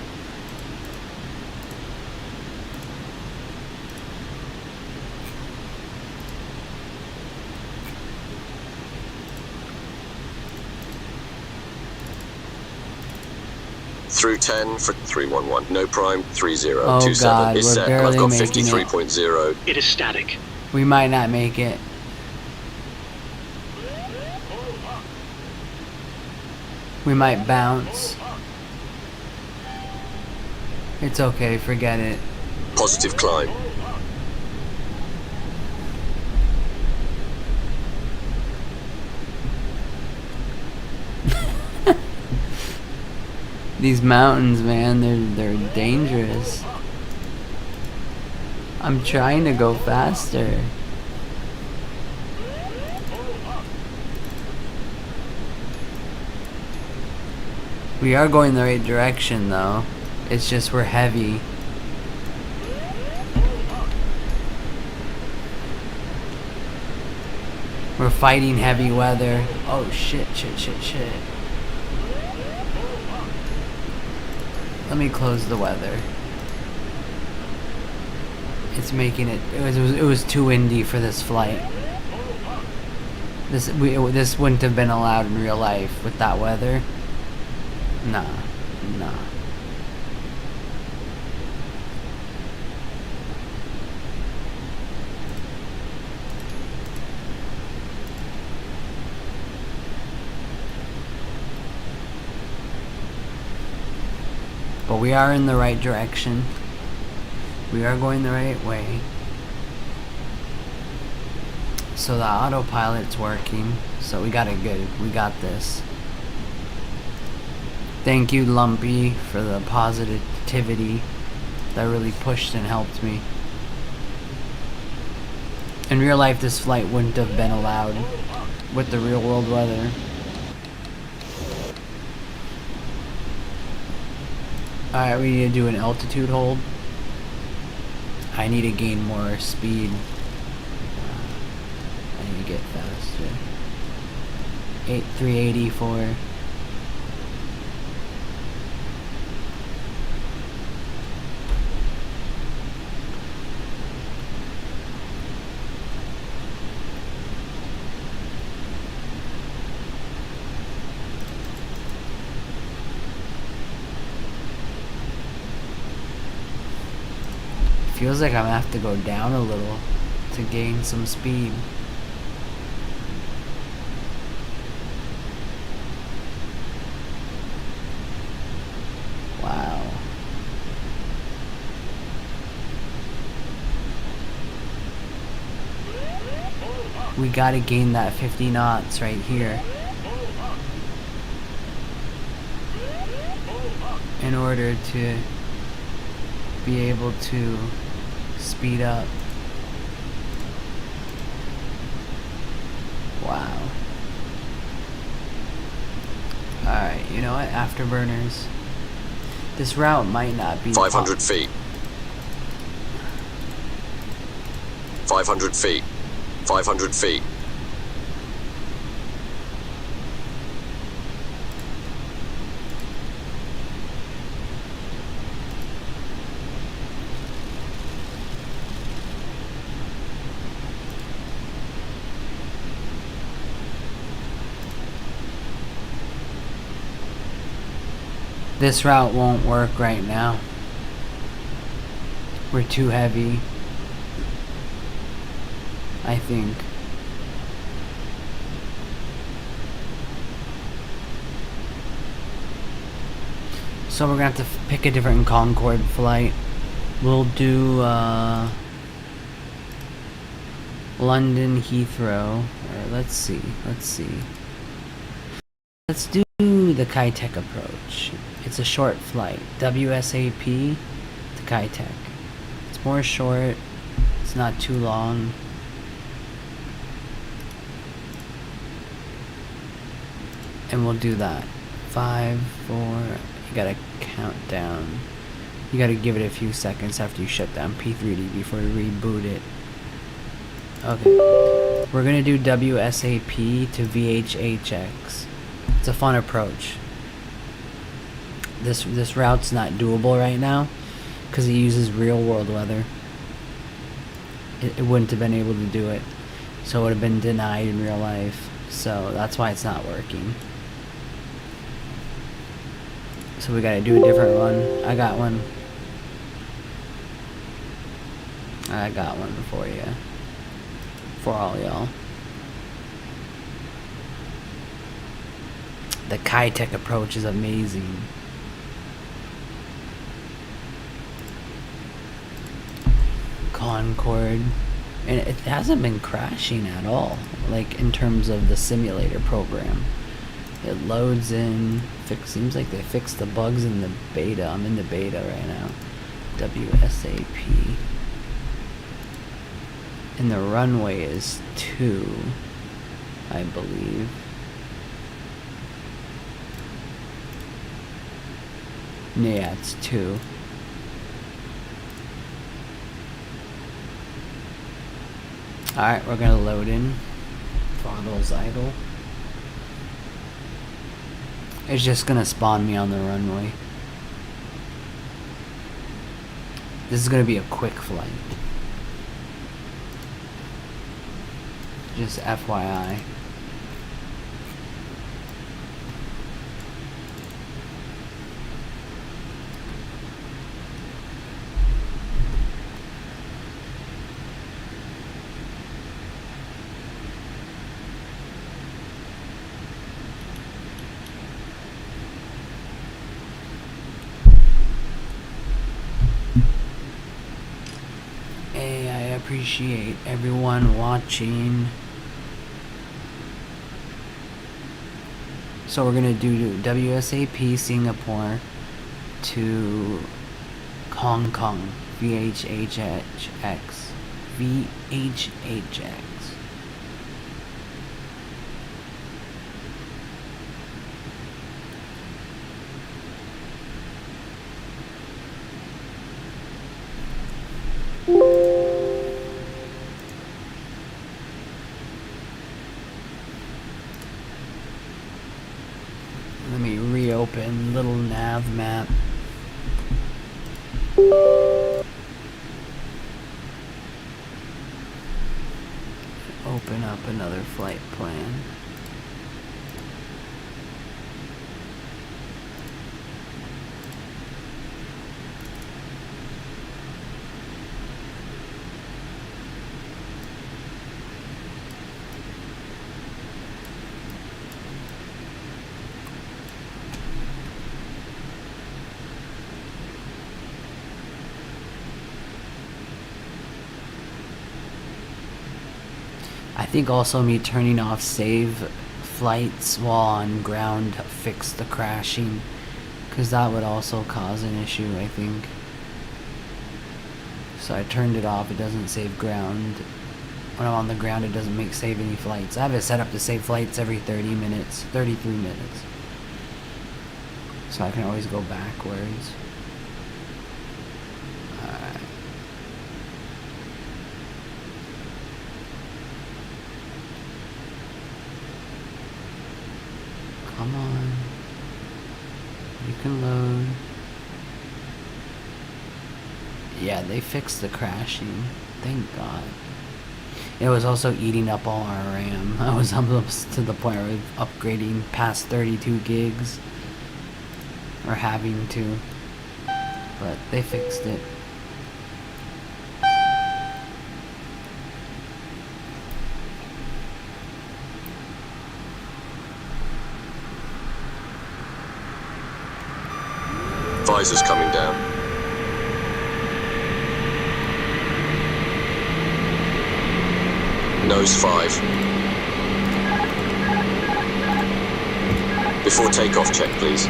Through 10 for 311. No prime, 3027. Oh God, Is we're set. barely I've got making 53.0. It is static. We might not make it. We might bounce. It's okay, forget it. Positive climb. These mountains, man, they're dangerous. I'm trying to go faster. We are going the right direction though. It's just we're heavy. We're fighting heavy weather. Oh shit. Let me close the weather. It's making it. It was too windy for this flight. This wouldn't have been allowed in real life with that weather. Nah. But we are in the right direction. We are going the right way. So the autopilot's working. So we got it good. We got this. Thank you, Lumpy, for the positivity. That really pushed and helped me. In real life, this flight wouldn't have been allowed with the real world weather. Alright, we need to do an altitude hold. I need to gain more speed. I need to get faster. 384. Feels like I'm gonna have to go down a little to gain some speed. Wow. We gotta gain that 50 knots right here in order to be able to speed up. Wow. Alright, you know what? Afterburners. This route might not be 500 feet. 500 feet. 500 feet. This route won't work right now. We're too heavy, I think. So we're gonna have to pick a different Concorde flight. We'll do London Heathrow. Or let's see. Let's do the Kitech approach. It's a short flight. WSAP to Kitech. It's more short. It's not too long. And we'll do that. 5, 4. You gotta count down. You gotta give it a few seconds after you shut down P3D before you reboot it. Okay. We're gonna do WSAP to VHHX. It's a fun approach. This route's not doable right now because it uses real world weather. It wouldn't have been able to do it, so it would have been denied in real life. So that's why it's not working. So we gotta do a different one. I got one for you. For all y'all. The Kitech approach is amazing. Concorde. And it hasn't been crashing at all. Like in terms of the simulator program. It loads in. Seems like they fixed the bugs in the beta. I'm in the beta right now. WSAP. And the runway is 2, I believe. Yeah, it's 2. Alright, we're gonna load in. Throttle's idle. It's just gonna spawn me on the runway. This is gonna be a quick flight. Just FYI. Hey, I appreciate everyone watching. So we're gonna do WSAP Singapore to Hong Kong, VHHX. Let me reopen little nav map. Open up another flight plan. I think also me turning off save flights while on ground fix the crashing, because that would also cause an issue, I think. So I turned it off. It doesn't save ground. When I'm on the ground, it doesn't save any flights. I have it set up to save flights every 30 minutes, 33 minutes. So I can always go backwards. Alright. Come on. You can load. Yeah, they fixed the crashing. Thank God. It was also eating up all our RAM. I was almost to the point where upgrading past 32 gigs. Or having to. But they fixed it. Visors coming down. Nose 5. Before takeoff check, please.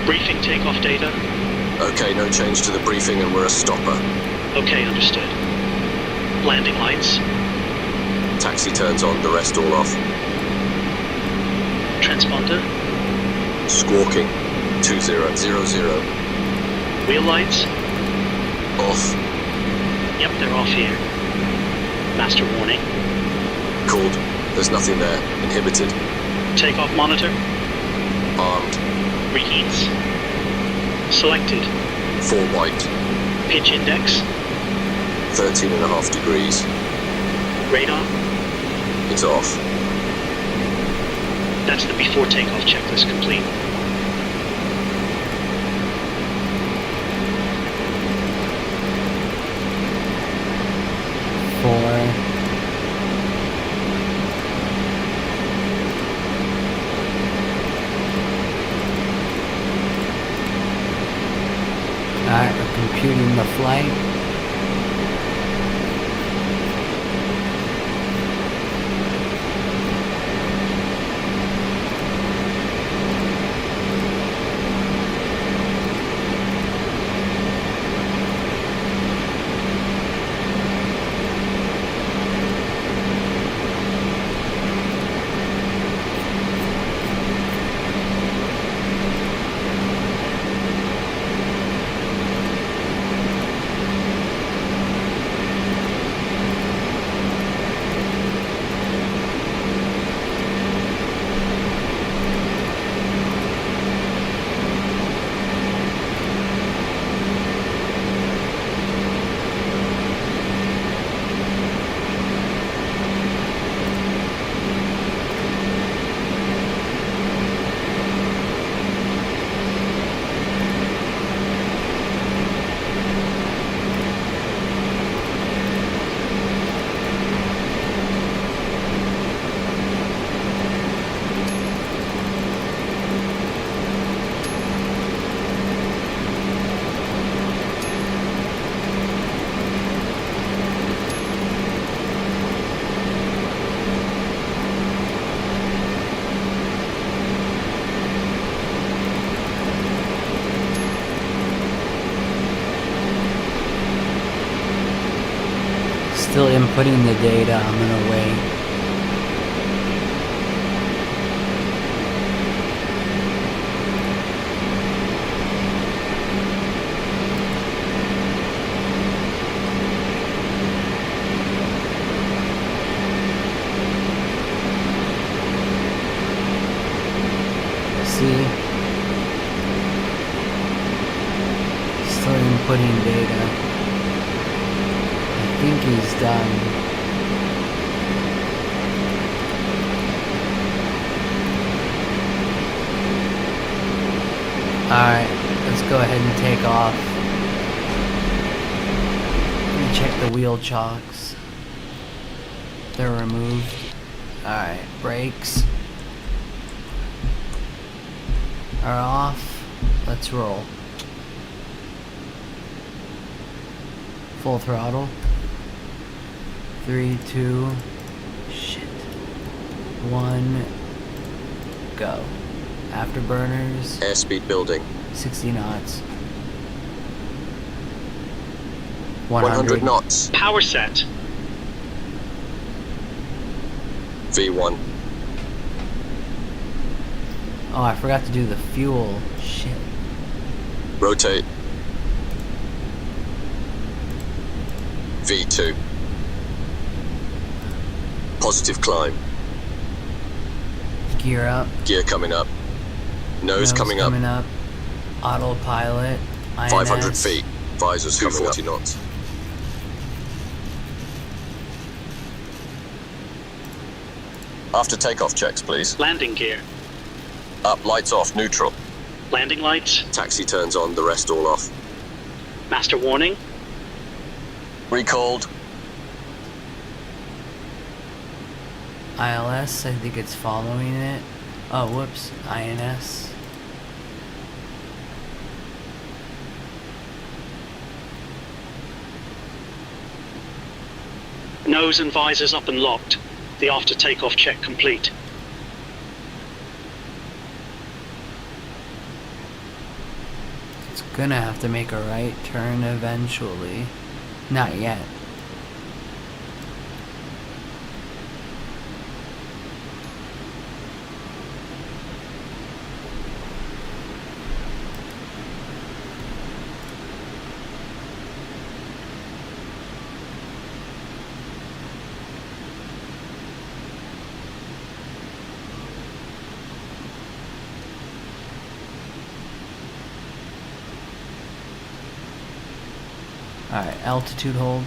Briefing takeoff data. Okay, no change to the briefing and we're a stopper. Okay, understood. Landing lights. Taxi turns on, the rest all off. Transponder. Squawking. 2000. Wheel lights. Off. Yep, they're off here. Master warning. Called. There's nothing there. Inhibited. Takeoff monitor. Armed. Reheats. Selected. 4 white. Pitch index. 13.5 degrees. Radar. It's off. That's the before takeoff checklist complete. Alright, we're computing the flight. Still inputting the data, I'm gonna wait. See? Still inputting data. I think he's done. Alright, let's go ahead and take off. Let me check the wheel chocks. They're removed. Alright, brakes are off. Let's roll. Full throttle. 3, 2, 1, go. Afterburners. Airspeed building. 60 knots. 100 knots. Power set. V1. Oh, I forgot to do the fuel. Shit. Rotate. V2. Positive climb. Gear up. Gear coming up. Nose coming up. Autopilot. INS. 500 feet. Visors coming up. 240 knots. After takeoff checks, please. Landing gear. Up, lights off, neutral. Landing lights. Taxi turns on, the rest all off. Master warning. Recalled. ILS, I think it's following it. Oh, whoops. INS. Nose and visors up and locked. The after takeoff check complete. It's gonna have to make a right turn eventually. Not yet. Alright, altitude hold.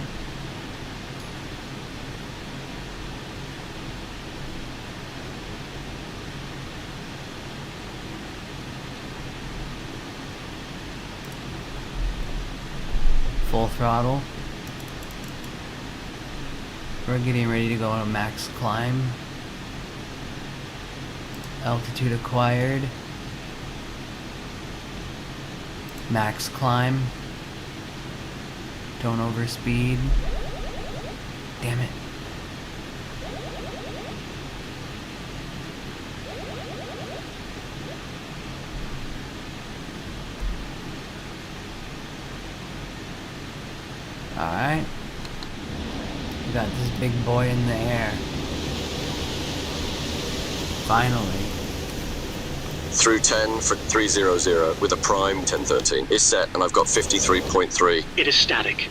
Full throttle. We're getting ready to go on a max climb. Altitude acquired. Max climb. Don't overspeed. Damn it. Alright. We got this big boy in the air. Finally. Through 10 for 300 with a prime 1013 is set, and I've got 53.3. It is static.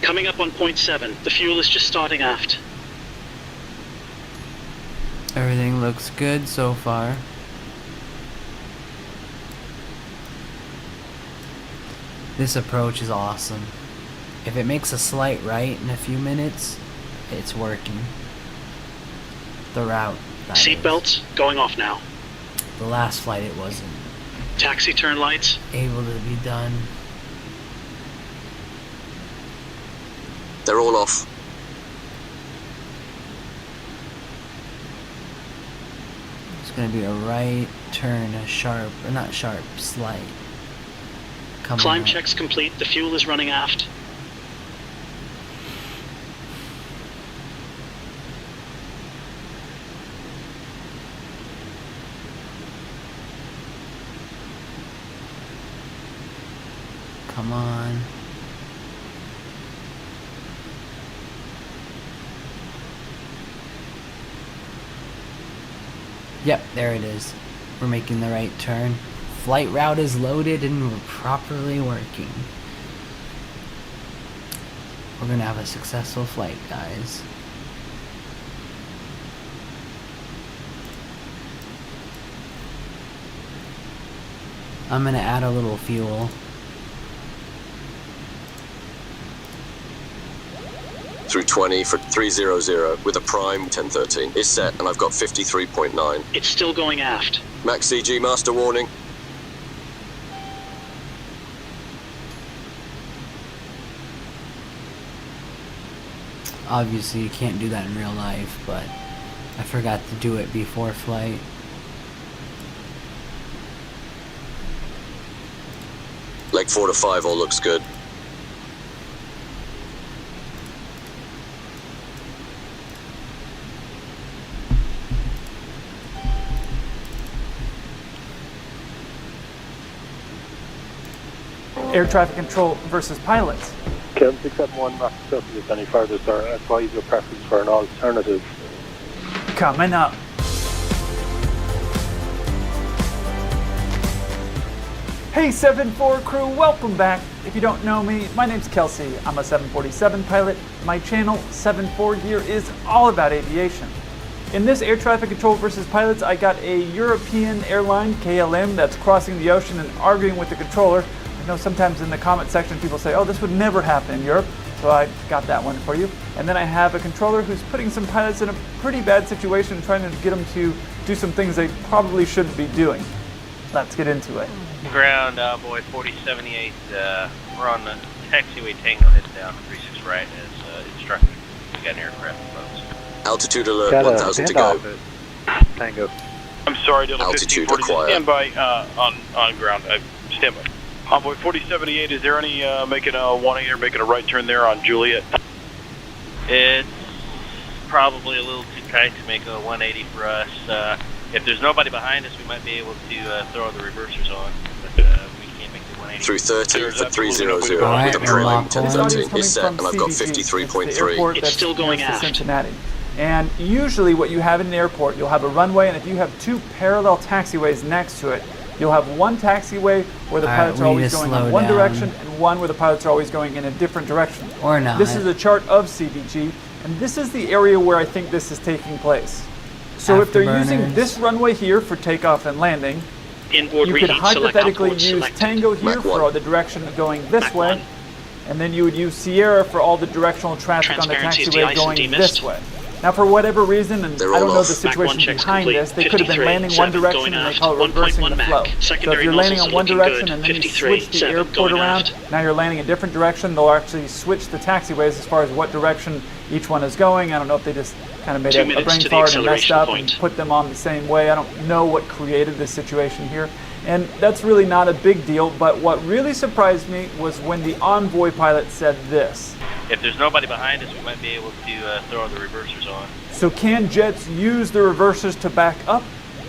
Coming up on point 7. The fuel is just starting aft. Everything looks good so far. This approach is awesome. If it makes a slight right in a few minutes, it's working. The route. Seatbelts going off now. The last flight it wasn't Taxi turn lights able to be done. They're all off. It's gonna be a right turn, a sharp, or not sharp, slight. Climb checks complete. The fuel is running aft. Come on. Yep, there it is. We're making the right turn. Flight route is loaded and we're properly working. We're gonna have a successful flight, guys. I'm gonna add a little fuel. Through 20 for 300 with a prime 1013 is set, and I've got 53.9. It's still going aft. Max CG master warning. Obviously you can't do that in real life, but I forgot to do it before flight. Leg 4 to 5 all looks good. Air traffic control versus pilots. Kevin 671, not successful any further, sir. Advise your preference for an alternative. Coming up. Hey 7-4 crew, welcome back. If you don't know me, my name's Kelsey. I'm a 747 pilot. My channel, 74 Gear, is all about aviation. In this air traffic control versus pilots, I got a European airline, KLM, that's crossing the ocean and arguing with the controller. I know sometimes in the comment section people say, oh, this would never happen in Europe, so I got that one for you. And then I have a controller who's putting some pilots in a pretty bad situation, trying to get them to do some things they probably shouldn't be doing. Let's get into it. Ground, boy, 4078, we're on the taxiway Tango, head down 36 right as instructed. We got an aircraft close. Altitude alert, 1000 to go. Tango. I'm sorry, Delta Altitude 1540, acquired. stand by on ground. Stand by. Envoy 4078, is there any making a 1-8 or making a right turn there on Juliet? It's probably a little too tight to make a 180 for us. If there's nobody behind us, we might be able to throw the reversers on, but we can't make the 180. Through 30 for 300 Alright, with a prime locked on. 1013 is set, and I've got CBG. 53.3. It's the airport It's that's still going next to aft. Cincinnati. And usually what you have in an airport, you'll have a runway, and if you have two parallel taxiways next to it, you'll have one taxiway where the Alright, pilots we are need always to going slow in one down. direction, and one where the pilots are always going in a different direction. Or not. This is a chart of CBG, and this is the area where I think this is taking place. So if they're using Afterburners. this runway here for takeoff and landing, Inboard you could reheat, select hypothetically outboard use selected. Tango here Mach for 1. the direction going this Mach way, 1. and then you would use Sierra for all the directional traffic on the Transparency is taxiway de-iced and going demist. this way. Now, for whatever reason, and They're I don't all know off. the Mach 1 situation checks behind complete. this, they could have been 53, landing one 7 direction going and they aft, call it reversing 1.1 the Mach. flow. So if Secondary you're landing on nozzles one looking direction good. and then you 53, switch the 7 airport going around, aft. now you're landing a different direction, they'll actually switch the taxiways as far as what direction each one is going. I don't know if they just kind of made 2 a minutes brain to the fart and messed acceleration up point. and put them on the same way. I don't know what created this situation here. And that's really not a big deal, but what really surprised me was when the Envoy pilot said this. If there's nobody behind us, we might be able to throw the reversers on. So can jets use the reversers to back up?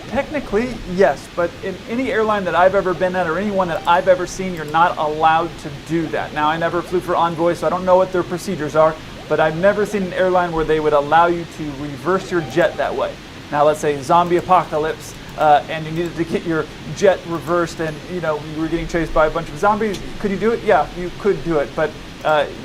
Technically, yes, but in any airline that I've ever been at or anyone that I've ever seen, you're not allowed to do that. Now, I never flew for Envoy, so I don't know what their procedures are, but I've never seen an airline where they would allow you to reverse your jet that way. Now, let's say zombie apocalypse, and you needed to get your jet reversed and, you know, you were getting chased by a bunch of zombies. Could you do it? Yeah, you could do it, but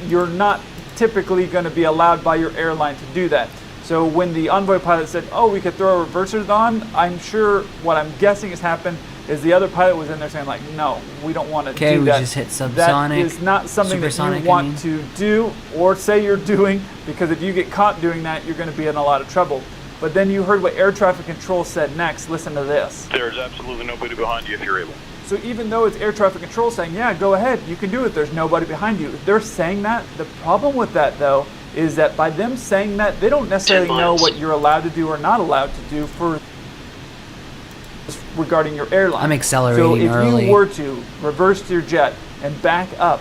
you're not typically going to be allowed by your airline to do that. So when the Envoy pilot said, oh, we could throw reversers on, I'm sure what I'm guessing has happened is the other pilot was in there saying like, no, we don't want to do that. Okay, we just hit subsonic. That is not something that Supersonic, you I want mean. to do or say you're doing, because if you get caught doing that, you're going to be in a lot of trouble. But then you heard what air traffic control said next. Listen to this. There's absolutely nobody behind you if you're able. So even though it's air traffic control saying, yeah, go ahead, you can do it, there's nobody behind you. If they're saying that, the problem with that, though, is that by them saying that, they don't necessarily 10 know miles. what you're allowed to do or not allowed to do for regarding your airline. I'm accelerating So if early. you were to reverse your jet and back up,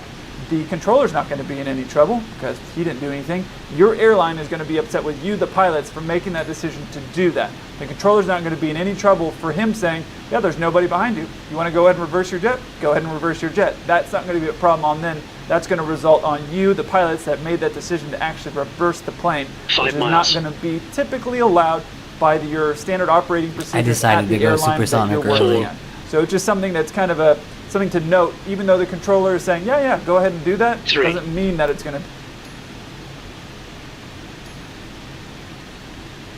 the controller's not going to be in any trouble because he didn't do anything. Your airline is going to be upset with you, the pilots, for making that decision to do that. The controller's not going to be in any trouble for him saying, yeah, there's nobody behind you. You want to go ahead and reverse your jet? Go ahead and reverse your jet. That's not going to be a problem on them. That's going to result on you, the pilots, that made that decision to actually reverse the plane, 5 which is miles. not going to be typically allowed by your standard operating procedures decided at the to go airline that supersonic you're working early. at. So it's just something that's kind of something to note. Even though the controller is saying, yeah, go ahead and do that, 3. doesn't mean that it's going to.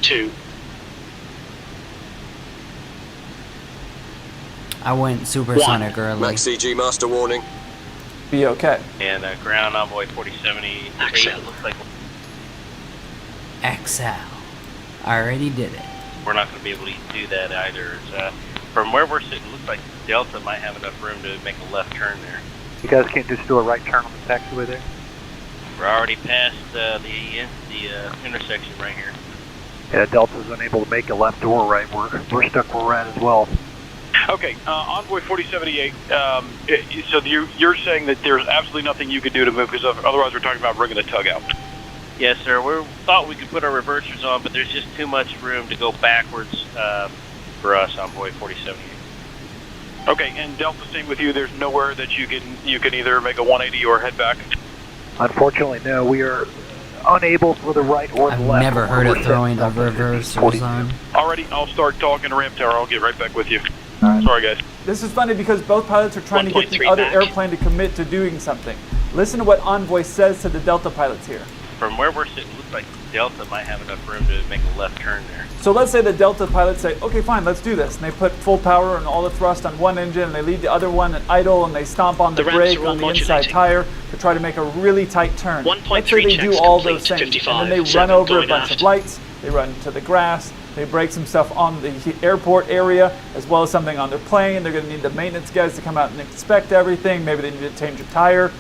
2. I went supersonic early. Max CG master warning. Be okay. And ground Envoy 4078 Axel. looks like XL. I already did it. we're not going to be able to do that either. It's, from where we're sitting, it looks like Delta might have enough room to make a left turn there. You guys can't just do a right turn on the taxiway there? We're already past the intersection right here. Yeah, Delta's unable to make a left or right. We're stuck where we're at as well. Okay, Envoy 4078, so you're saying that there's absolutely nothing you could do to move, because otherwise we're talking about bringing the tug out. Yes, sir. We thought we could put our reversers on, but there's just too much room to go backwards for us, Envoy 4078. Okay, and Delta, same with you. There's nowhere that you can either make a 180 or head back. Unfortunately, no. We are unable for the right or the I've left. never heard of throwing a reversers on. Alrighty, I'll start talking to Ramp Tower. I'll get right back with you. Sorry, guys. This is funny because both pilots are trying to get the 1.3 other back. airplane to commit to doing something. Listen to what Envoy says to the Delta pilots here. From where we're sitting, it looks like Delta might have enough room to make a left turn there. So let's say the Delta pilots say, okay, fine, let's do this. And they put full power and all the thrust on one engine, and they leave the other one at idle, and they stomp on the The ramps brake are all on the inside modulating. tire to try to make a really tight turn. 1.3 Let's say they do checks all complete, those things, 55, and then they 7 run over a going bunch aft. of lights, they run to the grass, they break some stuff on the airport area, as well as something on their plane. They're going to need the maintenance guys to come out and inspect everything. Maybe they need to change a tire.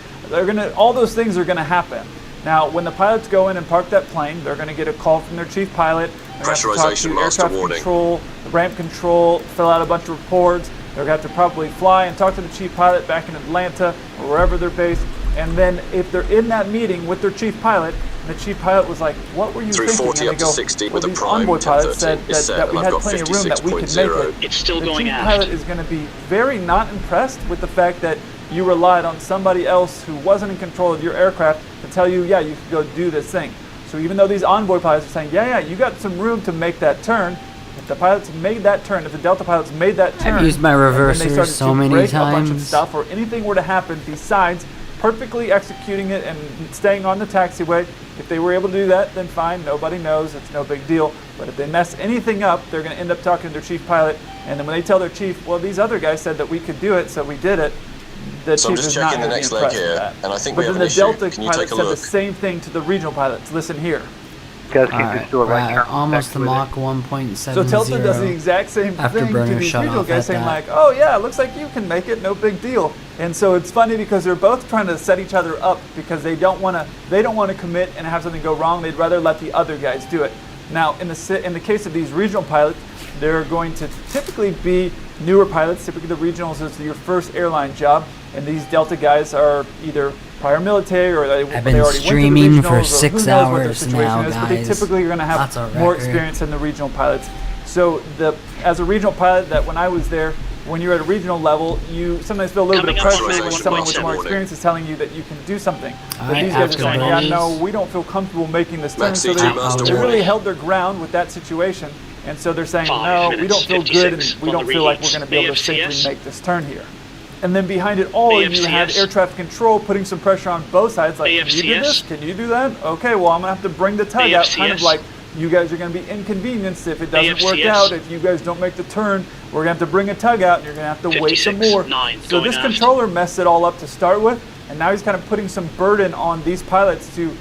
All those things are going to happen. Now, when the pilots go in and park that plane, they're going to get a call from their chief pilot. They're going to have to talk Pressurization to air master traffic warning. control, ramp control, fill out a bunch of reports. They're going to have to probably fly and talk to the chief pilot back in Atlanta or wherever they're based, And then if they're in that meeting with their chief pilot, and the chief pilot was like, what were you thinking? 340 And up they to go, 60 well, with a these prime onboard pilots said 1013 is set, that we and I've had got plenty of room, that we could make it. It's still the going chief aft. pilot is going to be very not impressed with the fact that you relied on somebody else who wasn't in control of your aircraft to tell you, yeah, you could go do this thing. So even though these onboard pilots are saying, yeah, you got some room to make that turn, if the pilots made that turn, if the Delta pilots made that turn, I've used my and then reversers they started so to many break a bunch of times. stuff, or anything were to happen besides perfectly executing it and staying on the taxiway, if they were able to do that, then fine, nobody knows, it's no big deal. But if they mess anything up, they're going to end up talking to their chief pilot, and then when they tell their chief, well, these other guys said that we could do it, so we did it, the So I'm chief just is not checking the going to be next leg impressed with here, that. and I think But we have then an the issue. Delta Can you pilot take a said the look? same thing to the regional pilots. Listen here. Guys, Alright, we're at almost the Mach 1.70. So Delta does the exact same after thing to burner these shut regional off guys, at saying that. like, oh yeah, looks like you can make it, no big deal. And so it's funny because they're both trying to set each other up because they don't want to commit and have something go wrong. They'd rather let the other guys do it. Now, in the case of these regional pilots, they're going to typically be newer pilots. Typically, the regionals is your first airline job, and these Delta guys are either prior military or they I've been already streaming went to the for regionals, or 6 who knows what their hours situation now, is, but they guys. typically are going to That's a have more record. experience than the regional pilots. So as a regional pilot, that when I was there, when you're at a regional level, you sometimes feel a little bit of pressure when someone with more experience is telling you that you can do something. But Alright, these guys are after saying, yeah, burnies. no, we don't feel comfortable making this turn. Max So CG master they really warning. held their ground with that situation. And so they're saying, 5 no, we don't minutes, feel good, 56 and we on don't the feel like we're reheats. going to be able to AFCS. safely make this turn here. And then behind it all, you had air traffic control putting some pressure on both sides. Like, can you do this? Can you do that? Okay, well, I'm going to have to bring the tug out, kind of AFCS. like you guys are going to be inconvenienced if it doesn't work AFCS. out. If you guys don't make the turn, we're going to have to bring a tug out, and you're going to have to wait some 56, more. 9 So going this aft. controller messed it all up to start with, and now he's kind of putting some burden on these pilots to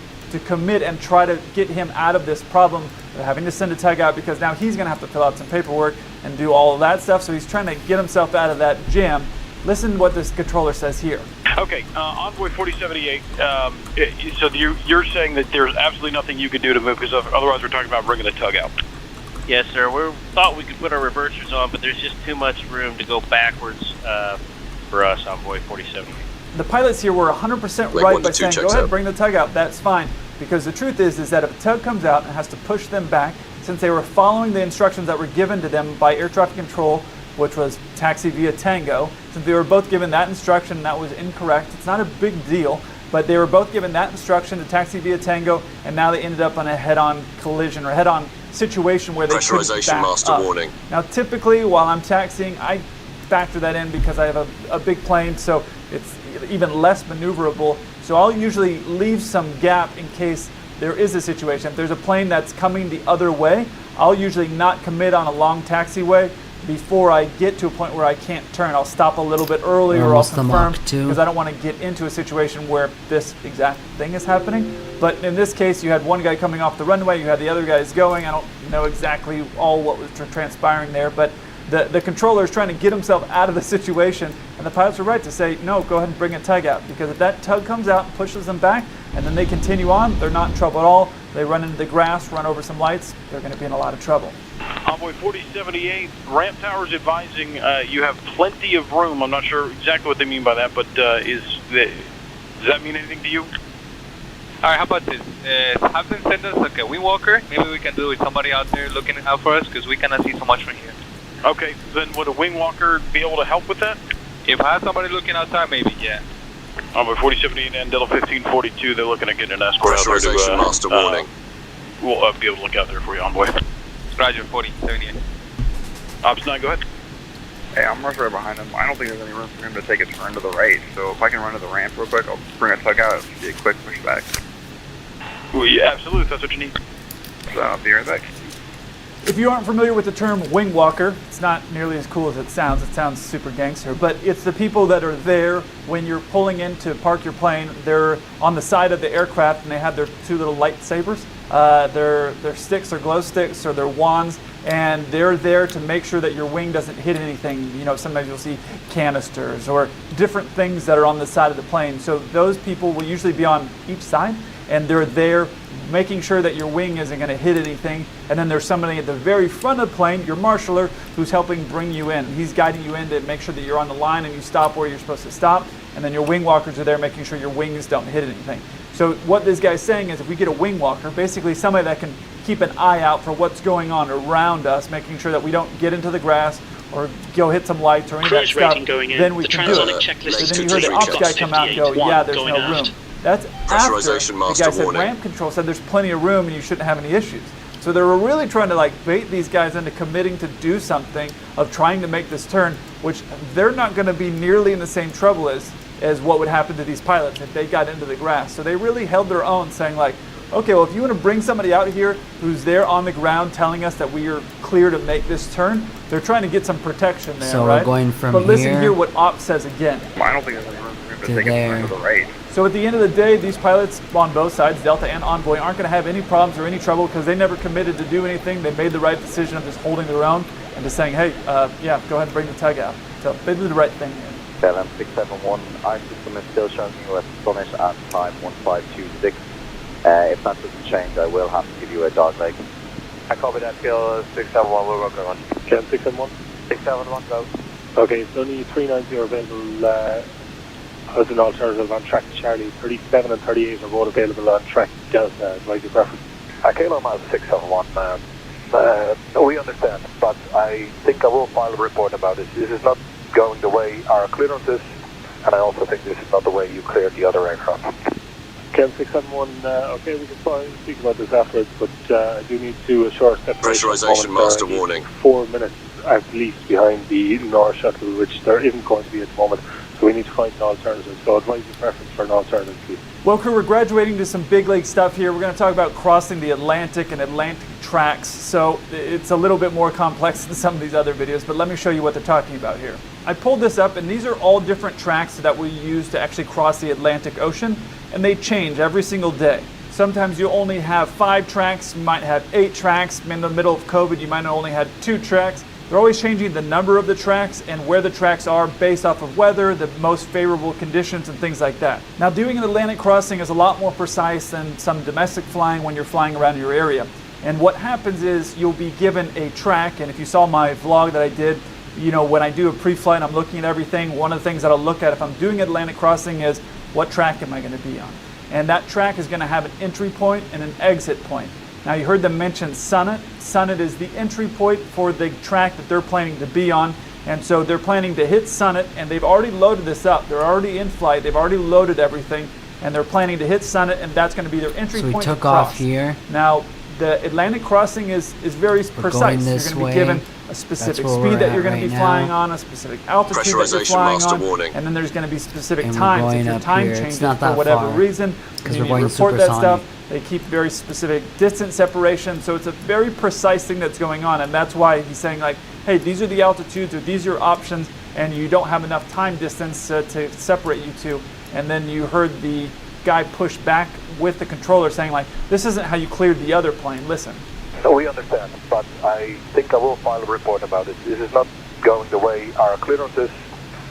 commit and try to get him out of this problem of having to send a tug out, because now he's going to have to fill out some paperwork and do all of that stuff. So he's trying to get himself out of that jam. Listen to what this controller says here. Okay, Envoy 4078. So you're saying that there's absolutely nothing you can do to move, because otherwise we're talking about bringing the tug out. Yes, sir. We thought we could put our reversers on, but there's just too much room to go backwards for us, Envoy 47. The pilots here were 100% Leg right 1 by to 2 saying, go checks ahead, out. bring the tug out. That's fine. Because the truth is that if a tug comes out and has to push them back, since they were following the instructions that were given to them by air traffic control, which was taxi via Tango, since they were both given that instruction and that was incorrect, it's not a big deal, but they were both given that instruction to taxi via Tango, and now they ended up on a head-on collision or head-on situation where they couldn't Pressurization back master up. warning. Now, typically, while I'm taxiing, I factor that in because I have a big plane, so it's even less maneuverable. So I'll usually leave some gap in case there is a situation. If there's a plane that's coming the other way, I'll usually not commit on a long taxiway before I get to a point where I can't turn. I'll stop a little bit early, or I'll Almost the confirm, Mach 2. because I don't want to get into a situation where this exact thing is happening. But in this case, you had one guy coming off the runway, you had the other guys going. I don't know exactly all what was transpiring there, but the controller is trying to get himself out of the situation, and the pilots are right to say, no, go ahead and bring a tug out, because if that tug comes out and pushes them back, and then they continue on, they're not in trouble at all. They run into the grass, run over some lights, they're going to be in a lot of trouble. Envoy 4078, ramp towers advising you have plenty of room. I'm not sure exactly what they mean by that, but does that mean anything to you? Alright, how about this? Have them send us like a wing walker. Maybe we can do it with somebody out there looking out for us, because we cannot see so much from here. Okay, then would a wing walker be able to help with that? If I had somebody looking outside, maybe, yeah. Envoy 4078 and Delta 1542, they're looking at getting an escort out there Pressurization to, master warning. We'll be able to look out there for you, Envoy. Roger, 4078. Ops 9, go ahead. Hey, I'm right behind him. I don't think there's any room for him to take a turn to the right, so if I can run to the ramp real quick, I'll bring a tug out. It'll be a quick pushback. Well, yeah, absolutely, if that's what you need. So I'll be right back. If you aren't familiar with the term wing walker, it's not nearly as cool as it sounds. It sounds super gangster, but it's the people that are there when you're pulling in to park your plane. They're on the side of the aircraft, and they have their two little lightsabers. Their sticks or glow sticks or their wands, and they're there to make sure that your wing doesn't hit anything. You know, sometimes you'll see canisters or different things that are on the side of the plane. So those people will usually be on each side, and they're there making sure that your wing isn't going to hit anything. And then there's somebody at the very front of the plane, your marshaller, who's helping bring you in. He's guiding you in to make sure that you're on the line and you stop where you're supposed to stop. And then your wing walkers are there making sure your wings don't hit anything. So what this guy's saying is if we get a wing walker, basically somebody that can keep an eye out for what's going on around us, making sure that we don't get into the grass or go hit some lights or any of that stuff, then we can do it. So then you heard the ops guy come out and go, yeah, there's no room. That's after the guy said ramp control said there's plenty of room and you shouldn't have any issues. So they were really trying to like bait these guys into committing to do something of trying to make this turn, which they're not going to be nearly in the same trouble as what would happen to these pilots if they got into the grass. So they really held their own, saying like, okay, well, if you want to bring somebody out here who's there on the ground telling us that we are clear to make this turn, they're trying to get some protection there, so right? We're going from but listen here here what Ops says again. I don't think there's any room for him to take a turn to the right. So at the end of the day, these pilots on both sides, Delta and Envoy, aren't going to have any problems or any trouble because they never committed to do anything. They made the right decision of just holding their own and just saying, hey, yeah, go ahead and bring the tug out. So they did the right thing here. KLM 671, our system is still showing you a summit at time 1526. If that doesn't change, I will have to give you a dog leg. I copy that, Kill 671, we're working on. KLM 671? 671, go. Okay, it's only 390 available as an alternative on track Charlie. 37 and 38 are both available on track Delta. Advise your preference. KLM has 671, we understand, but I think I will file a report about it. This is not going the way our clearance is, and I also think this is not the way you cleared the other aircraft. KLM 671, okay, we can speak about this afterwards, but I do need to assure separation. Pressurization master warning. 4 minutes at least behind the North shuttle, which there isn't going to be at the moment, so we need to find an alternative. So advise your preference for an alternative, please. Well, crew, we're graduating to some big league stuff here. We're going to talk about crossing the Atlantic and Atlantic tracks. So it's a little bit more complex than some of these other videos, but let me show you what they're talking about here. I pulled this up, and these are all different tracks that we use to actually cross the Atlantic Ocean, and they change every single day. Sometimes you only have 5 tracks, you might have 8 tracks. In the middle of COVID, you might have only had 2 tracks. They're always changing the number of the tracks and where the tracks are based off of weather, the most favorable conditions, and things like that. Now, doing an Atlantic crossing is a lot more precise than some domestic flying when you're flying around your area. And what happens is you'll be given a track, and if you saw my vlog that I did, you know, when I do a pre-flight, I'm looking at everything. One of the things that I'll look at if I'm doing Atlantic crossing is what track am I going to be on? And that track is going to have an entry point and an exit point. Now, you heard them mention Summit. Summit is the entry point for the track that they're planning to be on. And so they're planning to hit Summit, and they've already loaded this up. They're already in flight. They've already loaded everything, and they're planning to hit Summit, and that's going to be their entry point. So we took off here. Now, the Atlantic crossing is very precise. You're going to be given a specific speed that you're going to be flying on, a specific altitude that you're flying on, and then there's going to be specific times. If your time changes for whatever reason, you need to report that stuff. They keep very specific distance separation, so it's a very precise thing that's going on, and that's why he's saying like, hey, these are the altitudes or these are your options, and you don't have enough time distance to separate you two. And then you heard the guy push back with the controller saying like, this isn't how you cleared the other plane, listen. We understand, but I think I will file a report about it. This is not going the way our clearance is,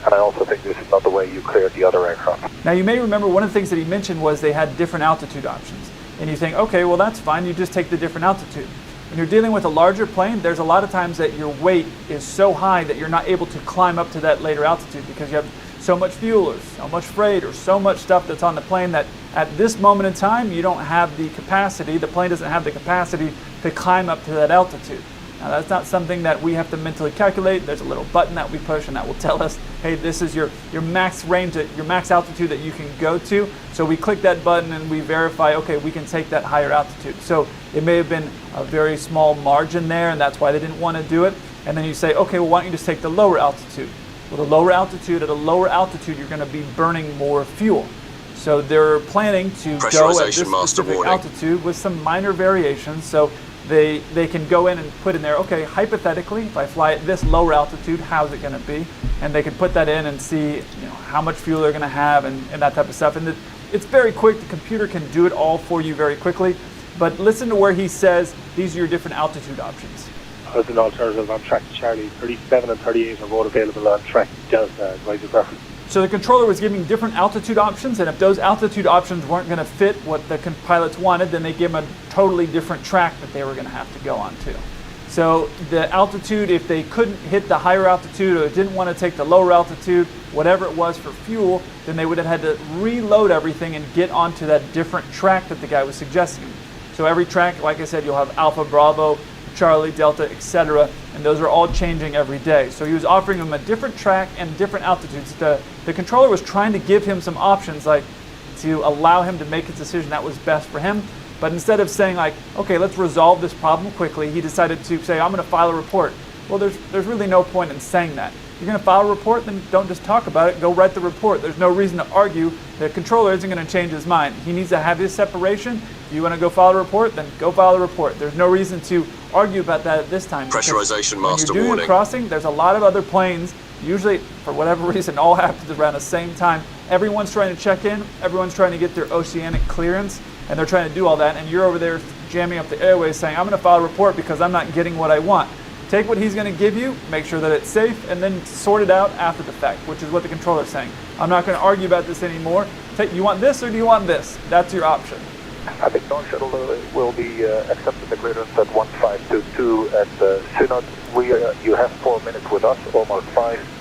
and I also think this is not the way you cleared the other aircraft. Now, you may remember one of the things that he mentioned was they had different altitude options. And you think, okay, well, that's fine. You just take the different altitude. When you're dealing with a larger plane, there's a lot of times that your weight is so high that you're not able to climb up to that later altitude because you have so much fuel or so much freight or so much stuff that's on the plane that at this moment in time, you don't have the capacity, the plane doesn't have the capacity to climb up to that altitude. Now, that's not something that we have to mentally calculate. There's a little button that we push and that will tell us, hey, this is your max range, your max altitude that you can go to. So we click that button and we verify, okay, we can take that higher altitude. So it may have been a very small margin there, and that's why they didn't want to do it. And then you say, okay, well, why don't you just take the lower altitude? Well, the lower altitude, at a lower altitude, you're going to be burning more fuel. So they're planning to go at this specific altitude with some minor variations. So they can go in and put in there, okay, hypothetically, if I fly at this lower altitude, how's it going to be? And they can put that in and see, how much fuel they're going to have and that type of stuff. And it's very quick. The computer can do it all for you very quickly. But listen to where he says these are your different altitude options. As an alternative on track Charlie, 37 and 38 are both available on track Delta. Advise your preference. So the controller was giving different altitude options, and if those altitude options weren't going to fit what the pilots wanted, then they gave them a totally different track that they were going to have to go on to. So the altitude, if they couldn't hit the higher altitude or didn't want to take the lower altitude, whatever it was for fuel, then they would have had to reload everything and get onto that different track that the guy was suggesting. So every track, like I said, you'll have Alpha, Bravo, Charlie, Delta, etc., and those are all changing every day. So he was offering him a different track and different altitudes. The controller was trying to give him some options, like to allow him to make his decision that was best for him. But instead of saying like, okay, let's resolve this problem quickly, he decided to say, I'm going to file a report. Well, there's really no point in saying that. You're going to file a report, then don't just talk about it, go write the report. There's no reason to argue. The controller isn't going to change his mind. He needs to have his separation. If you want to go file a report, then go file a report. There's no reason to argue about that at this time. Pressurization master when you're doing warning. a crossing, there's a lot of other planes, usually for whatever reason, all happens around the same time. Everyone's trying to check in, everyone's trying to get their oceanic clearance, and they're trying to do all that, and you're over there jamming up the airways saying, I'm going to file a report because I'm not getting what I want. Take what he's going to give you, make sure that it's safe, and then sort it out after the fact, which is what the controller's saying. I'm not going to argue about this anymore. You want this or do you want this? That's your option. I think Dawn Shuttle will be accepting the clearance at 1522 at Synod. You have 4 minutes with us, almost 5.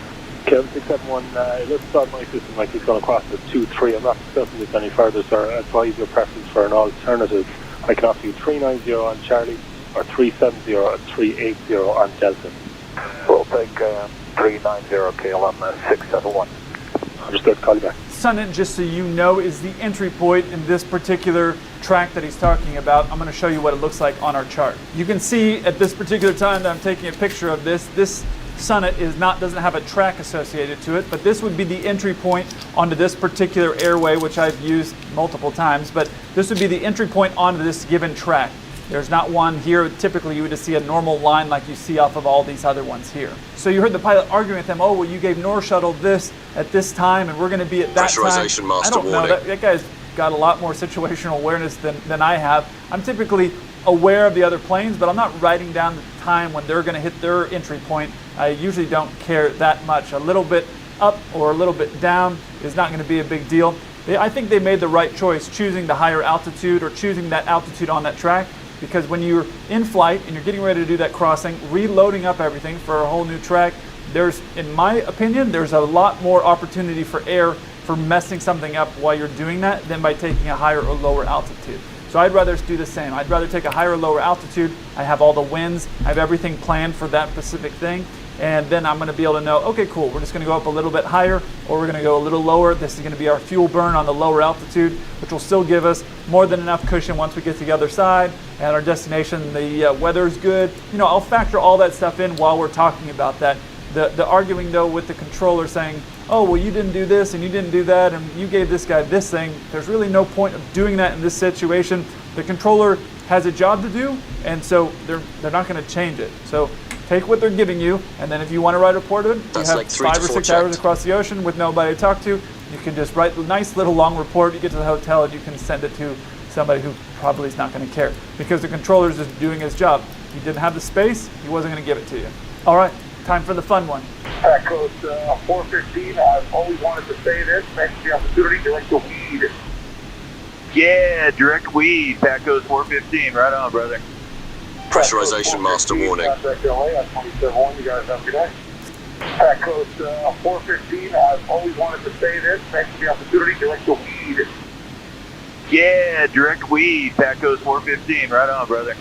Kevin 671, it looks on my system like he's going to cross the 2-3. I'm not discussing this any further, sir. Advise your preference for an alternative. I can offer you 390 on Charlie or 370 or 380 on Delta. We'll take 390 KLM 671. Understood, call you back. Summit, just so you know, is the entry point in this particular track that he's talking about. I'm going to show you what it looks like on our chart. You can see at this particular time that I'm taking a picture of this Summit doesn't have a track associated to it, but this would be the entry point onto this particular airway, which I've used multiple times, but this would be the entry point onto this given track. There's not one here. Typically, you would just see a normal line like you see off of all these other ones here. So you heard the pilot arguing with them, oh, well, you gave North Shuttle this at this time, and we're going to be at that time. Pressurization master I don't know. warning. That guy's got a lot more situational awareness than I have. I'm typically aware of the other planes, but I'm not writing down the time when they're going to hit their entry point. I usually don't care that much. A little bit up or a little bit down is not going to be a big deal. I think they made the right choice choosing the higher altitude or choosing that altitude on that track, because when you're in flight and you're getting ready to do that crossing, reloading up everything for a whole new track, in my opinion, there's a lot more opportunity for error for messing something up while you're doing that than by taking a higher or lower altitude. So I'd rather do the same. I'd rather take a higher or lower altitude. I have all the winds. I have everything planned for that specific thing. And then I'm going to be able to know, okay, cool, we're just going to go up a little bit higher, or we're going to go a little lower. This is going to be our fuel burn on the lower altitude, which will still give us more than enough cushion once we get to the other side. And our destination, the weather's good. You know, I'll factor all that stuff in while we're talking about that. The arguing, though, with the controller saying, oh, well, you didn't do this and you didn't do that and you gave this guy this thing. There's really no point of doing that in this situation. The controller has a job to do, and so they're not going to change it. So take what they're giving you, and then if you want to write a report of it, you have like 3 5 to or 4 6 hours checked. across the ocean with nobody to talk to. You can just write a nice little long report. You get to the hotel and you can send it to somebody who probably is not going to care, because the controller is just doing his job. He didn't have the space. He wasn't going to give it to you. All right, time for the fun one. Code 415. I've always wanted to say this. Thanks for the opportunity. Direct the weed. Yeah, direct weed. Paco's 415. Right on, brother. Pressurization master warning. Contact LA on 27-1. You guys have a good night. Code 415. I've always wanted to say this. Thanks for the opportunity. Direct the weed. Yeah, direct weed. Paco's 415. Right on, brother.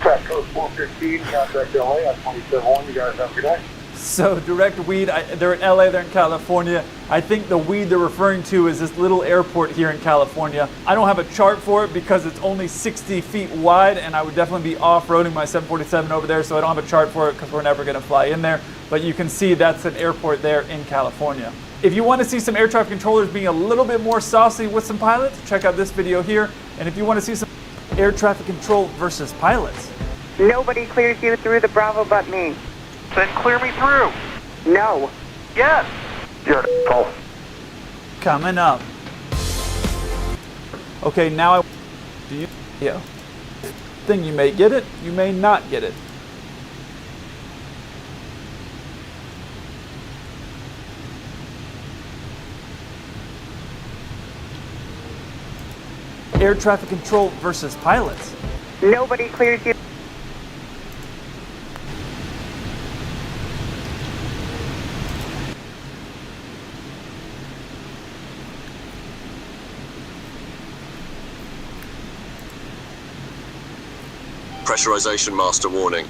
Code 415. Contact LA on 27-1. You guys have a good night. So direct weed, they're in LA, they're in California. I think the weed they're referring to is this little airport here in California. I don't have a chart for it because it's only 60 feet wide, and I would definitely be off-roading my 747 over there, so I don't have a chart for it because we're never going to fly in there. But you can see that's an airport there in California. If you want to see some air traffic controllers being a little bit more saucy with some pilots, check out this video here. And if you want to see some air traffic control versus pilots. Nobody clears you through the Bravo but me. Then clear me through. No. Yes. You're an Coming up. Okay, now do you think you may get it, you may not get it. air traffic control versus pilots. Nobody clears you. Pressurization master warning.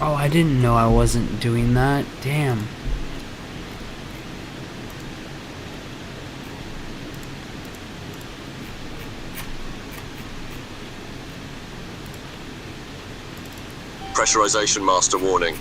Oh, I didn't know I wasn't doing that. Damn. Pressurization master warning.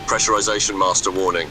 Pressurization master warning.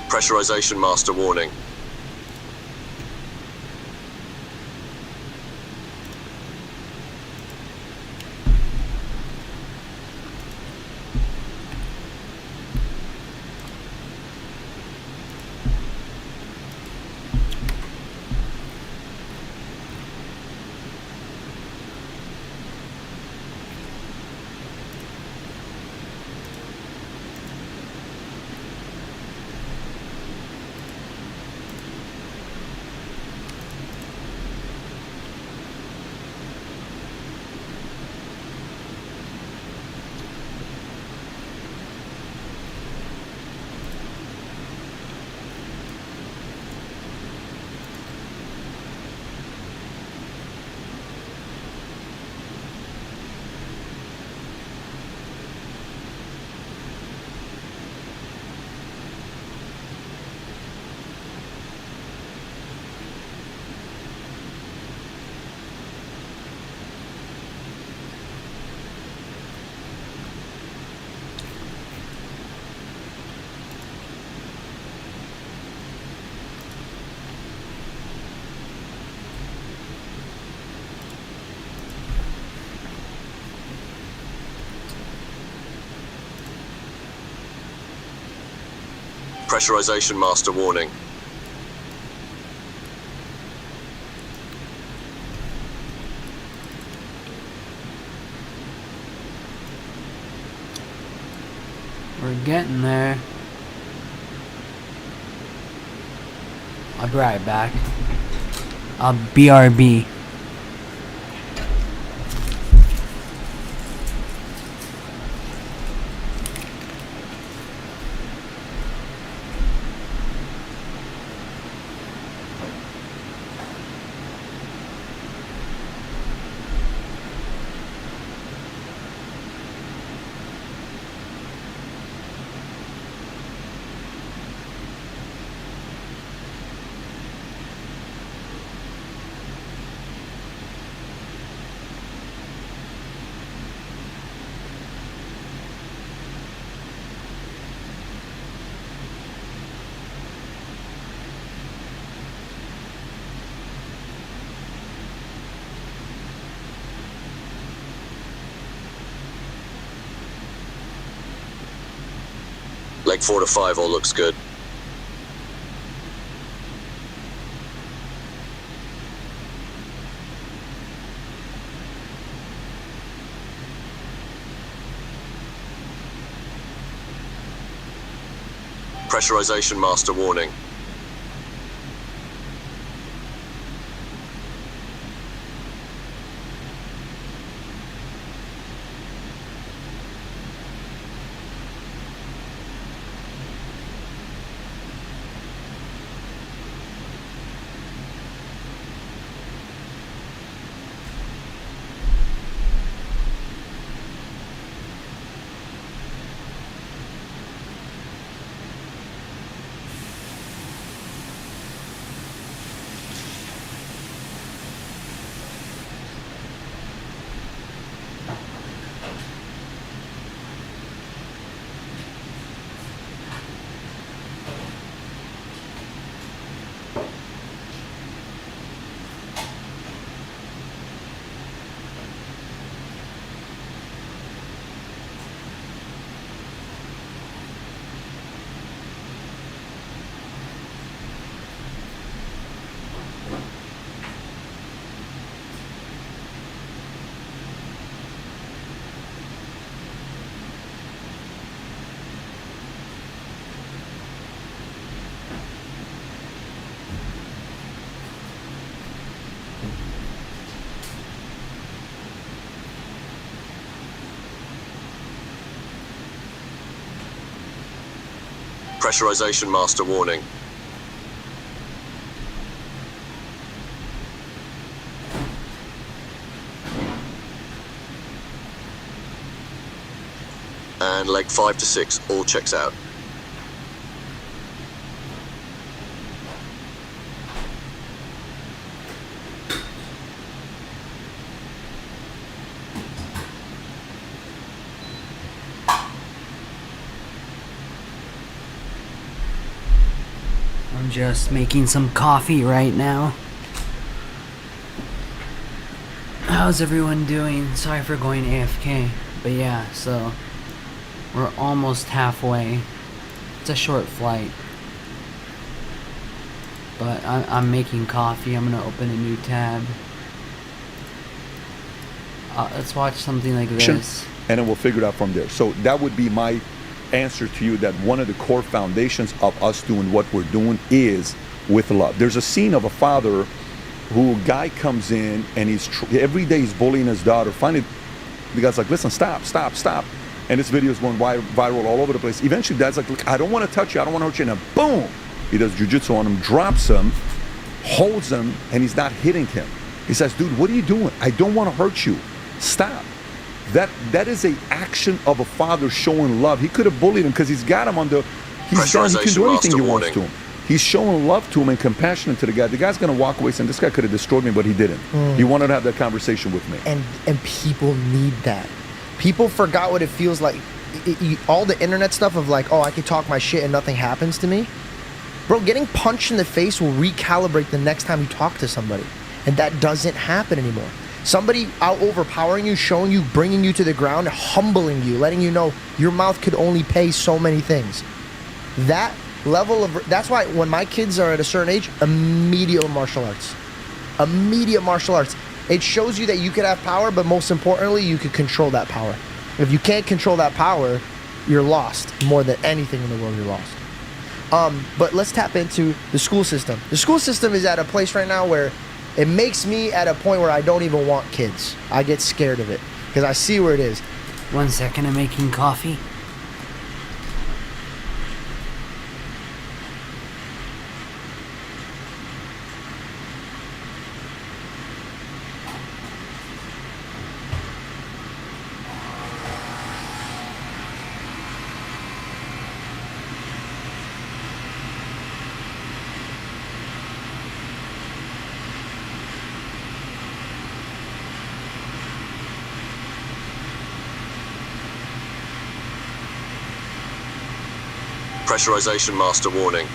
Pressurization master warning. Pressurization master warning. We're getting there. I'll be right back. I'll BRB. Leg 4 to 5 all looks good. Pressurization master warning. Pressurization master warning. And leg 5 to 6 all checks out. I'm just making some coffee right now. How's everyone doing? Sorry for going AFK. But yeah, so we're almost halfway. It's a short flight. But I'm making coffee. I'm gonna open a new tab. Let's watch something like this. And then we'll figure it out from there. So that would be my answer to you, that one of the core foundations of us doing what we're doing is with love. There's a scene of a father who, a guy comes in and every day he's bullying his daughter. Finally, the guy's like, listen, stop. And this video is going viral all over the place. Eventually, dad's like, look, I don't want to touch you. I don't want to hurt you. And then boom, he does jujitsu on him, drops him, holds him, and he's not hitting him. He says, dude, what are you doing? I don't want to hurt you. Stop. That is a action of a father showing love. He could have bullied him because he's got him on the. He's done. He can do anything he wants to him. He's showing love to him and compassion to the guy. The guy's gonna walk away saying, "This guy could have destroyed me, but he didn't. He wanted to have that conversation with me." And people need that. People forgot what it feels like. All the internet stuff of like, oh, I can talk my shit and nothing happens to me. Bro, getting punched in the face will recalibrate the next time you talk to somebody, and that doesn't happen anymore. Somebody out overpowering you, showing you, bringing you to the ground, humbling you, letting you know your mouth could only pay so many things. That level of, that's why when my kids are at a certain age, immediate martial arts. Immediate martial arts. It shows you that you could have power, but most importantly, you could control that power. If you can't control that power, you're lost. More than anything in the world, you're lost. But let's tap into the school system. The school system is at a place right now where it makes me at a point where I don't even want kids. I get scared of it because I see where it is. 1 second, I'm making coffee. Pressurization master warning.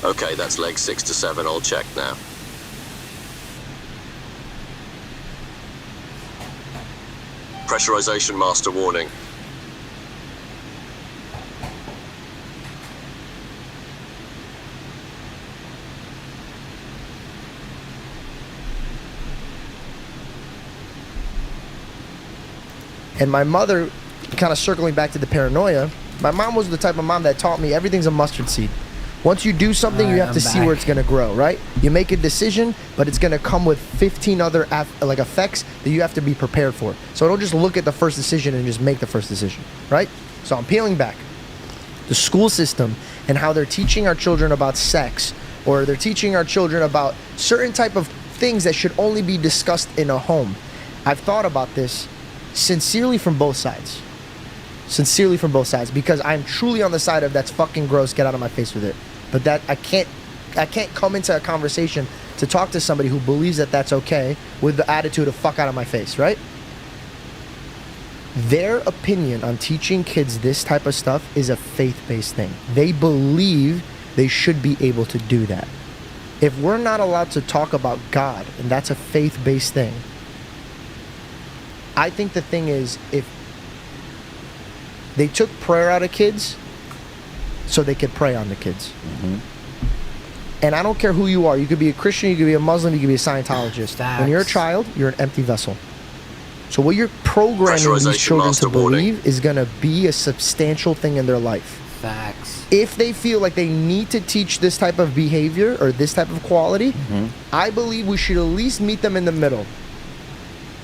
Okay, that's leg 6 to 7, all checked now. Pressurization master warning. And my mother, kind of circling back to the paranoia, my mom was the type of mom that taught me everything's a mustard seed. Once you do something, you have to see where it's going to grow, right? You make a decision, but it's going to come with 15 other effects that you have to be prepared for. So don't just look at the first decision and just make the first decision, right? So I'm peeling back. The school system and how they're teaching our children about sex, or they're teaching our children about certain type of things that should only be discussed in a home. I've thought about this sincerely from both sides. Sincerely from both sides, because I'm truly on the side of that's fucking gross, get out of my face with it. But that I can't come into a conversation to talk to somebody who believes that that's okay with the attitude of fuck out of my face, right? Their opinion on teaching kids this type of stuff is a faith-based thing. They believe they should be able to do that. If we're not allowed to talk about God, and that's a faith-based thing, I think the thing is, if they took prayer out of kids so they could pray on the kids. And I don't care who you are. You could be a Christian, you could be a Muslim, you could be a Scientologist. Facts. When you're a child, you're an empty vessel. So what you're programming these children to believe is going to be a substantial thing in their life. Facts. If they feel like they need to teach this type of behavior or this type of quality, I believe we should at least meet them in the middle.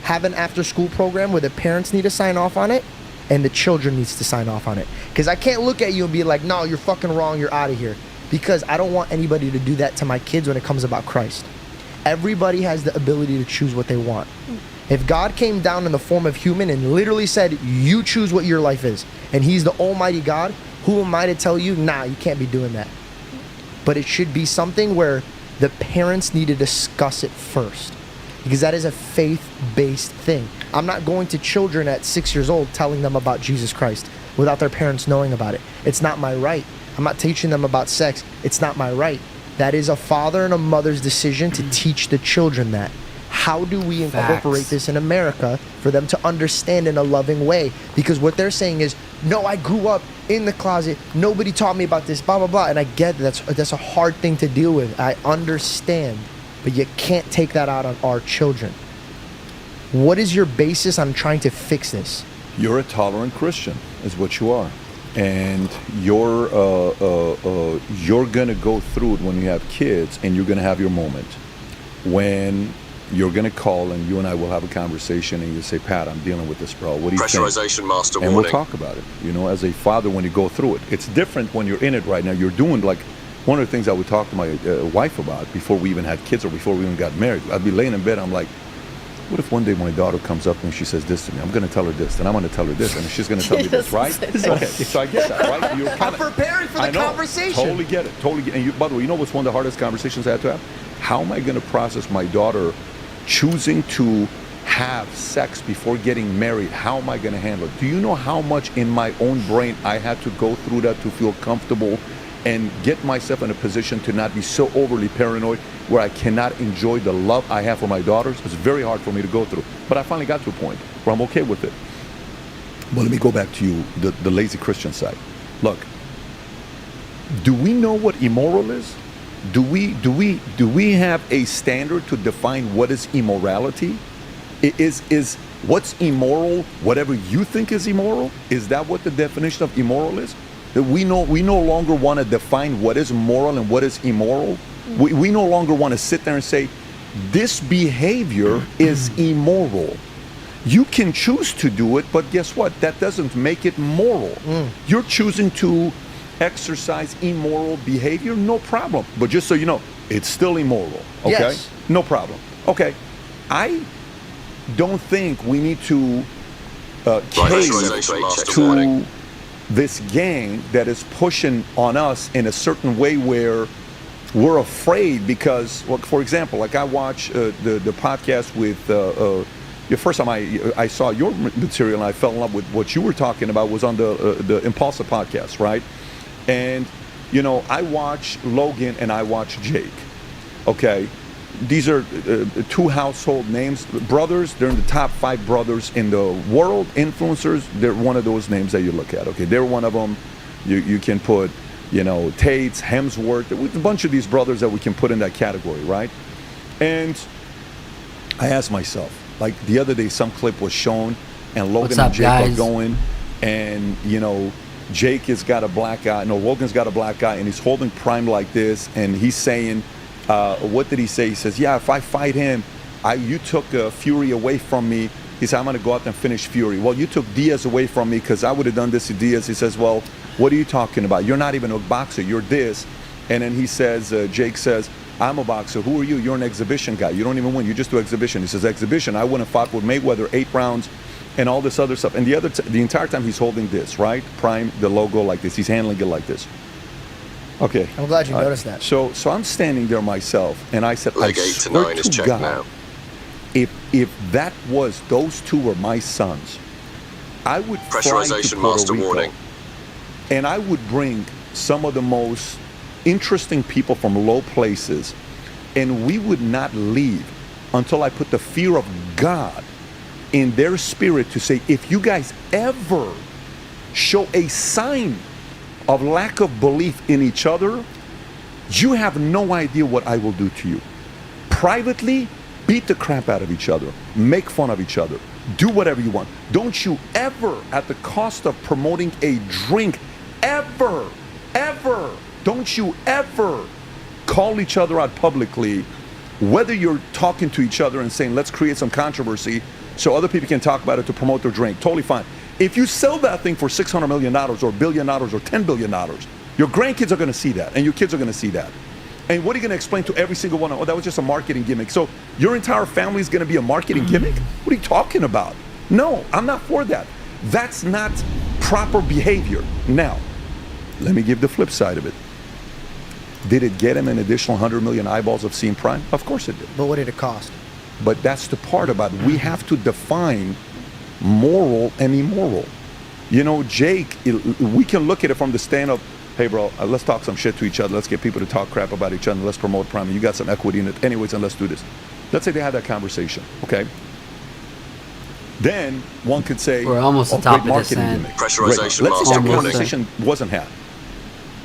Have an after-school program where the parents need to sign off on it and the children needs to sign off on it. Because I can't look at you and be like, no, you're fucking wrong, you're out of here. Because I don't want anybody to do that to my kids when it comes about Christ. Everybody has the ability to choose what they want. If God came down in the form of human and literally said, you choose what your life is, and he's the almighty God, who am I to tell you, nah, you can't be doing that. But it should be something where the parents need to discuss it first. Because that is a faith-based thing. I'm not going to children at 6 years old telling them about Jesus Christ without their parents knowing about it. It's not my right. I'm not teaching them about sex. It's not my right. That is a father and a mother's decision to teach the children that. How do we incorporate this in America for them to understand in a loving way. Because what they're saying is, no, I grew up in the closet, nobody taught me about this, blah blah blah. And I get that's a hard thing to deal with. I understand, but you can't take that out on our children. What is your basis on trying to fix this? You're a tolerant Christian, is what you are, and you're gonna go through it when you have kids, and you're gonna have your moment when you're gonna call, and you and I will have a conversation, and you say, Pat, I'm dealing with this, bro. What do you think? Pressurization master And warning. we'll talk about it. You know, as a father, when you go through it, it's different when you're in it right now. You're doing like one of the things I would talk to my wife about before we even had kids or before we even got married. I'd be laying in bed, I'm like, what if one day my daughter comes up and she says this to me? I'm going to tell her this, and I'm going to tell her this, and she's going to tell me this, right? Okay, so I get that, right? You're I'm preparing for the conversation. Totally get it, totally get it. And you, by the way, you know what's one of the hardest conversations I had to have? How am I going to process my daughter choosing to have sex before getting married? How am I going to handle it? Do you know how much in my own brain I had to go through that to feel comfortable and get myself in a position to not be so overly paranoid where I cannot enjoy the love I have for my daughters? It's very hard for me to go through. But I finally got to a point where I'm okay with it. But let me go back to you, the lazy Christian side. Look, do we know what immoral is? Do we have a standard to define what is immorality? Is what's immoral whatever you think is immoral? Is that what the definition of immoral is? That we no longer want to define what is moral and what is immoral. We no longer want to sit there and say, this behavior is immoral. You can choose to do it, but guess what? That doesn't make it moral. You're choosing to exercise immoral behavior, no problem. But just so you know, it's still immoral, okay? Yes. No problem. Okay, I don't think we need to cave to this gang that is pushing on us in a certain way where we're afraid because, well, for example, like I watch the podcast with the first time I saw your material and I fell in love with what you were talking about was on the Impulsive podcast, right? And you know, I watch Logan and I watch Jake. Okay, these are two household names, brothers. They're in the top 5 brothers in the world, influencers. They're one of those names that you look at. Okay, they're one of them. You can put, you know, Tates, Hemsworth, a bunch of these brothers that we can put in that category, right? And I asked myself, like the other day, some clip was shown, and Logan and Jake are going, and you know, Jake has got a black eye. No, Logan's got a black eye, and he's holding Prime like this, and he's saying, what did he say? He says, yeah, if I fight him, you took Fury away from me. He said, I'm going to go out and finish Fury. Well, you took Diaz away from me because I would have done this to Diaz. He says, well, what are you talking about? You're not even a boxer. You're this. And then he says, Jake says, I'm a boxer. Who are you? You're an exhibition guy. You don't even win. You just do exhibition. He says, exhibition. I wouldn't have fought with Mayweather 8 rounds and all this other stuff. And the entire time he's holding this, right? Prime, the logo like this. He's handling it like this. Okay. I'm glad you noticed that. So I'm standing there myself, and I said, Leg I 8 to swear 9 is to checked God, now. if that was, those two were my sons, I would fly to Pressurization Puerto master Rico, warning. and I would bring some of the most interesting people from low places, and we would not leave until I put the fear of God in their spirit to say, if you guys ever show a sign of lack of belief in each other, you have no idea what I will do to you. Privately, beat the crap out of each other, make fun of each other, do whatever you want. Don't you ever, at the cost of promoting a drink, ever, don't you ever call each other out publicly, whether you're talking to each other and saying, let's create some controversy so other people can talk about it to promote their drink. Totally fine. If you sell that thing for $600 million or $1 billion or $10 billion, your grandkids are going to see that, and your kids are going to see that. And what are you going to explain to every single one? Oh, that was just a marketing gimmick. So your entire family is going to be a marketing gimmick? What are you talking about? No, I'm not for that. That's not proper behavior. Now, let me give the flip side of it. Did it get him an additional 100 million eyeballs of seeing Prime? Of course it did. But what did it cost? But that's the part about it. We have to define moral and immoral. You know, Jake, we can look at it from the stand of, hey bro, let's talk some shit to each other. Let's get people to talk crap about each other. Let's promote Prime. You got some equity in it anyways, and let's do this. Let's say they had that conversation, okay? then one could say, We're almost oh, at the top great of marketing descent. gimmick. Pressurization Great. Let's master say that warning. conversation wasn't had.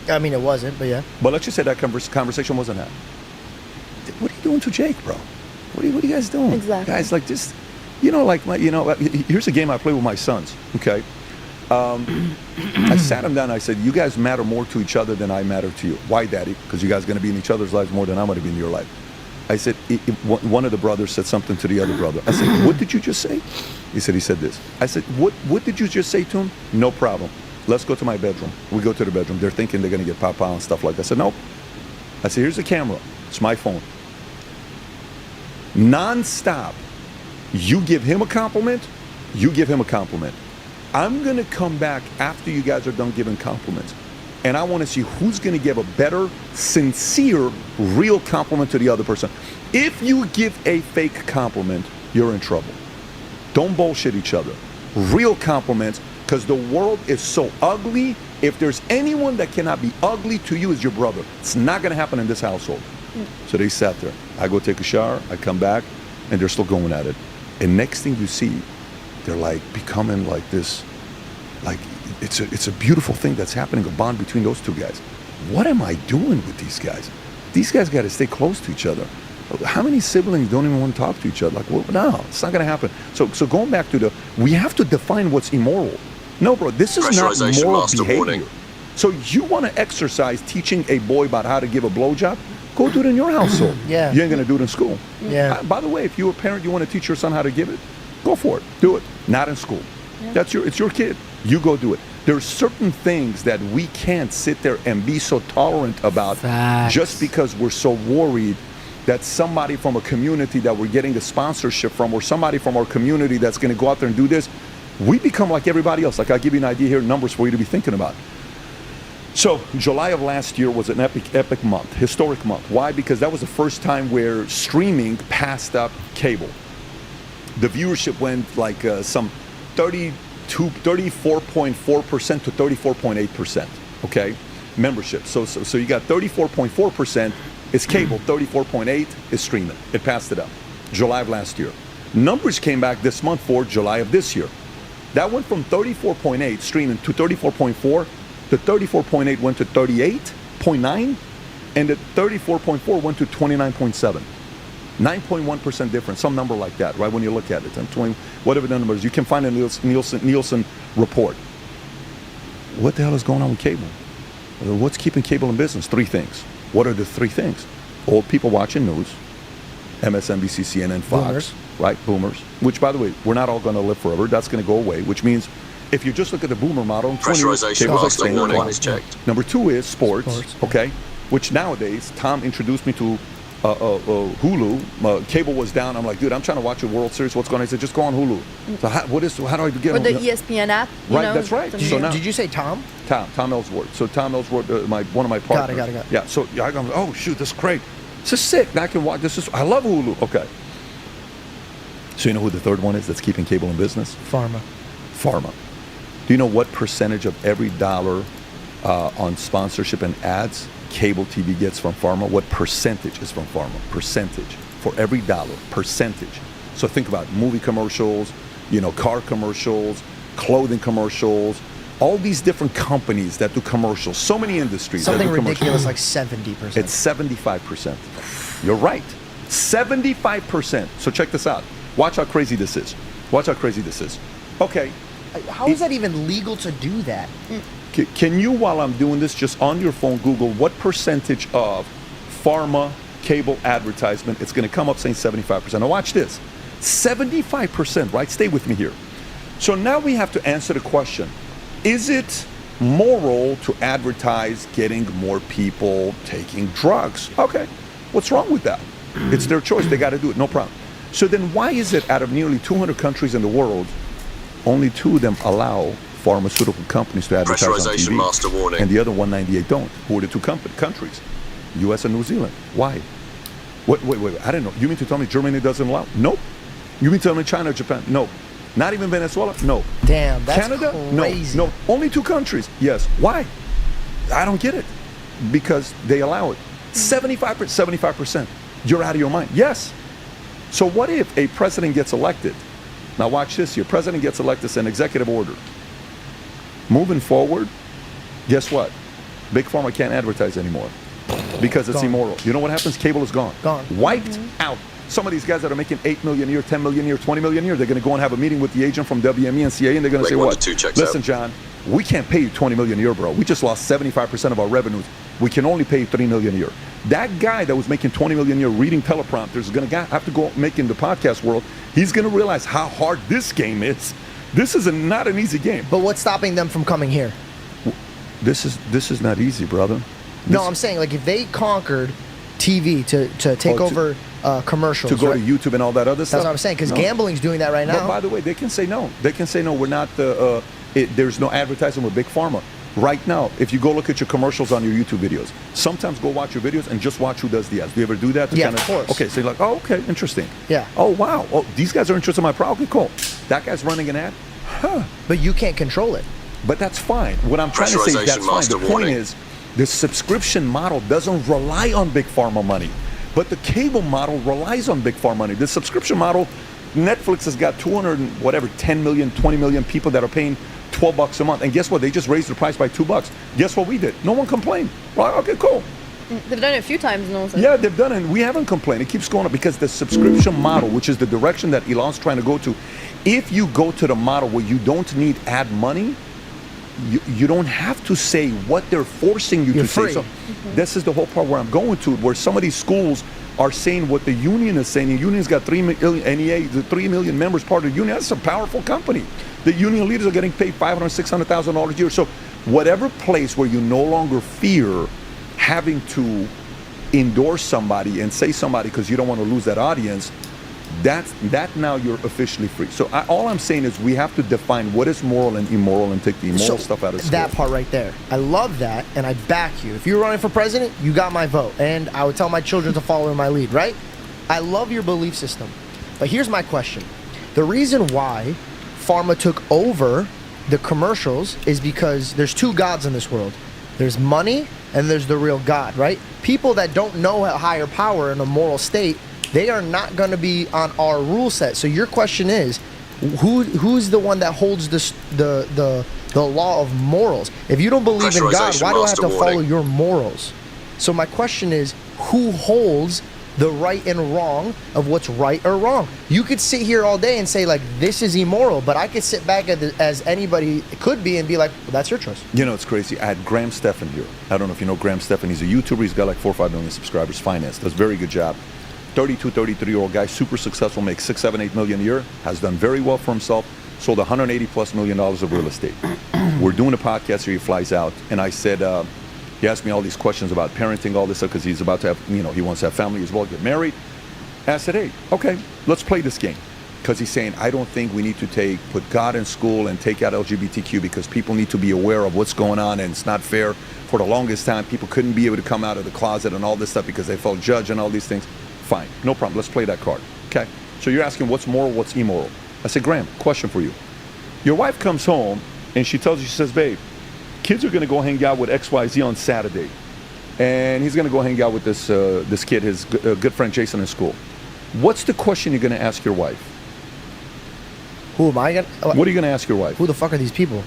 I mean, it wasn't, but yeah. But let's just say that conversation wasn't had. What are you doing to Jake, bro? What are you guys doing? Exactly. Guys, like this, here's a game I play with my sons, okay? I sat them down and I said, you guys matter more to each other than I matter to you. Why, Daddy? Because you guys are going to be in each other's lives more than I'm going to be in your life. I said, one of the brothers said something to the other brother. I said, what did you just say? He said this. I said, what did you just say to him? No problem. Let's go to my bedroom. We go to the bedroom. They're thinking they're going to get papa and stuff like that. I said, nope. I said, here's the camera. It's my phone. Non-stop. You give him a compliment, you give him a compliment. I'm going to come back after you guys are done giving compliments. And I want to see who's going to give a better, sincere, real compliment to the other person. If you give a fake compliment, you're in trouble. Don't bullshit each other. Real compliments, because the world is so ugly. If there's anyone that cannot be ugly to you, is your brother. It's not going to happen in this household. So they sat there. I go take a shower, I come back, and they're still going at it. And next thing you see, they're like becoming like this, like it's a beautiful thing that's happening, a bond between those two guys. What am I doing with these guys? These guys got to stay close to each other. How many siblings don't even want to talk to each other? Like, well, no, it's not going to happen. So going back to we have to define what's immoral. No, bro, this is not moral behavior. Warning. So you want to exercise teaching a boy about how to give a blowjob? Go do it in your household. Yeah. You ain't going to do it in school. Yeah. By the way, if you're a parent, you want to teach your son how to give it, go for it. Do it. Not in school. Yeah. It's your kid. You go do it. There's certain things that we can't sit there and be so tolerant about. Facts. Just because we're so worried that somebody from a community that we're getting a sponsorship from, or somebody from our community that's going to go out there and do this. We become like everybody else. Like, I'll give you an idea here, numbers for you to be thinking about. So July of last year was an epic month, historic month. Why? Because that was the first time where streaming passed up cable. The viewership went like some 34.4% to 34.8%, okay? Membership. So you got 34.4% is cable, 34.8 is streaming. It passed it up. July of last year. Numbers came back this month for July of this year. That went from 34.8 streaming to 34.4. The 34.8 went to 38.9, and the 34.4 went to 29.7. 9.1% difference, some number like that, right? When you look at it, and 20, whatever the number is, you can find a Nielsen report. What the hell is going on with cable? What's keeping cable in business? 3 things. What are the 3 things? Old people watching news, MSNBC, CNN, Fox, boomers. Right? Boomers. Which, by the way, we're not all going to live forever. That's going to go away, which means if you just look at the boomer model, pressurization master warning is checked. Number 2 is sports, okay? Which nowadays, Tom introduced me to Hulu. Cable was down. I'm like, dude, I'm trying to watch a World Series. What's going on? He said, just go on Hulu. So how do I get or on? the ESPN app? Right, that's right. Did you say Tom? Tom Ellsworth. So Tom Ellsworth, one of my partners. Got it. Yeah. So I go, oh shoot, this is great. This is sick. I can watch. I love Hulu. Okay. So you know who the third one is that's keeping cable in business? Pharma. Do you know what percentage of every dollar on sponsorship and ads cable TV gets from pharma? What percentage is from pharma? Percentage for every dollar. Percentage. So think about it. Movie commercials, car commercials, clothing commercials, all these different companies that do commercials. So many industries. Something ridiculous like 70%. It's 75%. You're right. 75%. So check this out. Watch how crazy this is. Okay. How is that even legal to do that? Can you, while I'm doing this, just on your phone, Google what percentage of pharma cable advertisement? It's going to come up saying 75%. Now watch this. 75%, right? Stay with me here. So now we have to answer the question, is it moral to advertise getting more people taking drugs? Okay. What's wrong with that? It's their choice. They got to do it. No problem. So then why is it out of nearly 200 countries in the world, only 2 of them allow pharmaceutical companies to advertise on TV, master warning. and the other 198 don't? Who are the 2 countries? U.S. and New Zealand. Why? Wait, I didn't know. You mean to tell me Germany doesn't allow? Nope. You mean to tell me China or Japan? No. Not even Venezuela? No. Damn, that's Canada? crazy. No. Only 2 countries? Yes. Why? I don't get it. Because they allow it. 75%. You're out of your mind. Yes. So what if a president gets elected Now watch this here. President gets elected, it's an executive order. Moving forward, guess what? Big Pharma can't advertise anymore because it's immoral. You know what happens? Cable is gone. Wiped out. Some of these guys that are making 8 million a year, 10 million a year, 20 million a year, they're going to go and have a meeting with the agent from WME and CIA, and they're going to say, what? Listen, John, we can't pay you 20 million a year, bro. We just lost 75% of our revenues. We can only pay you 3 million a year. That guy that was making 20 million a year reading teleprompters is going to have to go make in the podcast world. He's going to realize how hard this game is. This is not an easy game. But what's stopping them from coming here? This is not easy, brother. No, I'm saying, like, if they conquered TV to take over commercials. To go to YouTube and all that other stuff. That's what I'm saying, because gambling's doing that right now. But by the way, they can say no. They can say no, we're not, there's no advertising with Big Pharma. Right now, if you go look at your commercials on your YouTube videos, sometimes go watch your videos and just watch who does the ads. Do you ever do that? Yeah, of course. Okay, so you're like, oh, okay, interesting. Yeah. Oh, wow. Oh, these guys are interested in my product. Okay, cool. That guy's running an ad. Huh. But you can't control it. But that's fine. What I'm trying to say is that's fine. The point is, the subscription model doesn't rely on Big Pharma money, but the cable model relies on Big Pharma money. The subscription model, Netflix has got 10 million, 20 million people that are paying $12 a month. And guess what? They just raised the price by $2. Guess what we did? No one complained. Well, okay, cool. They've done it a few times, no one said. Yeah, they've done it, and we haven't complained. It keeps going up because the subscription model, which is the direction that Elon's trying to go to, if you go to the model where you don't need ad money, you don't have to say what they're forcing you to say. So this is the whole part where I'm going to, where some of these schools are saying what the union is saying. The union's got 3 million, NEA, the 3 million members part of the union. That's a powerful company. The union leaders are getting paid $500,000, $600,000 a year. So whatever place where you no longer fear having to endorse somebody and say somebody because you don't want to lose that audience, that now you're officially free. So all I'm saying is we have to define what is moral and immoral and take the immoral stuff out of school. That part right there. I love that, and I back you. If you're running for president, you got my vote, and I would tell my children to follow in my lead, right? I love your belief system. But here's my question. The reason why pharma took over the commercials is because there's two gods in this world. There's money, and there's the real God, right? People that don't know a higher power in a moral state, they are not going to be on our rule set. So your question is, who's the one that holds the law of morals? If you don't believe in God, why do I have to follow your morals? So my question is, who holds the right and wrong of what's right or wrong? You could sit here all day and say, like, this is immoral, but I could sit back as anybody could be and be like, well, that's your choice. You know, it's crazy. I had Graham Stephan here. I don't know if you know Graham Stephan. He's a YouTuber. He's got like 4 or 5 million subscribers, finance. Does a very good job. 32, 33-year-old guy, super successful, makes 6, 7, 8 million a year, has done very well for himself, sold $180+ million of real estate. We're doing a podcast here, he flies out, and I said, he asked me all these questions about parenting, all this stuff, because he's about to have, he wants to have family as well, get married. And I said, hey, okay, let's play this game. Because he's saying, I don't think we need to put God in school and take out LGBTQ because people need to be aware of what's going on, and it's not fair. For the longest time, people couldn't be able to come out of the closet and all this stuff because they felt judged and all these things. Fine, no problem, let's play that card, okay? So you're asking what's moral, what's immoral. I said, Graham, question for you. Your wife comes home and she tells you, she says, babe, kids are gonna go hang out with XYZ on Saturday. And he's gonna go hang out with this kid, his good friend Jason in school. What's the question you're gonna ask your wife? Who am I gonna? What are you gonna ask your wife? Who the fuck are these people?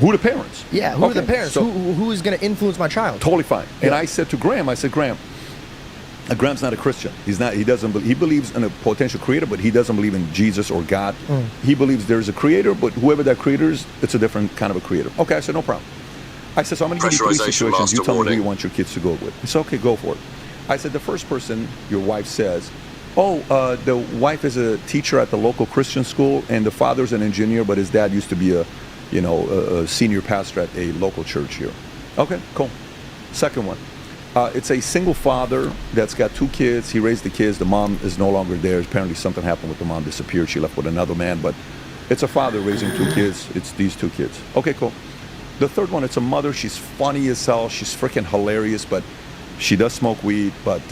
Who are the parents? Yeah, who are the parents? So, who is gonna influence my child? Totally fine. Yeah. And I said to Graham, Graham, Graham's not a Christian. He believes in a potential creator, but he doesn't believe in Jesus or God. He believes there's a creator, but whoever that creator is, it's a different kind of a creator. Okay, I said, no problem. I said, so I'm going to give you 3 situations. You tell me who you want your kids to go with. He said, okay, go for it. I said, the first person, your wife says, the wife is a teacher at the local Christian school, and the father's an engineer, but his dad used to be a senior pastor at a local church here. Okay, cool. Second one. It's a single father that's got 2 kids. He raised the kids. The mom is no longer there. Apparently something happened with the mom, disappeared. She left with another man, but it's a father raising 2 kids. It's these 2 kids. Okay, cool. The third one, it's a mother. She's funny as hell. She's freaking hilarious, but she does smoke weed, but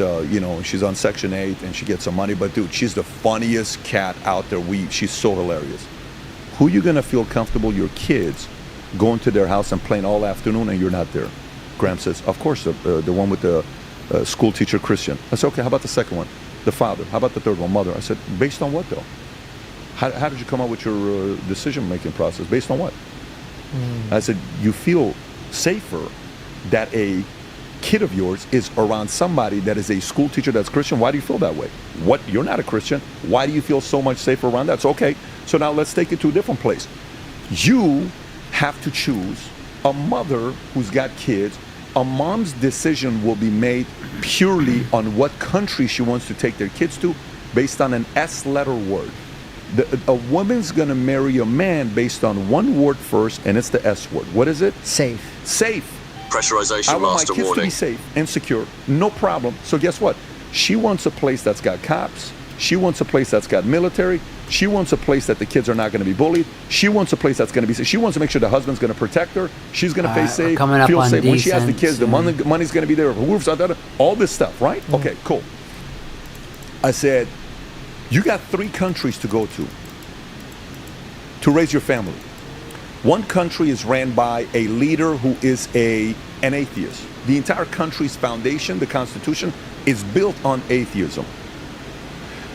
she's on Section 8 and she gets some money. But dude, she's the funniest cat out there. She's so hilarious. Who you gonna feel comfortable, your kids, going to their house and playing all afternoon and you're not there? Graham says, of course, the one with the school teacher Christian. I said, okay, how about the second one? The father. How about the third one? Mother. I said, based on what though? How did you come up with your decision-making process? Based on what? I said, you feel safer that a kid of yours is around somebody that is a school teacher that's Christian. Why do you feel that way? What? You're not a Christian. Why do you feel so much safer around that? So, okay, so now let's take it to a different place. You have to choose a mother who's got kids. A mom's decision will be made purely on what country she wants to take their kids to based on an S-letter word. A woman's going to marry a man based on one word first, and it's the S word. What is it? Safe. Safe. Pressurization I want master my kids warning. to be safe and secure. No problem. So guess what? She wants a place that's got cops. She wants a place that's got military. She wants a place that the kids are not going to be bullied. She wants a place that's going to be safe. She wants to make sure the husband's going to protect her. She's going to feel safe, feel safe. When she has the kids, the money's going to be there. Roofs, all this stuff, right? Okay, cool. I said, you got 3 countries to go to raise your family. One country is ran by a leader who is an atheist. The entire country's foundation, the Constitution, is built on atheism.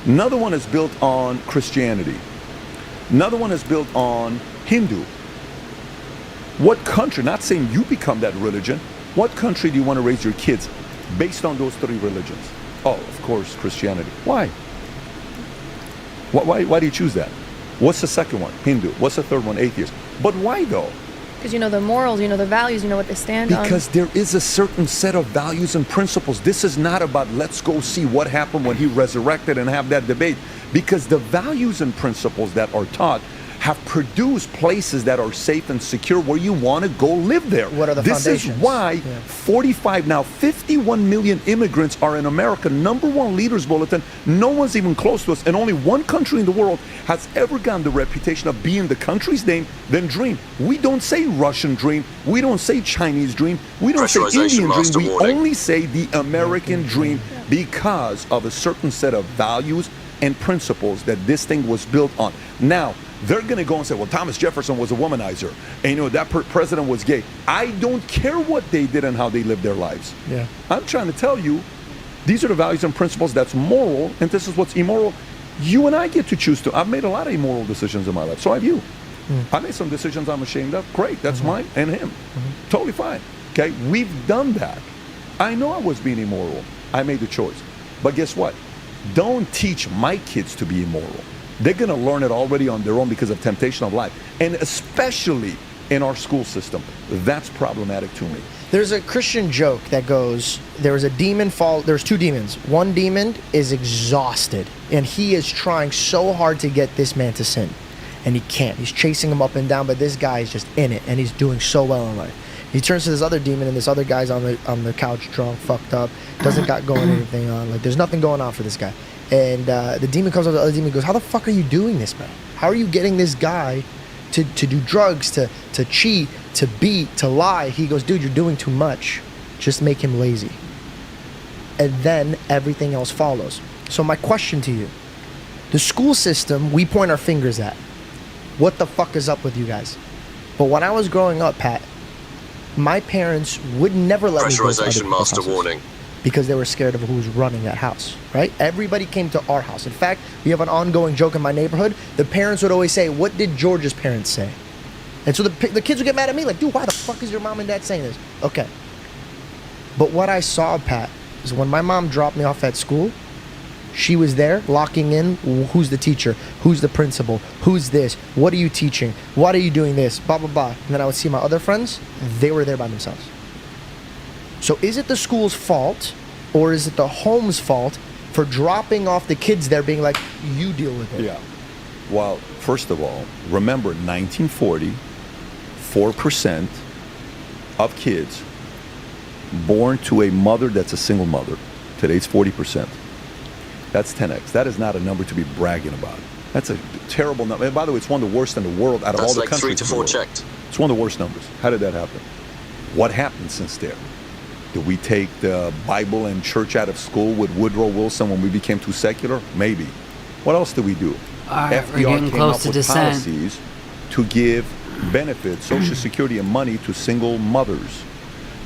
Another one is built on Christianity. Another one is built on Hindu. What country, not saying you become that religion, what country do you want to raise your kids based on those 3 religions? Oh, of course, Christianity. Why? Why do you choose that? What's the second one? Hindu. What's the third one? Atheist. But why though? Because you know the morals, you know the values, you know what they stand on. Because there is a certain set of values and principles. This is not about let's go see what happened when he resurrected and have that debate. Because the values and principles that are taught have produced places that are safe and secure where you want to go live there. What are the foundations? This is why 51 million immigrants are in America. #1 leaders bulletin. No one's even close to us. And only one country in the world has ever gotten the reputation of being the country's name, then dream. We don't say Russian dream. We don't say Chinese dream. We don't say Indian dream. We only say the American dream because of a certain set of values and principles that this thing was built on. Now, they're going to go and say, well, Thomas Jefferson was a womanizer, and you know that president was gay. I don't care what they did and how they lived their lives. Yeah. I'm trying to tell you, these are the values and principles that's moral, and this is what's immoral. You and I get to choose to. I've made a lot of immoral decisions in my life. So have you. I made some decisions I'm ashamed of. Great, that's mine and him. Totally fine. Okay, we've done that. I know I was being immoral. I made the choice. But guess what? Don't teach my kids to be immoral. They're going to learn it already on their own because of temptation of life. And especially in our school system. That's problematic to me. There's a Christian joke that goes, there's 2 demons. One demon is exhausted, and he is trying so hard to get this man to sin. And he can't. He's chasing him up and down, but this guy is just in it, and he's doing so well in life. He turns to this other demon, and this other guy's on the couch drunk, fucked up, doesn't got going anything on. Like, there's nothing going on for this guy. And the demon comes up to the other demon and goes, how the fuck are you doing this, man? How are you getting this guy to do drugs, to cheat, to beat, to lie? He goes, dude, you're doing too much. Just make him lazy. And then everything else follows. So my question to you, the school system, we point our fingers at. What the fuck is up with you guys? But when I was growing up, Pat, my parents would never let me go to other Pressurization people's master houses. warning. Because they were scared of who was running that house, right? Everybody came to our house. In fact, we have an ongoing joke in my neighborhood. The parents would always say, what did George's parents say? And so the kids would get mad at me like, dude, why the fuck is your mom and dad saying this? Okay. But what I saw, Pat, is when my mom dropped me off at school, she was there locking in, who's the teacher, who's the principal, who's this, what are you teaching, what are you doing this, blah, blah, blah. And then I would see my other friends, they were there by themselves. So is it the school's fault, or is it the home's fault for dropping off the kids there being like, you deal with it? Yeah. Well, first of all, remember 1940, 4% of kids born to a mother that's a single mother. Today's 40%. That's 10x. That is not a number to be bragging about. That's a terrible number. And by the way, it's one of the worst in the world out of all the countries. That's like 3 to 4 checked. It's one of the worst numbers. How did that happen? What happened since there? Did we take the Bible and church out of school with Woodrow Wilson when we became too secular? Maybe. What else did we do? FDR came up with policies to give benefits, Social Security and money to single mothers.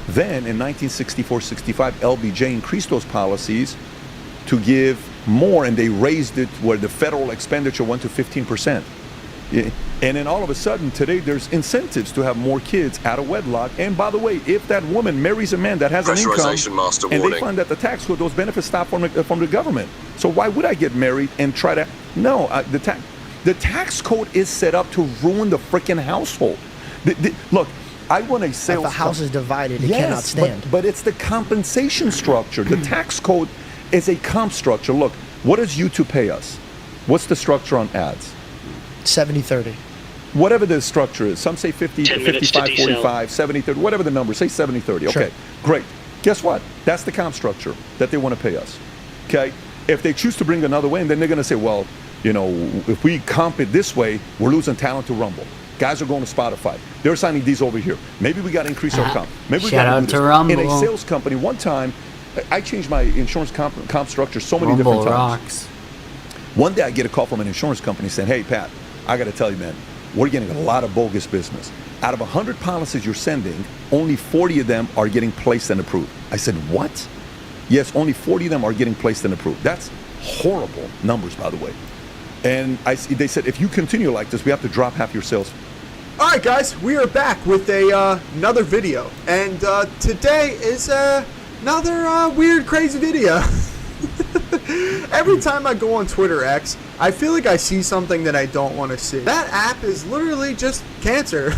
Then in 1964-65, LBJ increased those policies to give more, and they raised it where the federal expenditure went to 15%. And then all of a sudden today there's incentives to have more kids out of wedlock. And by the way, if that woman marries a man that has an income, Pressurization master and warning. they find that the tax code, those benefits stop from the government. So why would I get married and try to? No, the tax code is set up to ruin the freaking household. Look, I want a sales. If a house is divided, it yes, cannot stand. But it's the compensation structure. The tax code is a comp structure. Look, what does YouTube pay us? What's the structure on ads? 70-30. Whatever the structure is. Some say 50, 10 minutes 55, to decel. 45, 70, 30, whatever the number. Say 70, 30. Okay, Sure. great. Guess what? That's the comp structure that they want to pay us. Okay? If they choose to bring another way, then they're going to say, well, you know, if we comp it this way, we're losing talent to Rumble. Guys are going to Spotify. They're signing these over here. Maybe we got to increase our comp. Maybe we Shout got out do to this. Rumble. In a sales company, one time, I changed my insurance comp structure so many Rumble different times. rocks. One day I get a call from an insurance company saying, hey, Pat, I got to tell you, man, we're getting a lot of bogus business. Out of 100 policies you're sending, only 40 of them are getting placed and approved. I said, what? Yes, only 40 of them are getting placed and approved. That's horrible numbers, by the way. And they said, if you continue like this, we have to drop half your sales. All right, guys, we are back with another video, and today is another weird, crazy video. Every time I go on Twitter X, I feel like I see something that I don't want to see. That app is literally just cancer.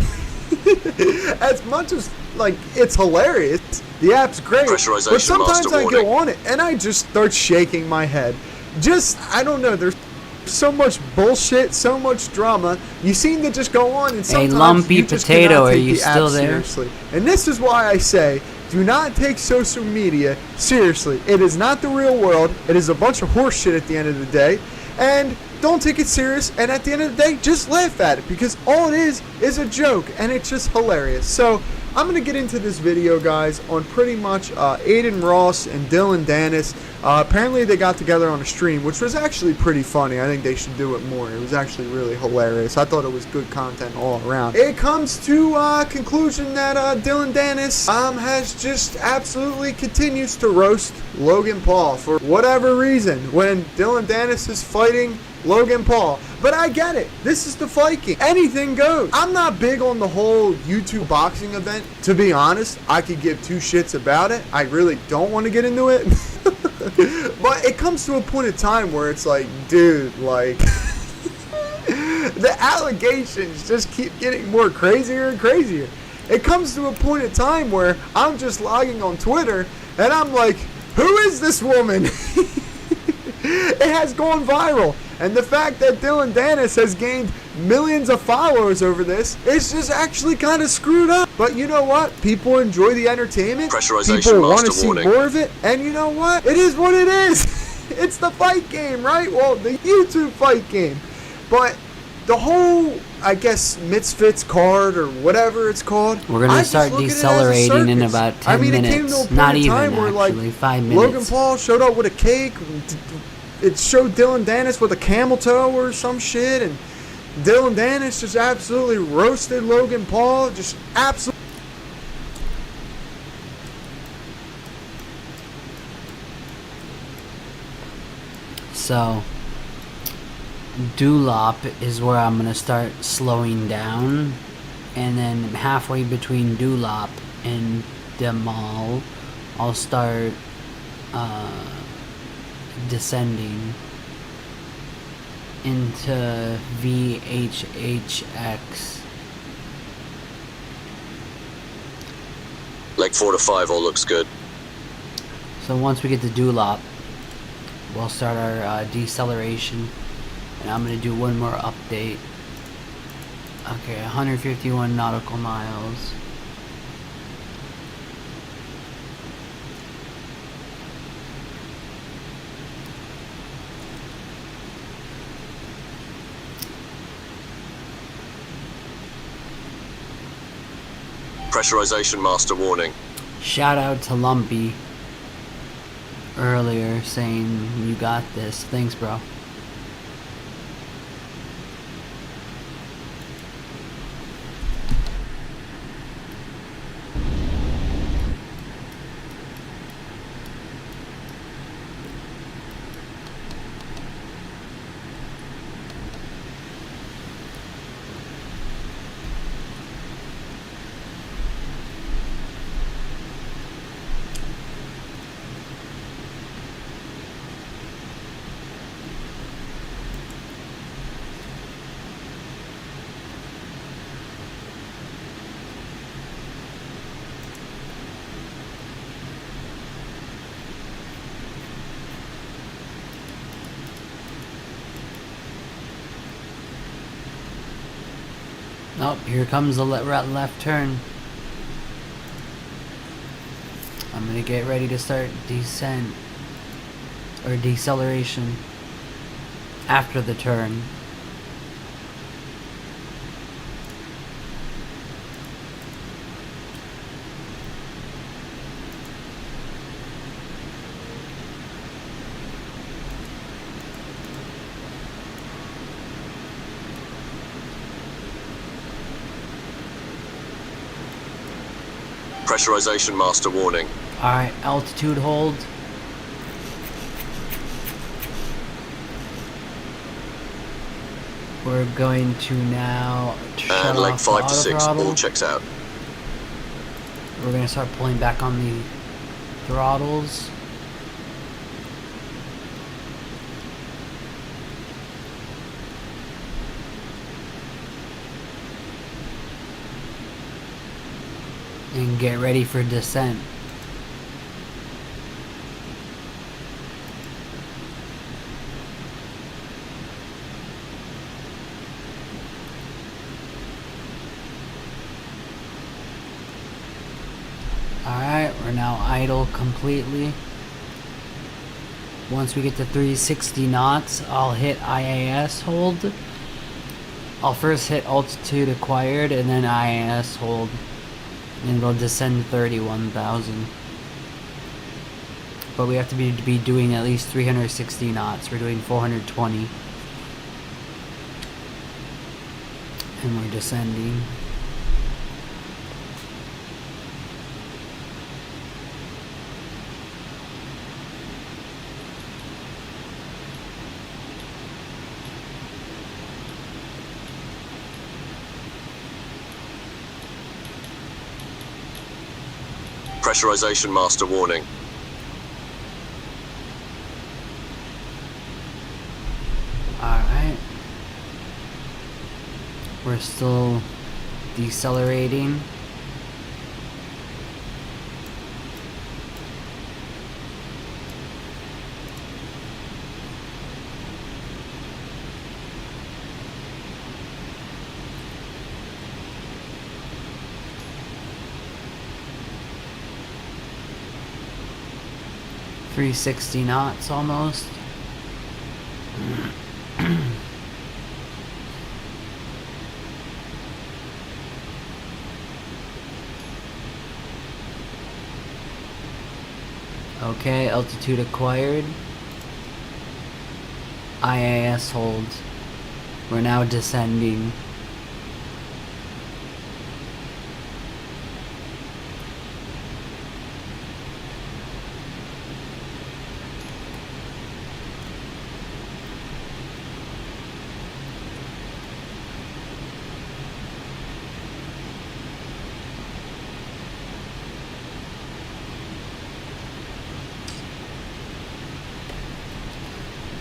As much as like it's hilarious, the app's great, but sometimes I go on it and I just start shaking my head. I don't know. There's so much bullshit, so much drama. You seem to just go on and sometimes Hey, Lumpy you just Potato, cannot are take you the app still there? seriously. And this is why I say, do not take social media seriously. It is not the real world. It is a bunch of horse shit at the end of the day. And don't take it serious. And at the end of the day, just laugh at it, because all it is a joke, and it's just hilarious. So I'm going to get into this video, guys, on pretty much Aiden Ross and Dylan Dennis. Apparently they got together on a stream, which was actually pretty funny. I think they should do it more. It was actually really hilarious. I thought it was good content all around. It comes to conclusion that Dylan Dennis has just absolutely continues to roast Logan Paul for whatever reason when Dylan Dennis is fighting Logan Paul. But I get it. This is the fight game. Anything goes. I'm not big on the whole YouTube boxing event. To be honest, I could give two shits about it. I really don't want to get into it. But it comes to a point in time where it's like, dude, like the allegations just keep getting more crazier and crazier. It comes to a point in time where I'm just logging on Twitter and I'm like, who is this woman? It has gone viral. And the fact that Dylan Dennis has gained millions of followers over this is just actually kind of screwed up. But you know what? People enjoy the entertainment. People want to see more of it. And you know what? It is what it is. It's the fight game, right? Well, the YouTube fight game. But the whole, I guess, Misfits card or whatever it's called. We're going to start decelerating in about 10 minutes. It came to a point Not in even, time where, actually, like, 5 minutes. Logan Paul showed up with a cake. It showed Dylan Dennis with a camel toe or some shit, and Dylan Dennis just absolutely roasted Logan Paul. Just absolutely. So, Dulop is where I'm going to start slowing down, and then halfway between Dulop and Demal, I'll start descending into VHHX. Leg 4 to 5 all looks good. So once we get to Dulop, we'll start our deceleration, and I'm going to do one more update. Okay, 151 nautical miles. Pressurization master warning. Shout out to Lumpy earlier saying you got this. Thanks, bro. Oh, here comes the left turn. I'm gonna get ready to start descent or deceleration after the turn. Pressurization master warning. Alright, altitude hold. We're going to now shut And leg off 5 the to 6, autothrottle. all checks out. We're going to start pulling back on the throttles. And get ready for descent. Alright, we're now idle completely. Once we get to 360 knots, I'll hit IAS hold. I'll first hit altitude acquired and then IAS hold. And it'll descend 31,000. But we have to be doing at least 360 knots. We're doing 420. And we're descending. Pressurization master warning. Alright. We're still decelerating. .360 knots almost. Okay, altitude acquired. IAS hold. We're now descending.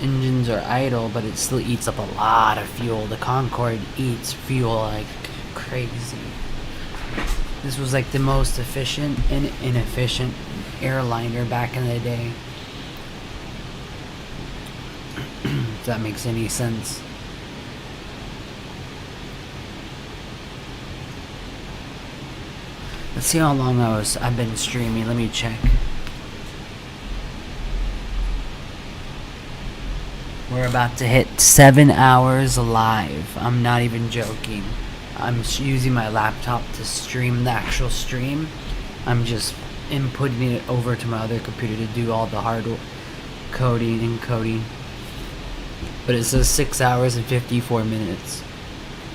Engines are idle, but it still eats up a lot of fuel. The Concorde eats fuel like crazy. This was like the most efficient and inefficient airliner back in the day. If that makes any sense. Let's see how long I've been streaming. Let me check. We're about to hit 7 hours live. I'm not even joking. I'm using my laptop to stream the actual stream. I'm just inputting it over to my other computer to do all the hard coding and coding. But it says 6 hours and 54 minutes.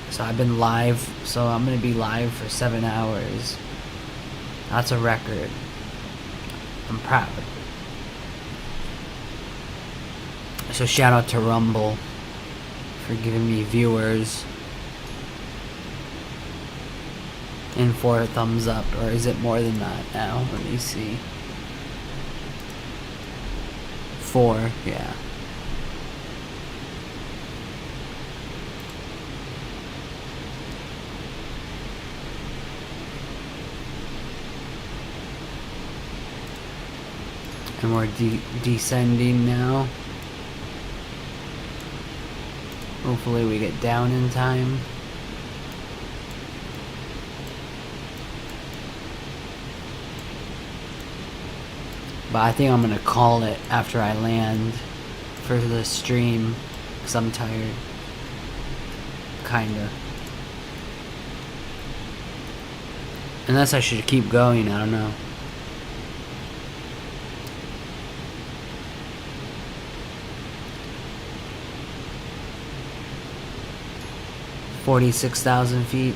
So I've been live, so I'm gonna be live for 7 hours. That's a record. I'm proud. So shout out to Rumble for giving me viewers and 4 thumbs up, or is it more than that now? Let me see. 4, yeah. And we're descending now. Hopefully we get down in time. But I think I'm gonna call it after I land for the stream, because I'm tired. Kinda. Unless I should keep going, I don't know. $46,000 feet.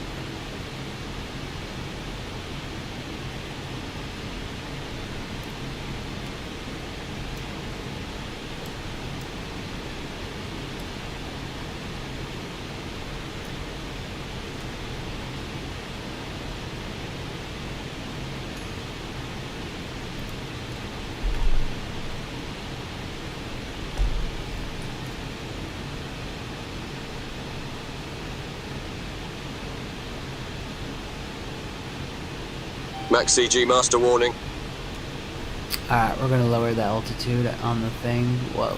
Max CG master warning. Alright, we're gonna lower the altitude on the thing. Whoa.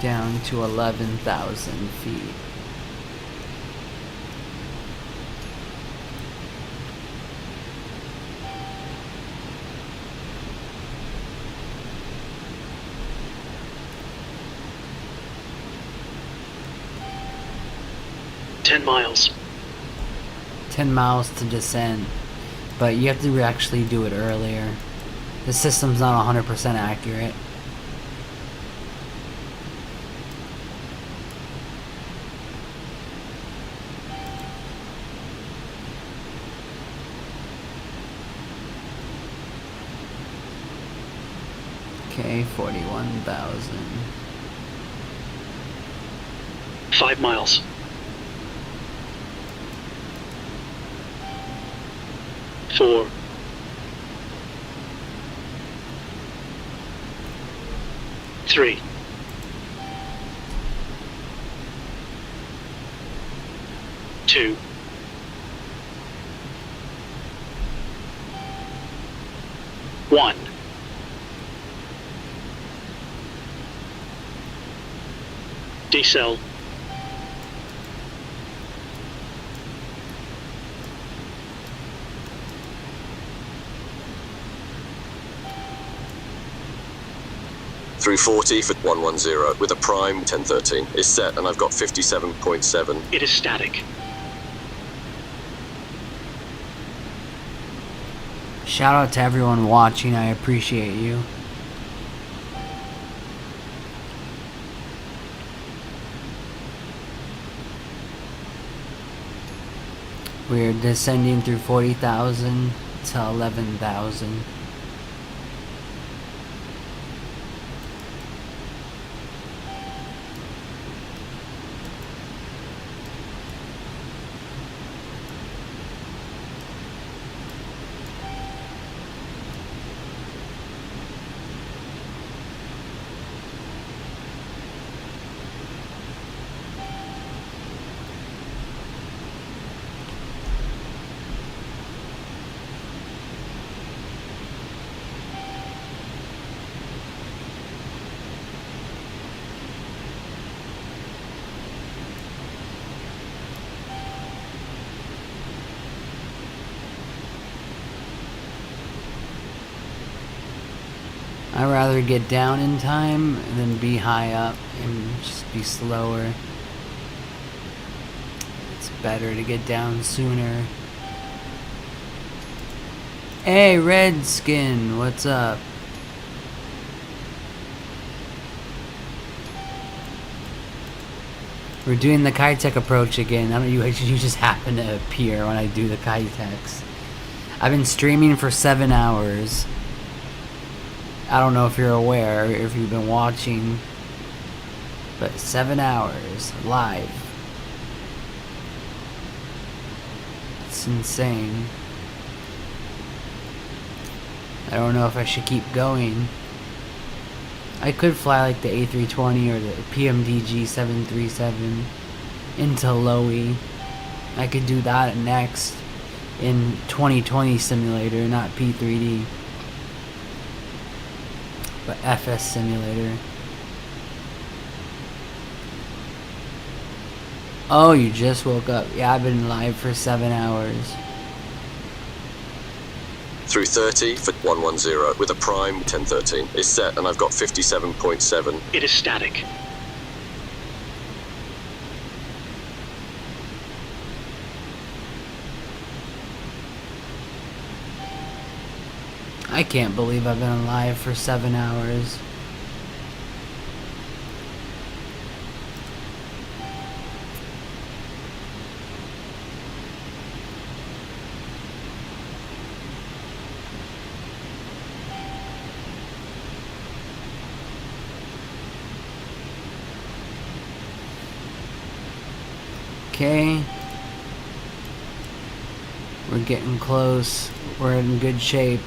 Down to 11,000 feet. miles. 10 miles to descend, but you have to actually do it earlier. The system's not 100% accurate. Okay, 41,000. 5 miles. 4. 3. 2. 1. Decel. Through 40 for 110 with a prime 1013 is set, and I've got 57.7. It is static. Shout out to everyone watching, I appreciate you. We're descending through 40,000 to 11,000. I'd rather get down in time than be high up and just be slower. It's better to get down sooner. Hey, Redskin, what's up? We're doing the Kitech approach again. I don't you just happen to appear when I do the Kitechs. I've been streaming for 7 hours. I don't know if you're aware, or if you've been watching, but 7 hours live. It's insane. I don't know if I should keep going. I could fly like the A320 or the PMDG 737 into Lowy. I could do that next in 2020 simulator, not P3D. But FS simulator. Oh, you just woke up. Yeah, I've been live for 7 hours. through 30 for 110 with a prime 1013. Is set and I've got 57.7. It is static. I can't believe I've been alive for 7 hours. Okay. We're getting close. We're in good shape.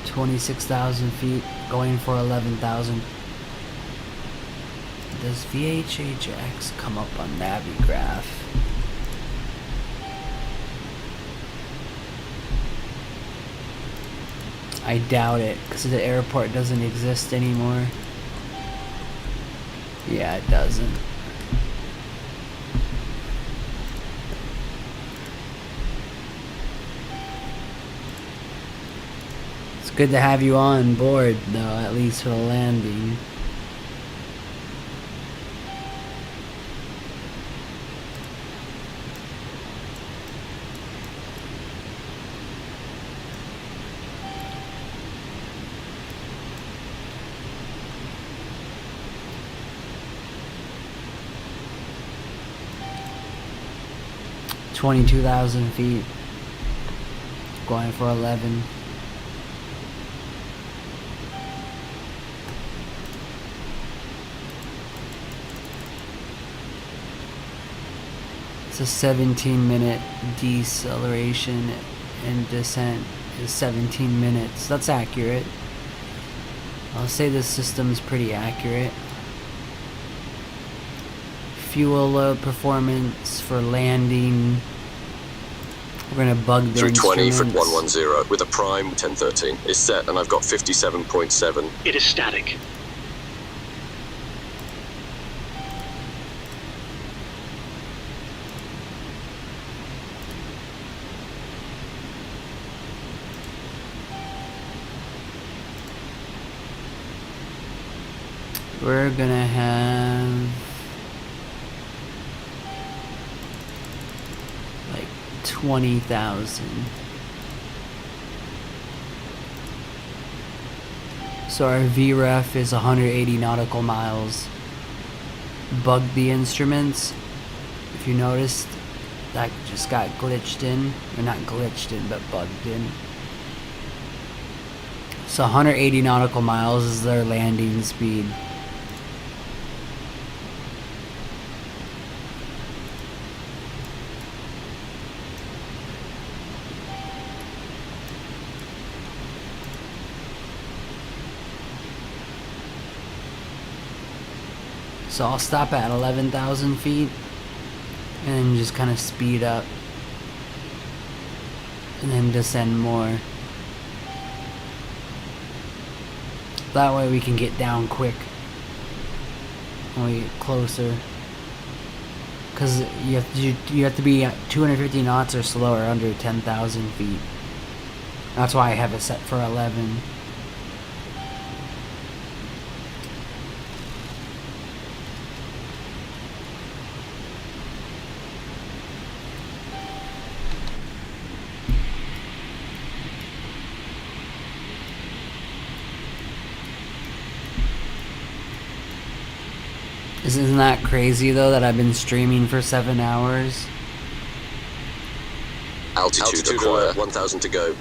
26,000 feet, going for 11,000. Does VHHX come up on Navigraph? I doubt it, because the airport doesn't exist anymore. Yeah, it doesn't. It's good to have you on board, though, at least for the landing. $22,000 feet, going for 11. It's a 17-minute deceleration and descent is 17 minutes. That's accurate. I'll say this system's pretty accurate. Fuel load performance for landing. We're gonna bug the Through 20 for instruments. 110 with a prime 1013. Is set and I've got 57.7. It is static. We're gonna have like 20,000. So our VREF is 180 nautical miles. Bugged the instruments. If you noticed, that just got glitched in. Or not glitched in, but bugged in. So 180 nautical miles is their landing speed. So I'll stop at 11,000 feet and then just kind of speed up and then descend more. That way we can get down quick when we get closer. Because you have to be at 250 knots or slower under 10,000 feet. That's why I have it set for 11. Isn't that crazy though that I've been streaming for 7 hours? Altitude acquire 1,000 to go.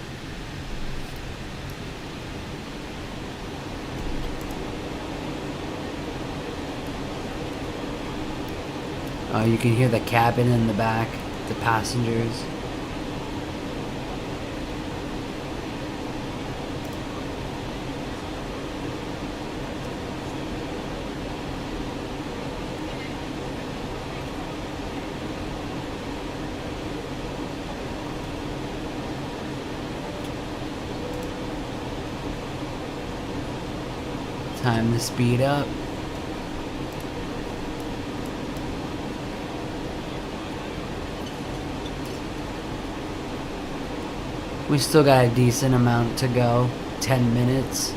You can hear the cabin in the back, the passengers. Time to speed up. We still got a decent amount to go. 10 minutes.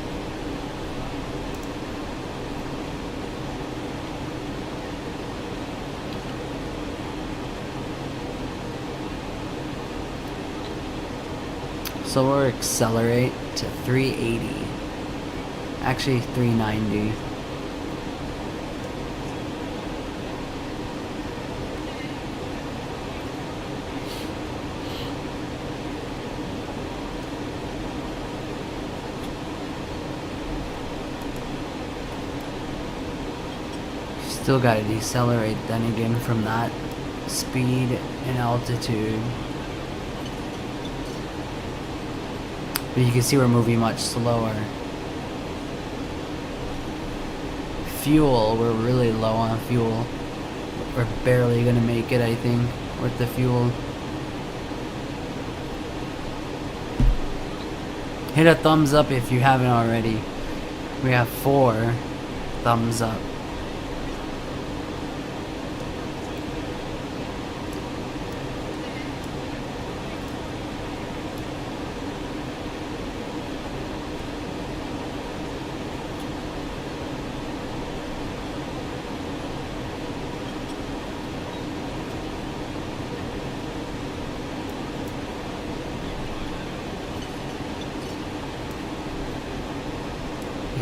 So we'll accelerate to 380. Actually 390. Still gotta decelerate then again from that speed and altitude. But you can see we're moving much slower. Fuel, we're really low on fuel. We're barely gonna make it, I think, with the fuel. Hit a thumbs up if you haven't already. We have 4 thumbs up.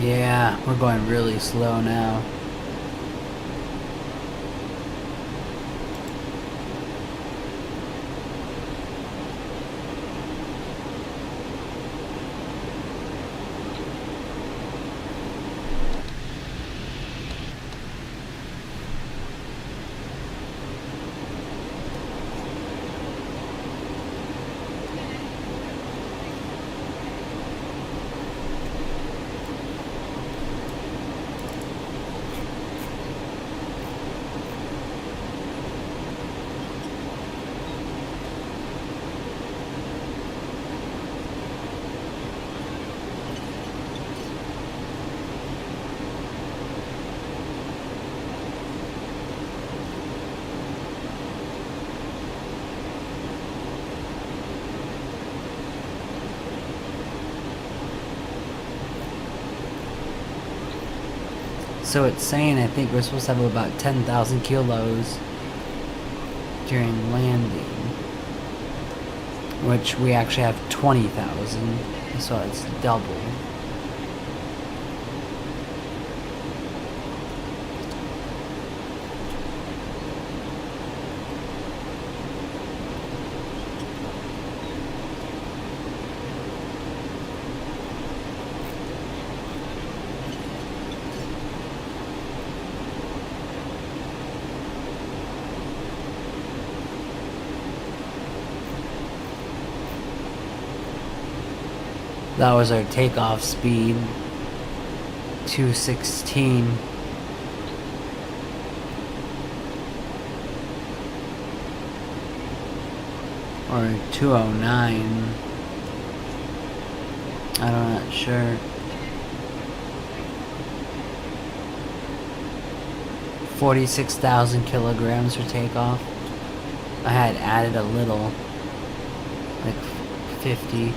Yeah, we're going really slow now. So it's saying I think we're supposed to have about 10,000 kilos during landing, which we actually have 20,000, so it's double. That was our takeoff speed, 216. Or 209. I'm not sure. 46,000 kilograms for takeoff. I had added a little, like 50.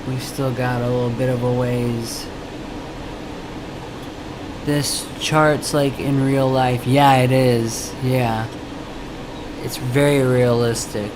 We still got a little bit of a ways. This chart's like in real life. Yeah, it is. Yeah. It's very realistic.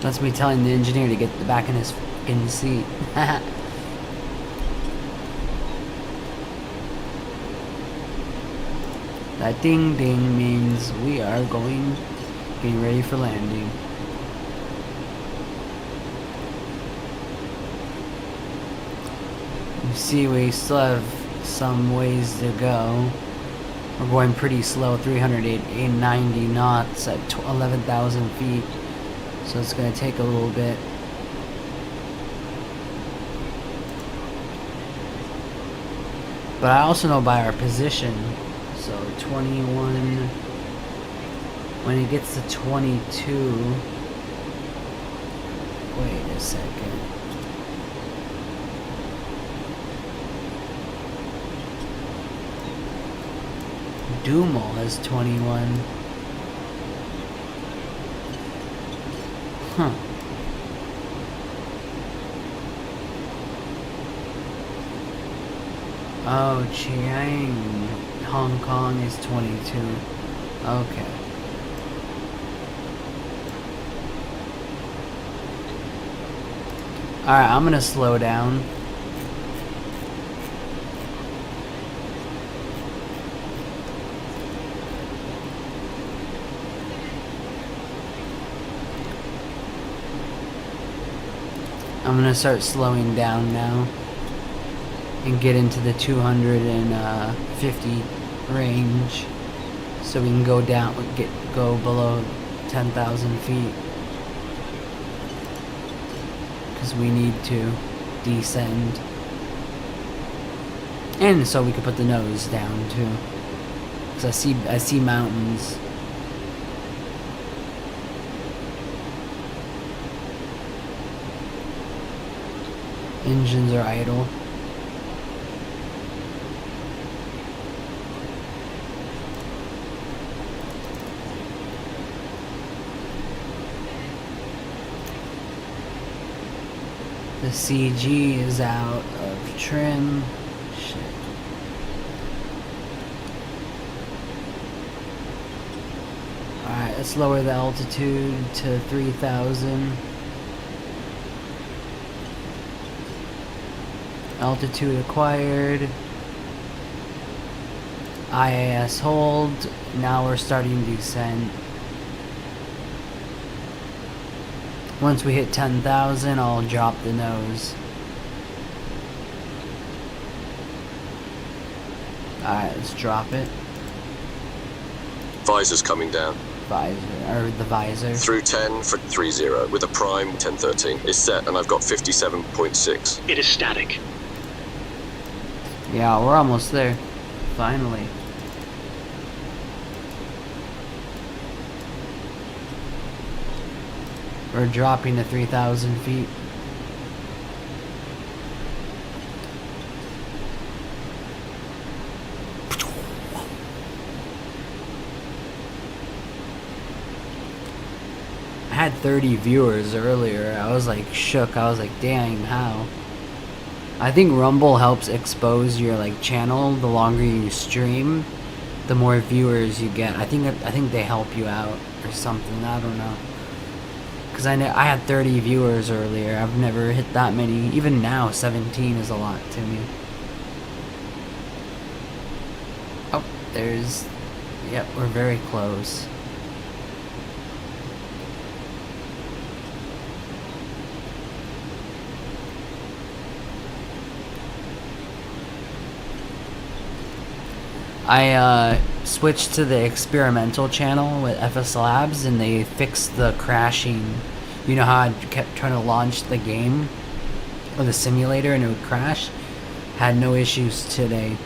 That's me telling the engineer to get back in his fucking seat. That ding ding means we are getting ready for landing. You see, we still have some ways to go. We're going pretty slow, 390 knots at 11,000 feet. So it's going to take a little bit. But I also know by our position. So 21. When it gets to 22. Wait a second. Dumal has 21. Huh. Oh, Chiang, Hong Kong is 22. Okay. Alright, I'm gonna slow down. I'm gonna start slowing down now and get into the 250 range so we can go down, go below 10,000 feet because we need to descend, and so we can put the nose down too because I see mountains. Engines are idle. The CG is out of trim. Shit. Alright, let's lower the altitude to 3,000. Altitude acquired. IAS hold. Now we're starting descent. Once we hit 10,000, I'll drop the nose. Alright, let's drop it. Visor's coming down. The visor. Through 10 for 30 with a prime 1013. It's set and I've got 57.6. It is static. Yeah, we're almost there. Finally. We're dropping to 3,000 feet. I had 30 viewers earlier. I was like shook. I was like, dang, how? I think Rumble helps expose your like channel. The longer you stream, the more viewers you get. I think they help you out or something. I don't know. Cause I had 30 viewers earlier. I've never hit that many. Even now, 17 is a lot to me. Oh, there's. Yep, we're very close. I switched to the experimental channel with fslabs and they fixed the crashing. You know how I kept trying to launch the game or the simulator and it would crash? Had no issues today.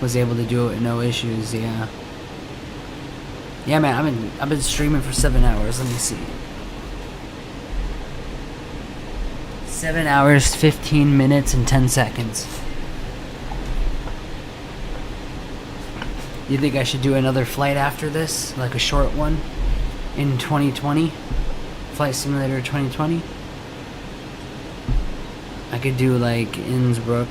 Was able to do it with no issues, yeah. Yeah, man, I've been streaming for 7 hours. Let me see. 7 hours, 15 minutes, and 10 seconds. You think I should do another flight after this? Like a short one? In 2020? Flight Simulator 2020? I could do like Innsbruck.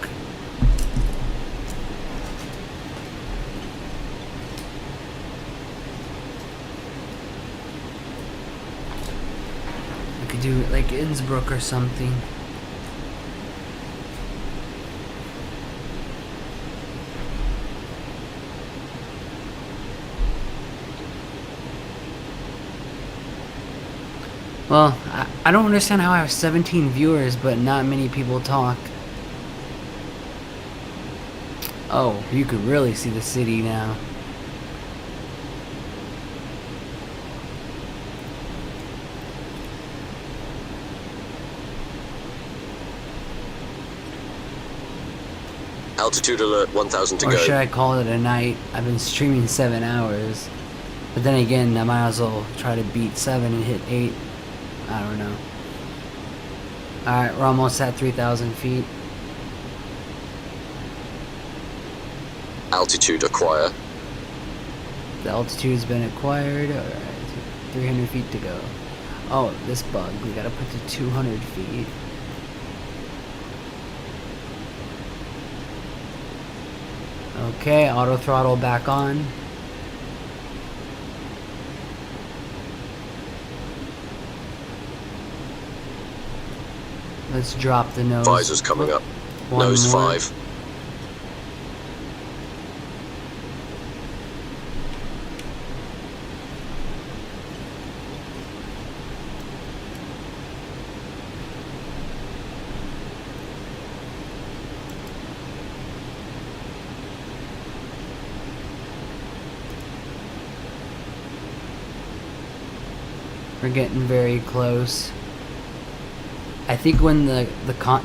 could do it like Innsbruck or something. Well, I don't understand how I have 17 viewers, but not many people talk. Oh, you could really see the city now. Altitude alert, 1,000 to Or go. should I call it a night? I've been streaming 7 hours. But then again, I might as well try to beat 7 and hit 8. I don't know. Alright, we're almost at 3,000 feet. Altitude acquire. The altitude's been acquired. Alright, 300 feet to go. Oh, this bug. We gotta put to 200 feet. Okay, auto throttle back on. Let's drop the nose. Visor's coming up. One Nose more. 5. We're getting very close. I think when the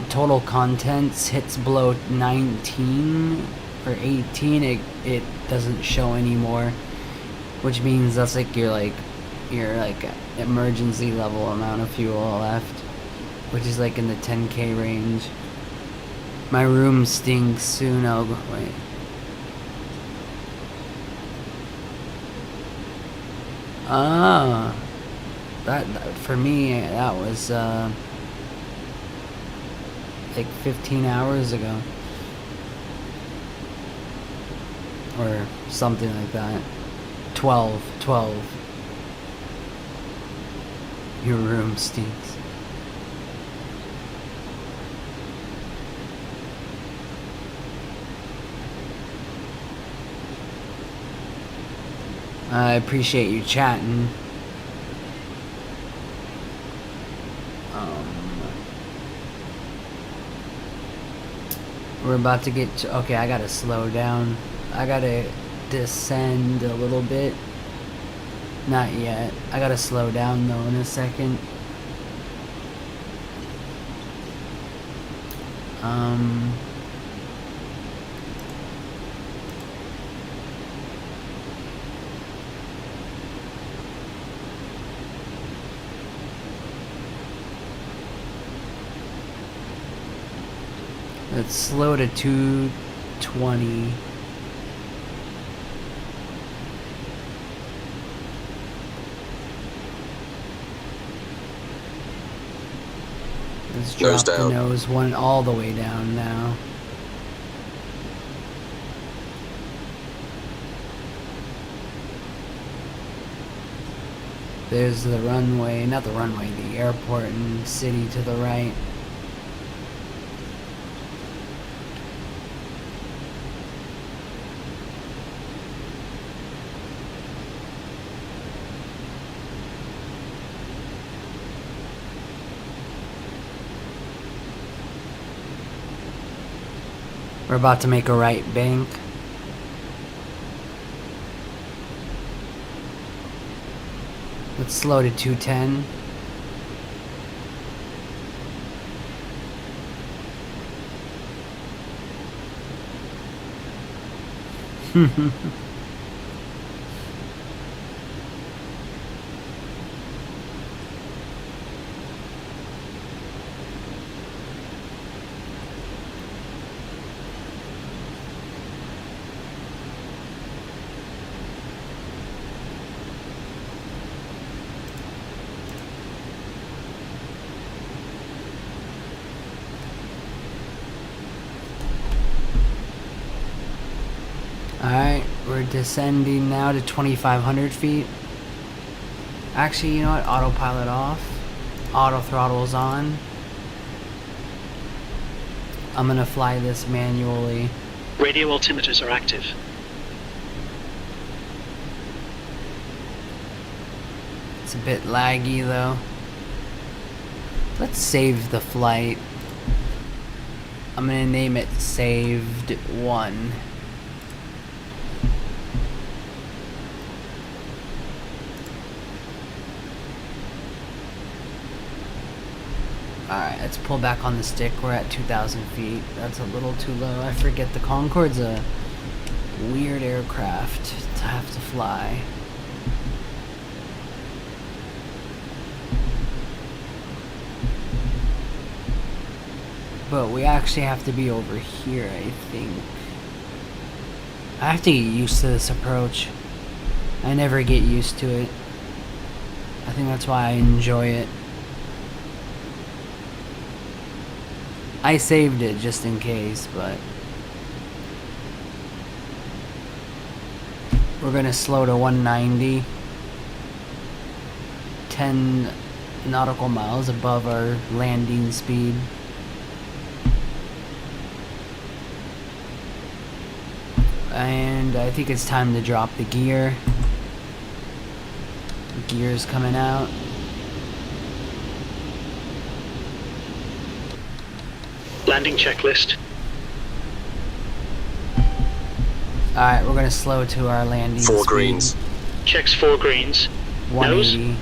total contents hits below 19 or 18, it doesn't show anymore, which means that's like your emergency level amount of fuel left, which is like in the 10K range. My room stinks. Soon I'll go. Wait. Ah, that for me that was like 15 hours ago or something like that. 12. Your room stinks. I appreciate you chatting. We're about to get to, okay, I gotta slow down. I gotta descend a little bit. Not yet. I gotta slow down though in a second. Let's slow to 220. Let's drop the nose one all the way down now. There's the runway, not the runway, the airport and city to the right. We're about to make a right bank. Let's slow to 210. Alright, we're descending now to 2,500 feet. Actually, you know what? Autopilot off. auto throttle's on. I'm gonna fly this manually. Radio altimeters are active. It's a bit laggy though. Let's save the flight. I'm gonna name it Saved 1. Alright, let's pull back on the stick. We're at 2,000 feet. That's a little too low. I forget the Concorde's a weird aircraft to have to fly. But we actually have to be over here, I think. I have to get used to this approach. I never get used to it. I think that's why I enjoy it. I saved it just in case, but we're gonna slow to 190. 10 nautical miles above our landing speed. And I think it's time to drop the gear. The gear's coming out. Landing checklist. Alright, we're gonna slow to our landing speed. 4 greens. Checks 4 greens. 180. Nose.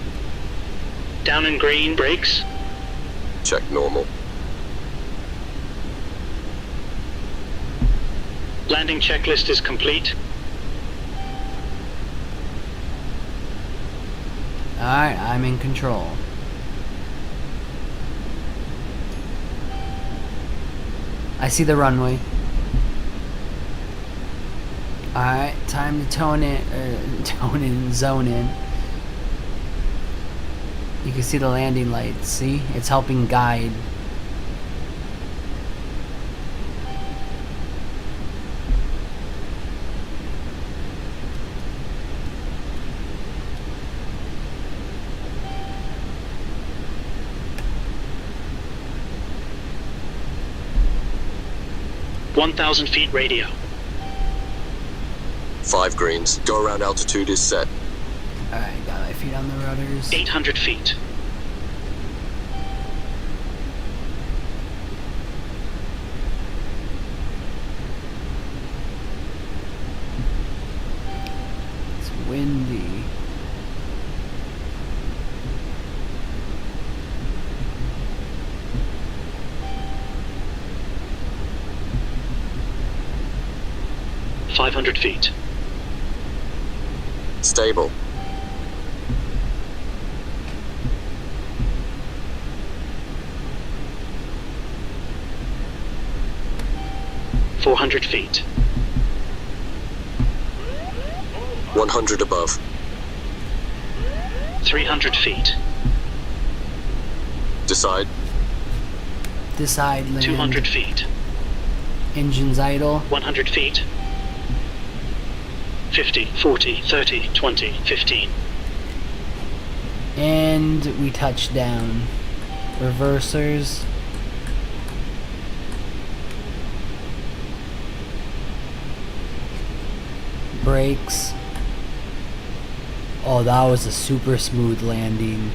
Down in green. Brakes. Check normal. Landing checklist is complete. Alright, I'm in control. I see the runway. Alright, time to tone in, zone in. You can see the landing lights, see? It's helping guide. $1,000 feet radio. 5 greens. Go around altitude is set. Alright, got my feet on the rudders. 800 feet. It's windy. $500 feet. Stable. $400 feet. 100 above. 300 feet. Decide. Decide land. 200 feet. Engines idle. 100 feet. 50, 40, 30, 20, 15. And we touch down. Reversers. Brakes. Oh, that was a super smooth landing.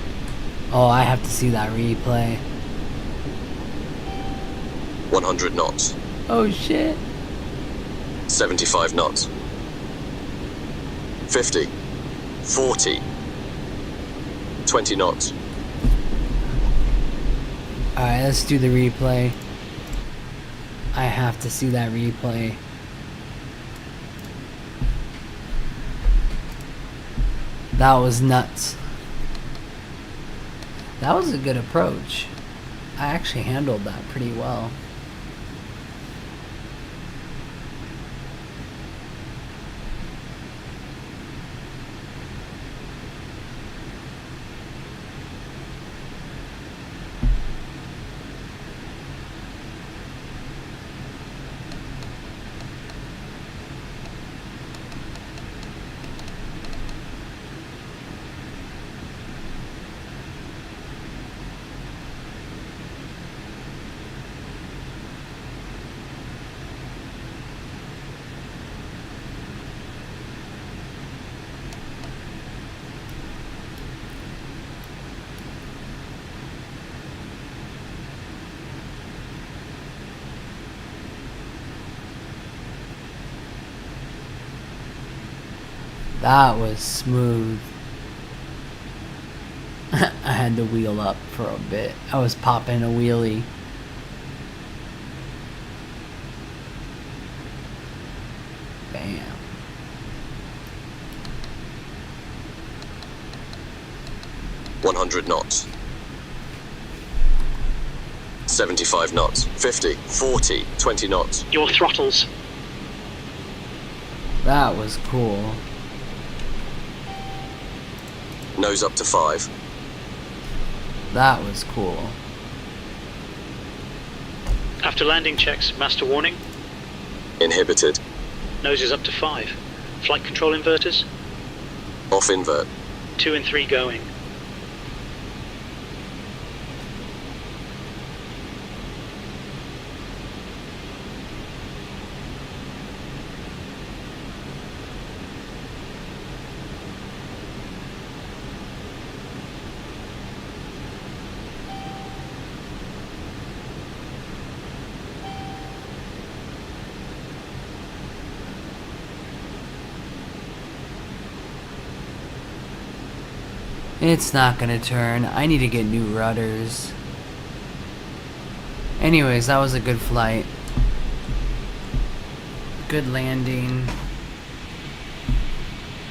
Oh, I have to see that replay. 100 knots. Oh shit. 75 knots. 50. 40. 20 knots. Alright, let's do the replay. I have to see that replay. That was nuts. That was a good approach. I actually handled that pretty well. That was smooth. I had to wheel up for a bit. I was popping a wheelie. Bam. $100 knots. 75 knots. 50, 40, 20 knots. Your throttles. That was cool. Nose up to 5. That was cool. After landing checks, master warning. Inhibited. Nose is up to 5. Flight control inverters. Off invert. 2 and 3 going. It's not gonna turn. I need to get new rudders. Anyways, that was a good flight. Good landing.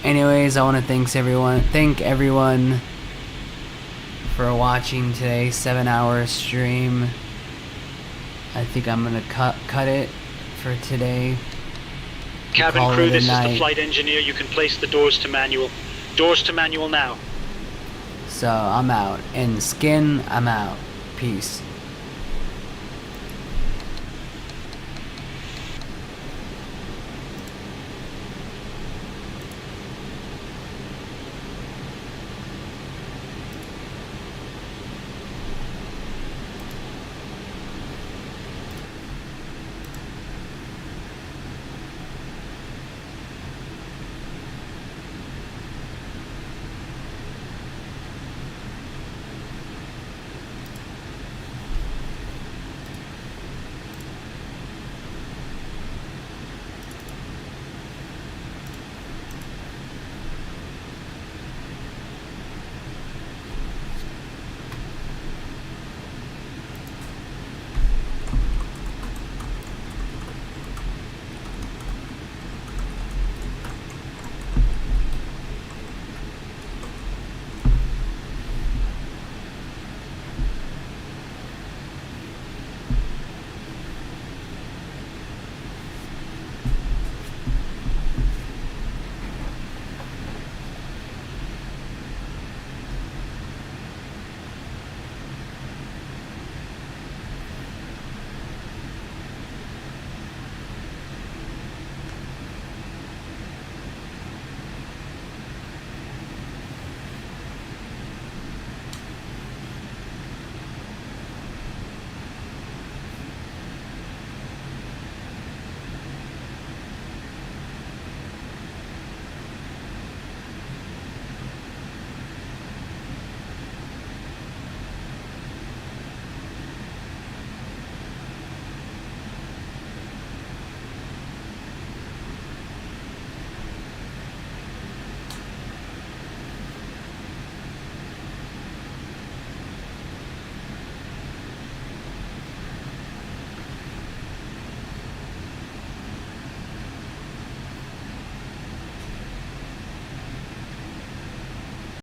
Anyways, I want to thank everyone for watching today. 7-hour stream. I think I'm gonna cut it for today. Cabin Call crew, it a this is the night. flight engineer. You can place the doors to manual. Doors to manual now. So I'm out. And Skin, I'm out. Peace.